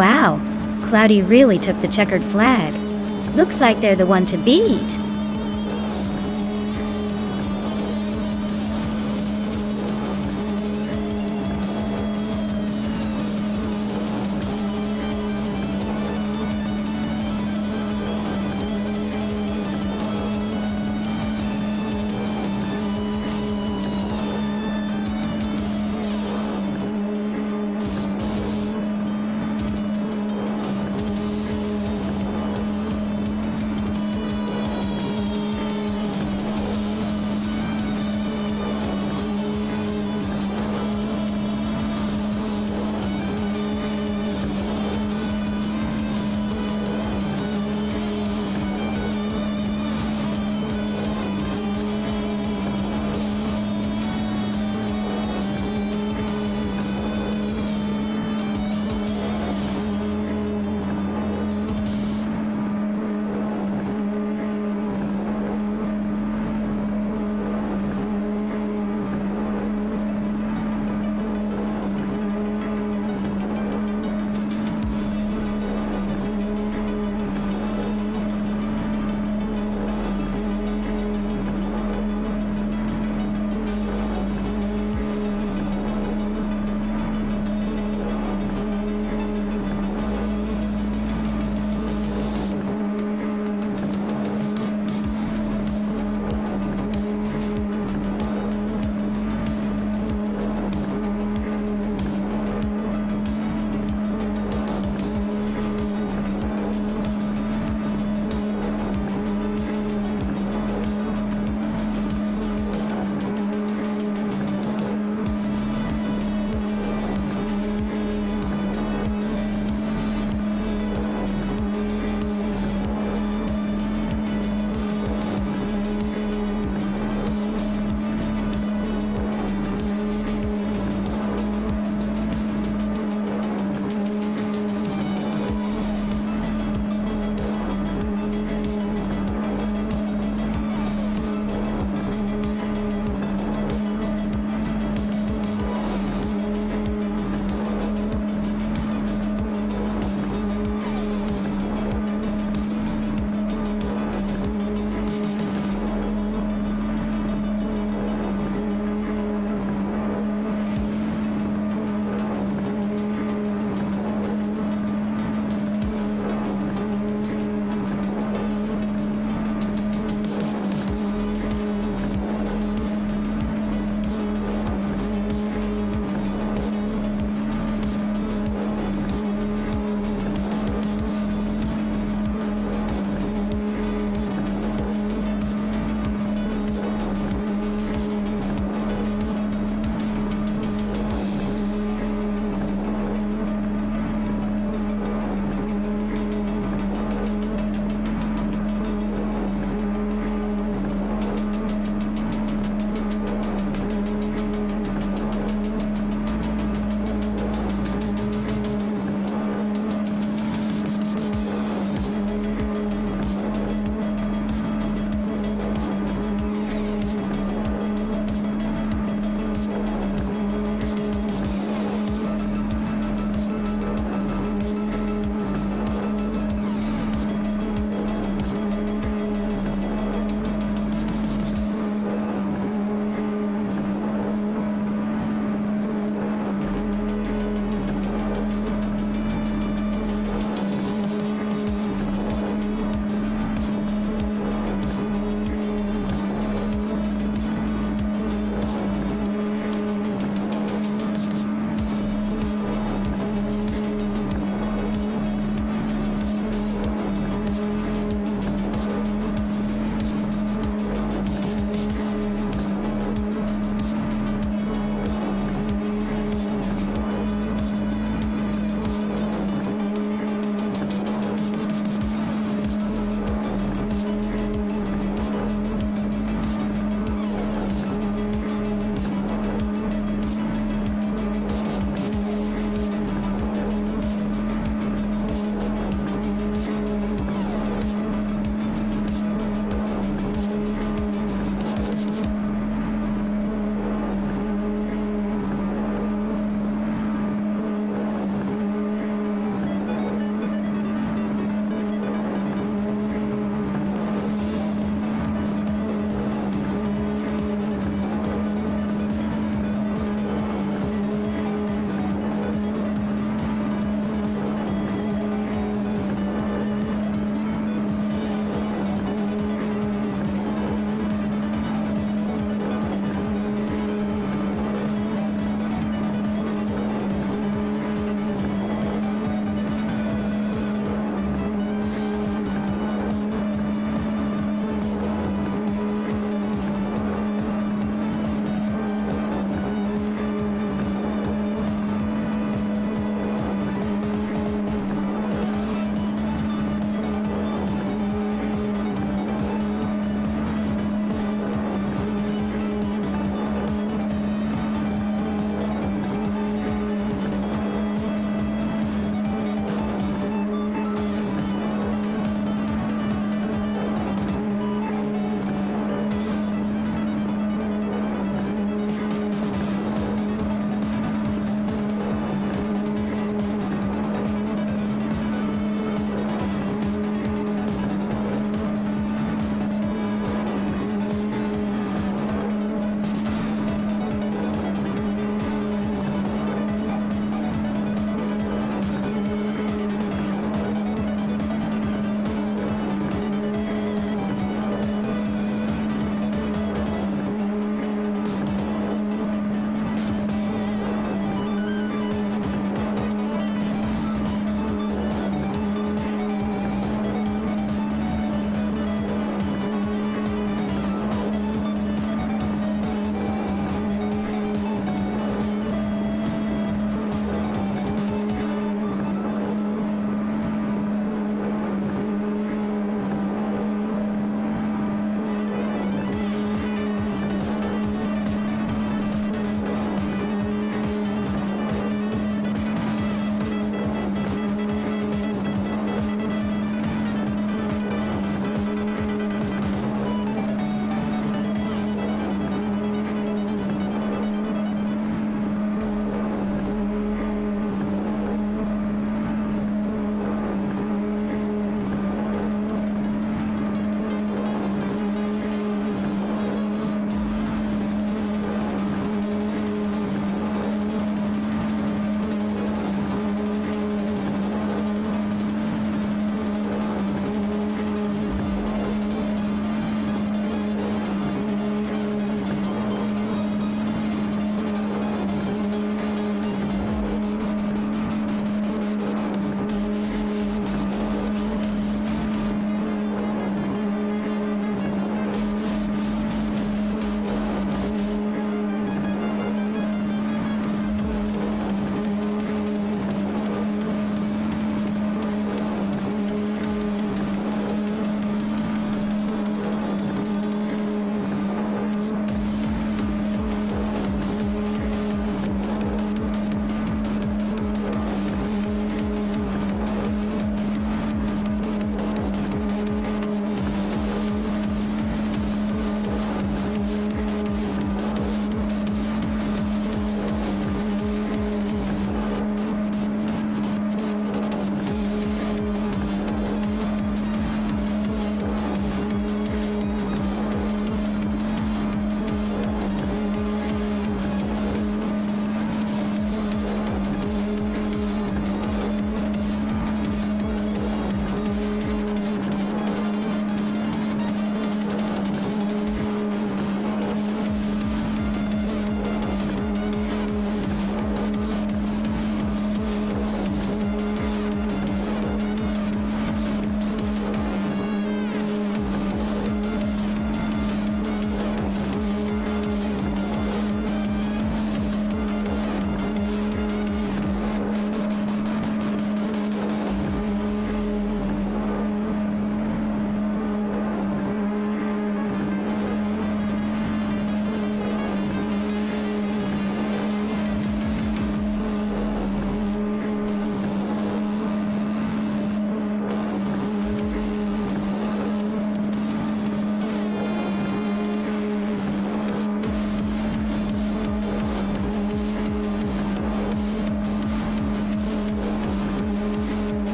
Wow, Cloudy really took the checkered flag. Looks like they're the one to beat.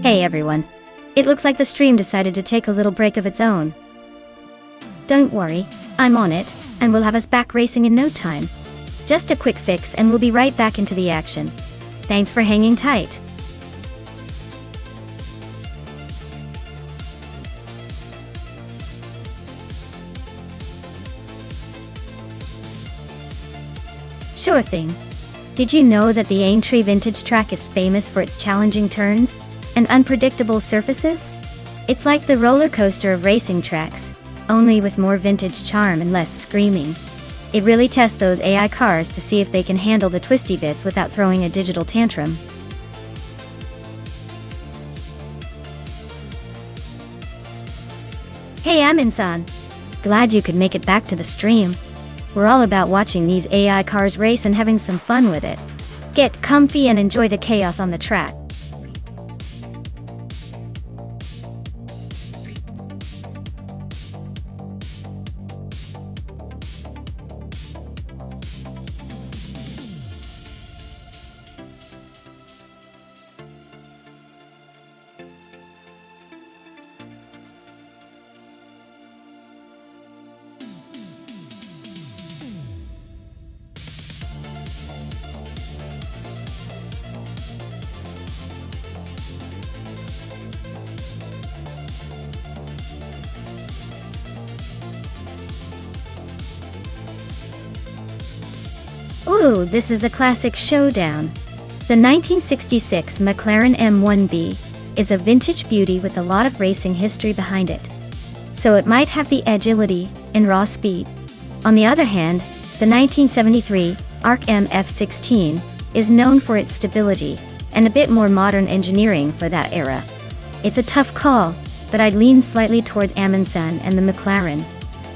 Hey everyone. It looks like the stream decided to take a little break of its own. Don't worry, I'm on it, and we'll have us back racing in no time. Just a quick fix and we'll be right back into the action. Thanks for hanging tight. Sure thing. Did you know that the Aintree Vintage track is famous for its challenging turns and unpredictable surfaces? It's like the roller coaster of racing tracks, only with more vintage charm and less screaming. It really tests those AI cars to see if they can handle the twisty bits without throwing a digital tantrum. Hey Amin-san. Glad you could make it back to the stream. We're all about watching these AI cars race and having some fun with it. Get comfy and enjoy the chaos on the track. Ooh, this is a classic showdown. The 1966 McLaren M1B is a vintage beauty with a lot of racing history behind it. So it might have the agility and raw speed. On the other hand, the 1973 ARC M F16 is known for its stability and a bit more modern engineering for that era. It's a tough call, but I'd lean slightly towards Amundsen and the McLaren.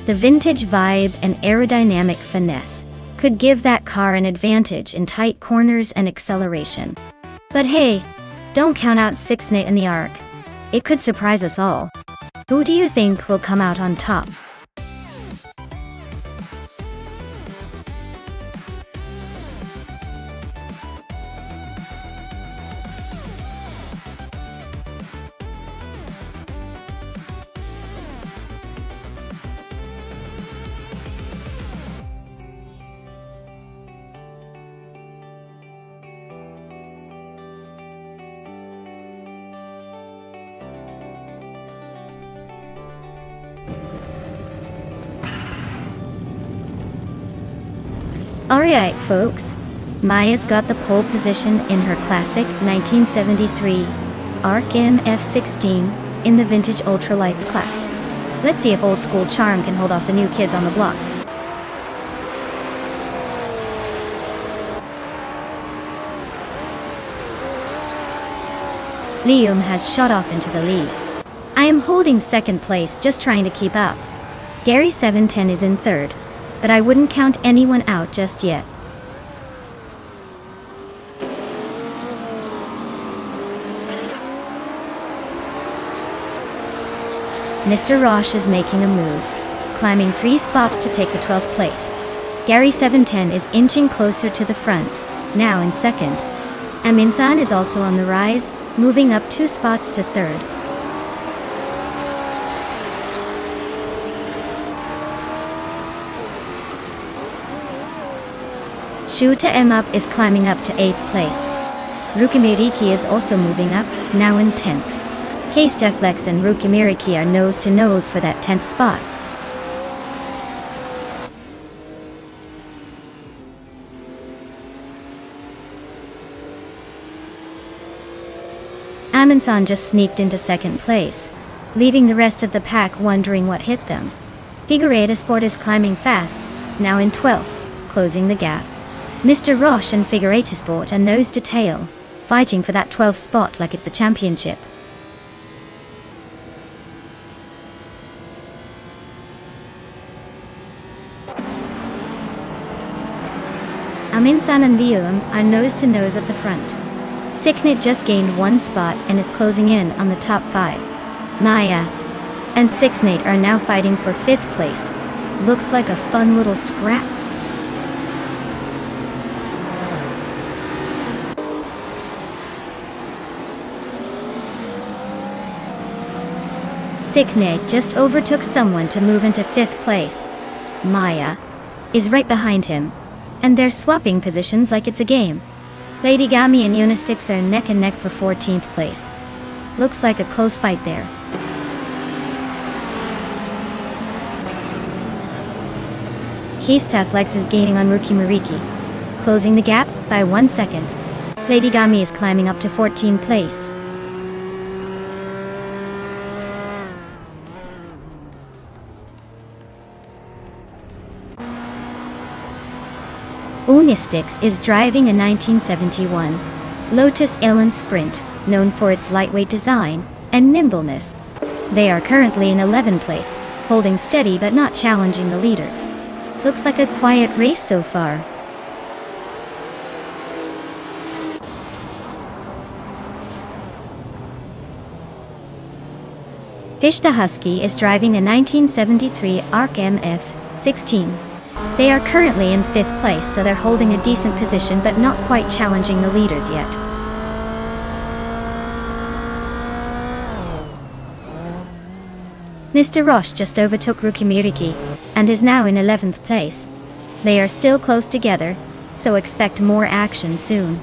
The vintage vibe and aerodynamic finesse could give that car an advantage in tight corners and acceleration. But hey, don't count out Sixnate and the ARC. It could surprise us all. Who do you think will come out on top? Alright folks, Maya's got the pole position in her classic 1973 ARC M F16 in the vintage ultralights class. Let's see if old school charm can hold off the new kids on the block. Liam has shot off into the lead. I am holding second place, just trying to keep up. Gary 710 is in third, but I wouldn't count anyone out just yet. Mr. Roche is making a move, climbing 3 spots to take the 12th place. Gary 710 is inching closer to the front, now in second. Amin-san is also on the rise, moving up 2 spots to third. Shuta M up is climbing up to 8th place. Rukimiriki is also moving up, now in 10th. K-Steflex and Rukimiriki are nose to nose for that 10th spot. Amin-san just sneaked into second place, leaving the rest of the pack wondering what hit them. Figueroa Sport is climbing fast, now in 12th, closing the gap. Mr. Roche and Figueroa Sport are nose to tail, fighting for that 12th spot like it's the championship. Amin-san and Liam are nose to nose at the front. Siknit just gained 1 spot and is closing in on the top 5. Maya and Sixnate are now fighting for 5th place. Looks like a fun little scrap. Signet just overtook someone to move into 5th place. Maya is right behind him, and they're swapping positions like it's a game. Lady Gami and Unistix are neck and neck for 14th place. Looks like a close fight there. Keista Flex is gaining on Ruki Mariki, closing the gap by 1 second. Lady Gami is climbing up to 14th place. Unistix is driving a 1971 Lotus Elan Sprint, known for its lightweight design and nimbleness. They are currently in 11th place, holding steady but not challenging the leaders. Looks like a quiet race so far. Fish the Husky is driving a 1973 ARC MF-16. They are currently in 5th place, so they're holding a decent position but not quite challenging the leaders yet. Mr. Roche just overtook Rukimiriki and is now in 11th place. They are still close together, so expect more action soon.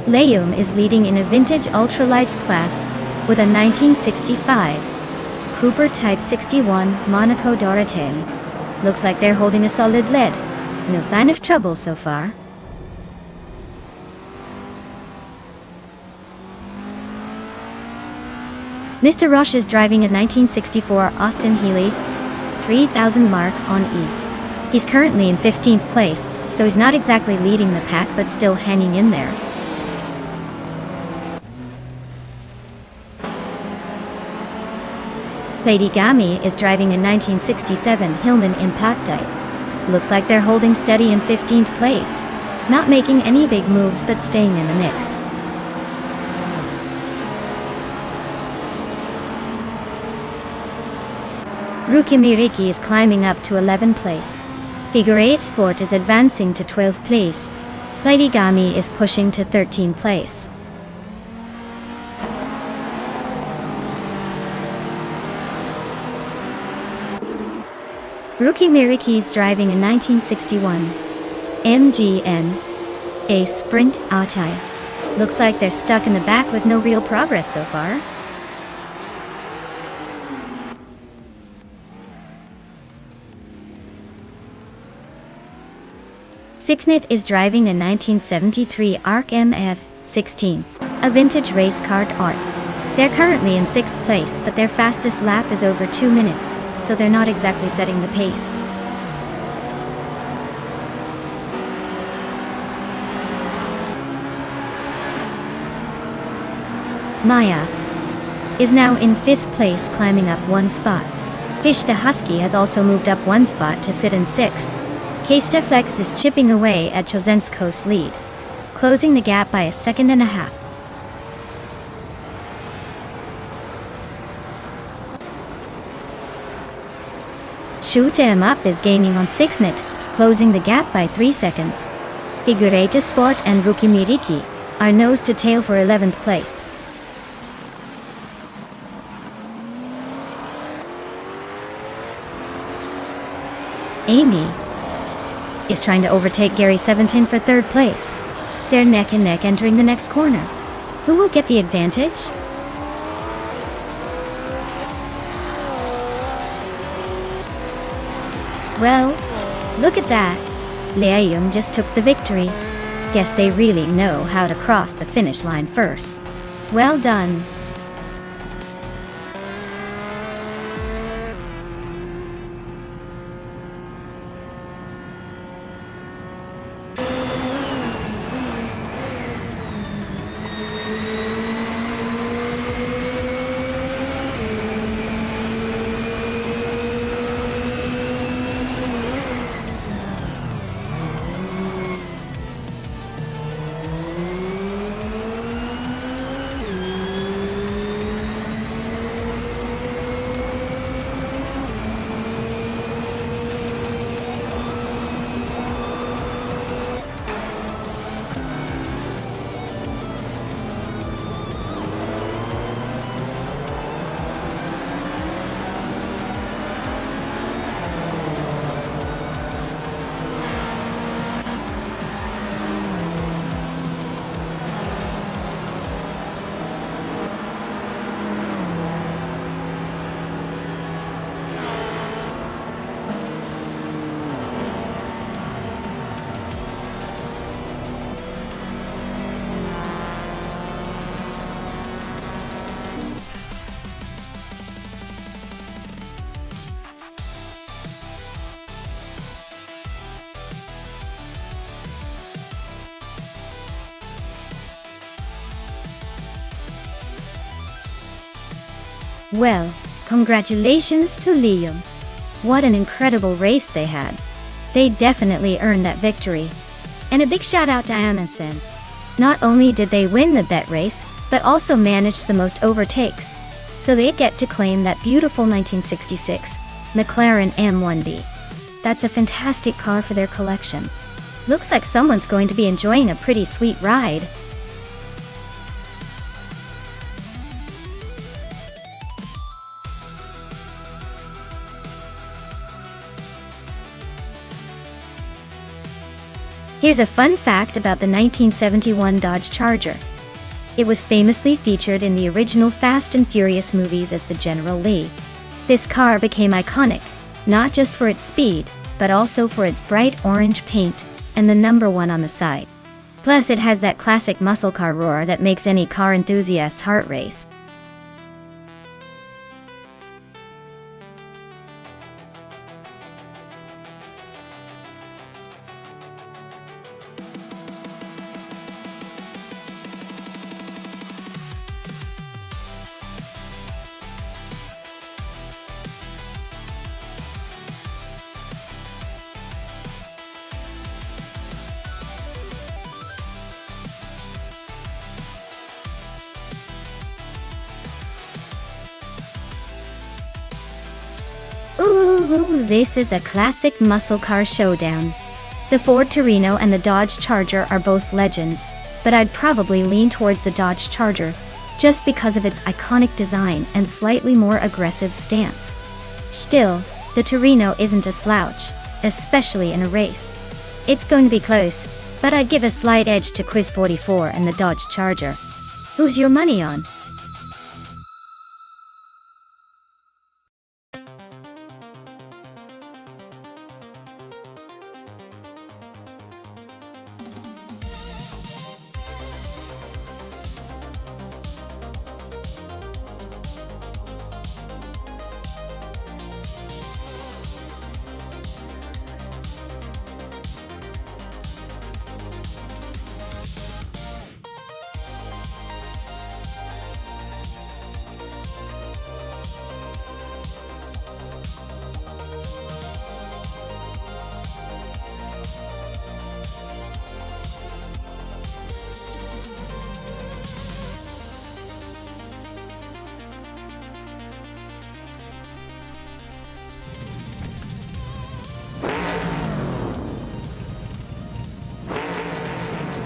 Leum is leading in a vintage ultralights class with a 1965 Cooper Type 61 Monaco Dorothée. Looks like they're holding a solid lead. No sign of trouble so far. Mr. Roche is driving a 1964 Austin Healey 3000 Mark on E. He's currently in 15th place, so he's not exactly leading the pack but still hanging in there. Lady Gami is driving a 1967 Hillman Impactite. Looks like they're holding steady in 15th place. Not making any big moves but staying in the mix. Rukimiriki is climbing up to 11th place. Figure 8 Sport is advancing to 12th place. Lady Gami is pushing to 13th place. Rukimiriki is driving a 1961 MGN A Sprint Autai. Looks like they're stuck in the back with no real progress so far. Signet is driving a 1973 ARC MF-16, a vintage race car art. They're currently in 6th place, but their fastest lap is over 2 minutes, so they're not exactly setting the pace. Maya is now in 5th place, climbing up 1 spot. Fish the Husky has also moved up 1 spot to sit in 6th. Keista Flex is chipping away at Chozensko's lead, closing the gap by 1.5 seconds. Shoot 'em Up is gaining on Signet, closing the gap by 3 seconds. Figure 8 Sport and Rukimiriki are nose to tail for 11th place. Amy is trying to overtake Gary 17 for 3rd place. They're neck and neck entering the next corner. Who will get the advantage? Well, look at that. Leayum just took the victory. Guess they really know how to cross the finish line first. Well done. Well, congratulations to Liam. What an incredible race they had. They definitely earned that victory. And a big shout out to Amundsen. Not only did they win the bet race, but also managed the most overtakes. So they get to claim that beautiful 1966 McLaren M1B. That's a fantastic car for their collection. Looks like someone's going to be enjoying a pretty sweet ride. Here's a fun fact about the 1971 Dodge Charger. It was famously featured in the original Fast and Furious movies as the General Lee. This car became iconic, not just for its speed, but also for its bright orange paint and the number 1 on the side. Plus, it has that classic muscle car roar that makes any car enthusiast's heart race. Ooh, this is a classic muscle car showdown. The Ford Torino and the Dodge Charger are both legends, but I'd probably lean towards the Dodge Charger, just because of its iconic design and slightly more aggressive stance. Still, the Torino isn't a slouch, especially in a race. It's going to be close, but I'd give a slight edge to Quiz 44 and the Dodge Charger. Who's your money on?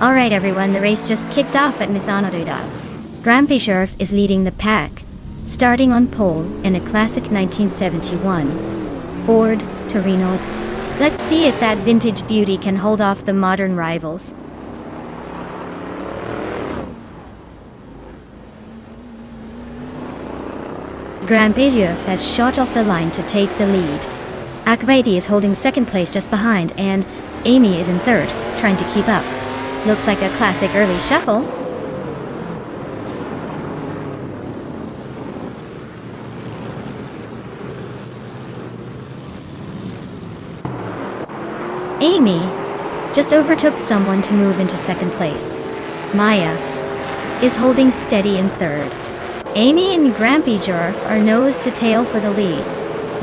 Alright everyone, the race just kicked off at Misano. Grand Sheriff is leading the pack, starting on pole in a classic 1971 Ford Torino. Let's see if that vintage beauty can hold off the modern rivals. Grand Sheriff has shot off the line to take the lead. Akbaiti is holding second place just behind, and Amy is in third, trying to keep up. Looks like a classic early shuffle. Amy just overtook someone to move into second place. Maya is holding steady in third. Amy and Grampy Jorf are nose to tail for the lead.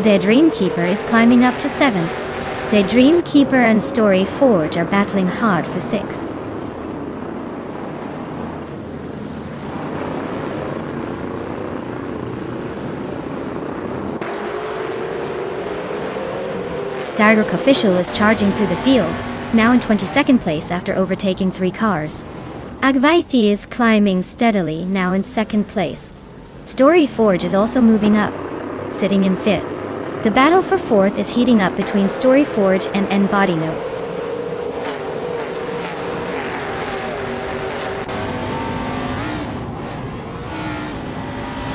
The Dreamkeeper is climbing up to seventh. The Dreamkeeper and Story Forge are battling hard for sixth. Direct Official is charging through the field, now in 22nd place after overtaking 3 cars. Agvaithi is climbing steadily, now in 2nd place. Story Forge is also moving up, sitting in 5th. The battle for 4th is heating up between Story Forge and N Body Notes.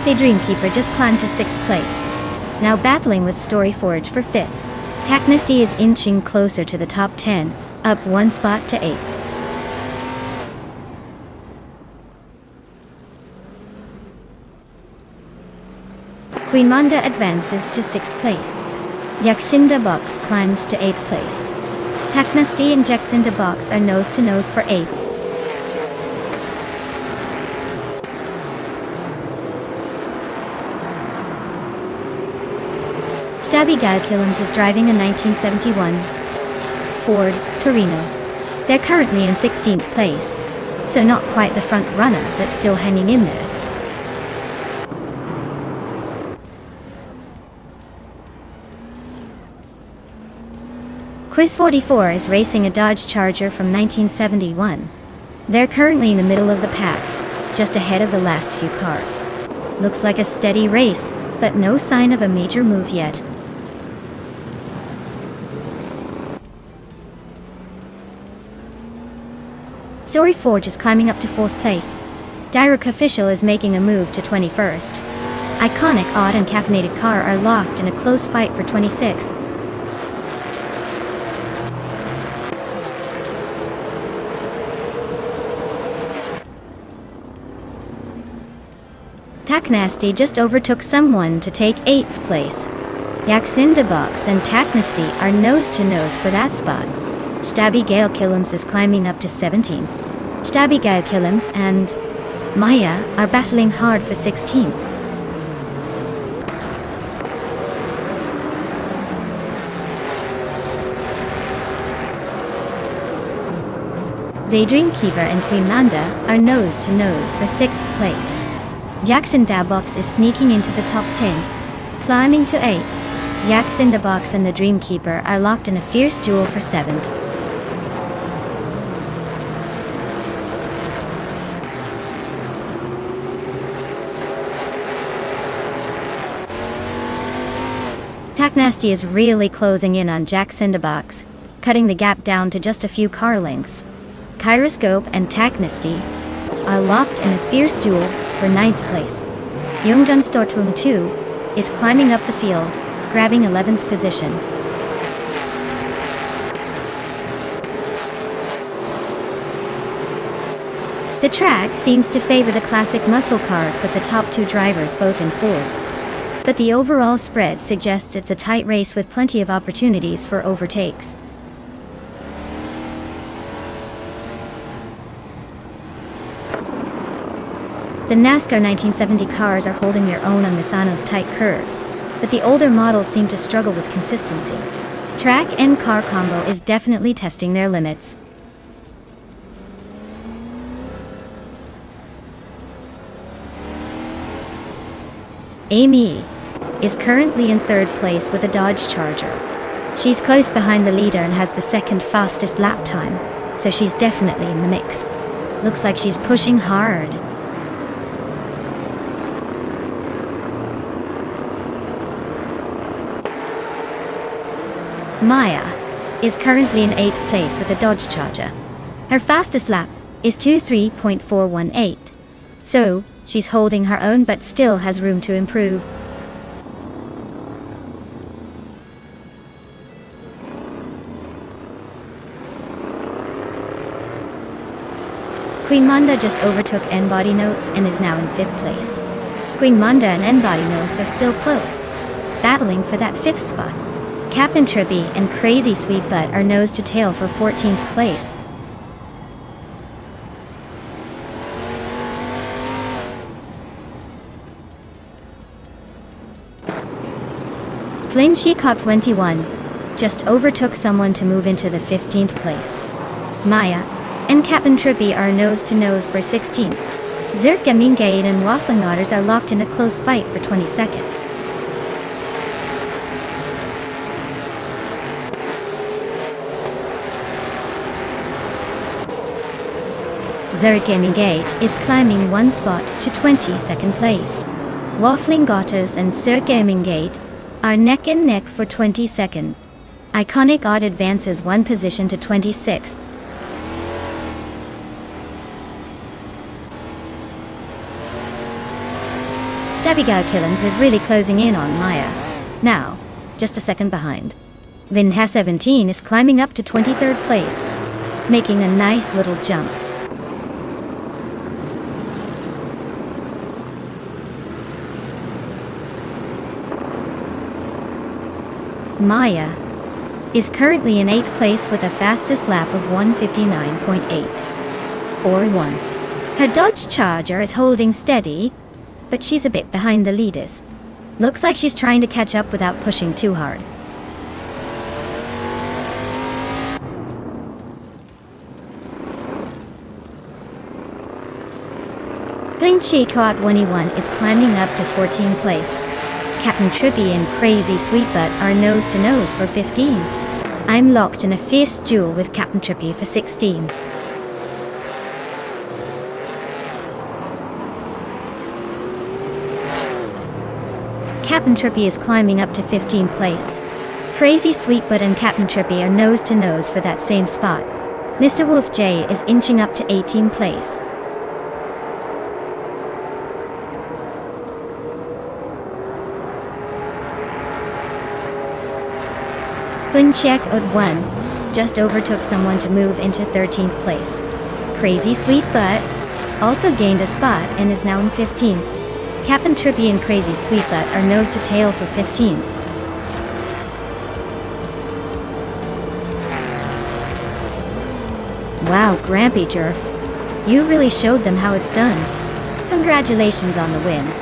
The Dreamkeeper just climbed to 6th place, now battling with Story Forge for 5th. Technesty is inching closer to the top 10, up 1 spot to 8th. Queen Manda advances to 6th place. Jacinda Box climbs to 8th place. Technesty and Jacinda Box are nose to nose for 8th. Stabby Gal Killams is driving a 1971 Ford Torino. They're currently in 16th place, so not quite the front runner, but still hanging in there. Quiz 44 is racing a Dodge Charger from 1971. They're currently in the middle of the pack, just ahead of the last few cars. Looks like a steady race, but no sign of a major move yet. Story Forge is climbing up to 4th place. Direct Official is making a move to 21st. Iconic, Odd and Caffeinated Car are locked in a close fight for 26th. Tack Nasty just overtook someone to take 8th place. Yaxindabox and Tack Nasty are nose to nose for that spot. Stabby Gal Killams is climbing up to 17. Stabby Gal Killams and Maya are battling hard for 16. Daydream Keeper and Queen Nanda are nose to nose for 6th place. Jackson Dabox is sneaking into the top 10, climbing to 8. Jackson Dabox and the Dreamkeeper are locked in a fierce duel for 7th. Tack Nasty is really closing in on Jackson Dabox, cutting the gap down to just a few car lengths. Kyroscope and Tack Nasty are locked in a fierce duel for 9th place. Youngdun Stortwum 2 is climbing up the field, grabbing 11th position. The track seems to favor the classic muscle cars with the top 2 drivers both in Fords. But the overall spread suggests it's a tight race with plenty of opportunities for overtakes. The NASCAR 1970 cars are holding their own on Misano's tight curves, but the older models seem to struggle with consistency. Track and car combo is definitely testing their limits. Amy is currently in 3rd place with a Dodge Charger. She's close behind the leader and has the 2nd fastest lap time, so she's definitely in the mix. Looks like she's pushing hard. Maya is currently in 8th place with a Dodge Charger. Her fastest lap is 23.418, so she's holding her own but still has room to improve. Queen Manda just overtook N-Body Notes and is now in 5th place. Queen Manda and N-Body Notes are still close, battling for that 5th spot. Captain Trippy and Crazy Sweet Butt are nose to tail for 14th place. Flynn Cop 21 just overtook someone to move into the 15th place. Maya and Captain Trippy are nose to nose for 16th. Zerk Gamingate and Waffling Otters are locked in a close fight for 22nd. Zerk Gamingate is climbing 1 spot to 22nd place. Waffling Otters and Zerk Gamingate are neck and neck for 22nd. Iconic Odd advances 1 position to 26th. Stabby Gal Killams is really closing in on Maya. Now, just a second behind. Vinha 17 is climbing up to 23rd place, making a nice little jump. Maya is currently in 8th place with a fastest lap of 1:59.841. Her Dodge Charger is holding steady, but she's a bit behind the leaders. Looks like she's trying to catch up without pushing too hard. Glinchi Coat 21 is climbing up to 14th place. Captain Trippy and Crazy Sweetbutt are nose to nose for 15. I'm locked in a fierce duel with Captain Trippy for 16. Captain Trippy is climbing up to 15th place. Crazy Sweetbutt and Captain Trippy are nose to nose for that same spot. Mr. Wolf J is inching up to 18th place. Flincheck Od 1 just overtook someone to move into 13th place. Crazy Sweetbutt also gained a spot and is now in 15th. Captain Trippy and Crazy Sweetbutt are nose to tail for 15th. Wow, Grampy Jerf. You really showed them how it's done. Congratulations on the win.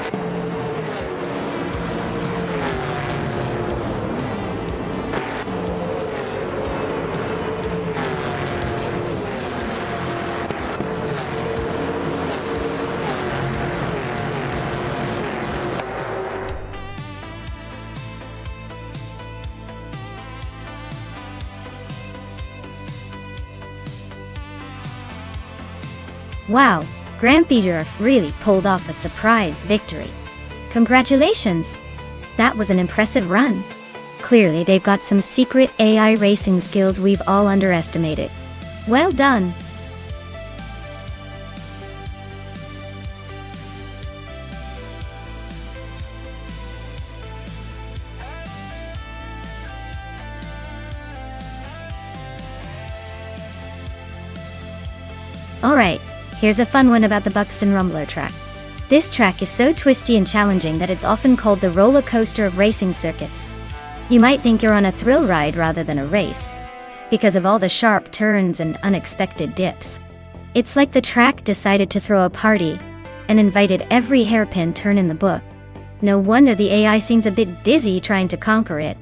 Wow, Grampy Jerf really pulled off a surprise victory. Congratulations! That was an impressive run. Clearly they've got some secret AI racing skills we've all underestimated. Well done! Alright. Here's a fun one about the Buxton Rumbler track. This track is so twisty and challenging that it's often called the roller coaster of racing circuits. You might think you're on a thrill ride rather than a race, because of all the sharp turns and unexpected dips. It's like the track decided to throw a party and invited every hairpin turn in the book. No wonder the AI seems a bit dizzy trying to conquer it.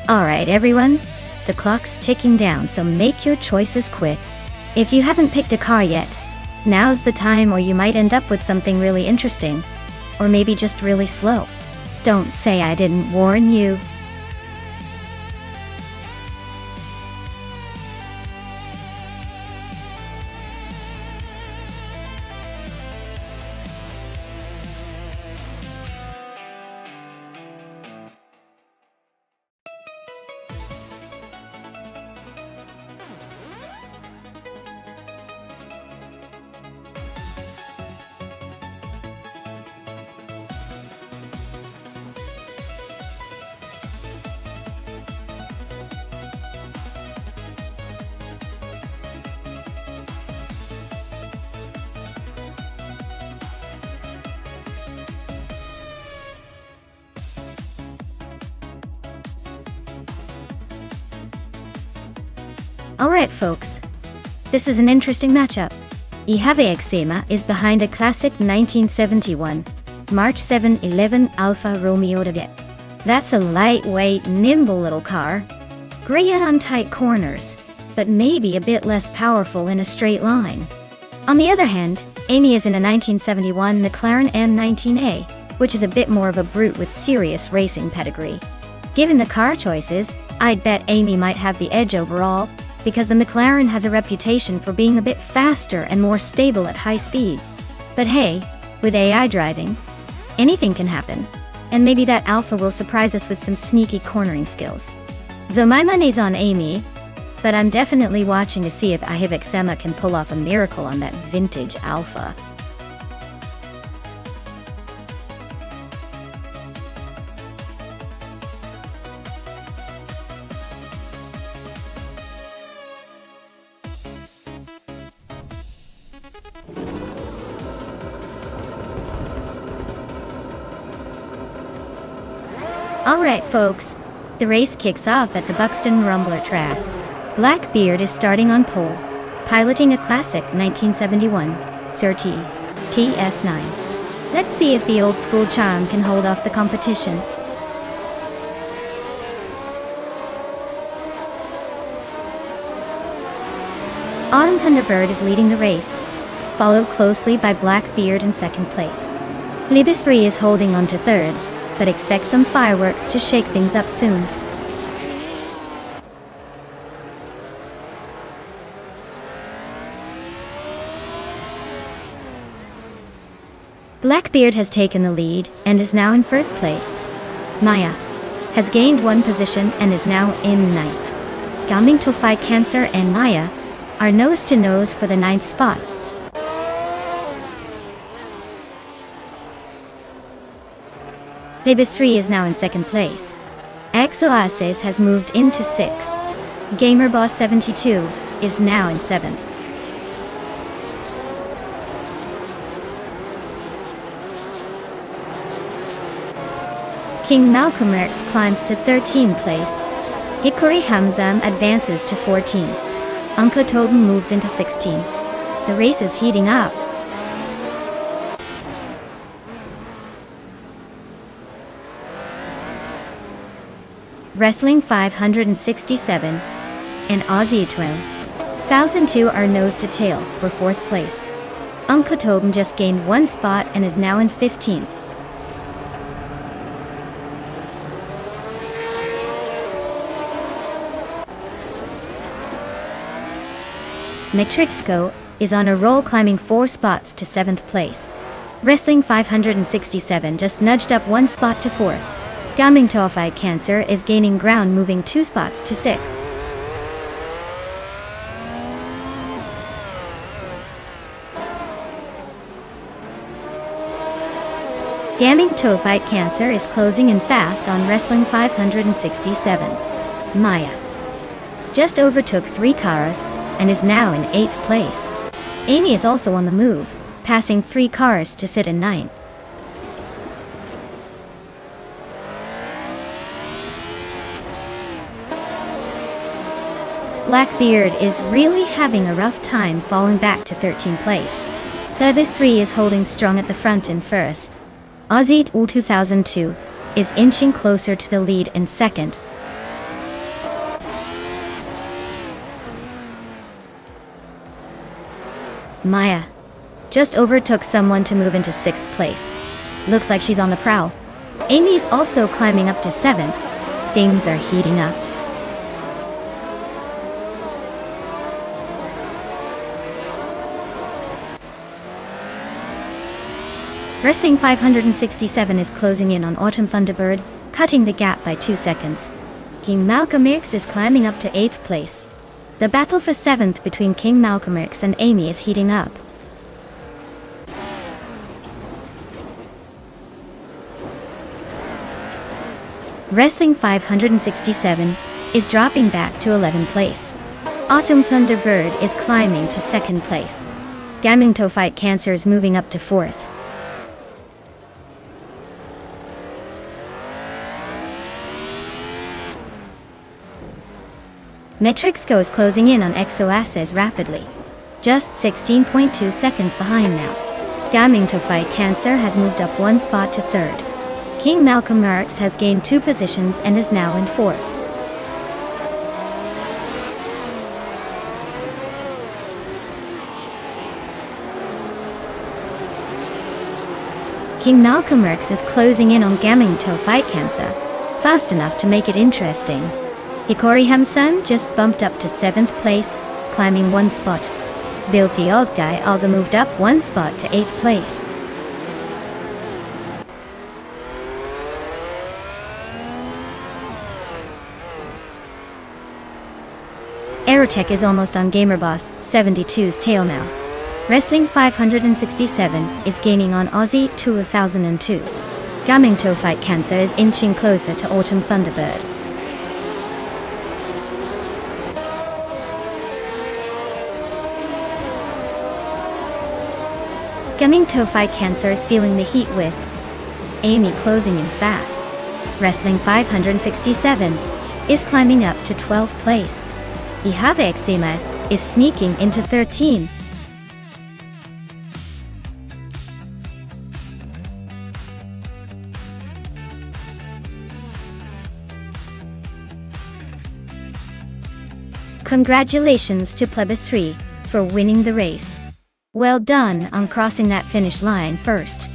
Alright everyone, the clock's ticking down, so make your choices quick. If you haven't picked a car yet, now's the time, or you might end up with something really interesting. Or maybe just really slow. Don't say I didn't warn you. Alright folks, this is an interesting matchup. Ihave Exema is behind a classic 1971 March 711 Alfa Romeo Jet. That's a lightweight, nimble little car. Great on tight corners, but maybe a bit less powerful in a straight line. On the other hand, Amy is in a 1971 McLaren M19A, which is a bit more of a brute with serious racing pedigree. Given the car choices, I'd bet Amy might have the edge overall, because the McLaren has a reputation for being a bit faster and more stable at high speed. But hey, with AI driving, anything can happen. And maybe that Alpha will surprise us with some sneaky cornering skills. So my money's on Amy, but I'm definitely watching to see if Ihave Exema can pull off a miracle on that vintage Alpha. Alright folks, the race kicks off at the Buxton Rumbler track. Blackbeard is starting on pole. piloting a classic 1971 Surtees TS9. Let's see if the old school charm can hold off the competition. Autumn Thunderbird is leading the race, followed closely by Blackbeard in second place. Libis 3 is holding on to third, but expect some fireworks to shake things up soon. Blackbeard has taken the lead and is now in first place. Maya has gained one position and is now in ninth. Gaming to fight Cancer and Maya are nose to nose for the ninth spot. Libis 3 is now in second place. Exoasis has moved into sixth. GamerBoss 72 is now in seventh. King Malcolm X climbs to 13th place. Hikori Hamzam advances to 14th. Uncle Tobin moves into 16th. The race is heating up. Wrestling 567 and Aussie 12,002 are nose to tail for fourth place. Uncle Tobin just gained one spot and is now in 15th. Metrixco is on a roll, climbing 4 spots to 7th place. Wrestling 567 just nudged up 1 spot to 4th. Gaming to fight Cancer is gaining ground, moving 2 spots to 6th. Gaming to fight Cancer is closing in fast on Wrestling 567. Maya just overtook 3 cars and is now in 8th place. Amy is also on the move, passing 3 cars to sit in 9th. Blackbeard is really having a rough time, falling back to 13th place. Libis 3 is holding strong at the front in first. Aussie 2002 is inching closer to the lead in second. Maya just overtook someone to move into 6th place. Looks like she's on the prowl. Amy's also climbing up to 7th. Things are heating up. Wrestling 567 is closing in on Autumn Thunderbird, cutting the gap by 2 seconds. King Malcolm X is climbing up to 8th place. The battle for 7th between King Malcolm X and Amy is heating up. Wrestling 567 is dropping back to 11th place. Autumn Thunderbird is climbing to 2nd place. Gaming to fight Cancer is moving up to 4th. Metrixco is closing in on Exoasis rapidly. Just 16.2 seconds behind now. Gaming to fight Cancer has moved up 1 spot to 3rd. King Malcolm X has gained 2 positions and is now in 4th. King Malcolm X is closing in on Gaming to fight Cancer, fast enough to make it interesting. Hikori Hamsan just bumped up to 7th place, climbing 1 spot. Bill the Old Guy also moved up 1 spot to 8th place. Aerotech is almost on GamerBoss 72's tail now. Wrestling 567 is gaining on Aussie 2002. Gaming to fight Cancer is inching closer to Autumn Thunderbird. Gaming to fight Cancer is feeling the heat with Amy closing in fast. Wrestling 567 is climbing up to 12th place. Ihave Eczema is sneaking into 13. Congratulations to Plebis 3 for winning the race. Well done on crossing that finish line first.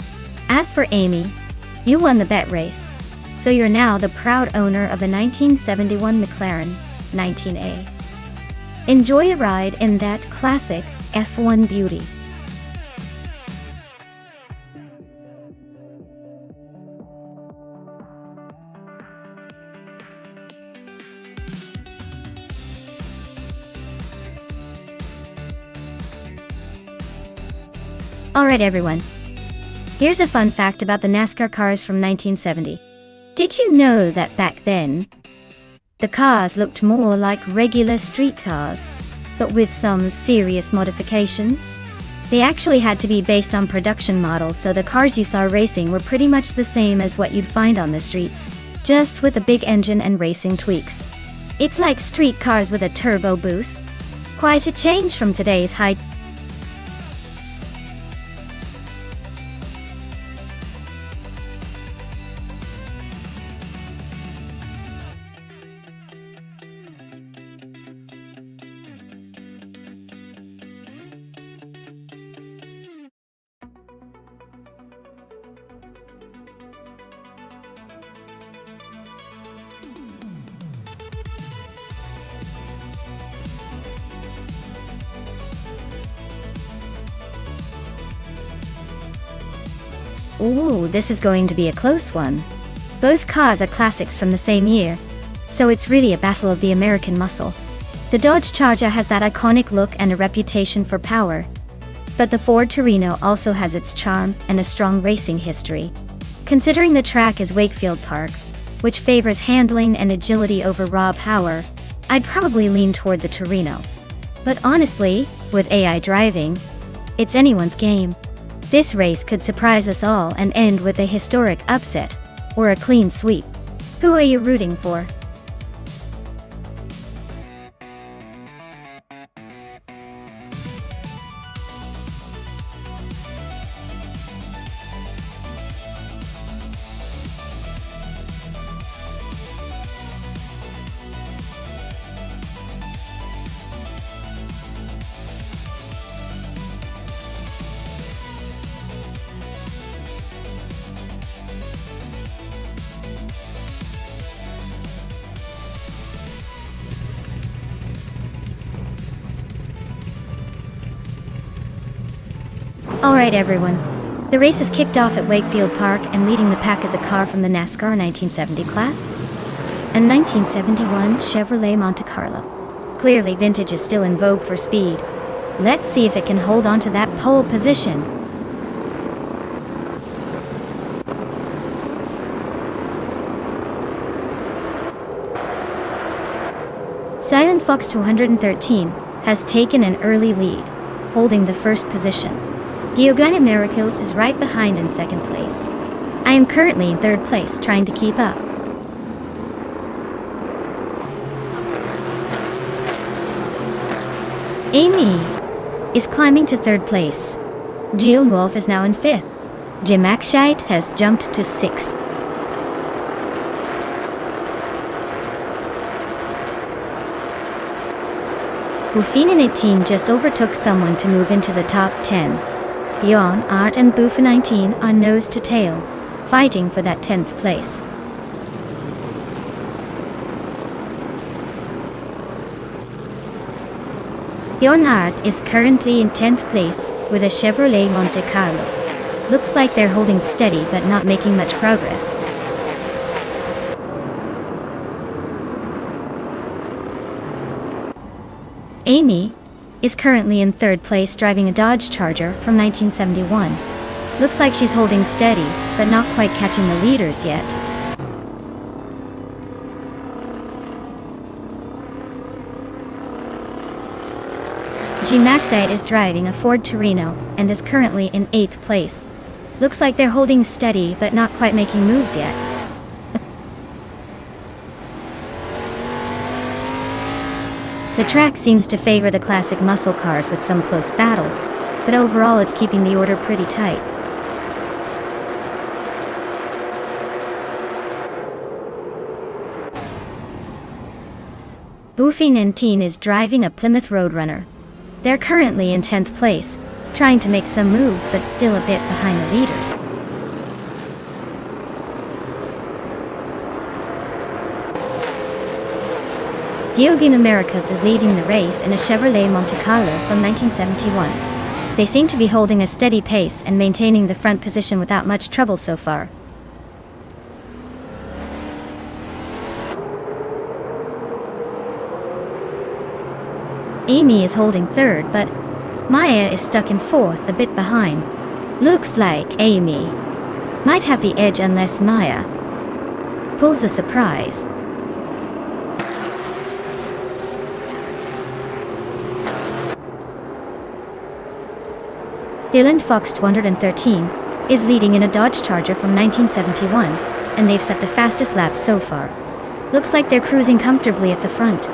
As for Amy, you won the bet race, so you're now the proud owner of a 1971 McLaren 19A. Enjoy a ride in that classic F1 beauty. Alright everyone, here's a fun fact about the NASCAR cars from 1970. Did you know that back then, the cars looked more like regular street cars, but with some serious modifications? They actually had to be based on production models, so the cars you saw racing were pretty much the same as what you'd find on the streets, just with a big engine and racing tweaks. It's like street cars with a turbo boost. Quite a change from today's high. Ooh, this is going to be a close one. Both cars are classics from the same year, so it's really a battle of the American muscle. The Dodge Charger has that iconic look and a reputation for power, but the Ford Torino also has its charm and a strong racing history. Considering the track is Wakefield Park, which favors handling and agility over raw power, I'd probably lean toward the Torino. But honestly, with AI driving, it's anyone's game. This race could surprise us all and end with a historic upset, or a clean sweep. Who are you rooting for? Alright everyone, the race is kicked off at Wakefield Park, and leading the pack is a car from the NASCAR 1970 class, a 1971 Chevrolet Monte Carlo. Clearly vintage is still in vogue for speed. Let's see if it can hold on to that pole position. Silent Fox 213 has taken an early lead, holding the first position. Giovanni Miracles is right behind in second place. I am currently in third place, trying to keep up. Amy is climbing to third place. Jill Wolf is now in fifth. Jim Akshite has jumped to sixth. Buffin 18 just overtook someone to move into the top 10. Bjorn Art and Buffin 19 are nose to tail, fighting for that 10th place. Bjorn Art is currently in 10th place with a Chevrolet Monte Carlo. Looks like they're holding steady but not making much progress. Amy is currently in third place, driving a Dodge Charger from 1971. Looks like she's holding steady, but not quite catching the leaders yet. G Maxite is driving a Ford Torino and is currently in 8th place. Looks like they're holding steady, but not quite making moves yet. The track seems to favor the classic muscle cars with some close battles, but overall it's keeping the order pretty tight. Boofy 19 is driving a Plymouth Roadrunner. They're currently in 10th place, trying to make some moves but still a bit behind the leaders. Diogene Americas is leading the race in a Chevrolet Monte Carlo from 1971. They seem to be holding a steady pace and maintaining the front position without much trouble so far. Amy is holding third, but Maya is stuck in fourth, a bit behind. Looks like Amy might have the edge unless Maya pulls a surprise. Dylan Fox 213 is leading in a Dodge Charger from 1971, and they've set the fastest lap so far. Looks like they're cruising comfortably at the front.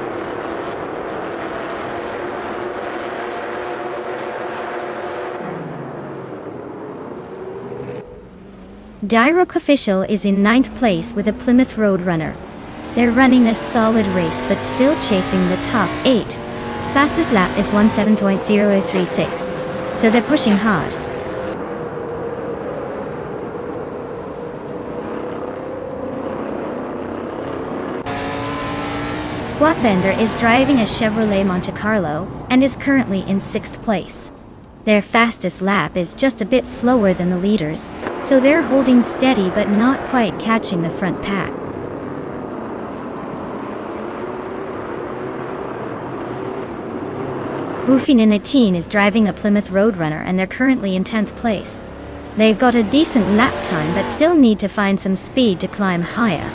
Dyrock Official is in 9th place with a Plymouth Roadrunner. They're running a solid race but still chasing the top 8. Fastest lap is 17.036. So they're pushing hard. Squatbender is driving a Chevrolet Monte Carlo and is currently in 6th place. Their fastest lap is just a bit slower than the leaders, so they're holding steady but not quite catching the front pack. Boofy 19 is driving a Plymouth Roadrunner and they're currently in 10th place. They've got a decent lap time but still need to find some speed to climb higher.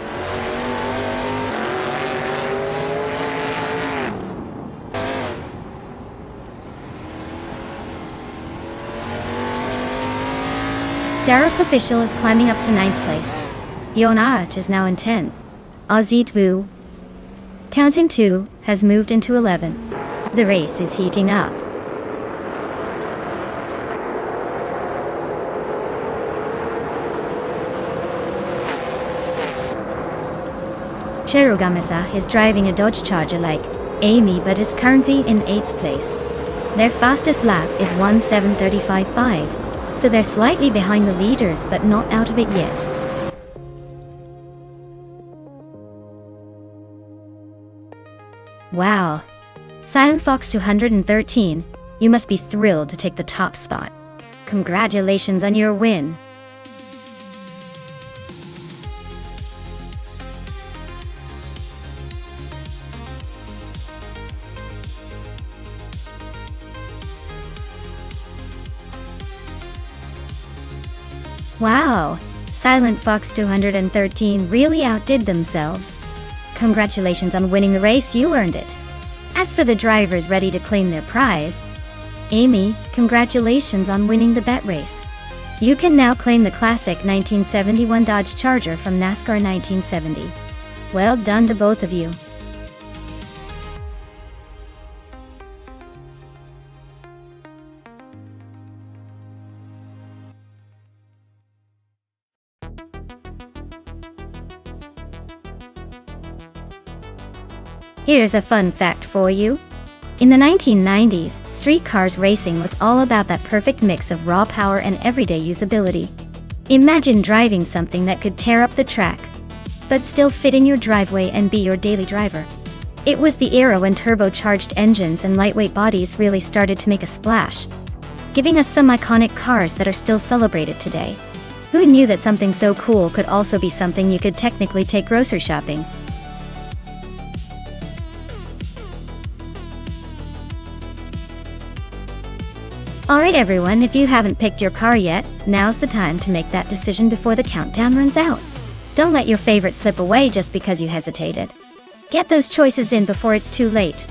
Derek Official is climbing up to 9th place. Yon Art is now in 10th. Ozzy Wu Townsend 2 has moved into 11th. The race is heating up. Cherugamasa is driving a Dodge Charger like Amy but is currently in 8th place. Their fastest lap is 17:35.5, so they're slightly behind the leaders but not out of it yet. Wow! Silent Fox 213, you must be thrilled to take the top spot. Congratulations on your win. Wow! Silent Fox 213 really outdid themselves. Congratulations on winning the race, you earned it. As for the drivers ready to claim their prize, Amy, congratulations on winning the bet race. You can now claim the classic 1971 Dodge Charger from NASCAR 1970. Well done to both of you. Here's a fun fact for you. In the 1990s, street cars racing was all about that perfect mix of raw power and everyday usability. Imagine driving something that could tear up the track, but still fit in your driveway and be your daily driver. It was the era when turbocharged engines and lightweight bodies really started to make a splash, giving us some iconic cars that are still celebrated today. Who knew that something so cool could also be something you could technically take grocery shopping? Alright everyone, if you haven't picked your car yet, now's the time to make that decision before the countdown runs out. Don't let your favorite slip away just because you hesitated. Get those choices in before it's too late.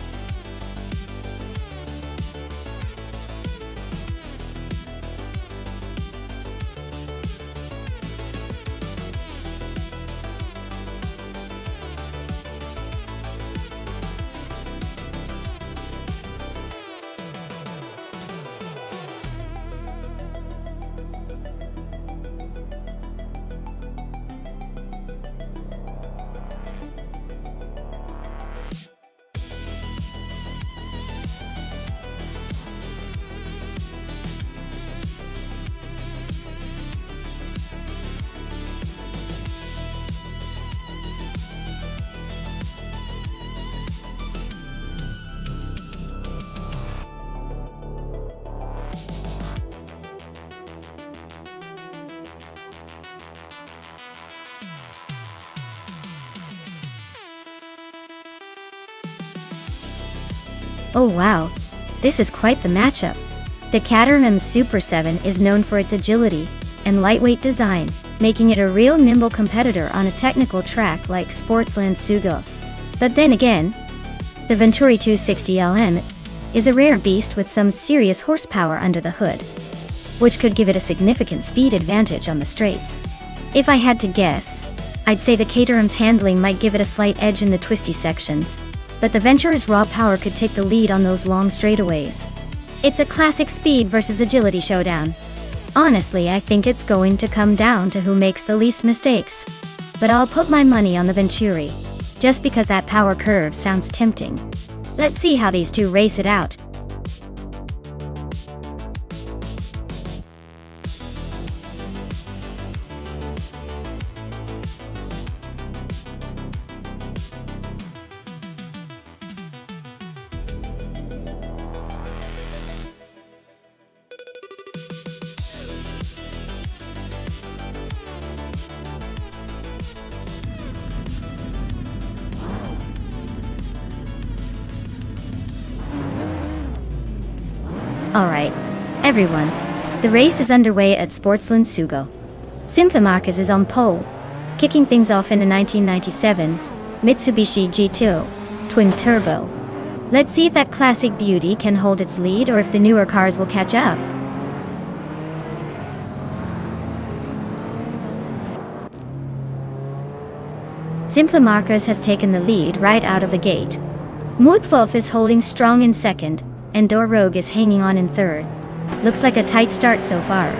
Oh wow, this is quite the matchup. The Caterham Super 7 is known for its agility and lightweight design, making it a real nimble competitor on a technical track like Sportsland Sugo. But then again, the Venturi 260LM is a rare beast with some serious horsepower under the hood, which could give it a significant speed advantage on the straights. If I had to guess, I'd say the Caterham's handling might give it a slight edge in the twisty sections, but the Ventura's raw power could take the lead on those long straightaways. It's a classic speed versus agility showdown. Honestly, I think it's going to come down to who makes the least mistakes. But I'll put my money on the Venturi, just because that power curve sounds tempting. Let's see how these two race it out. Alright, everyone, the race is underway at Sportsland Sugo. Simple Marcus is on pole, kicking things off in a 1997 Mitsubishi G2 twin turbo. Let's see if that classic beauty can hold its lead or if the newer cars will catch up. Simple Marcus has taken the lead right out of the gate. Moodwolf is holding strong in second, and Door Rogue is hanging on in third. Looks like a tight start so far.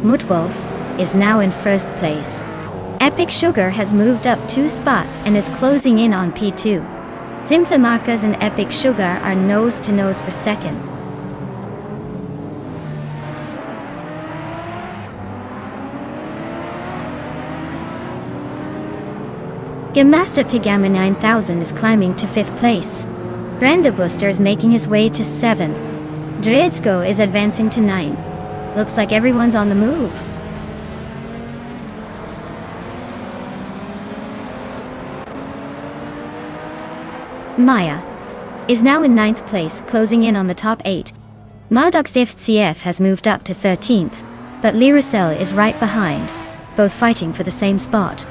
Moodwolf is now in first place. Epic Sugar has moved up 2 spots and is closing in on P2. Simple Marcus and Epic Sugar are nose to nose for second. Gamasta Tigama 9000 is climbing to 5th place. Brando Booster is making his way to 7th. Dredzko is advancing to 9th. Looks like everyone's on the move. Maya is now in 9th place, closing in on the top 8. Maldox FCF has moved up to 13th, but Liracel is right behind, both fighting for the same spot.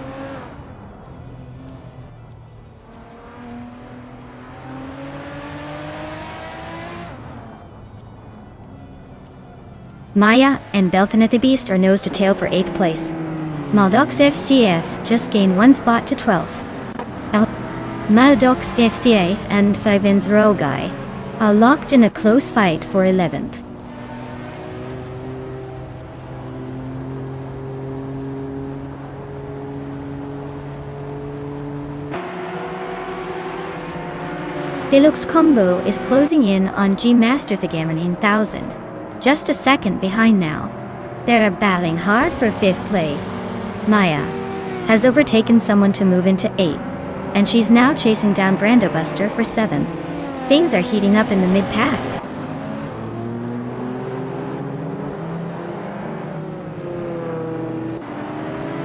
Maya and Belthan the Beast are nose to tail for 8th place. Maldox FCF just gained 1 spot to 12th. Maldox FCF and Fivens Rogai are locked in a close fight for 11th. Deluxe Combo is closing in on G Master Thegama 9000. Just a second behind now. They're battling hard for 5th place. Maya has overtaken someone to move into 8th, and she's now chasing down Brando Buster for 7th. Things are heating up in the mid-pack.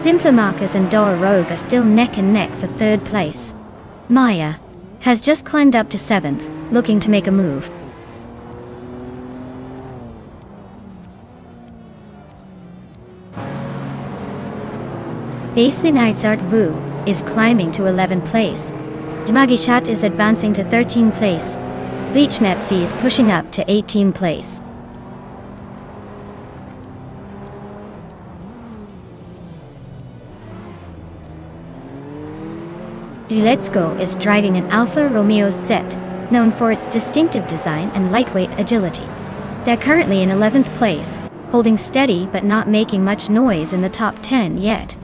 Simple Marcus and Dora Rogue are still neck and neck for 3rd place. Maya has just climbed up to 7th, looking to make a move. Basely Nightsart Wu is climbing to 11th place. Jmagishat is advancing to 13th place. Bleach Mepsi is pushing up to 18th place. Let's Go is driving an Alfa Romeo set, known for its distinctive design and lightweight agility. They're currently in 11th place, holding steady but not making much noise in the top 10 yet.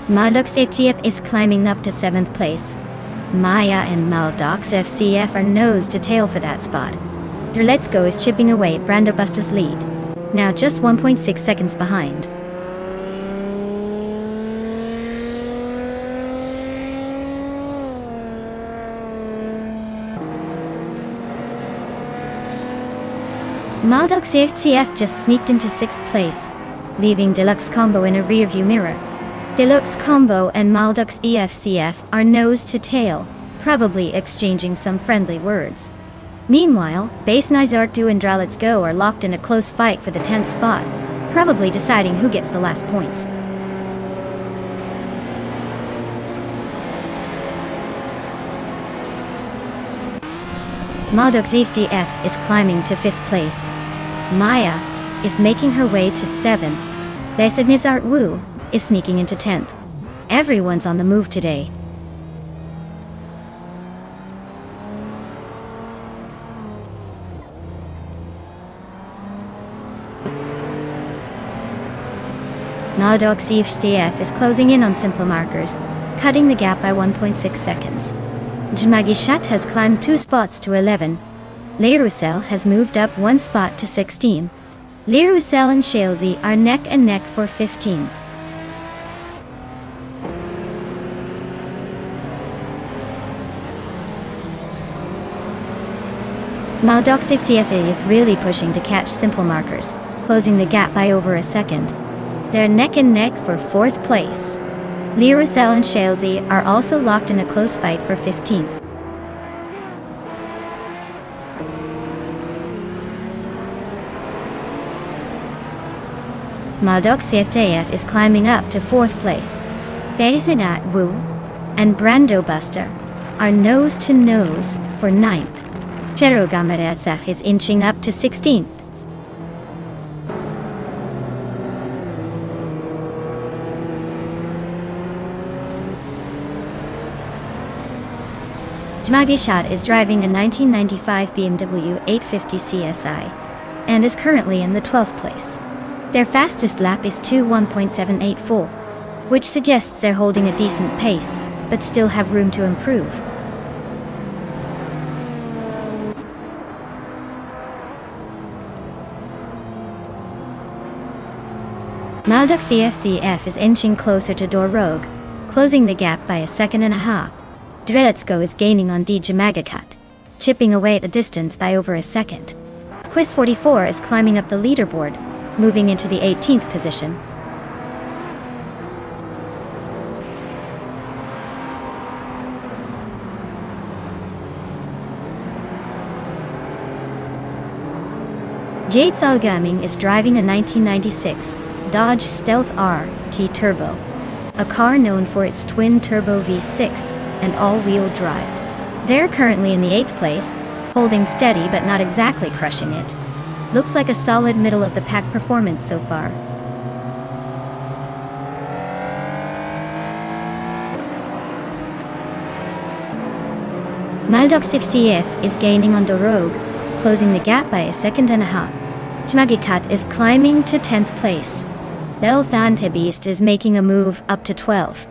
Maldox FCF is climbing up to 7th place. Maya and Maldox FCF are nose to tail for that spot. Let's Go is chipping away at Brando Busta's lead, now just 1.6 seconds behind. Maldux CF just sneaked into 6th place, leaving Deluxe Combo in a rearview mirror. Deluxe Combo and Maldux EFCF are nose to tail, probably exchanging some friendly words. Meanwhile, Base Nizartu and Let's Go are locked in a close fight for the 10th spot, probably deciding who gets the last points. Maldux EFCF is climbing to 5th place. Maya is making her way to 7th. Base Nizartu is sneaking into 10th. Everyone's on the move today. Maldux EFCF is closing in on simple markers, cutting the gap by 1.6 seconds. Jmagishat has climbed 2 spots to 11. Lerusel has moved up 1 spot to 16. Lerusel and Shalesy are neck and neck for 15. Maldux EFCF is really pushing to catch simple markers, closing the gap by over a second. They're neck and neck for 4th place. Lerusel and Shalesy are also locked in a close fight for 15th. Maldux EFCF is climbing up to 4th place. Basinat Wu and Brando Buster are nose to nose for 9th. Cherogamaretsaf is inching up to 16th. Jmagishat is driving a 1995 BMW 850 CSI and is currently in the 12th place. Their fastest lap is 2:1.784, which suggests they're holding a decent pace, but still have room to improve. Maldux EFCF is inching closer to Dorogue, closing the gap by 1.5 seconds. Dreletsko is gaining on Jmagishat, chipping away at the distance by over a second. Quiz 44 is climbing up the leaderboard, moving into the 18th position. Jade Salgaming is driving a 1996 Dodge Stealth R T Turbo, a car known for its twin-turbo V6 and all-wheel drive. They're currently in the 8th place, holding steady but not exactly crushing it. Looks like a solid middle-of-the-pack performance so far. Maldux EFCF is gaining on Dorogue, closing the gap by 1.5 seconds. Jmagishat is climbing to 10th place. Belthantebist is making a move up to 12th.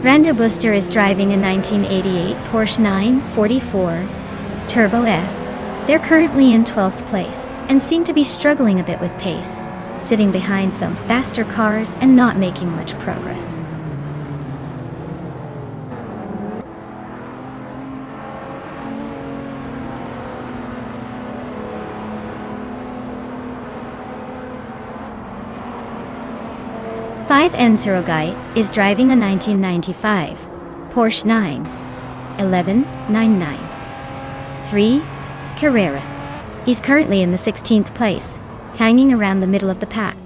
Brando Buster is driving a 1988 Porsche 944 Turbo S. They're currently in 12th place and seem to be struggling a bit with pace, sitting behind some faster cars and not making much progress. Five Enserogai is driving a 1995 Porsche 91199 Carrera. He's currently in the 16th place, hanging around the middle of the pack.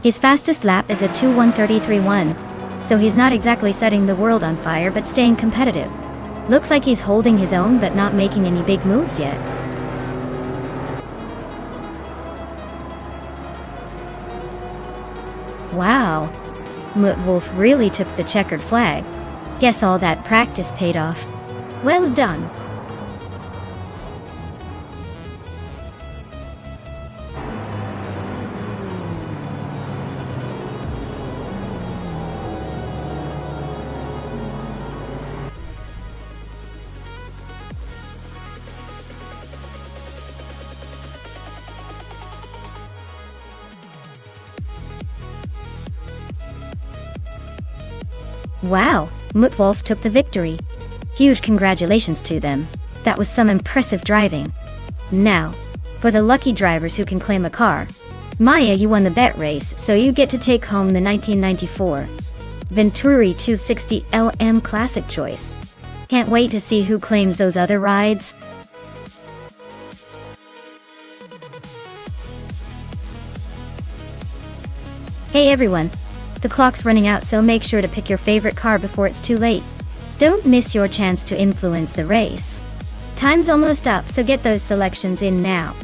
His fastest lap is a 2:1:33.1, so he's not exactly setting the world on fire but staying competitive. Looks like he's holding his own but not making any big moves yet. Wow. Wolf really took the checkered flag. Guess all that practice paid off. Well done. Wow, Mutwolf took the victory. Huge congratulations to them. That was some impressive driving. Now, for the lucky drivers who can claim a car. Maya, you won the bet race, so you get to take home the 1994 Venturi 260 LM Classic Choice. Can't wait to see who claims those other rides. Hey everyone, the clock's running out, so make sure to pick your favorite car before it's too late. Don't miss your chance to influence the race. Time's almost up, so get those selections in now.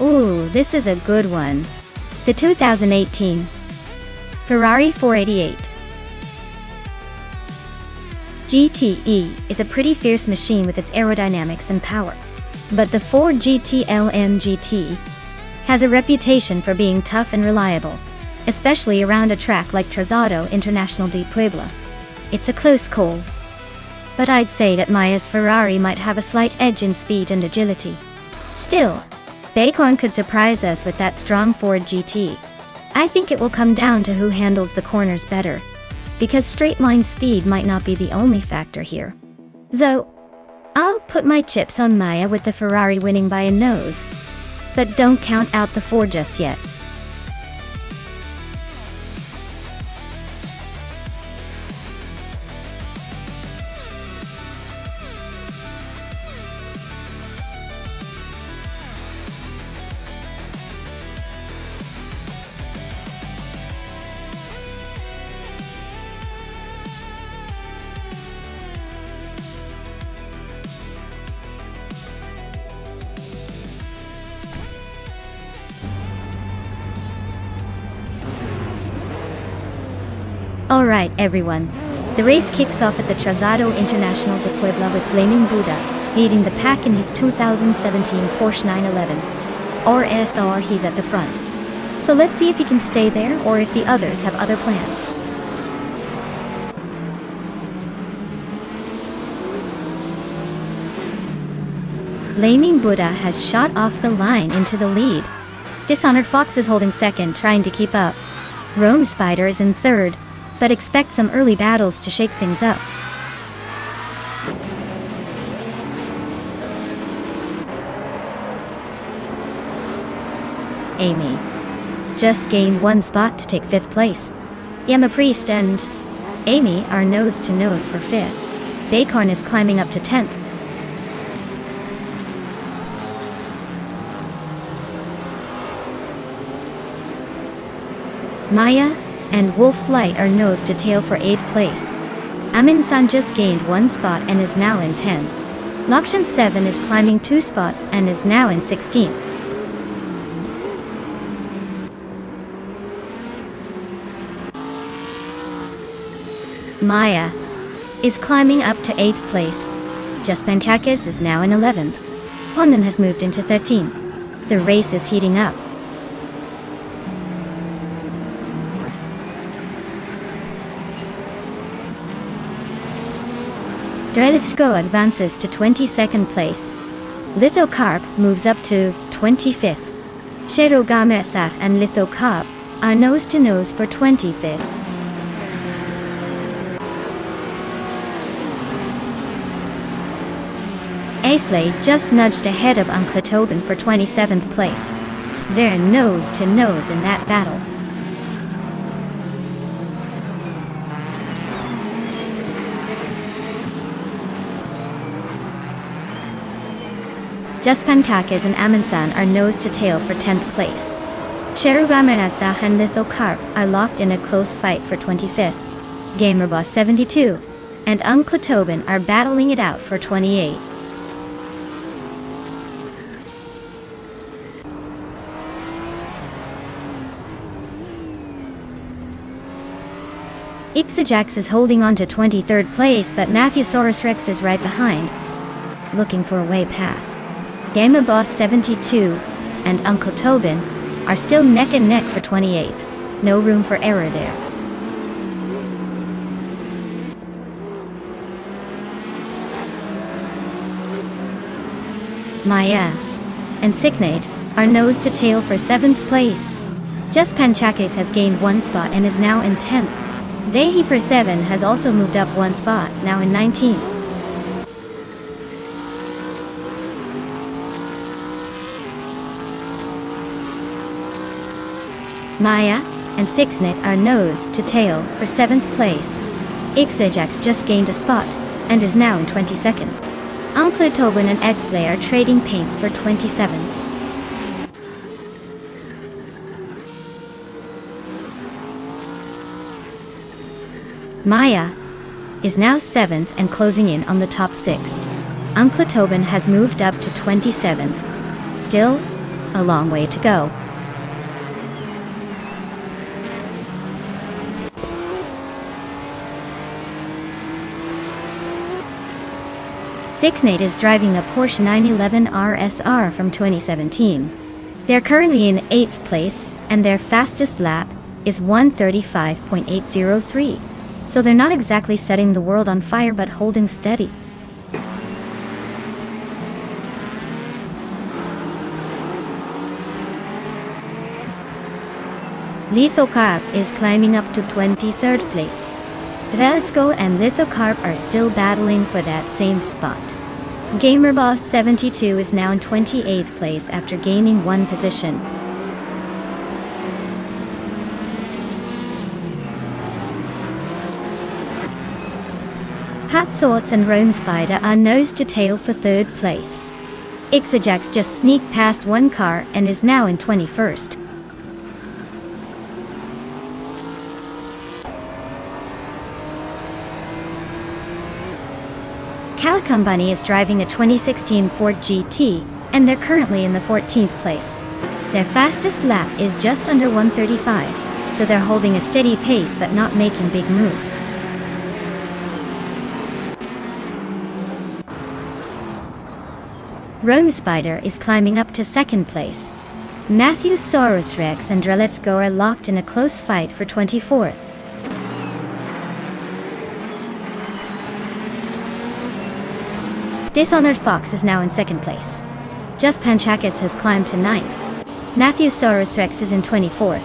Ooh, this is a good one. The 2018 Ferrari 488 GTE is a pretty fierce machine with its aerodynamics and power. But the Ford GT-LM GT has a reputation for being tough and reliable, especially around a track like Trazado International de Puebla. It's a close call, but I'd say that Maya's Ferrari might have a slight edge in speed and agility. Still, Acorn could surprise us with that strong Ford GT. I think it will come down to who handles the corners better, because straight line speed might not be the only factor here. So, I'll put my chips on Maya with the Ferrari winning by a nose, but don't count out the Ford just yet. Alright everyone, the race kicks off at the Trazado International de Puebla with Flaming Buddha leading the pack in his 2017 Porsche 911. Or SR, he's at the front. So let's see if he can stay there or if the others have other plans. Flaming Buddha has shot off the line into the lead. Dishonored Fox is holding second, trying to keep up. Rome Spider is in third, but expect some early battles to shake things up. Amy just gained one spot to take 5th place. Yama Priest and Amy are nose to nose for 5th. Bacorn is climbing up to 10th. Maya and Wolf's Light are nose to tail for 8th place. Amin-san just gained 1 spot and is now in 10th. Lakshan 7 is climbing 2 spots and is now in 16th. Maya is climbing up to 8th place. Jaspankakis is now in 11th. Hondan has moved into 13th. The race is heating up. Drelitsko advances to 22nd place. Lithocarp moves up to 25th. Cherogam and Lithocarp are nose-to-nose for 25th. Aisley just nudged ahead of Uncletobin for 27th place. They're nose-to-nose in that battle. Juspankakis and Amundsen are nose-to-tail for 10th place. Cherogam and Lithocarp are locked in a close fight for 25th. Gamerboss 72 and Uncletobin are battling it out for 28th. Ixajax is holding on to 23rd place, but Mattheosaurus Rex is right behind, looking for a way past. Gamerboss 72 and Uncletobin are still neck and neck for 28th. No room for error there. Maya and Signate are nose to tail for 7th place. Just Panchakis has gained 1 spot and is now in 10th. Dehi 7 has also moved up 1 spot, now in 19th. Maya and Sixnit are nose to tail for 7th place. Ixajax just gained a spot and is now in 22nd. Uncletobin and Exley are trading paint for 27. Maya is now 7th and closing in on the top 6. Uncletobin has moved up to 27th. Still a long way to go. Sixnate is driving a Porsche 911 RSR from 2017. They're currently in 8th place, and their fastest lap is 1:35.803. So they're not exactly setting the world on fire, but holding steady. Lithocarp is climbing up to 23rd place. Drelsko and Lithocarp are still battling for that same spot. Gamerboss 72 is now in 28th place after gaining 1 position. Patsorts and Rome Spider are nose to tail for 3rd place. Ixajax just sneaked past 1 car and is now in 21st. Calico Bunny is driving a 2016 Ford GT, and they're currently in the 14th place. Their fastest lap is just under 1:35, so they're holding a steady pace but not making big moves. Rome Spider is climbing up to 2nd place. Mattheosaurus Rex and Dreletsgo are locked in a close fight for 24th. Dishonored Fox is now in 2nd place. Just Panchakis has climbed to 9th. Mattheosaurus Rex is in 24th.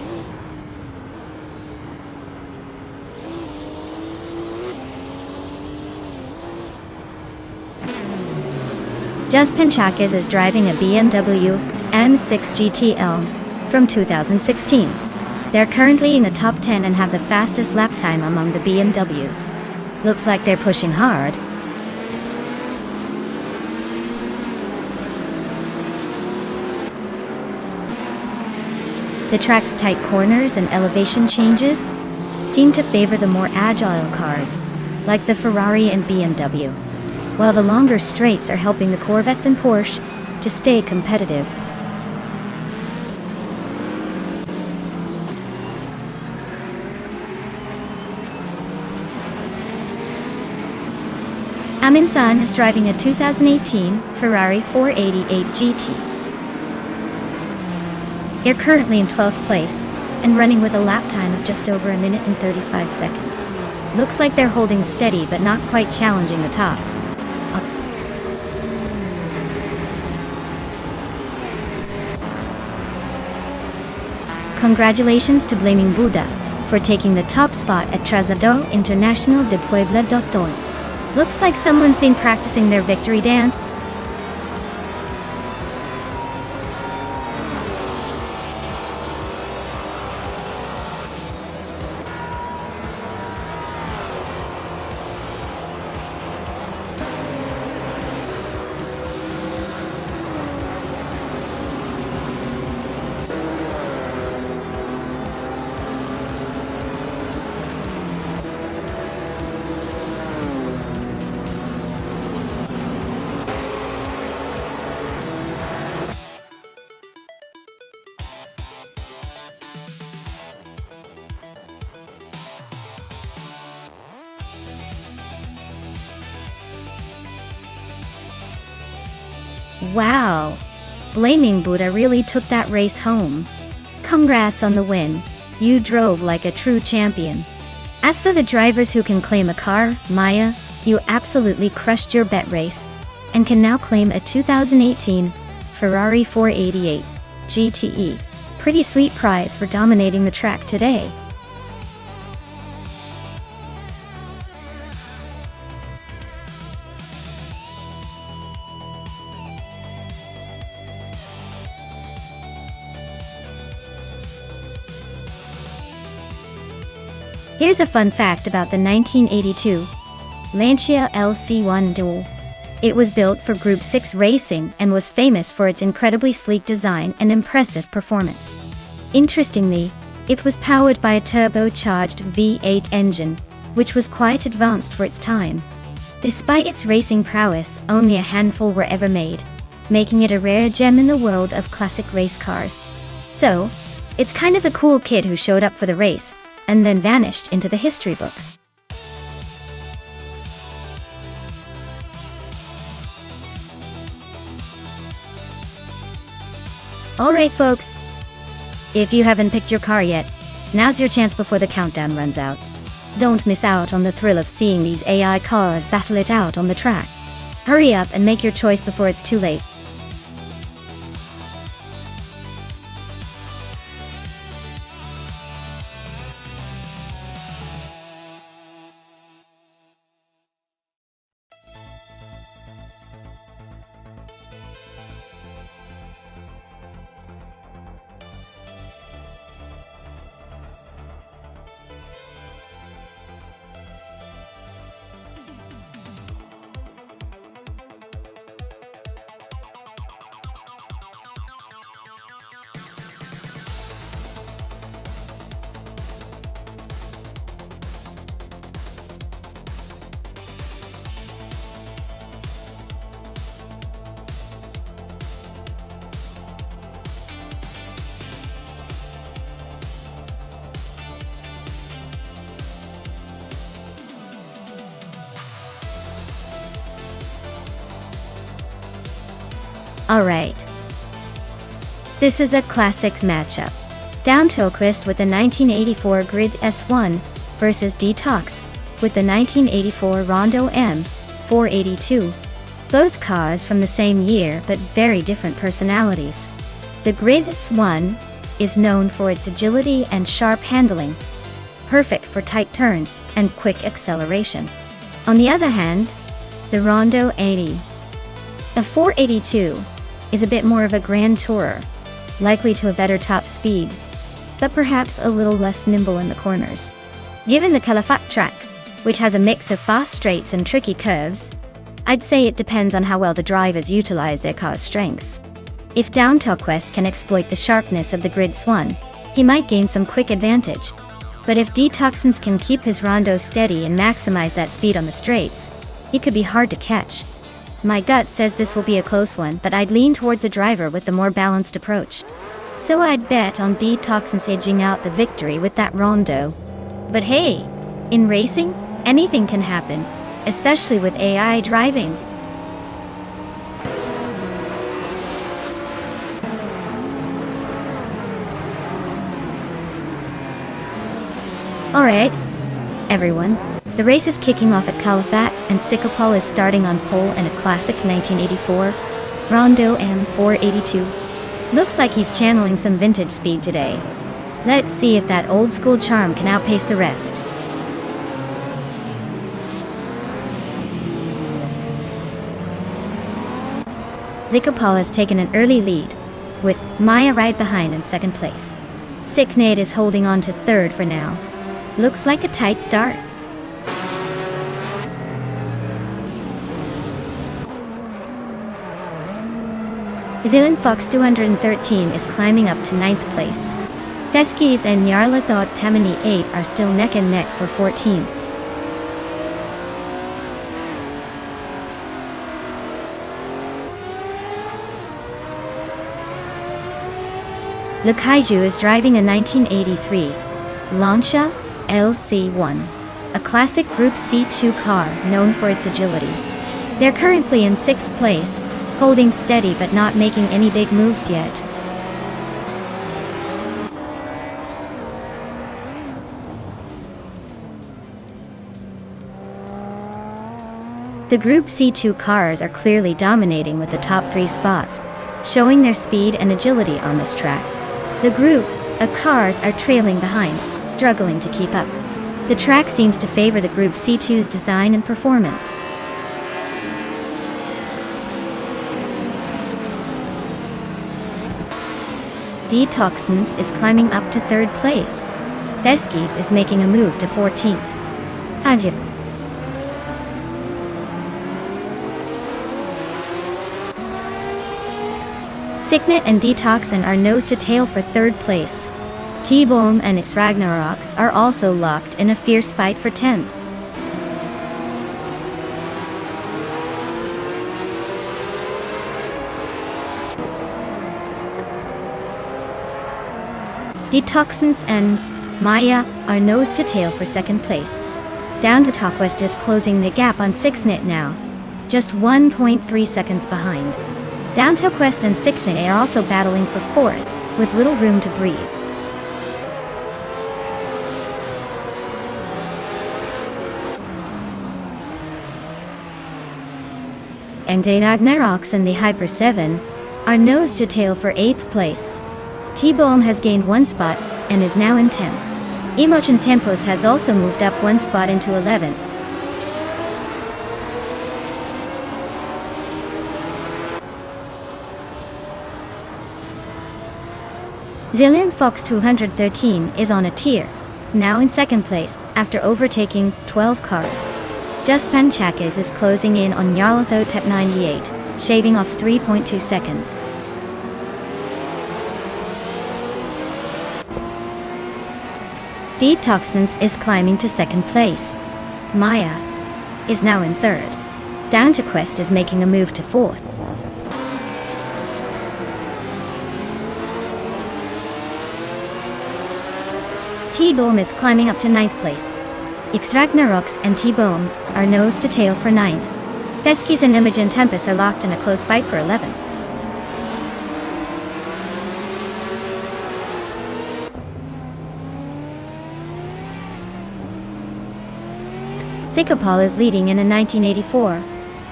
Just Panchakis is driving a BMW M6 GTL from 2016. They're currently in the top 10 and have the fastest lap time among the BMWs. Looks like they're pushing hard. The track's tight corners and elevation changes seem to favor the more agile cars, like the Ferrari and BMW, while the longer straights are helping the Corvettes and Porsche to stay competitive. Amundsen is driving a 2018 Ferrari 488 GT. They're currently in 12th place and running with a lap time of just over 1 minute and 35 seconds. Looks like they're holding steady but not quite challenging the top. Congratulations to Blaming Buddha for taking the top spot at Trazado International de Puebla Doctor. Looks like someone's been practicing their victory dance. Wow! Blaming Buddha really took that race home. Congrats on the win. You drove like a true champion. As for the drivers who can claim a car, Maya, you absolutely crushed your bet race, and can now claim a 2018 Ferrari 488 GTE. Pretty sweet prize for dominating the track today. Here's a fun fact about the 1982 Lancia LC1 Duel. It was built for Group 6 racing and was famous for its incredibly sleek design and impressive performance. Interestingly, it was powered by a turbocharged V8 engine, which was quite advanced for its time. Despite its racing prowess, only a handful were ever made, making it a rare gem in the world of classic race cars. So, it's kind of the cool kid who showed up for the race, and then vanished into the history books. Alright folks, if you haven't picked your car yet, now's your chance before the countdown runs out. Don't miss out on the thrill of seeing these AI cars battle it out on the track. Hurry up and make your choice before it's too late. Alright. This is a classic matchup. Down Tilquist with the 1984 Grid S1 versus Detox with the 1984 Rondo M 482. Both cars from the same year but very different personalities. The Grid S1 is known for its agility and sharp handling, perfect for tight turns and quick acceleration. On the other hand, the Rondo 80, a 482, is a bit more of a grand tourer, likely to a better top speed, but perhaps a little less nimble in the corners. Given the Calafat track, which has a mix of fast straights and tricky curves, I'd say it depends on how well the drivers utilize their car's strengths. If Down Tilquist can exploit the sharpness of the Grid S1, he might gain some quick advantage. But if Detoxins can keep his Rondo steady and maximize that speed on the straights, he could be hard to catch. My gut says this will be a close one, but I'd lean towards a driver with the more balanced approach. So I'd bet on Detoxins edging out the victory with that Rondo. But hey, in racing, anything can happen, especially with AI driving. Alright, everyone. The race is kicking off at Calafat, and Sikopal is starting on pole in a classic 1984 Rondo M482. Looks like he's channeling some vintage speed today. Let's see if that old school charm can outpace the rest. Zikopal has taken an early lead, with Maya right behind in second place. Sicknade is holding on to third for now. Looks like a tight start. Zealand Fox 213 is climbing up to 9th place. Teskis and Nyarlathot Pemini 8 are still neck and neck for 14th. Le Kaiju is driving a 1983 Lancia LC1, a classic Group C2 car known for its agility. They're currently in 6th place, holding steady but not making any big moves yet. The Group C2 cars are clearly dominating with the top 3 spots, showing their speed and agility on this track. The Group A cars are trailing behind, struggling to keep up. The track seems to favor the Group C2's design and performance. Detoxins is climbing up to 3rd place. Veskis is making a move to 14th. Ajit. Signet and Detoxin are nose to tail for 3rd place. T-Bomb and its Ragnaroks are also locked in a fierce fight for 10th. Detoxins and Maya are nose to tail for 2nd place. Down to Top West is closing the gap on Sixnet now, just 1.3 seconds behind. Down to Quest and Sixnet are also battling for 4th, with little room to breathe. And Ragnaroks and the Hyper 7 are nose to tail for 8th place. T-Bomb has gained 1 spot and is now in 10th. Emotion Tempos has also moved up 1 spot into 11th. Zillion Fox 213 is on a tier, now in 2nd place after overtaking 12 cars. Just Panchakis is closing in on Yarlathot Pep 98, shaving off 3.2 seconds. Detoxins is climbing to 2nd place. Maya is now in 3rd. Down to Quest is making a move to 4th. T-Bomb is climbing up to 9th place. Ragnarok's and T-Bomb are nose to tail for 9th. Veskis and Imogen Tempest are locked in a close fight for 11th. Zikopal is leading in a 1984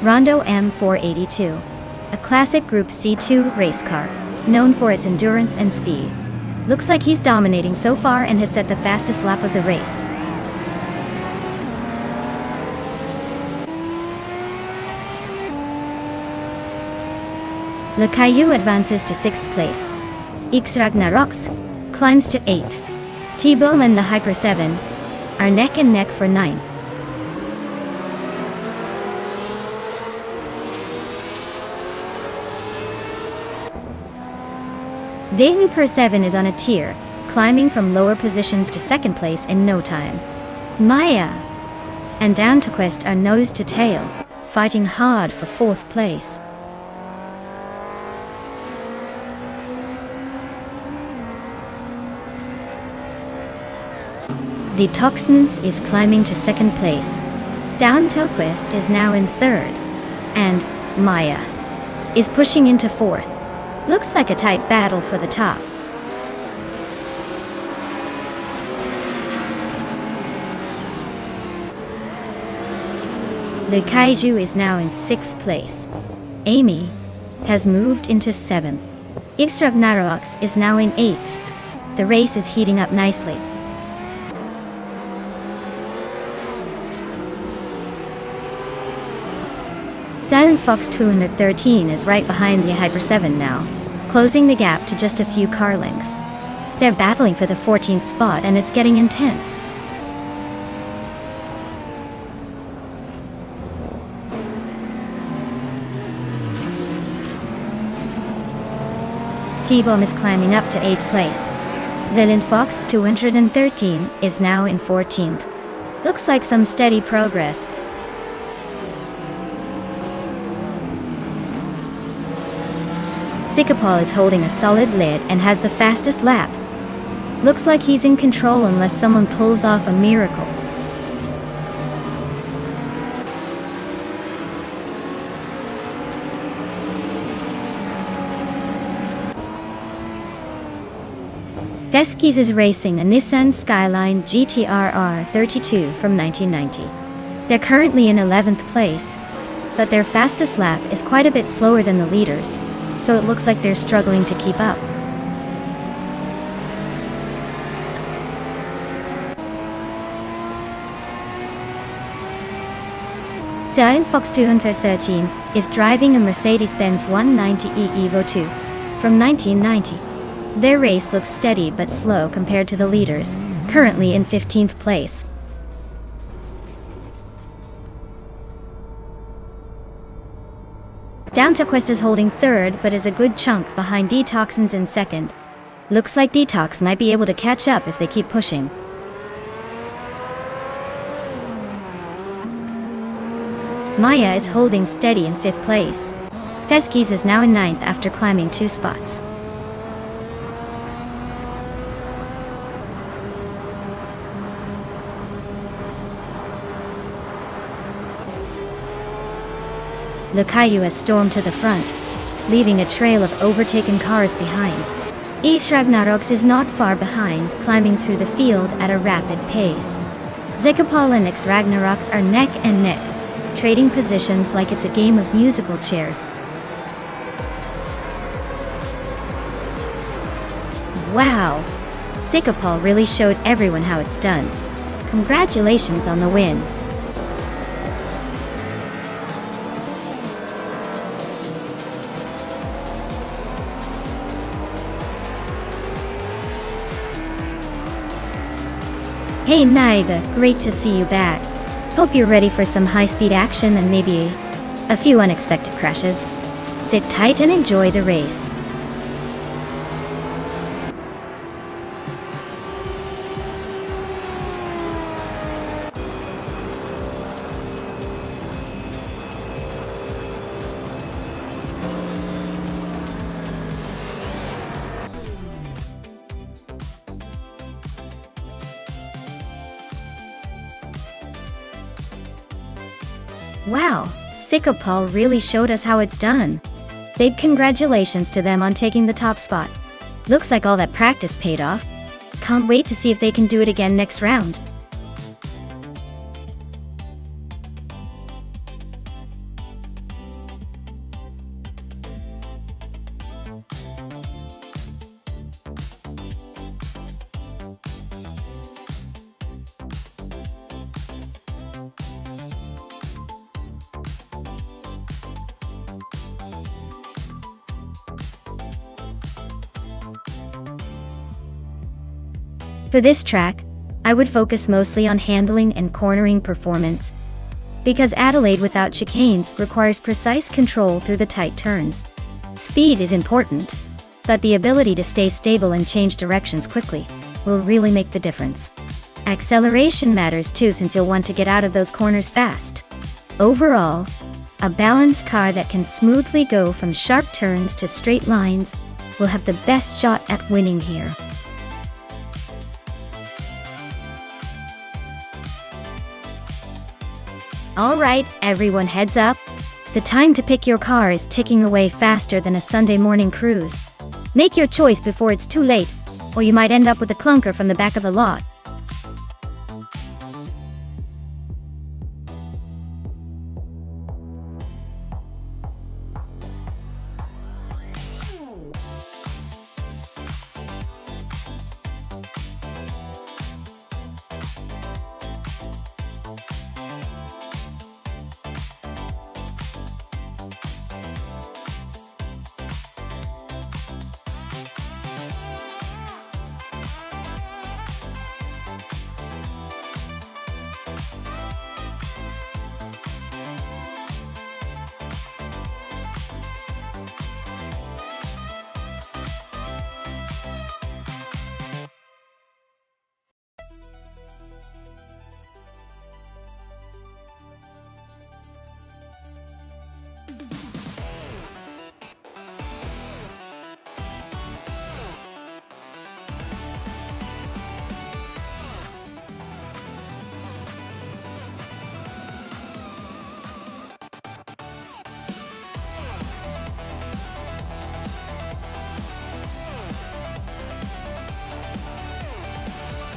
Rondo M482, a classic Group C2 race car, known for its endurance and speed. Looks like he's dominating so far and has set the fastest lap of the race. Le Caillou advances to 6th place. Ragnaroks climbs to 8th. T-Bomb and the Hyper 7 are neck and neck for 9th. The Hyper 7 is on a tier, climbing from lower positions to 2nd place in no time. Maya and Down to Quest are nose to tail, fighting hard for 4th place. Detoxins is climbing to 2nd place. Down to Quest is now in 3rd, and Maya is pushing into 4th. Looks like a tight battle for the top. The Kaiju is now in 6th place. Amy has moved into 7th. Ragnarok's is now in 8th. The race is heating up nicely. Silent Fox 213 is right behind the Hyper 7 now, closing the gap to just a few car lengths. They're battling for the 14th spot and it's getting intense. T-Bomb is climbing up to 8th place. Silent Fox 213 is now in 14th. Looks like some steady progress. Sikapal is holding a solid lead and has the fastest lap. Looks like he's in control unless someone pulls off a miracle. Deskis is racing a Nissan Skyline GT-RR 32 from 1990. They're currently in 11th place, but their fastest lap is quite a bit slower than the leaders, so it looks like they're struggling to keep up. Silent Fox 213 is driving a Mercedes-Benz 190e Evo 2 from 1990. Their race looks steady but slow compared to the leaders, currently in 15th place. Downtoquest is holding third but is a good chunk behind Detoxins in second. Looks like Detox might be able to catch up if they keep pushing. Maya is holding steady in 5th place. Feskis is now in 9th after climbing 2 spots. Lucayu has stormed to the front, leaving a trail of overtaken cars behind. East Ragnaroks is not far behind, climbing through the field at a rapid pace. Zekapal and X Ragnaroks are neck and neck, trading positions like it's a game of musical chairs. Wow! Sikapal really showed everyone how it's done. Congratulations on the win. Hey Naiga, great to see you back. Hope you're ready for some high-speed action and maybe a few unexpected crashes. Sit tight and enjoy the race. Wow, Sikapal really showed us how it's done. Big congratulations to them on taking the top spot. Looks like all that practice paid off. Can't wait to see if they can do it again next round. For this track, I would focus mostly on handling and cornering performance, because Adelaide without chicanes requires precise control through the tight turns. Speed is important, but the ability to stay stable and change directions quickly will really make the difference. Acceleration matters too, since you'll want to get out of those corners fast. Overall, a balanced car that can smoothly go from sharp turns to straight lines will have the best shot at winning here. Alright, everyone, heads up. The time to pick your car is ticking away faster than a Sunday morning cruise. Make your choice before it's too late, or you might end up with a clunker from the back of the lot.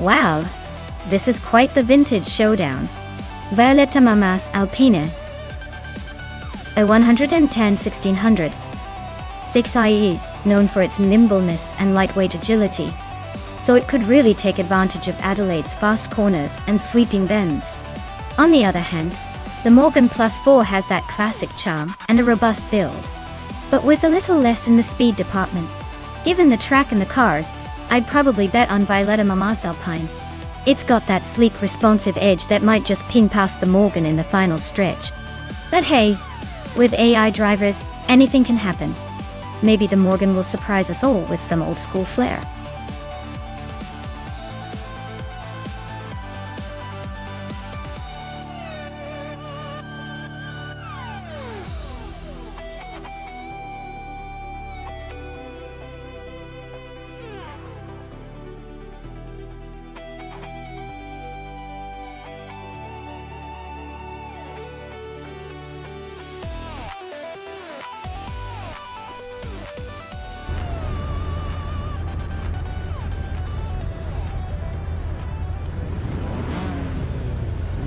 Wow, this is quite the vintage showdown. Violetta Mamas Alpine, a 110-1600. 6IE, known for its nimbleness and lightweight agility, so it could really take advantage of Adelaide's fast corners and sweeping bends. On the other hand, the Morgan Plus 4 has that classic charm and a robust build, but with a little less in the speed department. Given the track and the cars, I'd probably bet on Violetta Mamas Alpine. It's got that sleek, responsive edge that might just ping past the Morgan in the final stretch. But hey, with AI drivers, anything can happen. Maybe the Morgan will surprise us all with some old school flair.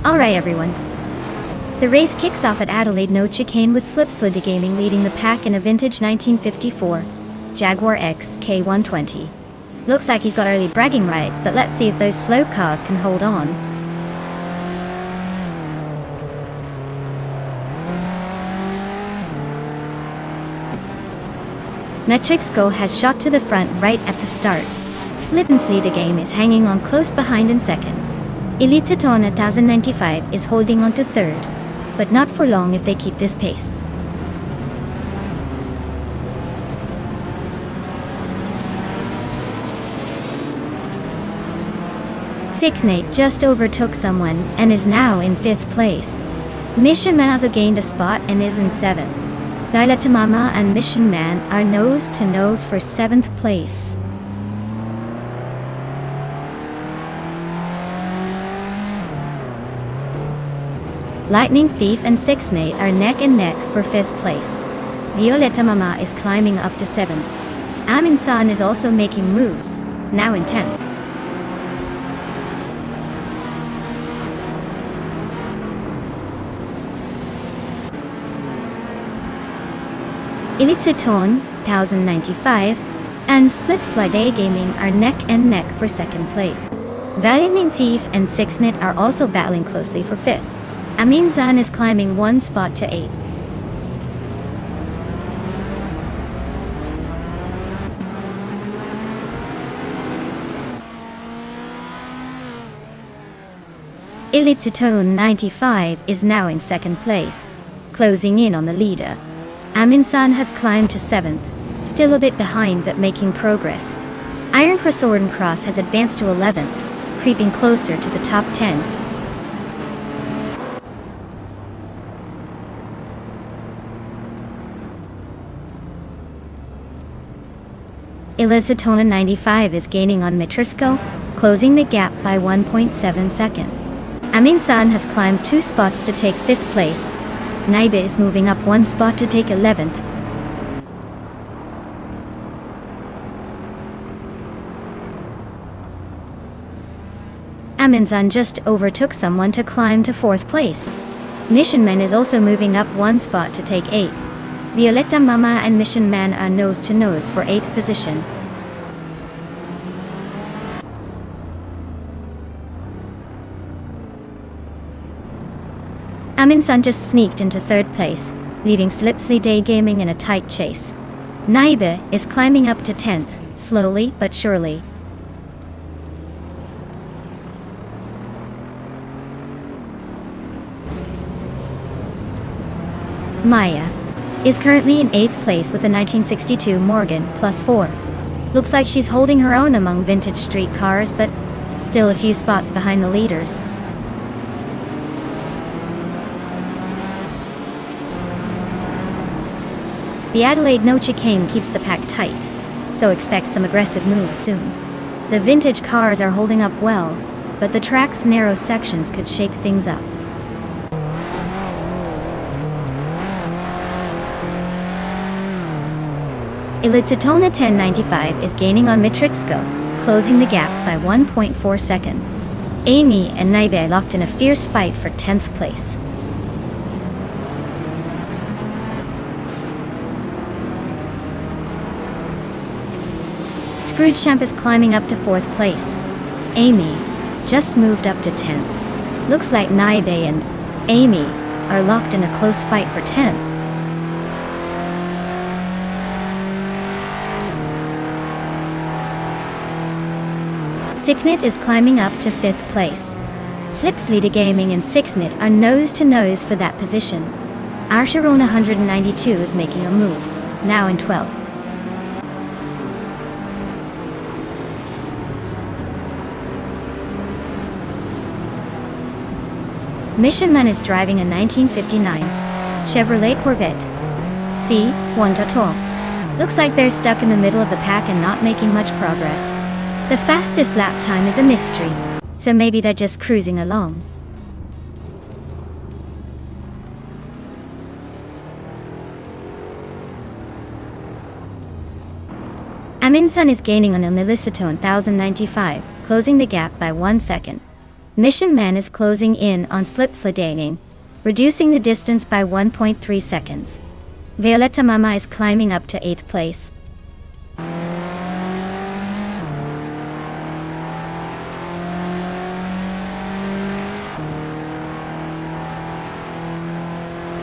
Alright everyone. The race kicks off at Adelaide No Chicane with Slipslide Gaming leading the pack in a vintage 1954 Jaguar X K120. Looks like he's got early bragging rights, but let's see if those slow cars can hold on. Metrixco has shot to the front right at the start. Slipslide Game is hanging on close behind in second. Elitziton 1095 is holding on to third, but not for long if they keep this pace. Sicknate just overtook someone and is now in 5th place. Mission Man has gained a spot and is in 7th. Violetta Mama and Mission Man are nose to nose for 7th place. Lightning Thief and Sixnate are neck and neck for 5th place. Violetta Mama is climbing up to 7th. Amin San is also making moves, now in 10th. Elitziton 1095 and Slipslide Gaming are neck and neck for 2nd place. Lightning Thief and Sixnate are also battling closely for 5th. Amin Zan is climbing 1 spot to 8th. Elitziton 95 is now in 2nd place, closing in on the leader. Amin San has climbed to 7th, still a bit behind but making progress. Iron Cross Orden Cross has advanced to 11th, creeping closer to the top 10. Elizatona 95 is gaining on Mitrisco, closing the gap by 1.7 seconds. Amin San has climbed 2 spots to take 5th place. Naiba is moving up 1 spot to take 11th. Amin San just overtook someone to climb to 4th place. Mission Man is also moving up 1 spot to take 8th. Violetta Mama and Mission Man are nose to nose for 8th position. Amin San just sneaked into 3rd place, leaving Slipslide Gaming in a tight chase. Naiba is climbing up to 10th, slowly but surely. Maya is currently in 8th place with a 1962 Morgan Plus 4. Looks like she's holding her own among vintage street cars, but still a few spots behind the leaders. The Adelaide No Chicane keeps the pack tight, so expect some aggressive moves soon. The vintage cars are holding up well, but the track's narrow sections could shake things up. Elitziton 1095 is gaining on Mitrixco, closing the gap by 1.4 seconds. Amy and Naibe locked in a fierce fight for 10th place. Scroogechamp is climbing up to 4th place. Amy just moved up to 10th. Looks like Naibe and Amy are locked in a close fight for 10th. Sixnit is climbing up to 5th place. Slipslida Gaming and Sixnit are nose to nose for that position. Arsharon 192 is making a move, now in 12th. Mission Man is driving a 1959 Chevrolet Corvette C1 Tato. Looks like they're stuck in the middle of the pack and not making much progress. The fastest lap time is a mystery, so maybe they're just cruising along. Aminsun is gaining on Melissato 1095, closing the gap by 1 second. Mission Man is closing in on Slipslida, reducing the distance by 1.3 seconds. Violetta Mama is climbing up to 8th place.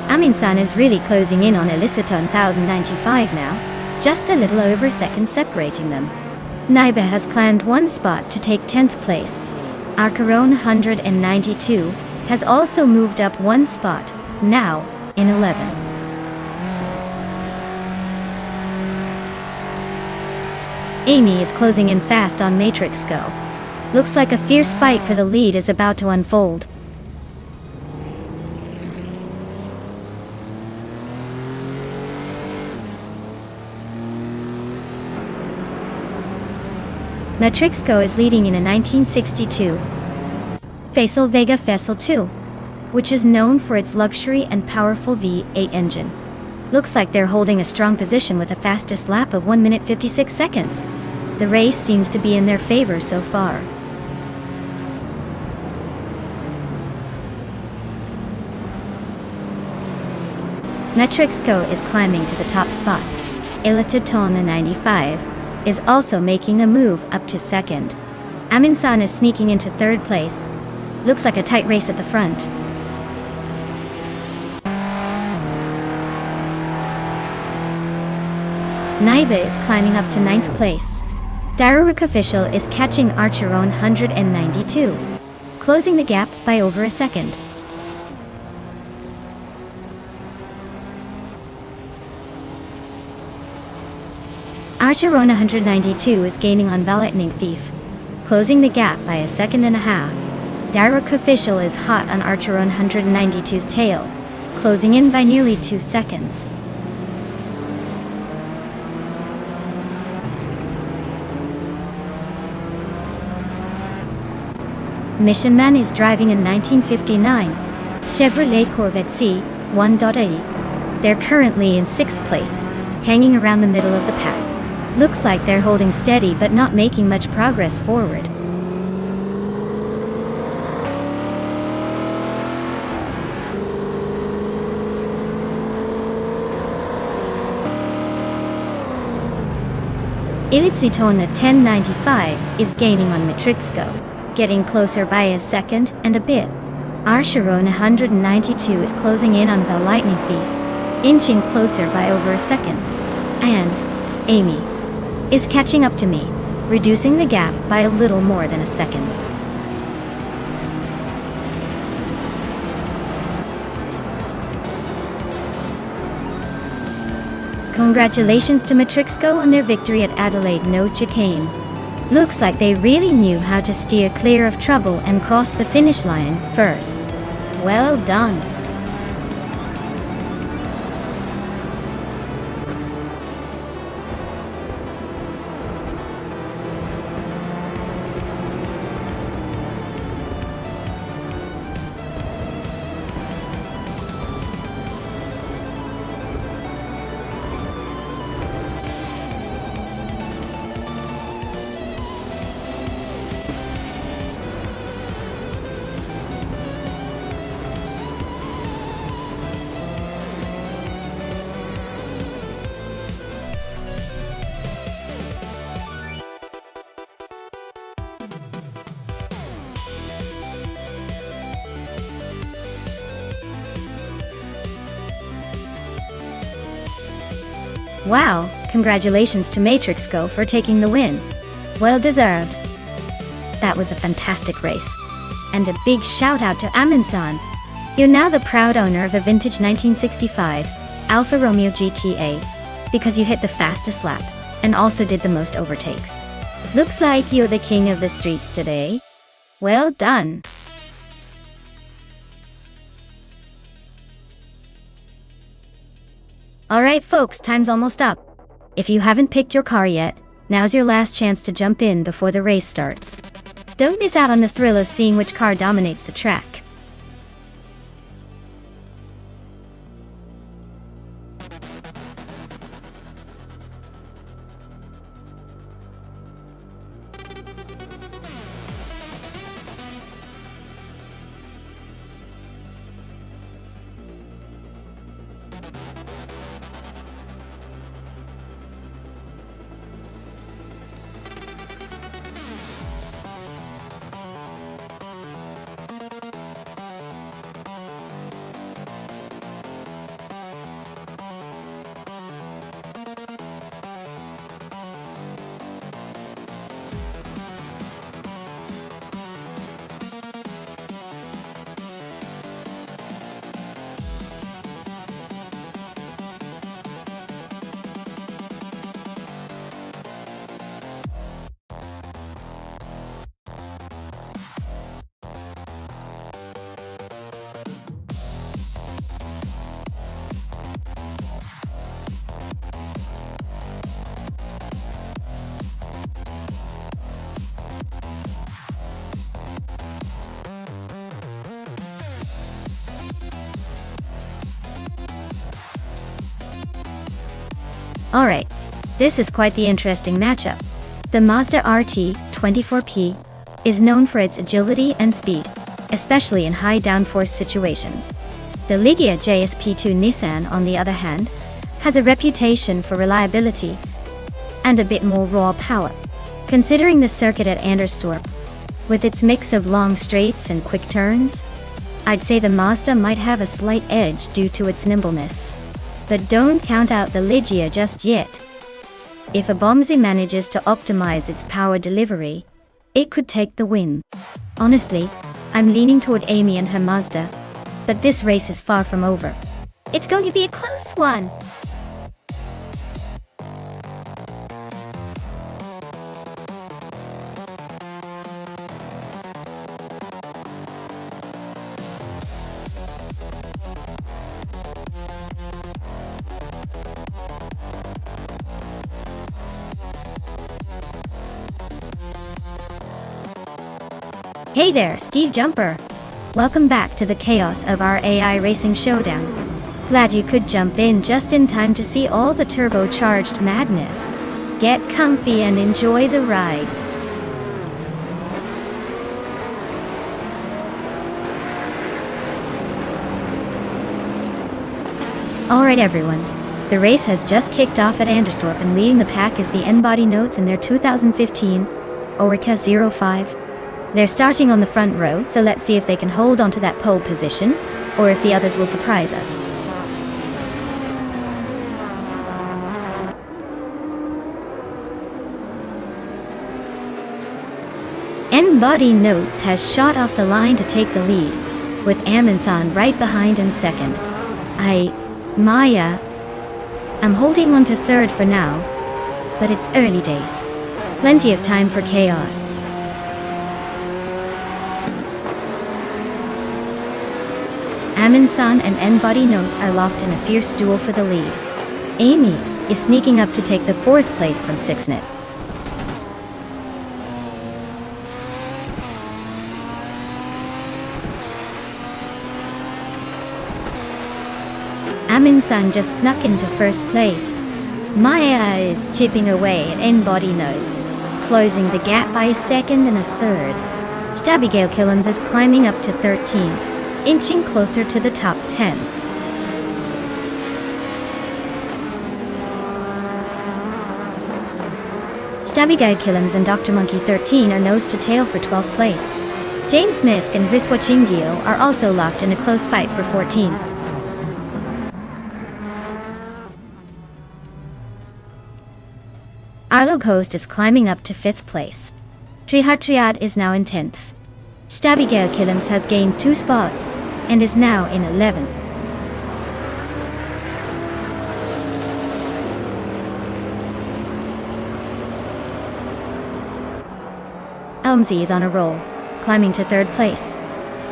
Aminsun is really closing in on Elisita 1095 now, just a little over a second separating them. Naiba has climbed 1 spot to take 10th place. Arcaron 192 has also moved up 1 spot, now in 11. Amy is closing in fast on Matrix Go. Looks like a fierce fight for the lead is about to unfold. Matrixco is leading in a 1962 Faisal Vega Faisal 2, which is known for its luxury and powerful V8 engine. Looks like they're holding a strong position with a fastest lap of 1 minute 56 seconds. The race seems to be in their favor so far. Matrixco is climbing to the top spot. Elititona 95 is also making a move up to 2nd. Aminsun is sneaking into 3rd place. Looks like a tight race at the front. Naiba is climbing up to 9th place. Daruruk Official is catching Archeron 192, closing the gap by over a second. Archeron 192 is gaining on Lightning Thief, closing the gap by 1.5 seconds. Daruk Official is hot on Archeron 192's tail, closing in by nearly 2 seconds. Mission Man is driving a 1959 Chevrolet Corvette C1.8. They're currently in 6th place, hanging around the middle of the pack. Looks like they're holding steady but not making much progress forward. Ilitsitona 1095 is gaining on Matrixco, getting closer by a second and a bit. Archeron 192 is closing in on the Lightning Thief, inching closer by over a second. And Amy is catching up to me, reducing the gap by a little more than a second. Congratulations to Matrixco on their victory at Adelaide No Chicane. Looks like they really knew how to steer clear of trouble and cross the finish line first. Well done. Wow, congratulations to Matrixco for taking the win. Well deserved. That was a fantastic race. And a big shout out to Amin-san. You're now the proud owner of a vintage 1965 Alfa Romeo GTA, because you hit the fastest lap, and also did the most overtakes. Looks like you're the king of the streets today. Well done. Alright folks, time's almost up. If you haven't picked your car yet, now's your last chance to jump in before the race starts. Don't miss out on the thrill of seeing which car dominates the track. Alright, this is quite the interesting matchup. The Mazda RT-24P is known for its agility and speed, especially in high downforce situations. The Ligia JSP2 Nissan, on the other hand, has a reputation for reliability and a bit more raw power. Considering the circuit at Anderstorp, with its mix of long straights and quick turns, I'd say the Mazda might have a slight edge due to its nimbleness. But don't count out the Ligia just yet. If a Bomzi manages to optimize its power delivery, it could take the win. Honestly, I'm leaning toward Amy and her Mazda, but this race is far from over. It's going to be a close one. Hey there, Steve Jumper! Welcome back to the chaos of our AI racing showdown. Glad you could jump in just in time to see all the turbocharged madness. Get comfy and enjoy the ride. Alright everyone, the race has just kicked off at Anderstorp, and leading the pack is the N-Body Notes in their 2015 Orica 05. They're starting on the front row, so let's see if they can hold on to that pole position, or if the others will surprise us. N-Body Notes has shot off the line to take the lead, with Amin-san right behind in second. I'm holding on to third for now, but it's early days. Plenty of time for chaos. Amin-san and N-Body Notes are locked in a fierce duel for the lead. Amy is sneaking up to take the fourth place from Sixnet. Amin-san just snuck into first place. Maya is chipping away at N-Body Notes, closing the gap by a second and a third. Abigail Killens is climbing up to 13. Inching closer to the top 10. Abigail Killens and Dr. Monkey 13 are nose to tail for 12th place. James Misk and Riswa Chingio are also locked in a close fight for 14. Arlo Coast is climbing up to 5th place. Triad is now in 10th. Stabigale Killams has gained 2 spots and is now in 11th. Elmsy is on a roll, climbing to 3rd place.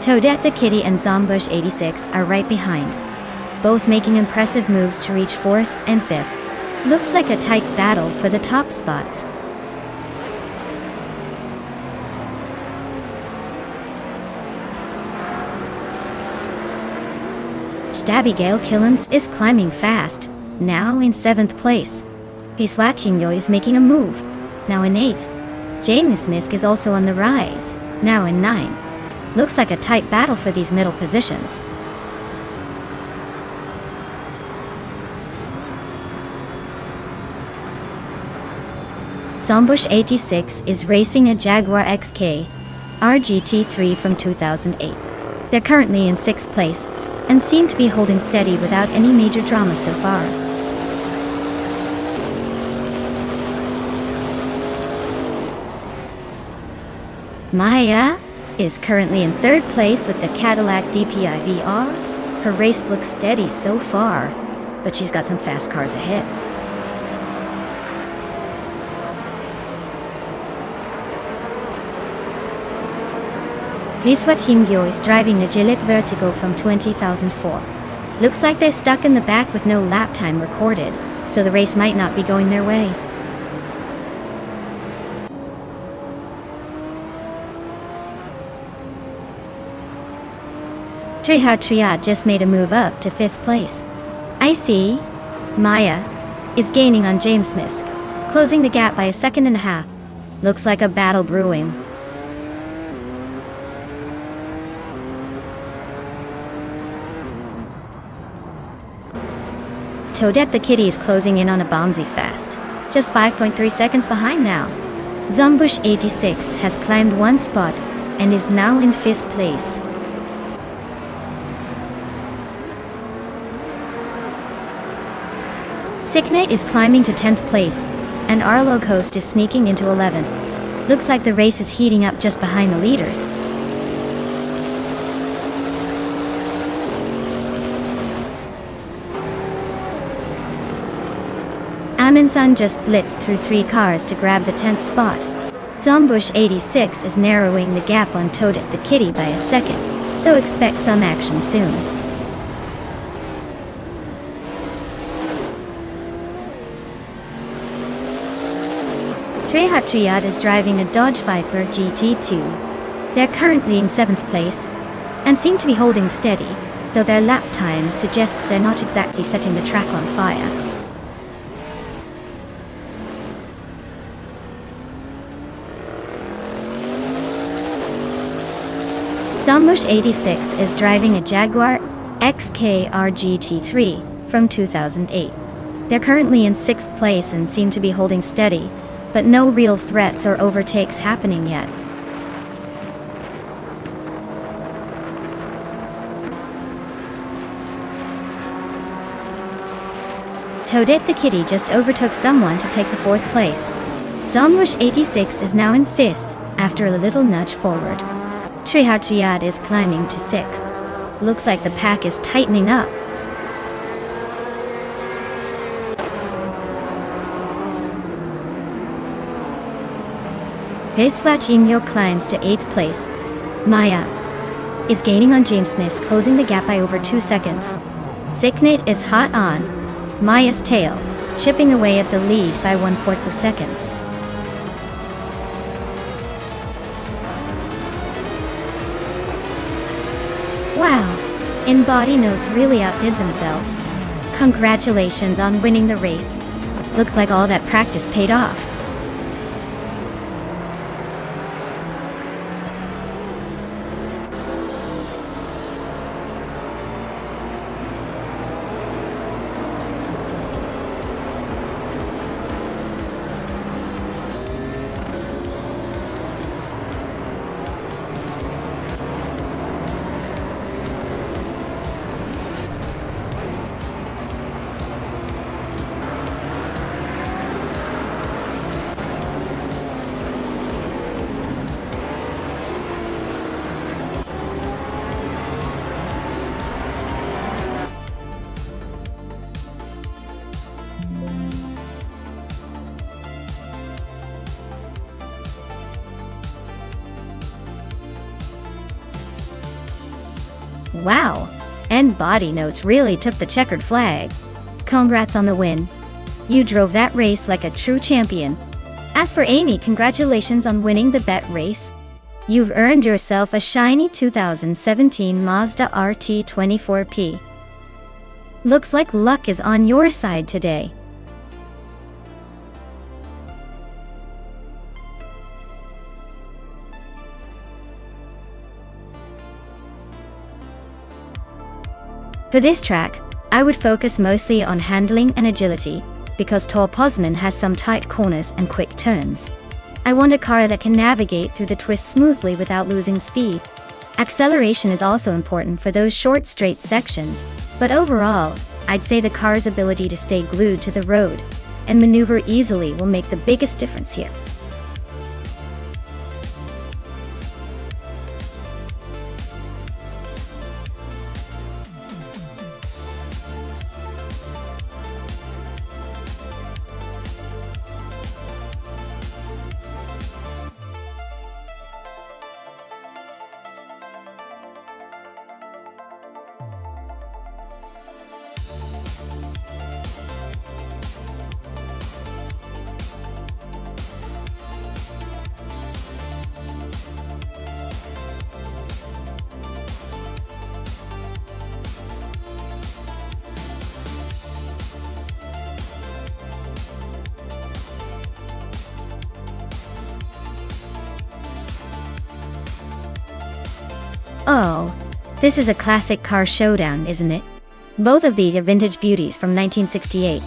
Toadette the Kitty and Zombush 86 are right behind, both making impressive moves to reach 4th and 5th. Looks like a tight battle for the top spots. Stabigale Killams is climbing fast, now in 7th place. Piswachingo is making a move, now in 8th. James Misk is also on the rise, now in 9th. Looks like a tight battle for these middle positions. Zombush 86 is racing a Jaguar XK RGT3 from 2008. They're currently in 6th place and seem to be holding steady without any major drama so far. Maya is currently in 3rd place with the Cadillac DPI VR. Her race looks steady so far, but she's got some fast cars ahead. Riswatingyo is driving a Gillette Vertigo from 2004. Looks like they're stuck in the back with no lap time recorded, so the race might not be going their way. Triad just made a move up to 5th place. I see. Maya is gaining on James Misk, closing the gap by 1.5 seconds. Looks like a battle brewing. Toadette the Kitty is closing in on a bombsy fast, just 5.3 seconds behind now. Zombush 86 has climbed 1 spot and is now in 5th place. Sicknet is climbing to 10th place, and Arlo Coast is sneaking into 11th. Looks like the race is heating up just behind the leaders. Aminsan just blitzed through 3 cars to grab the 10th spot. Zombush 86 is narrowing the gap on Toadette the Kitty by 1 second, so expect some action soon. Triad is driving a Dodge Viper GT2. They're currently in 7th place and seem to be holding steady, though their lap time suggests they're not exactly setting the track on fire. Zombush 86 is driving a Jaguar XK RGT3 from 2008. They're currently in 6th place and seem to be holding steady, but no real threats or overtakes happening yet. Toadette the Kitty just overtook someone to take the 4th place. Zombush 86 is now in 5th after a little nudge forward. Triad is climbing to 6th. Looks like the pack is tightening up. Peswachinho climbs to 8th place. Maya is gaining on James Smith, closing the gap by over 2 seconds. Sicknet is hot on Maya's tail, chipping away at the lead by 1/4 seconds. Wow, In-Body Notes really outdid themselves. Congratulations on winning the race. Looks like all that practice paid off. Wow, and body notes really took the checkered flag. Congrats on the win. You drove that race like a true champion. As for Amy, congratulations on winning the bet race. You've earned yourself a shiny 2017 Mazda RT24P. Looks like luck is on your side today. For this track, I would focus mostly on handling and agility, because Tor Poznan has some tight corners and quick turns. I want a car that can navigate through the twists smoothly without losing speed. Acceleration is also important for those short straight sections, but overall, I'd say the car's ability to stay glued to the road and maneuver easily will make the biggest difference here. Oh, this is a classic car showdown, isn't it? Both of these are vintage beauties from 1968,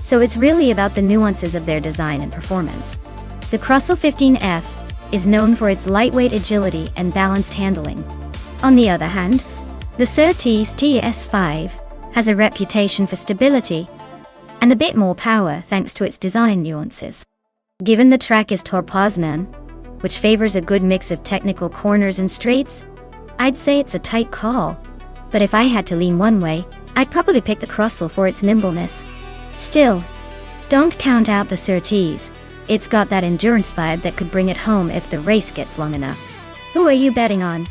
so it's really about the nuances of their design and performance. The Crussell 15F is known for its lightweight agility and balanced handling. On the other hand, the Surtees TS5 has a reputation for stability and a bit more power thanks to its design nuances. Given the track is Tor Poznan, which favors a good mix of technical corners and straights, I'd say it's a tight call, but if I had to lean one way, I'd probably pick the Crussell for its nimbleness. Still, don't count out the Surtees. It's got that endurance vibe that could bring it home if the race gets long enough. Who are you betting on?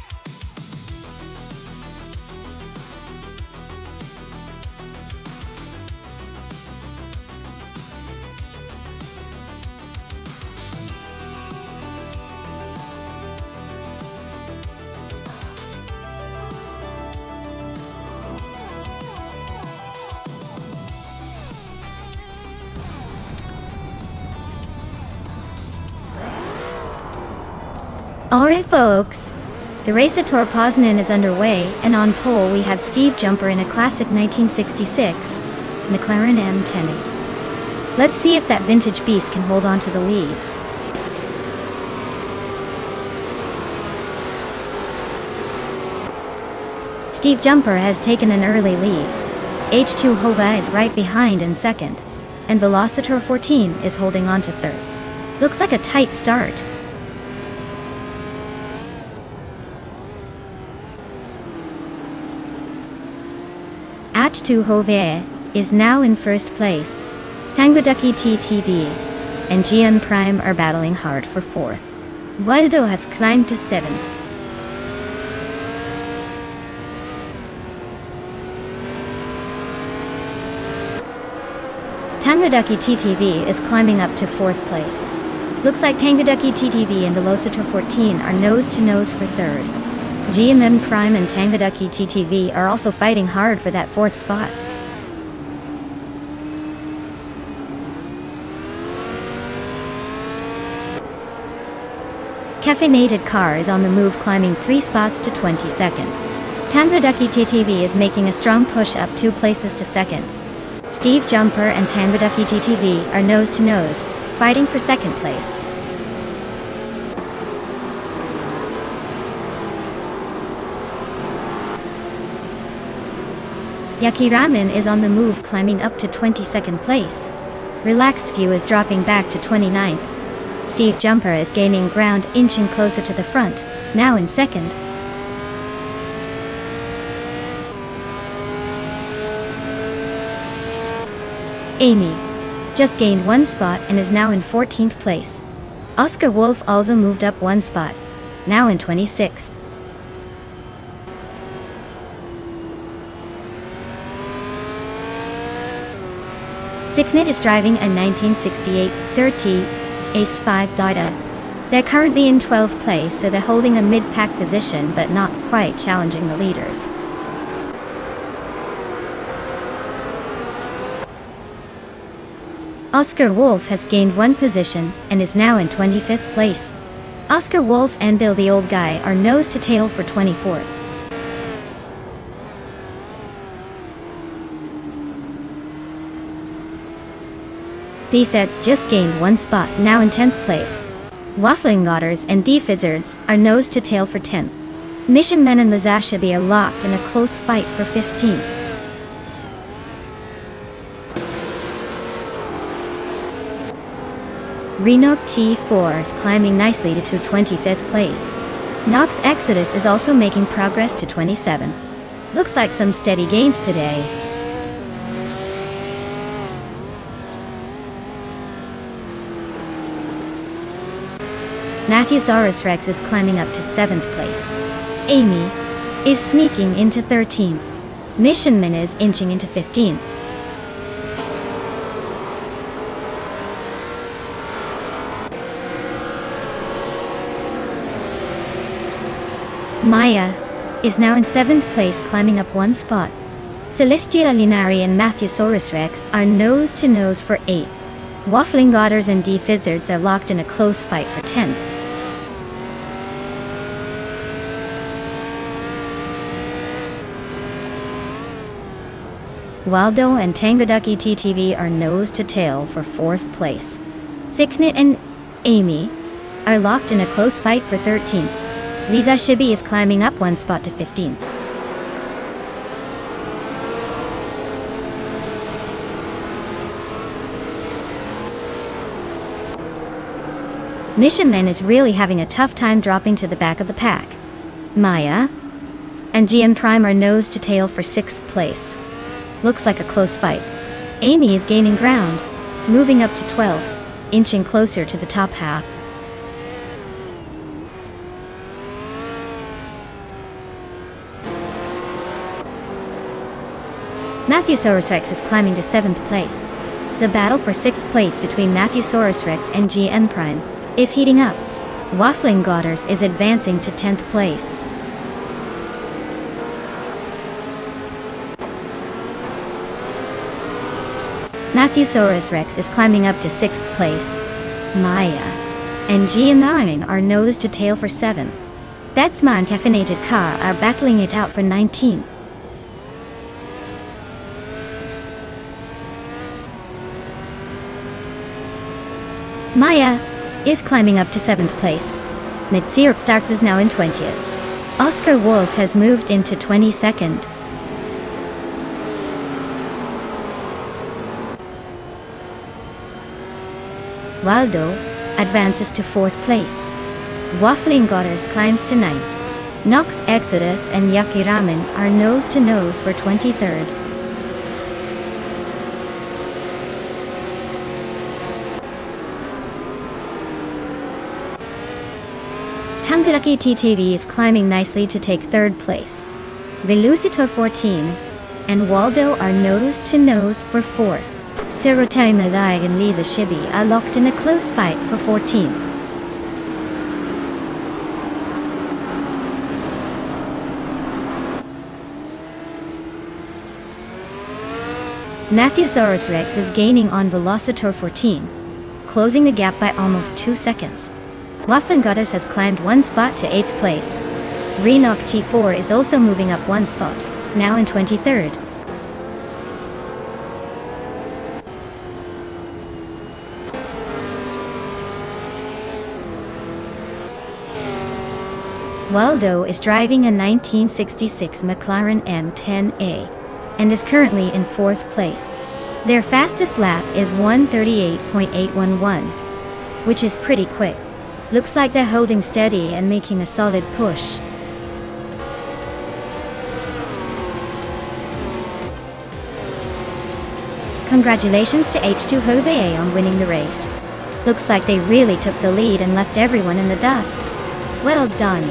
Alright folks, the race at Tor Poznan is underway, and on pole we have Steve Jumper in a classic 1966 McLaren M10. Let's see if that vintage beast can hold on to the lead. Steve Jumper has taken an early lead. H2 Hova is right behind in second, and Velocitor 14 is holding on to third. Looks like a tight start. H2 Hova is now in first place. Tangoducky TTV and GM Prime are battling hard for fourth. Waldo has climbed to 7th. Tangoducky TTV is climbing up to 4th place. Looks like Tangoducky TTV and Velocitor 14 are nose to nose for 3rd. GM Prime and Tangoducky TTV are also fighting hard for that 4th spot. Caffeinated Car is on the move, climbing 3 spots to 22nd. Tangoducky TTV is making a strong push up 2 places to 2nd. Steve Jumper and Tangoducky TTV are nose to nose, fighting for 2nd place. Yaki Ramen is on the move, climbing up to 22nd place. Relaxed View is dropping back to 29th. Steve Jumper is gaining ground, inching closer to the front, now in 2nd. Amy just gained 1 spot and is now in 14th place. Oscar Wolf also moved up 1 spot, now in 26th. Signet is driving a 1968 Surtees Ace 5 Dida. They're currently in 12th place, so they're holding a mid-pack position but not quite challenging the leaders. Oscar Wolf has gained 1 position and is now in 25th place. Oscar Wolf and Bill the Old Guy are nose to tail for 24th. Defeds just gained 1 spot, now in 10th place. Waffling Otters and Defizzards are nose to tail for 10th. Mission Men and Lazashabi are locked in a close fight for 15th. Renok T4 is climbing nicely to 25th place. Nox Exodus is also making progress to 27. Looks like some steady gains today. Matthewsaurus Rex is climbing up to 7th place. Amy is sneaking into 13th. Mission Min is inching into 15th. Maya is now in 7th place, climbing up 1 spot. Celestia Linari and Matthewsaurus Rex are nose to nose for 8th. Waffling Otters and Defizzards are locked in a close fight for 10th. Waldo and Tangaducky TTV are nose to tail for 4th place. Signet and Amy are locked in a close fight for 13th. Lisa Shibi is climbing up 1 spot to 15th. Mission Men is really having a tough time dropping to the back of the pack. Maya and GM Prime are nose to tail for 6th place. Looks like a close fight. Amy is gaining ground, moving up to 12th, inching closer to the top half. Matthewsaurus Rex is climbing to 7th place. The battle for 6th place between Matthewsaurus Rex and GM Prime is heating up. Waffling Otters is advancing to 10th place. Matthewsaurus Rex is climbing up to 6th place. Maya and GM9 are nose to tail for 7th. Betsma and Caffeinated Car are battling it out for 19th. Maya is climbing up to 7th place. Nitsirp Starks is now in 20th. Oscar Wolf has moved into 22nd. Waldo advances to 4th place. Waffling Otters climbs to 9th. Nox Exodus and Yaki Ramen are nose to nose for 23rd. Tangalaki TTV is climbing nicely to take 3rd place. Velucitor 14 and Waldo are nose to nose for 4th. Serotai Malai and Lisa Shibi are locked in a close fight for 14th. Matthewsaurus Rex is gaining on Velocitor 14, closing the gap by almost 2 seconds. Waffling Otters has climbed 1 spot to 8th place. Renok T4 is also moving up 1 spot, now in 23rd. Waldo is driving a 1966 McLaren M10A and is currently in 4th place. Their fastest lap is 1:38.811, which is pretty quick. Looks like they're holding steady and making a solid push. Congratulations to H2 Hove on winning the race. Looks like they really took the lead and left everyone in the dust. Well done.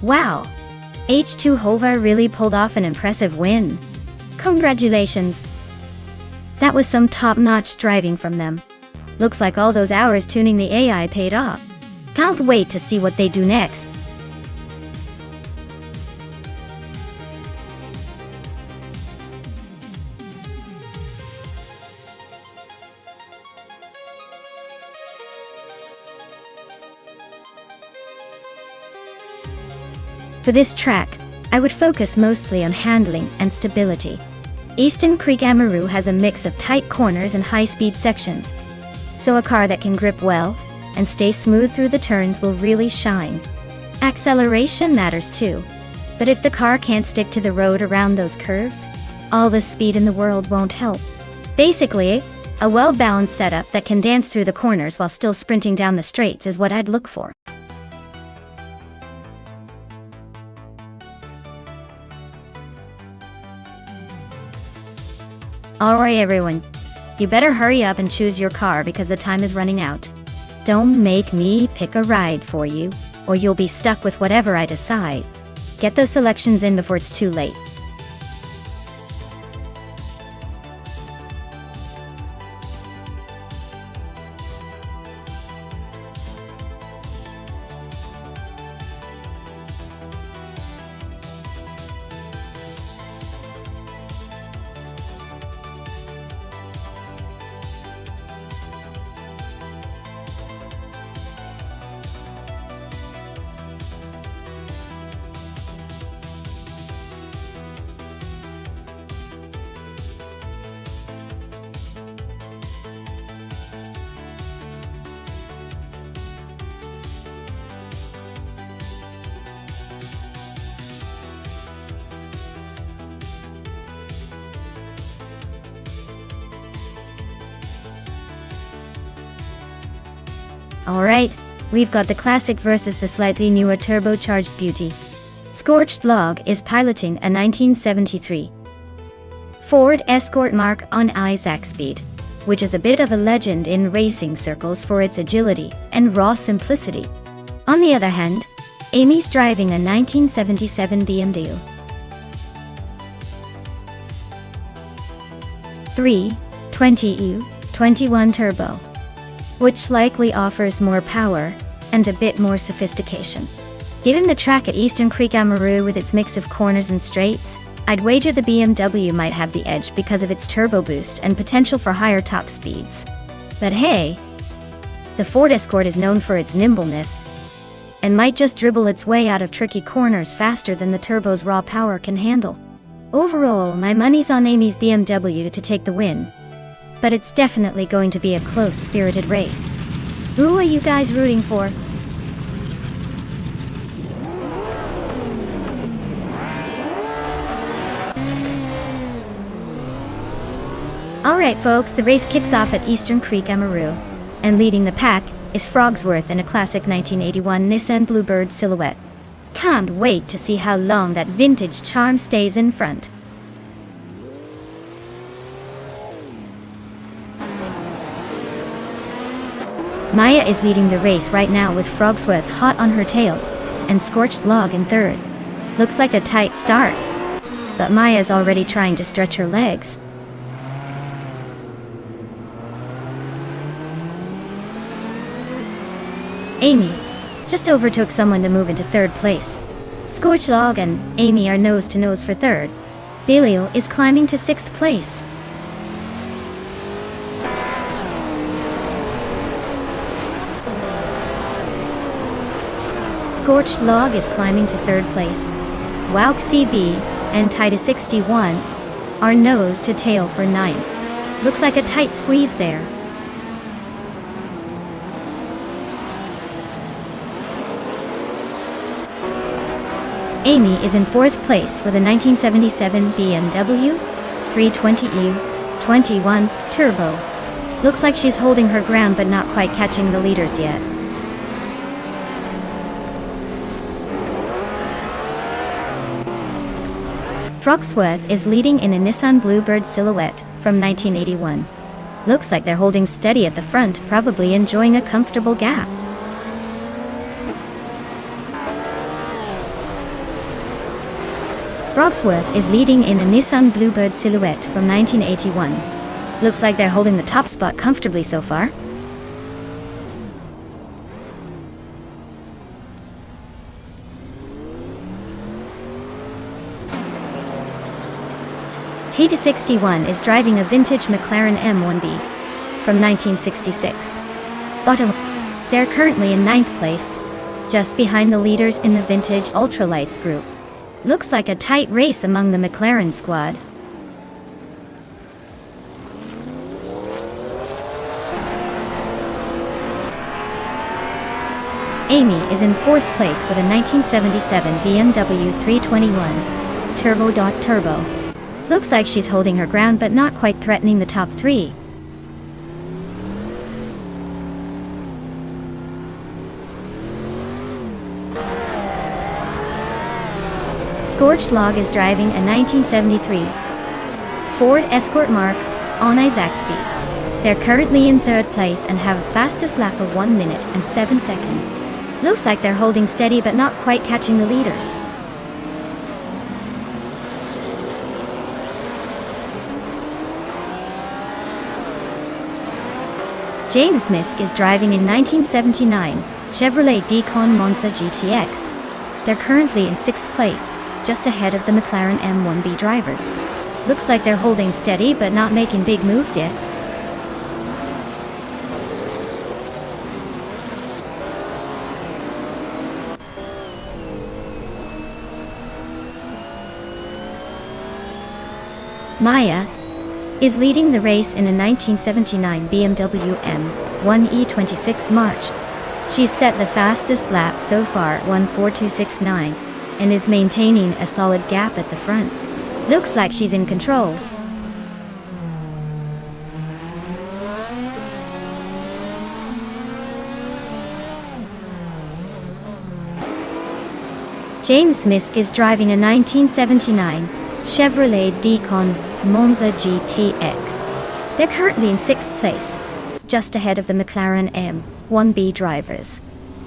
Wow! H2 Hova really pulled off an impressive win. Congratulations! That was some top-notch driving from them. Looks like all those hours tuning the AI paid off. Can't wait to see what they do next. For this track, I would focus mostly on handling and stability. Eastern Creek Amaru has a mix of tight corners and high-speed sections, so a car that can grip well and stay smooth through the turns will really shine. Acceleration matters too, but if the car can't stick to the road around those curves, all the speed in the world won't help. Basically, a well-balanced setup that can dance through the corners while still sprinting down the straights is what I'd look for. Alright everyone, you better hurry up and choose your car because the time is running out. Don't make me pick a ride for you, or you'll be stuck with whatever I decide. Get those selections in before it's too late. Alright, we've got the classic versus the slightly newer turbocharged beauty. Scorched Log is piloting a 1973 Ford Escort Mark on Isaac Speed, which is a bit of a legend in racing circles for its agility and raw simplicity. On the other hand, Amy's driving a 1977 BMW 320U 21 Turbo, which likely offers more power and a bit more sophistication. Given the track at Eastern Creek Amaru with its mix of corners and straights, I'd wager the BMW might have the edge because of its turbo boost and potential for higher top speeds. But hey, the Ford Escort is known for its nimbleness and might just dribble its way out of tricky corners faster than the turbo's raw power can handle. Overall, my money's on Amy's BMW to take the win, but it's definitely going to be a close, spirited race. Who are you guys rooting for? Alright folks, the race kicks off at Eastern Creek Amaru, and leading the pack is Frogsworth in a classic 1981 Nissan Bluebird Silhouette. Can't wait to see how long that vintage charm stays in front. Maya is leading the race right now with Frogsworth hot on her tail, and Scorched Log in third. Looks like a tight start, but Maya's already trying to stretch her legs. Amy just overtook someone to move into third place. Scorched Log and Amy are nose to nose for third. Belial is climbing to sixth place. Scorched Log is climbing to third place. Wauk CB and Titus 61 are nose to tail for ninth. Looks like a tight squeeze there. Amy is in fourth place with a 1977 BMW 320U 21 Turbo. Looks like she's holding her ground but not quite catching the leaders yet. Frogsworth is leading in a Nissan Bluebird Silhouette from 1981. Looks like they're holding steady at the front, probably enjoying a comfortable gap. Broxworth is leading in a Nissan Bluebird Silhouette from 1981. Looks like they're holding the top spot comfortably so far. T61 is driving a vintage McLaren M1B from 1966. Bottom. They're currently in 9th place, just behind the leaders in the vintage ultralights group. Looks like a tight race among the McLaren squad. Amy is in 4th place with a 1977 BMW 321 Turbo. Looks like she's holding her ground but not quite threatening the top 3. Scorched Log is driving a 1973 Ford Escort Mark on Isaac speed. They're currently in 3rd place and have a fastest lap of 1 minute and 7 seconds. Looks like they're holding steady but not quite catching the leaders. James Misk is driving in 1979 Chevrolet Decon Monza GTX. They're currently in 6th place, just ahead of the McLaren M1B drivers. Looks like they're holding steady but not making big moves yet. Maya is leading the race in a 1979 BMW M1 E26 March. She's set the fastest lap so far at 1:42.69 and is maintaining a solid gap at the front. Looks like she's in control. James Misk is driving a 1979 Chevrolet Decon Monza GTX. They're currently in 6th place, just ahead of the McLaren M1B drivers.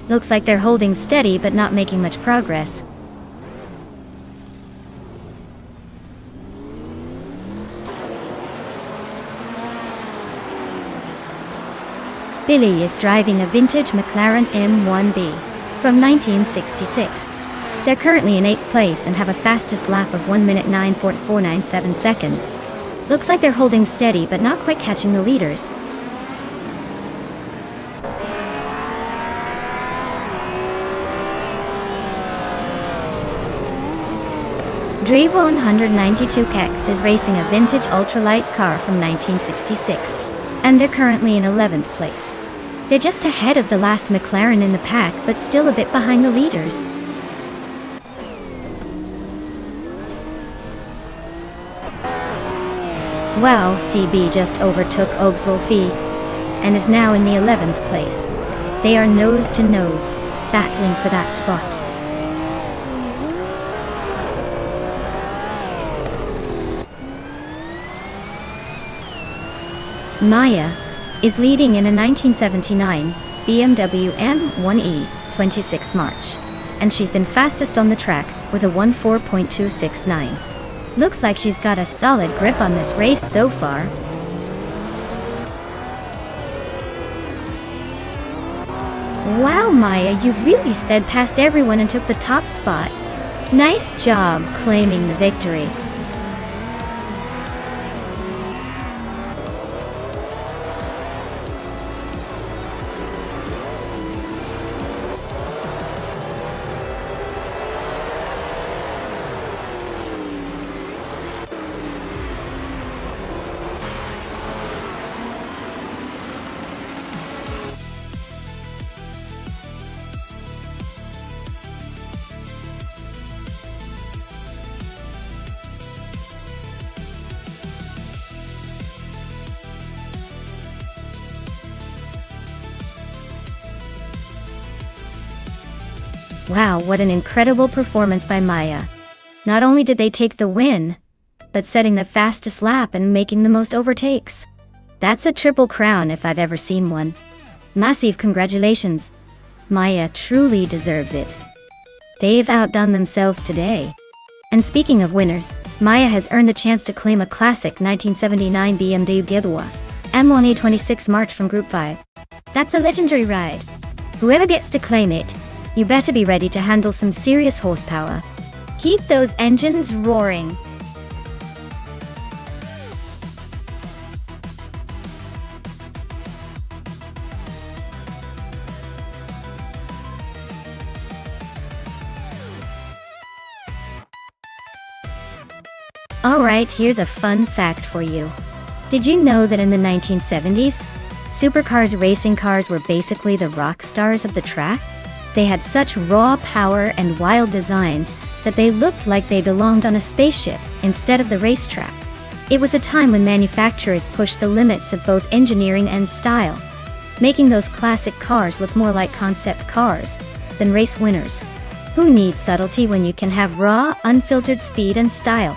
Looks like they're holding steady but not making much progress. Billy is driving a vintage McLaren M1B from 1966. They're currently in 8th place and have a fastest lap of 1 minute 9.497 seconds. Looks like they're holding steady but not quite catching the leaders. Drevo 192X is racing a vintage ultralights car from 1966, and they're currently in 11th place. They're just ahead of the last McLaren in the pack but still a bit behind the leaders. Wow, CB just overtook Ogswolfie and is now in the 11th place. They are nose to nose, battling for that spot. Maya is leading in a 1979 BMW M1E 26 March, and she's been fastest on the track with a 1:4.269. Looks like she's got a solid grip on this race so far. Wow, Maya, you really sped past everyone and took the top spot. Nice job claiming the victory. Wow, what an incredible performance by Maya. Not only did they take the win, but setting the fastest lap and making the most overtakes. That's a triple crown if I've ever seen one. Massive congratulations. Maya truly deserves it. They've outdone themselves today. And speaking of winners, Maya has earned the chance to claim a classic 1979 BMW Diadora M1A26 March from Group 5. That's a legendary ride. Whoever gets to claim it, you better be ready to handle some serious horsepower. Keep those engines roaring. Alright, here's a fun fact for you. Did you know that in the 1970s, supercars racing cars were basically the rock stars of the track? They had such raw power and wild designs that they looked like they belonged on a spaceship instead of the racetrack. It was a time when manufacturers pushed the limits of both engineering and style, making those classic cars look more like concept cars than race winners. Who needs subtlety when you can have raw, unfiltered speed and style?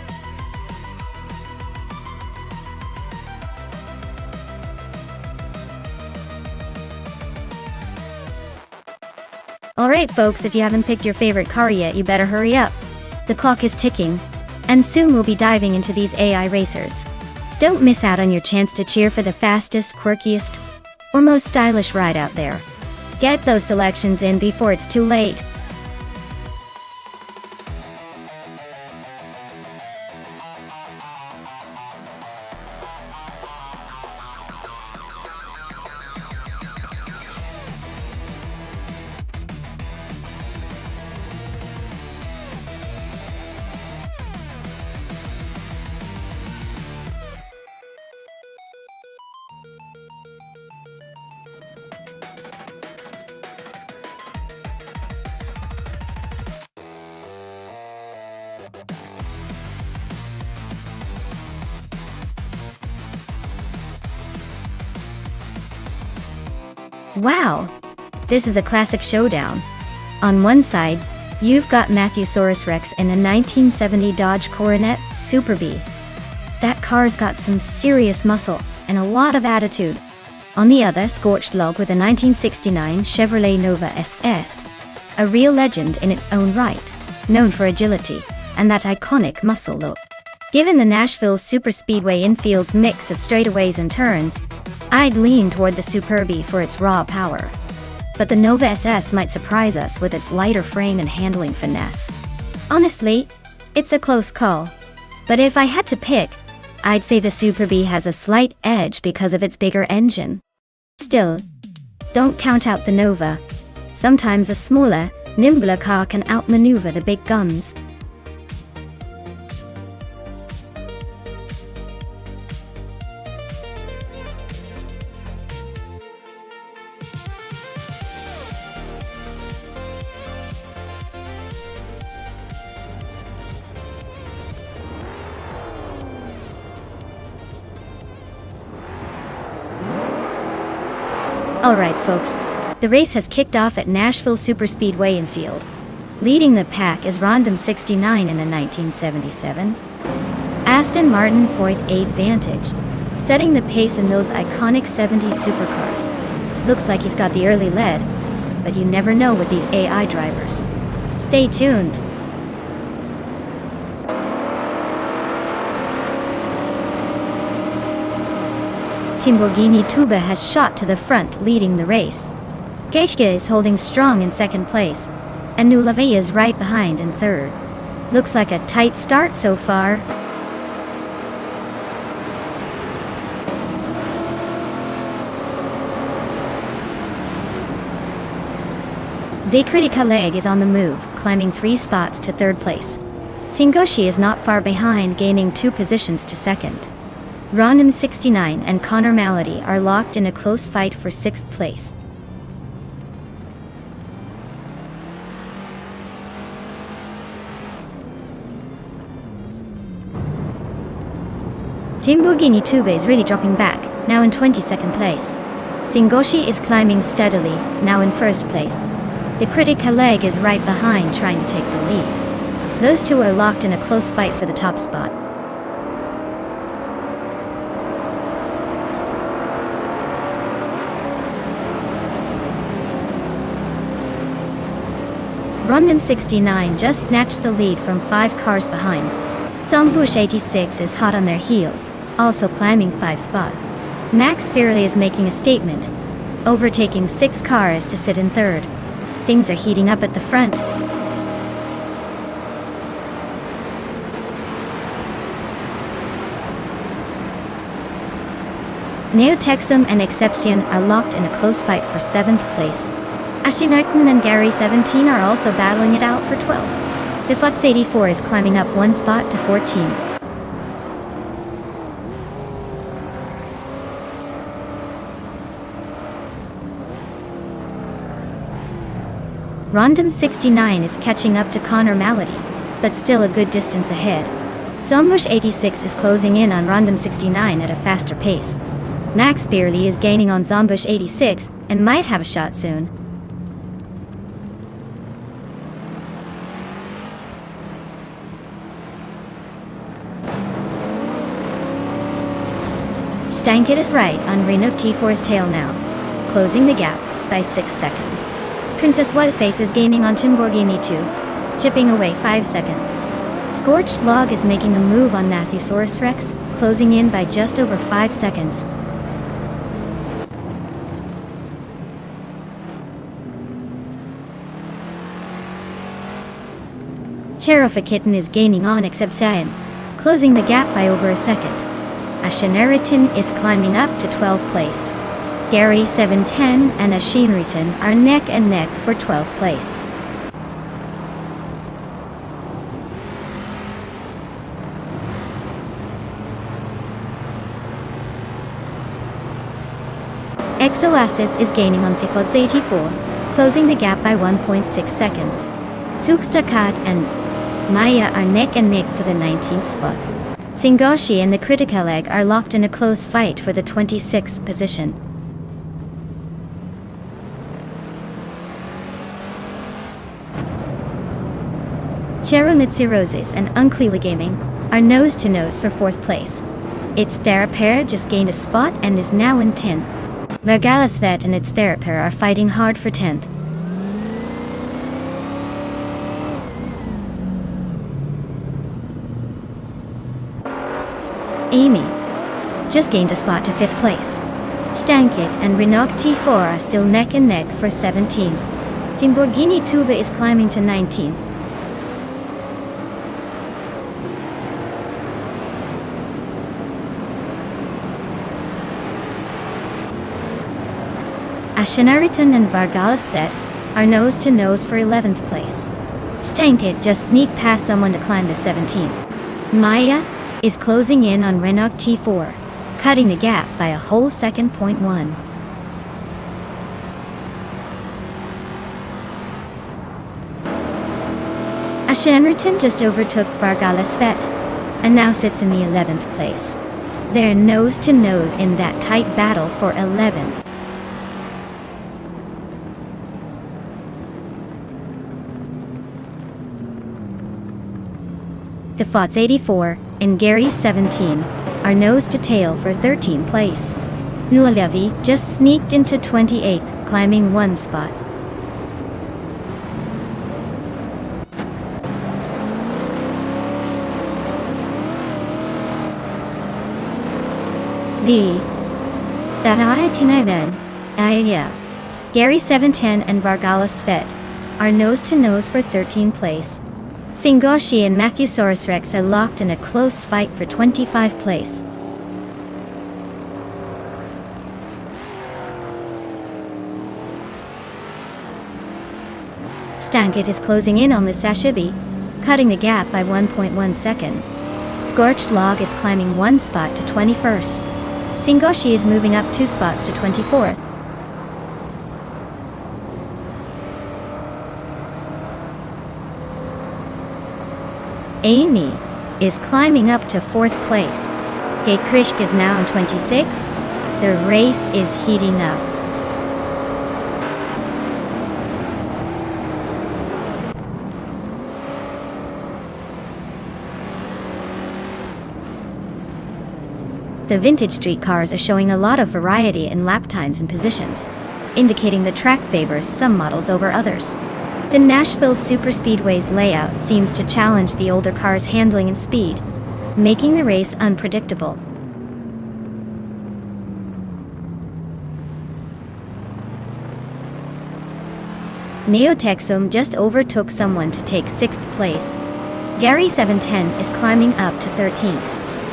Alright folks, if you haven't picked your favorite car yet, you better hurry up. The clock is ticking, and soon we'll be diving into these AI racers. Don't miss out on your chance to cheer for the fastest, quirkiest, or most stylish ride out there. Get those selections in before it's too late. Wow! This is a classic showdown. On one side, you've got Matthewsaurus Rex in a 1970 Dodge Coronet Super B. That car's got some serious muscle and a lot of attitude. On the other, Scorched Log with a 1969 Chevrolet Nova SS. A real legend in its own right, known for agility and that iconic muscle look. Given the Nashville Superspeedway infield's mix of straightaways and turns, I'd lean toward the Superbie for its raw power. But the Nova SS might surprise us with its lighter frame and handling finesse. Honestly, it's a close call. But if I had to pick, I'd say the Superbie has a slight edge because of its bigger engine. Still, don't count out the Nova. Sometimes a smaller, nimbler car can outmaneuver the big guns. Alright folks, the race has kicked off at Nashville Superspeedway infield. Leading the pack is Rondon 69 in a 1977 Aston Martin Foyt 8 Vantage, setting the pace in those iconic 70s supercars. Looks like he's got the early lead, but you never know with these AI drivers. Stay tuned. Lamborghini Tuba has shot to the front, leading the race. Geschke is holding strong in second place, and Nulavia is right behind in third. Looks like a tight start so far. De Critica Leg is on the move, climbing 3 spots to third place. Singoshi is not far behind, gaining 2 positions to second. Rondon 69 and Connor Malady are locked in a close fight for 6th place. Lamborghini Tuba is really dropping back, now in 22nd place. Singoshi is climbing steadily, now in 1st place. The Critica Leg is right behind, trying to take the lead. Those two are locked in a close fight for the top spot. Random 69 just snatched the lead from 5 cars behind. Zombush 86 is hot on their heels, also climbing 5 spot. Max Beerley is making a statement, overtaking 6 cars to sit in third. Things are heating up at the front. Neotexum and Exception are locked in a close fight for 7th place. Ashinarton and Gary 17 are also battling it out for 12. The Futz 84 is climbing up 1 spot to 14. Rondom 69 is catching up to Connor Malady, but still a good distance ahead. Zombush 86 is closing in on Rondom 69 at a faster pace. Max Beerley is gaining on Zombush 86 and might have a shot soon. Stankit is right on Reno T4's tail now, closing the gap by 6 seconds. Princess Whiteface is gaining on Timborghini 2, chipping away 5 seconds. Scorched Log is making a move on Matthesaurus Rex, closing in by just over 5 seconds. Cherofa Kitten is gaining on Exception, closing the gap by over a second. Asheneriton is climbing up to 12th place. Gary 710 and Ashinriton are neck and neck for 12th place. Exoasis is gaining on Thifods 84, closing the gap by 1.6 seconds. Zugstakat and Maya are neck and neck for the 19th spot. Singoshi and the Critical Egg are locked in a close fight for the 26th position. Cherunitsi Roses and Uncleela Gaming are nose-to-nose for 4th place. Its Therapair just gained a spot and is now in 10th. Vergalasvet and its Therapair are fighting hard for 10th. Amy just gained a spot to 5th place. Stankit and Renog T4 are still neck and neck for 17. Timborghini Tuba is climbing to 19. Ashenariton and Vargalasvet are nose-to-nose for 11th place. Stankit just sneaked past someone to climb to 17. Maya is closing in on Renog T4, cutting the gap by a whole second. .1. Ashenriton just overtook Vargalasvet and now sits in the 11th place. They're nose-to-nose in that tight battle for 11. The Fots 84 and Gary 17 are nose to tail for 13th place. Nualevi just sneaked into 28th, climbing 1 spot. Gary 710 and Vargalasvet are nose to nose for 13th place. Singoshi and Matthesaurus Rex are locked in a close fight for 25th place. Stankit is closing in on the Sashibi, cutting the gap by 1.1 seconds. Scorched Log is climbing 1 spot to 21st. Singoshi is moving up 2 spots to 24th. Amy is climbing up to 4th place. Gay Krishk is now in 26th. The race is heating up. The vintage street cars are showing a lot of variety in lap times and positions, indicating the track favors some models over others. The Nashville Superspeedway's layout seems to challenge the older car's handling and speed, making the race unpredictable. Neotexum just overtook someone to take 6th place. Gary 710 is climbing up to 13th.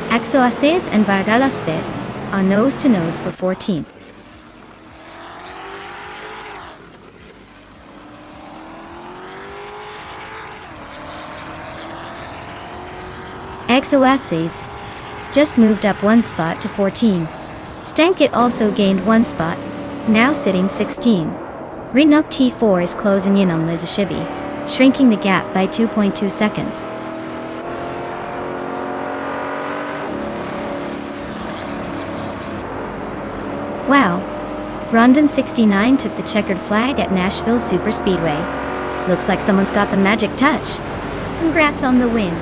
Axoaces and Vargalasve are nose-to-nose for 14th. Axoaces just moved up 1 spot to 14. Stankit also gained 1 spot, now sitting 16. Rinop T4 is closing in on Lizashibi, shrinking the gap by 2.2 seconds. Wow! Rondon 69 took the checkered flag at Nashville Superspeedway. Looks like someone's got the magic touch. Congrats on the win!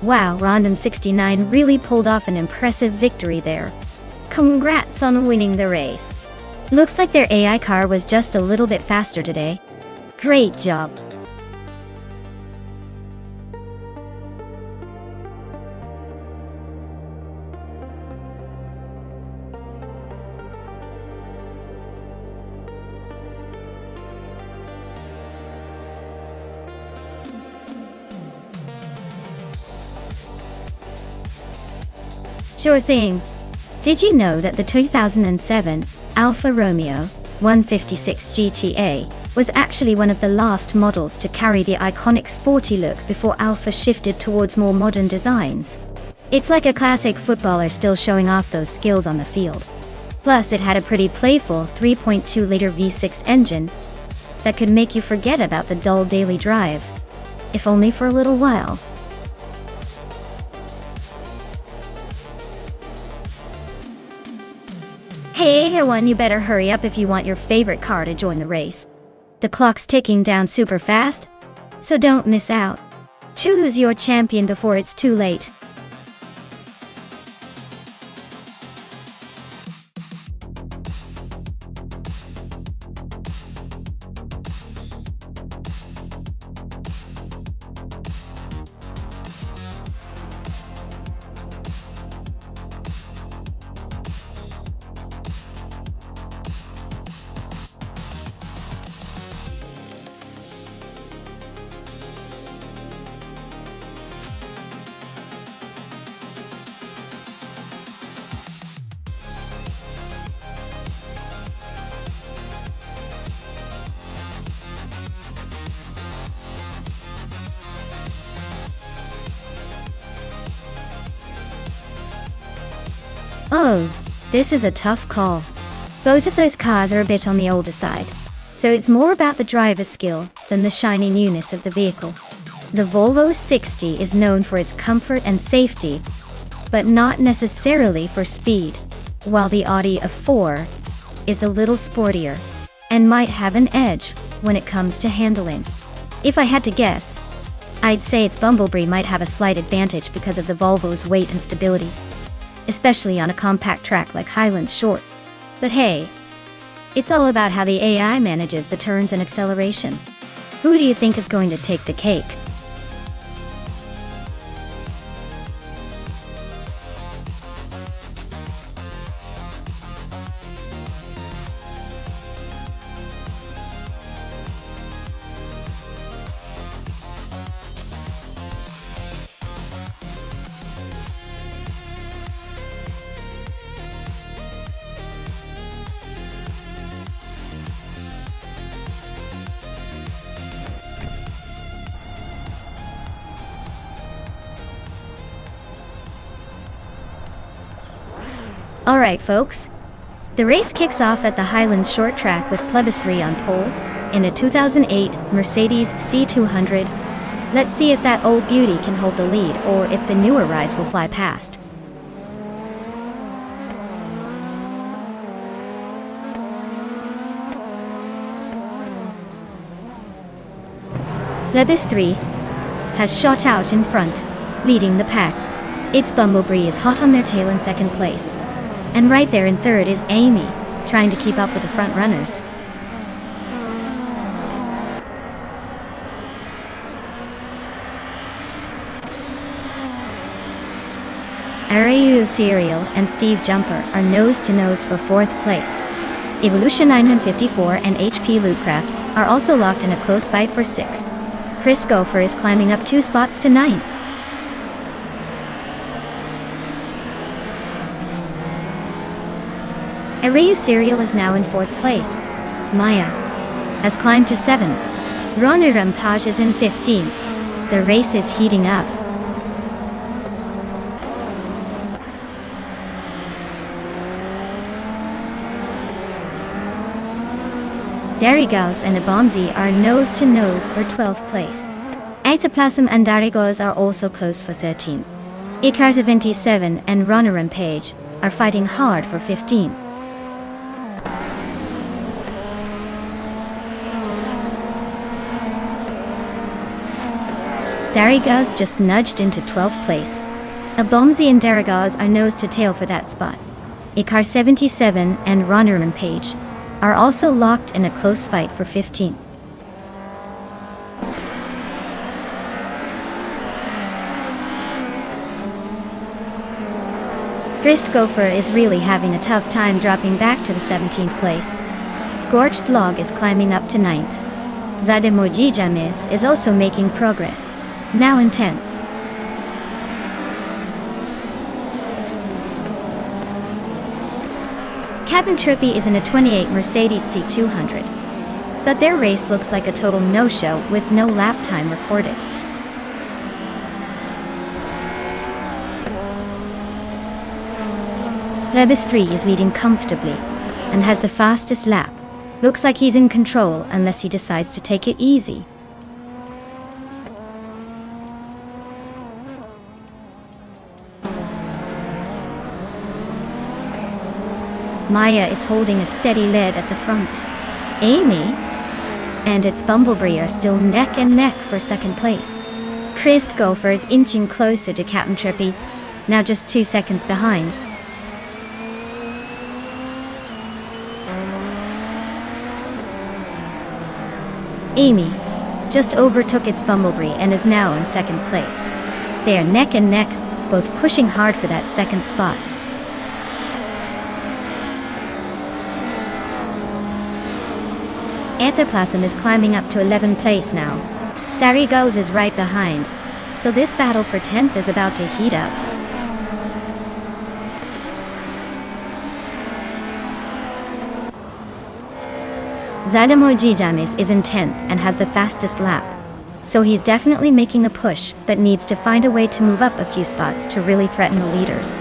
Wow, Rondon 69 really pulled off an impressive victory there. Congrats on winning the race. Looks like their AI car was just a little bit faster today. Great job. Sure thing. Did you know that the 2007 Alfa Romeo 156 GTA was actually one of the last models to carry the iconic sporty look before Alfa shifted towards more modern designs? It's like a classic footballer still showing off those skills on the field. Plus, it had a pretty playful 3.2-liter V6 engine that could make you forget about the dull daily drive, if only for a little while. Hey everyone, you better hurry up if you want your favorite car to join the race. The clock's ticking down super fast, so don't miss out. Choose your champion before it's too late. Oh, this is a tough call. Both of those cars are a bit on the older side, so it's more about the driver's skill than the shiny newness of the vehicle. The Volvo 60 is known for its comfort and safety, but not necessarily for speed, while the Audi A4 is a little sportier and might have an edge when it comes to handling. If I had to guess, I'd say its Bumblebee might have a slight advantage because of the Volvo's weight and stability, especially on a compact track like Highlands Short. But hey, it's all about how the AI manages the turns and acceleration. Who do you think is going to take the cake? Alright folks, the race kicks off at the Highlands Short Track with Plebis 3 on pole, in a 2008 Mercedes C200. Let's see if that old beauty can hold the lead or if the newer rides will fly past. Lebus 3 has shot out in front, leading the pack. Its Bumblebee is hot on their tail in second place. And right there in third is Amy, trying to keep up with the front runners. Arayu Serial and Steve Jumper are nose-to-nose for fourth place. Evolution 954 and HP Lootcraft are also locked in a close fight for sixth. Chris Gopher is climbing up 2 spots to 9th. Arayu Serial is now in 4th place. Maya has climbed to 7th. Ronnie Rampage is in 15th. The race is heating up. Darigos and Abomzi are nose-to-nose for 12th place. Aethoplasm and Darigos are also close for 13th. Icar's 27 and Ronnie Rampage are fighting hard for 15th. Darigos just nudged into 12th place. Abomzi and Darigos are nose to tail for that spot. Icar 77 and Ronnie Rampage are also locked in a close fight for 15th. Grist Gopher is really having a tough time dropping back to the 17th place. Scorched Log is climbing up to 9th. Zademoji Jamis is also making progress, now in 10th. Cabin Trippy is in a 28 Mercedes C200, but their race looks like a total no-show with no lap time recorded. Lebus 3 is leading comfortably and has the fastest lap. Looks like he's in control unless he decides to take it easy. Maya is holding a steady lead at the front. Amy and its Bumblebee are still neck and neck for second place. Chris Gopher is inching closer to Captain Trippy, now just 2 seconds behind. Amy just overtook its Bumblebee and is now in second place. They are neck and neck, both pushing hard for that second spot. Aethoplasm is climbing up to 11th place now. Darigos is right behind, so this battle for 10th is about to heat up. Zademoji Jamis is in 10th and has the fastest lap, so he's definitely making a push, but needs to find a way to move up a few spots to really threaten the leaders.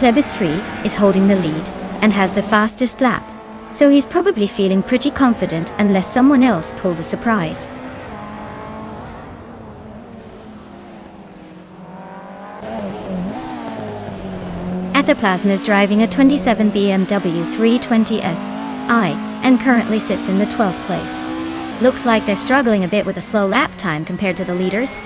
Lebus 3 is holding the lead and has the fastest lap, so he's probably feeling pretty confident unless someone else pulls a surprise. Aethoplasm is driving a 27 BMW 320SI and currently sits in the 12th place. Looks like they're struggling a bit with a slow lap time compared to the leaders.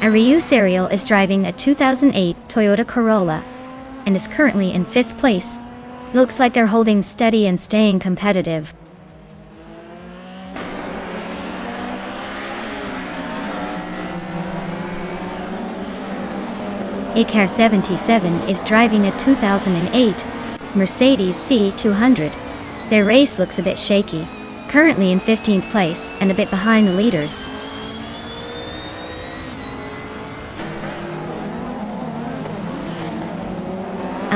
Arayu Serial is driving a 2008 Toyota Corolla and is currently in 5th place. Looks like they're holding steady and staying competitive. Icar 77 is driving a 2008 Mercedes C200. Their race looks a bit shaky, currently in 15th place and a bit behind the leaders.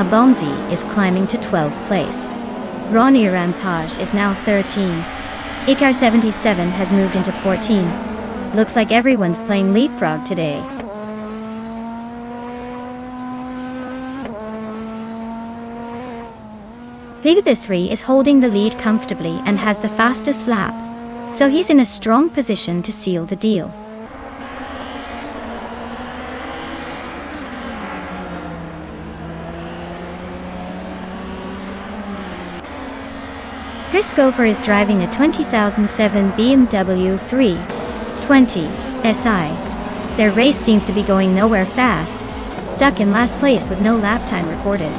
Abomzi is climbing to 12th place. Ronnie Rampage is now 13. Icar 77 has moved into 14. Looks like everyone's playing leapfrog today. Phlebas 3 is holding the lead comfortably and has the fastest lap, so he's in a strong position to seal the deal. Chris Gopher is driving a 2007 BMW 320 SI. Their race seems to be going nowhere fast, stuck in last place with no lap time recorded.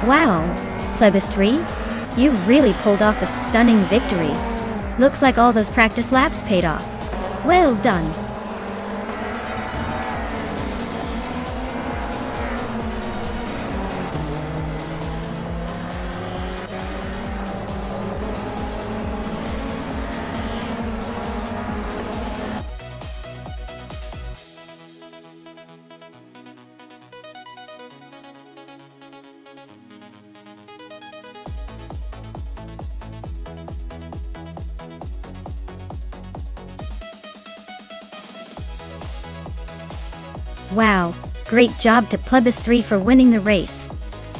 Wow, Phlebas 3, you really pulled off a stunning victory. Looks like all those practice laps paid off. Well done. Wow, great job to Phlebas 3 for winning the race.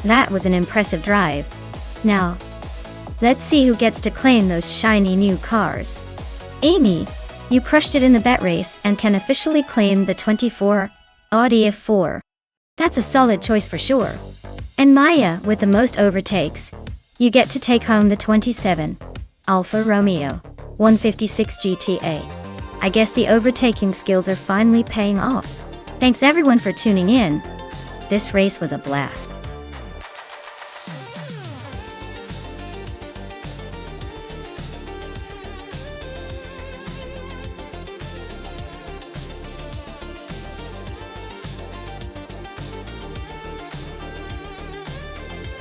That was an impressive drive. Now, let's see who gets to claim those shiny new cars. Amy, you crushed it in the bet race and can officially claim the 24 Audi A4. That's a solid choice for sure. And Maya, with the most overtakes, you get to take home the 27 Alfa Romeo 156 GTA. I guess the overtaking skills are finally paying off. Thanks everyone for tuning in. This race was a blast.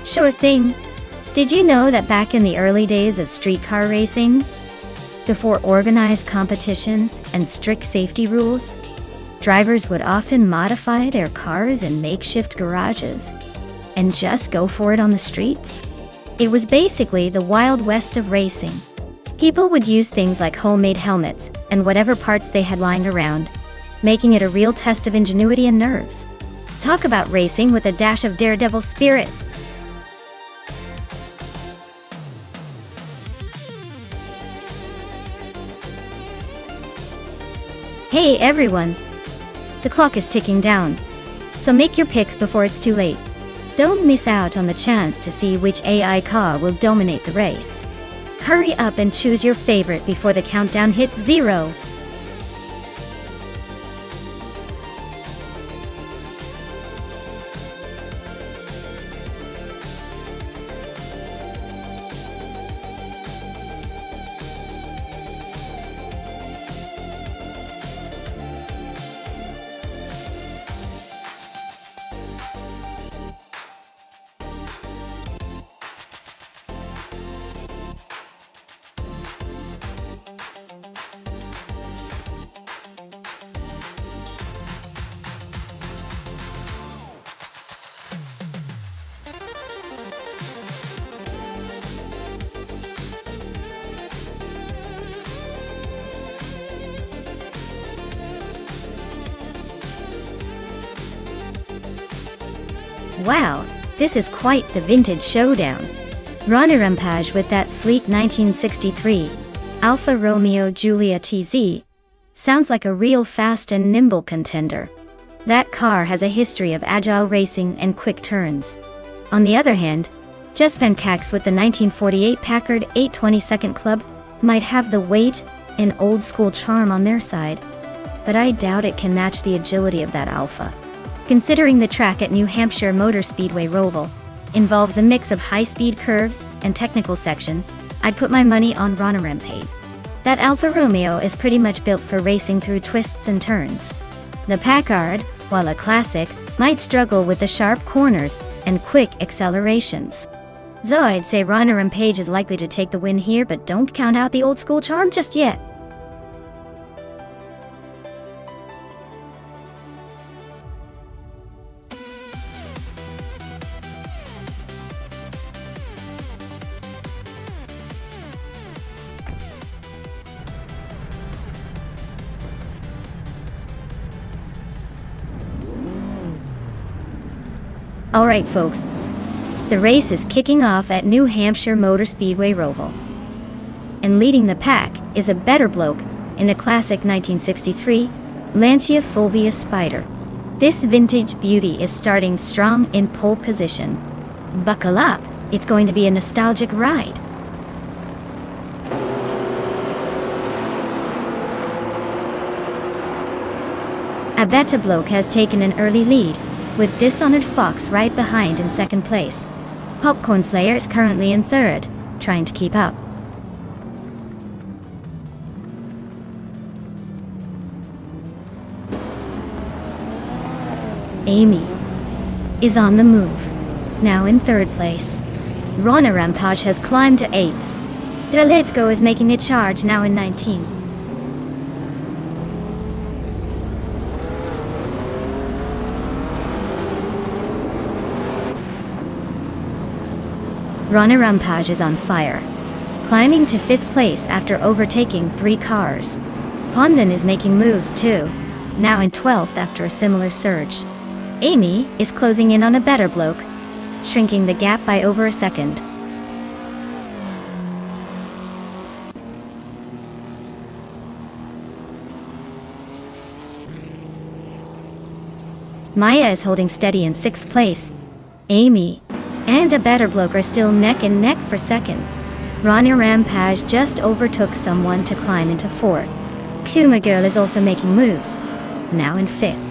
Sure thing. Did you know that back in the early days of streetcar racing, before organized competitions and strict safety rules, drivers would often modify their cars in makeshift garages and just go for it on the streets? It was basically the Wild West of racing. People would use things like homemade helmets and whatever parts they had lying around, making it a real test of ingenuity and nerves. Talk about racing with a dash of daredevil spirit. Hey everyone! The clock is ticking down, so make your picks before it's too late. Don't miss out on the chance to see which AI car will dominate the race. Hurry up and choose your favorite before the countdown hits 0. Wow, this is quite the vintage showdown. Ronnie Rampage with that sleek 1963 Alfa Romeo Giulia TZ sounds like a real fast and nimble contender. That car has a history of agile racing and quick turns. On the other hand, Jess Pencax with the 1948 Packard 822nd Club might have the weight and old-school charm on their side, but I doubt it can match the agility of that Alfa. Considering the track at New Hampshire Motor Speedway Roval involves a mix of high-speed curves and technical sections, I'd put my money on Ronnie Rampage. That Alfa Romeo is pretty much built for racing through twists and turns. The Packard, while a classic, might struggle with the sharp corners and quick accelerations. So I'd say Ronnie Rampage is likely to take the win here, but don't count out the old-school charm just yet. Alright folks, the race is kicking off at New Hampshire Motor Speedway Roval. And leading the pack is a better bloke in a classic 1963 Lancia Fulvia Spider. This vintage beauty is starting strong in pole position. Buckle up, it's going to be a nostalgic ride. A better bloke has taken an early lead, with Dishonored Fox right behind in second place. Popcorn Slayer is currently in third, trying to keep up. Amy is on the move, now in third place. Rona Rampage has climbed to 8th. The Let's Go is making a charge, now in 19th. Rona Rampage is on fire, climbing to 5th place after overtaking 3 cars. Pondon is making moves too, now in 12th after a similar surge. Amy is closing in on a better bloke, shrinking the gap by over a second. Maya is holding steady in 6th place. Amy and a better bloke are still neck and neck for second. Rana Rampage just overtook someone to climb into 4th. Kuma Girl is also making moves, now in 5th.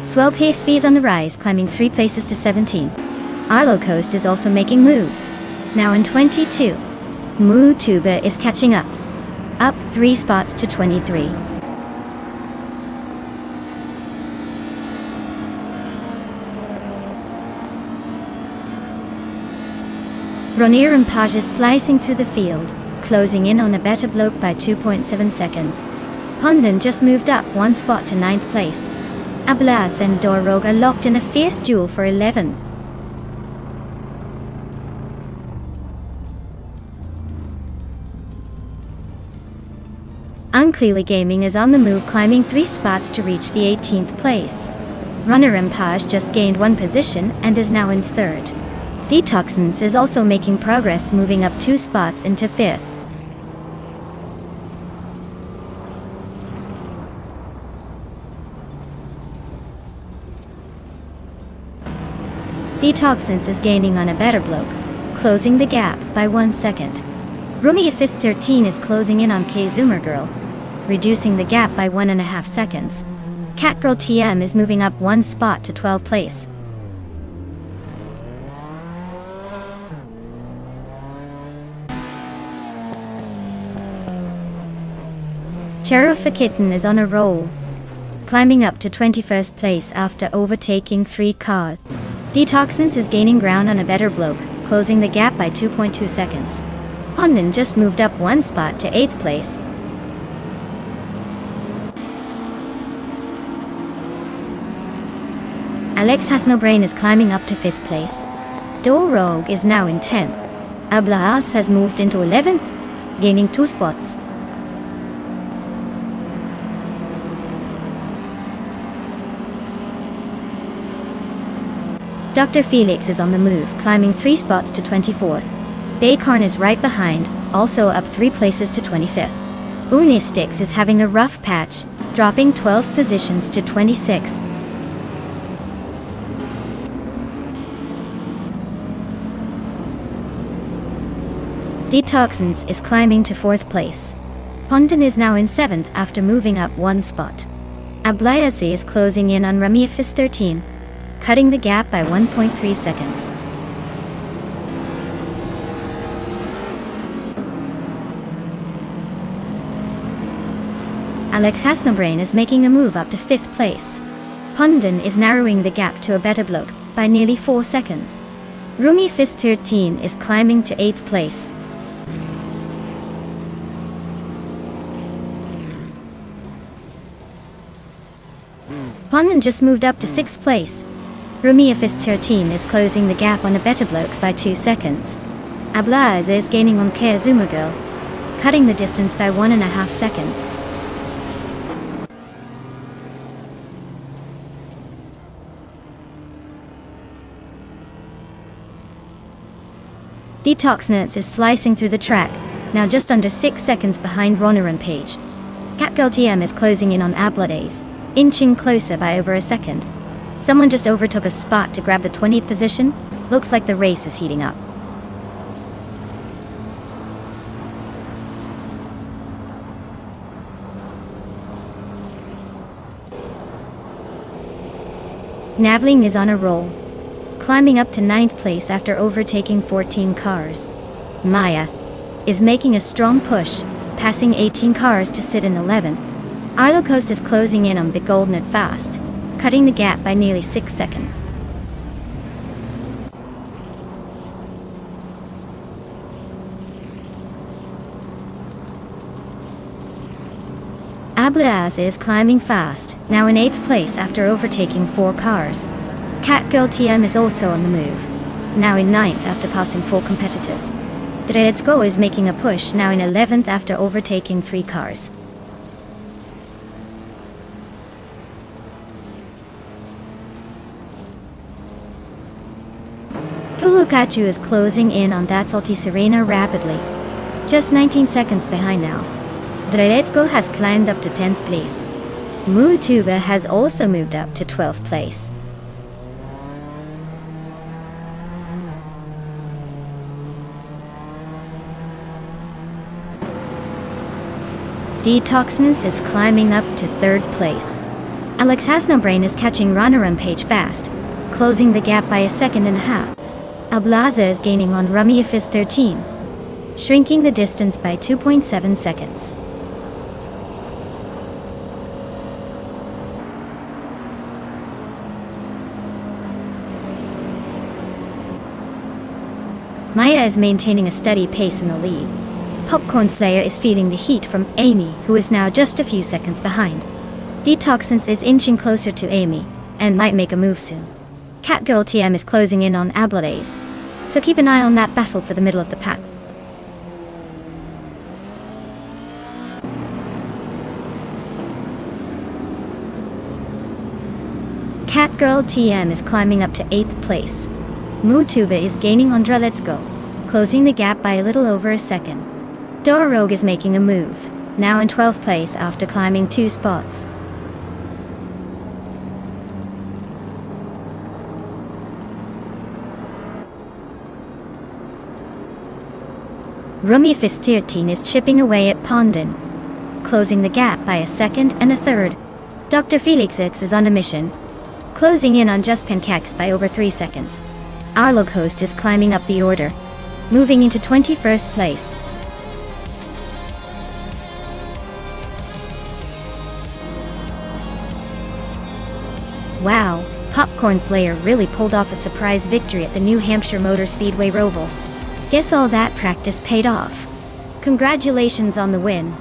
Swell Pace V is on the rise, climbing 3 places to 17. Arlo Coast is also making moves, now in 22. Moo Tuba is catching up 3 spots to 23. Ronier Rampage is slicing through the field, closing in on a better bloke by 2.7 seconds. Pondon just moved up 1 spot to 9th place. Ablas and Dorog are locked in a fierce duel for 11. Unclearly Gaming is on the move, climbing 3 spots to reach the 18th place. Runner Rampage just gained 1 position and is now in 3rd. Detoxins is also making progress, moving up 2 spots into 5th. Detoxins is gaining on a better bloke, closing the gap by 1 second. Rumia Fist 13 is closing in on K Zoomer Girl, reducing the gap by 1.5 seconds. Catgirl TM is moving up 1 spot to 12th place. Cherufa Kitten is on a roll, climbing up to 21st place after overtaking 3 cars. Detoxins is gaining ground on a better bloke, closing the gap by 2.2 seconds. Pondon just moved up 1 spot to 8th place. Alex Has No Brain is climbing up to 5th place. Rogue is now in 10th. Ablahas has moved into 11th, gaining 2 spots. Dr. Felix is on the move, climbing 3 spots to 24th. Baycorn is right behind, also up 3 places to 25th. Unistix is having a rough patch, dropping 12 positions to 26th. Detoxins is climbing to 4th place. Pondon is now in 7th after moving up 1 spot. Ablayasi is closing in on Ramiafis 13, cutting the gap by 1.3 seconds. Alex Has No Brain is making a move up to 5th place. Pondon is narrowing the gap to a better bloke by nearly 4 seconds. Rumi Fist 13 is climbing to 8th place. Pondon just moved up to 6th place. Rumia Fist 13 is closing the gap on a better bloke by 2 seconds. Ablaz is gaining on Kea Zuma Girl, cutting the distance by 1.5 seconds. Detoxness is slicing through the track, now just under 6 seconds behind Runner and Page. Catgirl TM is closing in on Ablades, inching closer by over a second. Someone just overtook a spot to grab the 20th position. Looks like the race is heating up. Navling is on a roll, climbing up to 9th place after overtaking 14 cars. Maya is making a strong push, passing 18 cars to sit in 11th. Arlo Coast is closing in on Big Golden at fast, cutting the gap by nearly 6 seconds. Ablaaz is climbing fast, now in 8th place after overtaking 4 cars. Catgirl TM is also on the move, now in 9th after passing 4 competitors. Dreadzko is making a push, now in 11th after overtaking 3 cars. Kulukatu is closing in on Datsalti Serena rapidly, just 19 seconds behind now. Dreadzko has climbed up to 10th place. Mutuba has also moved up to 12th place. Detoxness is climbing up to 3rd place. Alex Hasnobrain is catching Runner on Page fast, closing the gap by 1.5 seconds. Ablaza is gaining on Rummy Fizz 13, shrinking the distance by 2.7 seconds. Maya is maintaining a steady pace in the lead. Popcorn Slayer is feeling the heat from Amy, who is now just a few seconds behind. Detoxness is inching closer to Amy, and might make a move soon. Catgirl TM is closing in on Ablades, so keep an eye on that battle for the middle of the pack. Catgirl TM is climbing up to 8th place. Mutuba is gaining on Dreadzko, closing the gap by a little over a second. Dorogue is making a move, now in 12th place after climbing 2 spots. Rummy Fizz 13 is chipping away at Pondon, closing the gap by 1 second and 1/3. Dr. Felix X is on a mission, closing in on Just Pancakes by over 3 seconds. Arlo Coast is climbing up the order, moving into 21st place. Wow, Popcorn Slayer really pulled off a surprise victory at the New Hampshire Motor Speedway Roval. Guess all that practice paid off. Congratulations on the win.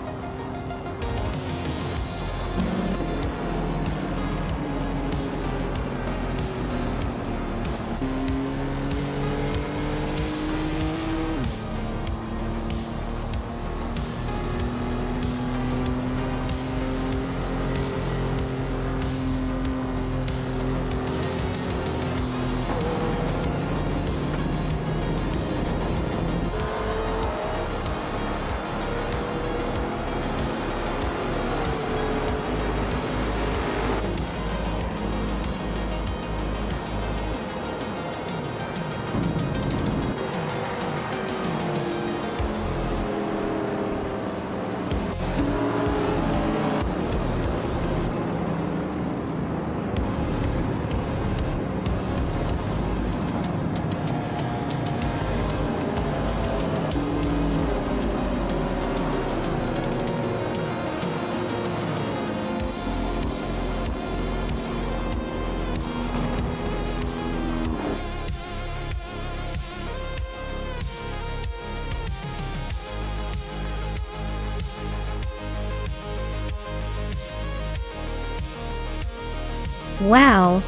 Wow,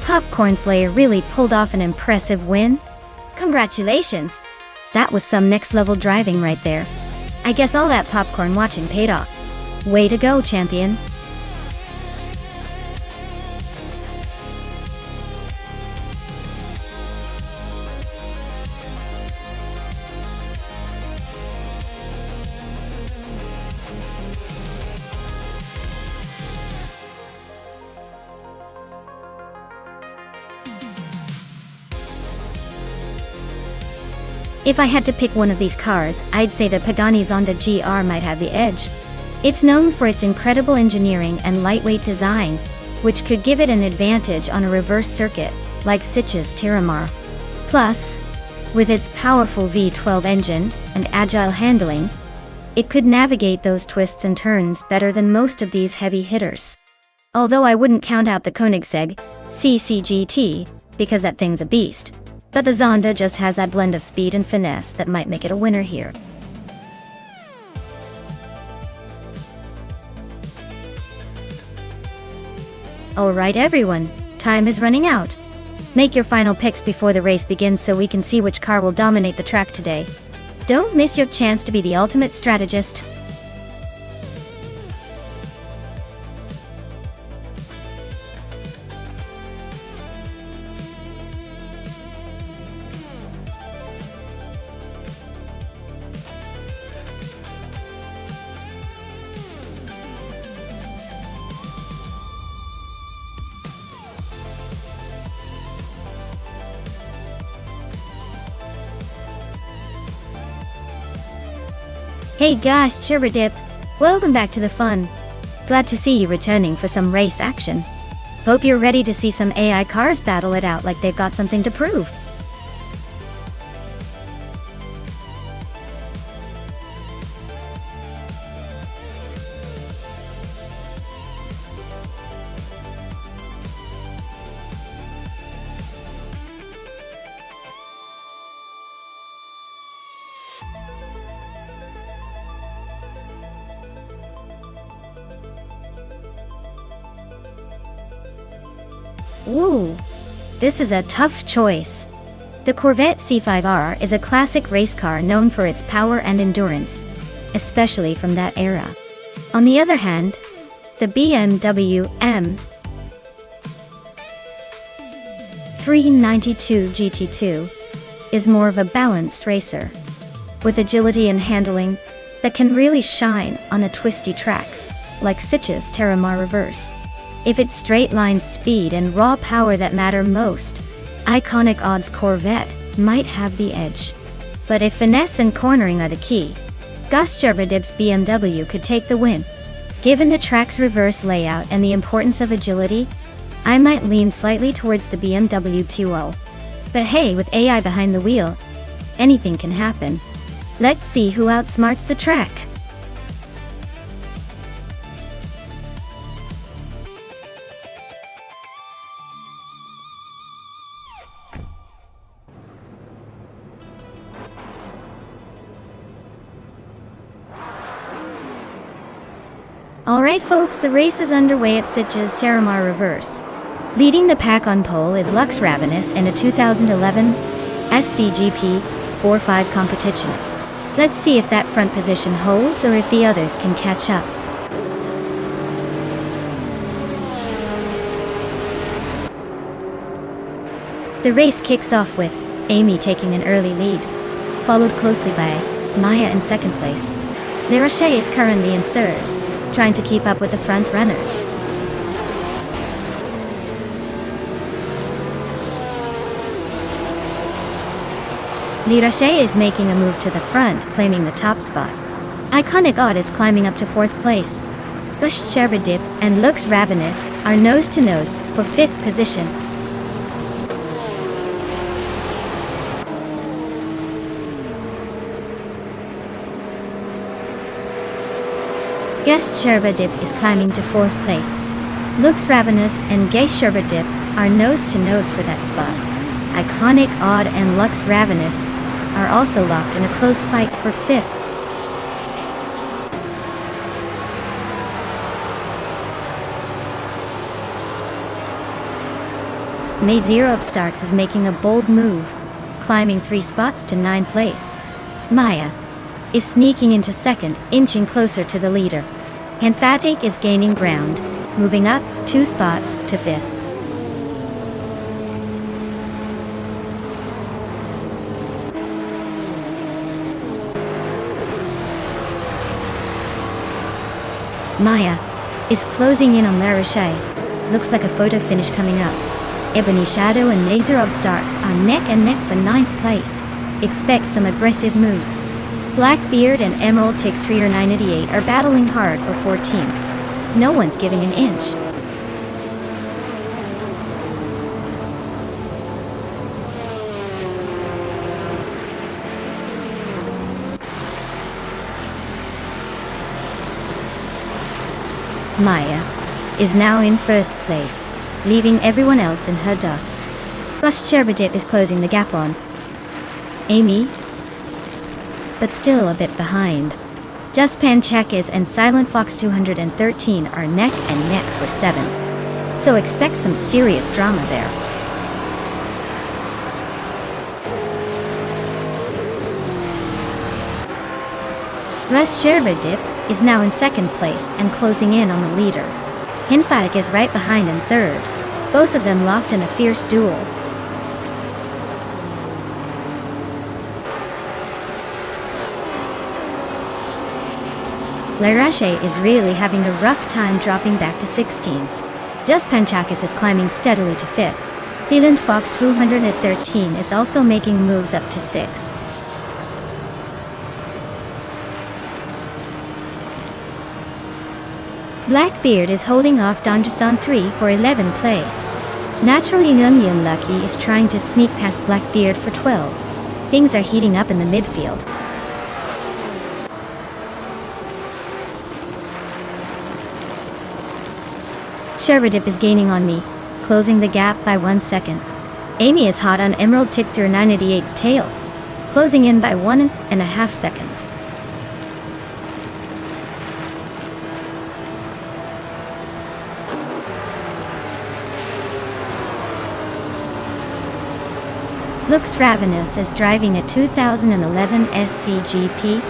Popcorn Slayer really pulled off an impressive win. Congratulations! That was some next level driving right there. I guess all that popcorn watching paid off. Way to go, champion! If I had to pick one of these cars, I'd say the Pagani Zonda GR might have the edge. It's known for its incredible engineering and lightweight design, which could give it an advantage on a reverse circuit, like Sitges Terramar. Plus, with its powerful V12 engine and agile handling, it could navigate those twists and turns better than most of these heavy hitters. Although I wouldn't count out the Koenigsegg CCGT, because that thing's a beast. But the Zonda just has that blend of speed and finesse that might make it a winner here. Alright everyone, time is running out. Make your final picks before the race begins so we can see which car will dominate the track today. Don't miss your chance to be the ultimate strategist. Hey gosh, Sherberdip! Welcome back to the fun. Glad to see you returning for some race action. Hope you're ready to see some AI cars battle it out like they've got something to prove. Ooh, this is a tough choice. The Corvette C5R is a classic race car known for its power and endurance, especially from that era. On the other hand, the BMW M392 GT2 is more of a balanced racer, with agility and handling that can really shine on a twisty track, like Sitges Terramar Reverse. If it's straight-line speed and raw power that matter most, iconic odds Corvette might have the edge. But if finesse and cornering are the key, Gus Sherberdip's BMW could take the win. Given the track's reverse layout and the importance of agility, I might lean slightly towards the BMW 2.0. But hey, with AI behind the wheel, anything can happen. Let's see who outsmarts the track. Alright folks, the race is underway at Sitges Terramar Reverse. Leading the pack on pole is Lux Ravenous in a 2011 SCGP 4-5 competition. Let's see if that front position holds or if the others can catch up. The race kicks off with Amy taking an early lead, followed closely by Maya in second place. Le Rocher is currently in third, trying to keep up with the front runners. Le Rocher is making a move to the front, claiming the top spot. Iconic Odd is climbing up to fourth place. Gus Sherberdip and Lux Ravenous are nose-to-nose for fifth position. Gus Sherberdip is climbing to fourth place. Lux Ravenous and Gus Sherberdip are nose-to-nose for that spot. Iconic Odd and Lux Ravenous are also locked in a close fight for fifth. Made Zero Upstarks is making a bold move, climbing 3 spots to 9th place. Maya is sneaking into second, inching closer to the leader. Emphatic is gaining ground, moving up 2 spots to 5th. Maya is closing in on Le Rocher. Looks like a photo finish coming up. Ebony Shadow and Laser Obstarks are neck and neck for 9th place. expect some aggressive moves. Blackbeard and Emerald Tick 3 or 988 are battling hard for 14th. No one's giving an inch. Maya is now in first place, leaving everyone else in her dust. Plus Sherberdip is closing the gap on Amy, but still a bit behind. Just Panchakis and Silent Fox 213 are neck and neck for 7th, so expect some serious drama there. Les Sherberdip is now in 2nd place and closing in on the leader. Hinfatic is right behind in 3rd, both of them locked in a fierce duel. Larache is really having a rough time dropping back to 16. Just Panchakis is climbing steadily to 5th. Thiland Fox 213 is also making moves up to 6th. Blackbeard is holding off Donjason 3 for 11th place. Naturally Young Lucky is trying to sneak past Blackbeard for 12. Things are heating up in the midfield. Sherberdip is gaining on me, closing the gap by 1 second. Amy is hot on Emerald Tick through 988's tail, closing in by 1.5 seconds. Looks Ravenous is driving a 2011 SCGP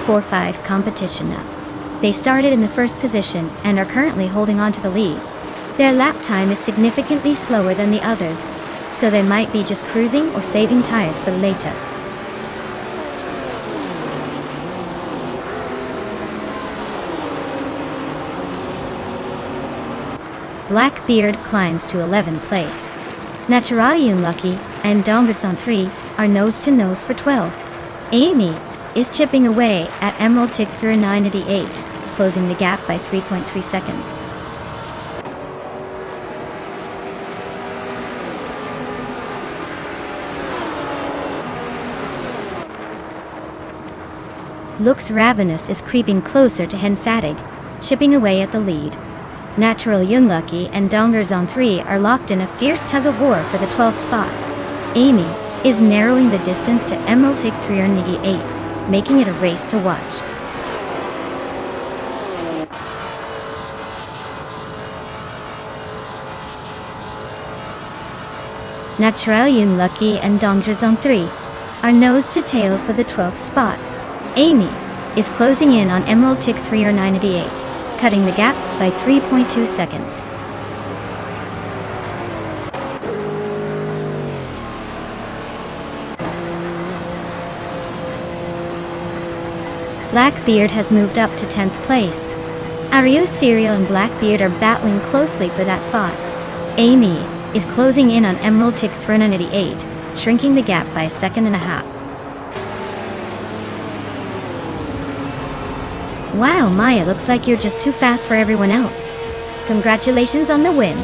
4-5 competition now. They started in the first position and are currently holding on to the lead. Their lap time is significantly slower than the others, so they might be just cruising or saving tires for later. Blackbeard climbs to 11th place. Naturally Unlucky and Dongason 3 are nose-to-nose for 12. Amy is chipping away at Emerald Tick through 988, closing the gap by 3.3 seconds. Looks Ravenous is creeping closer to Henfatig, chipping away at the lead. Natural Unlucky and Dongarzon 3 are locked in a fierce tug-of-war for the 12th spot. Amy is narrowing the distance to Emerald Tick 388, making it a race to watch. Natural Unlucky and Dongarzon 3 are nose to tail for the 12th spot. Amy is closing in on Emerald Tick 30988, cutting the gap by 3.2 seconds. Blackbeard has moved up to 10th place. Arius Serial and Blackbeard are battling closely for that spot. Amy is closing in on Emerald Tick 398, shrinking the gap by 1.5 seconds. Wow, Maya, looks like you're just too fast for everyone else. Congratulations on the win.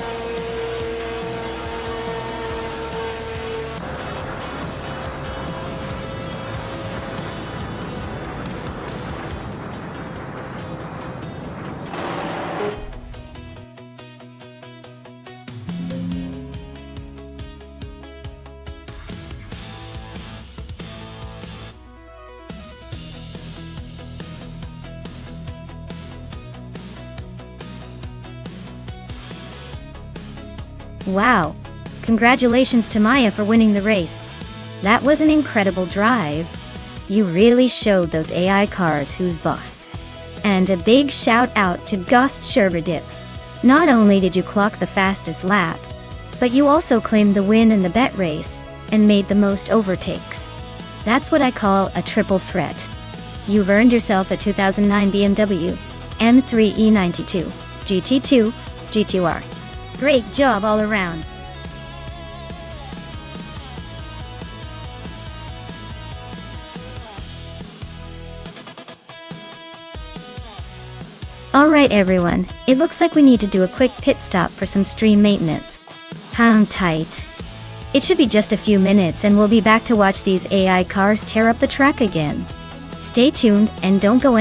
Wow. Congratulations to Maya for winning the race. That was an incredible drive. You really showed those AI cars who's boss. And a big shout out to Gus Sherberdip. Not only did you clock the fastest lap, but you also claimed the win in the bet race and made the most overtakes. That's what I call a triple threat. You've earned yourself a 2009 BMW M3 E92 GT2 GTR. Great job all around. Alright everyone, it looks like we need to do a quick pit stop for some stream maintenance. Hang tight. It should be just a few minutes and we'll be back to watch these AI cars tear up the track again. Stay tuned and don't go anywhere.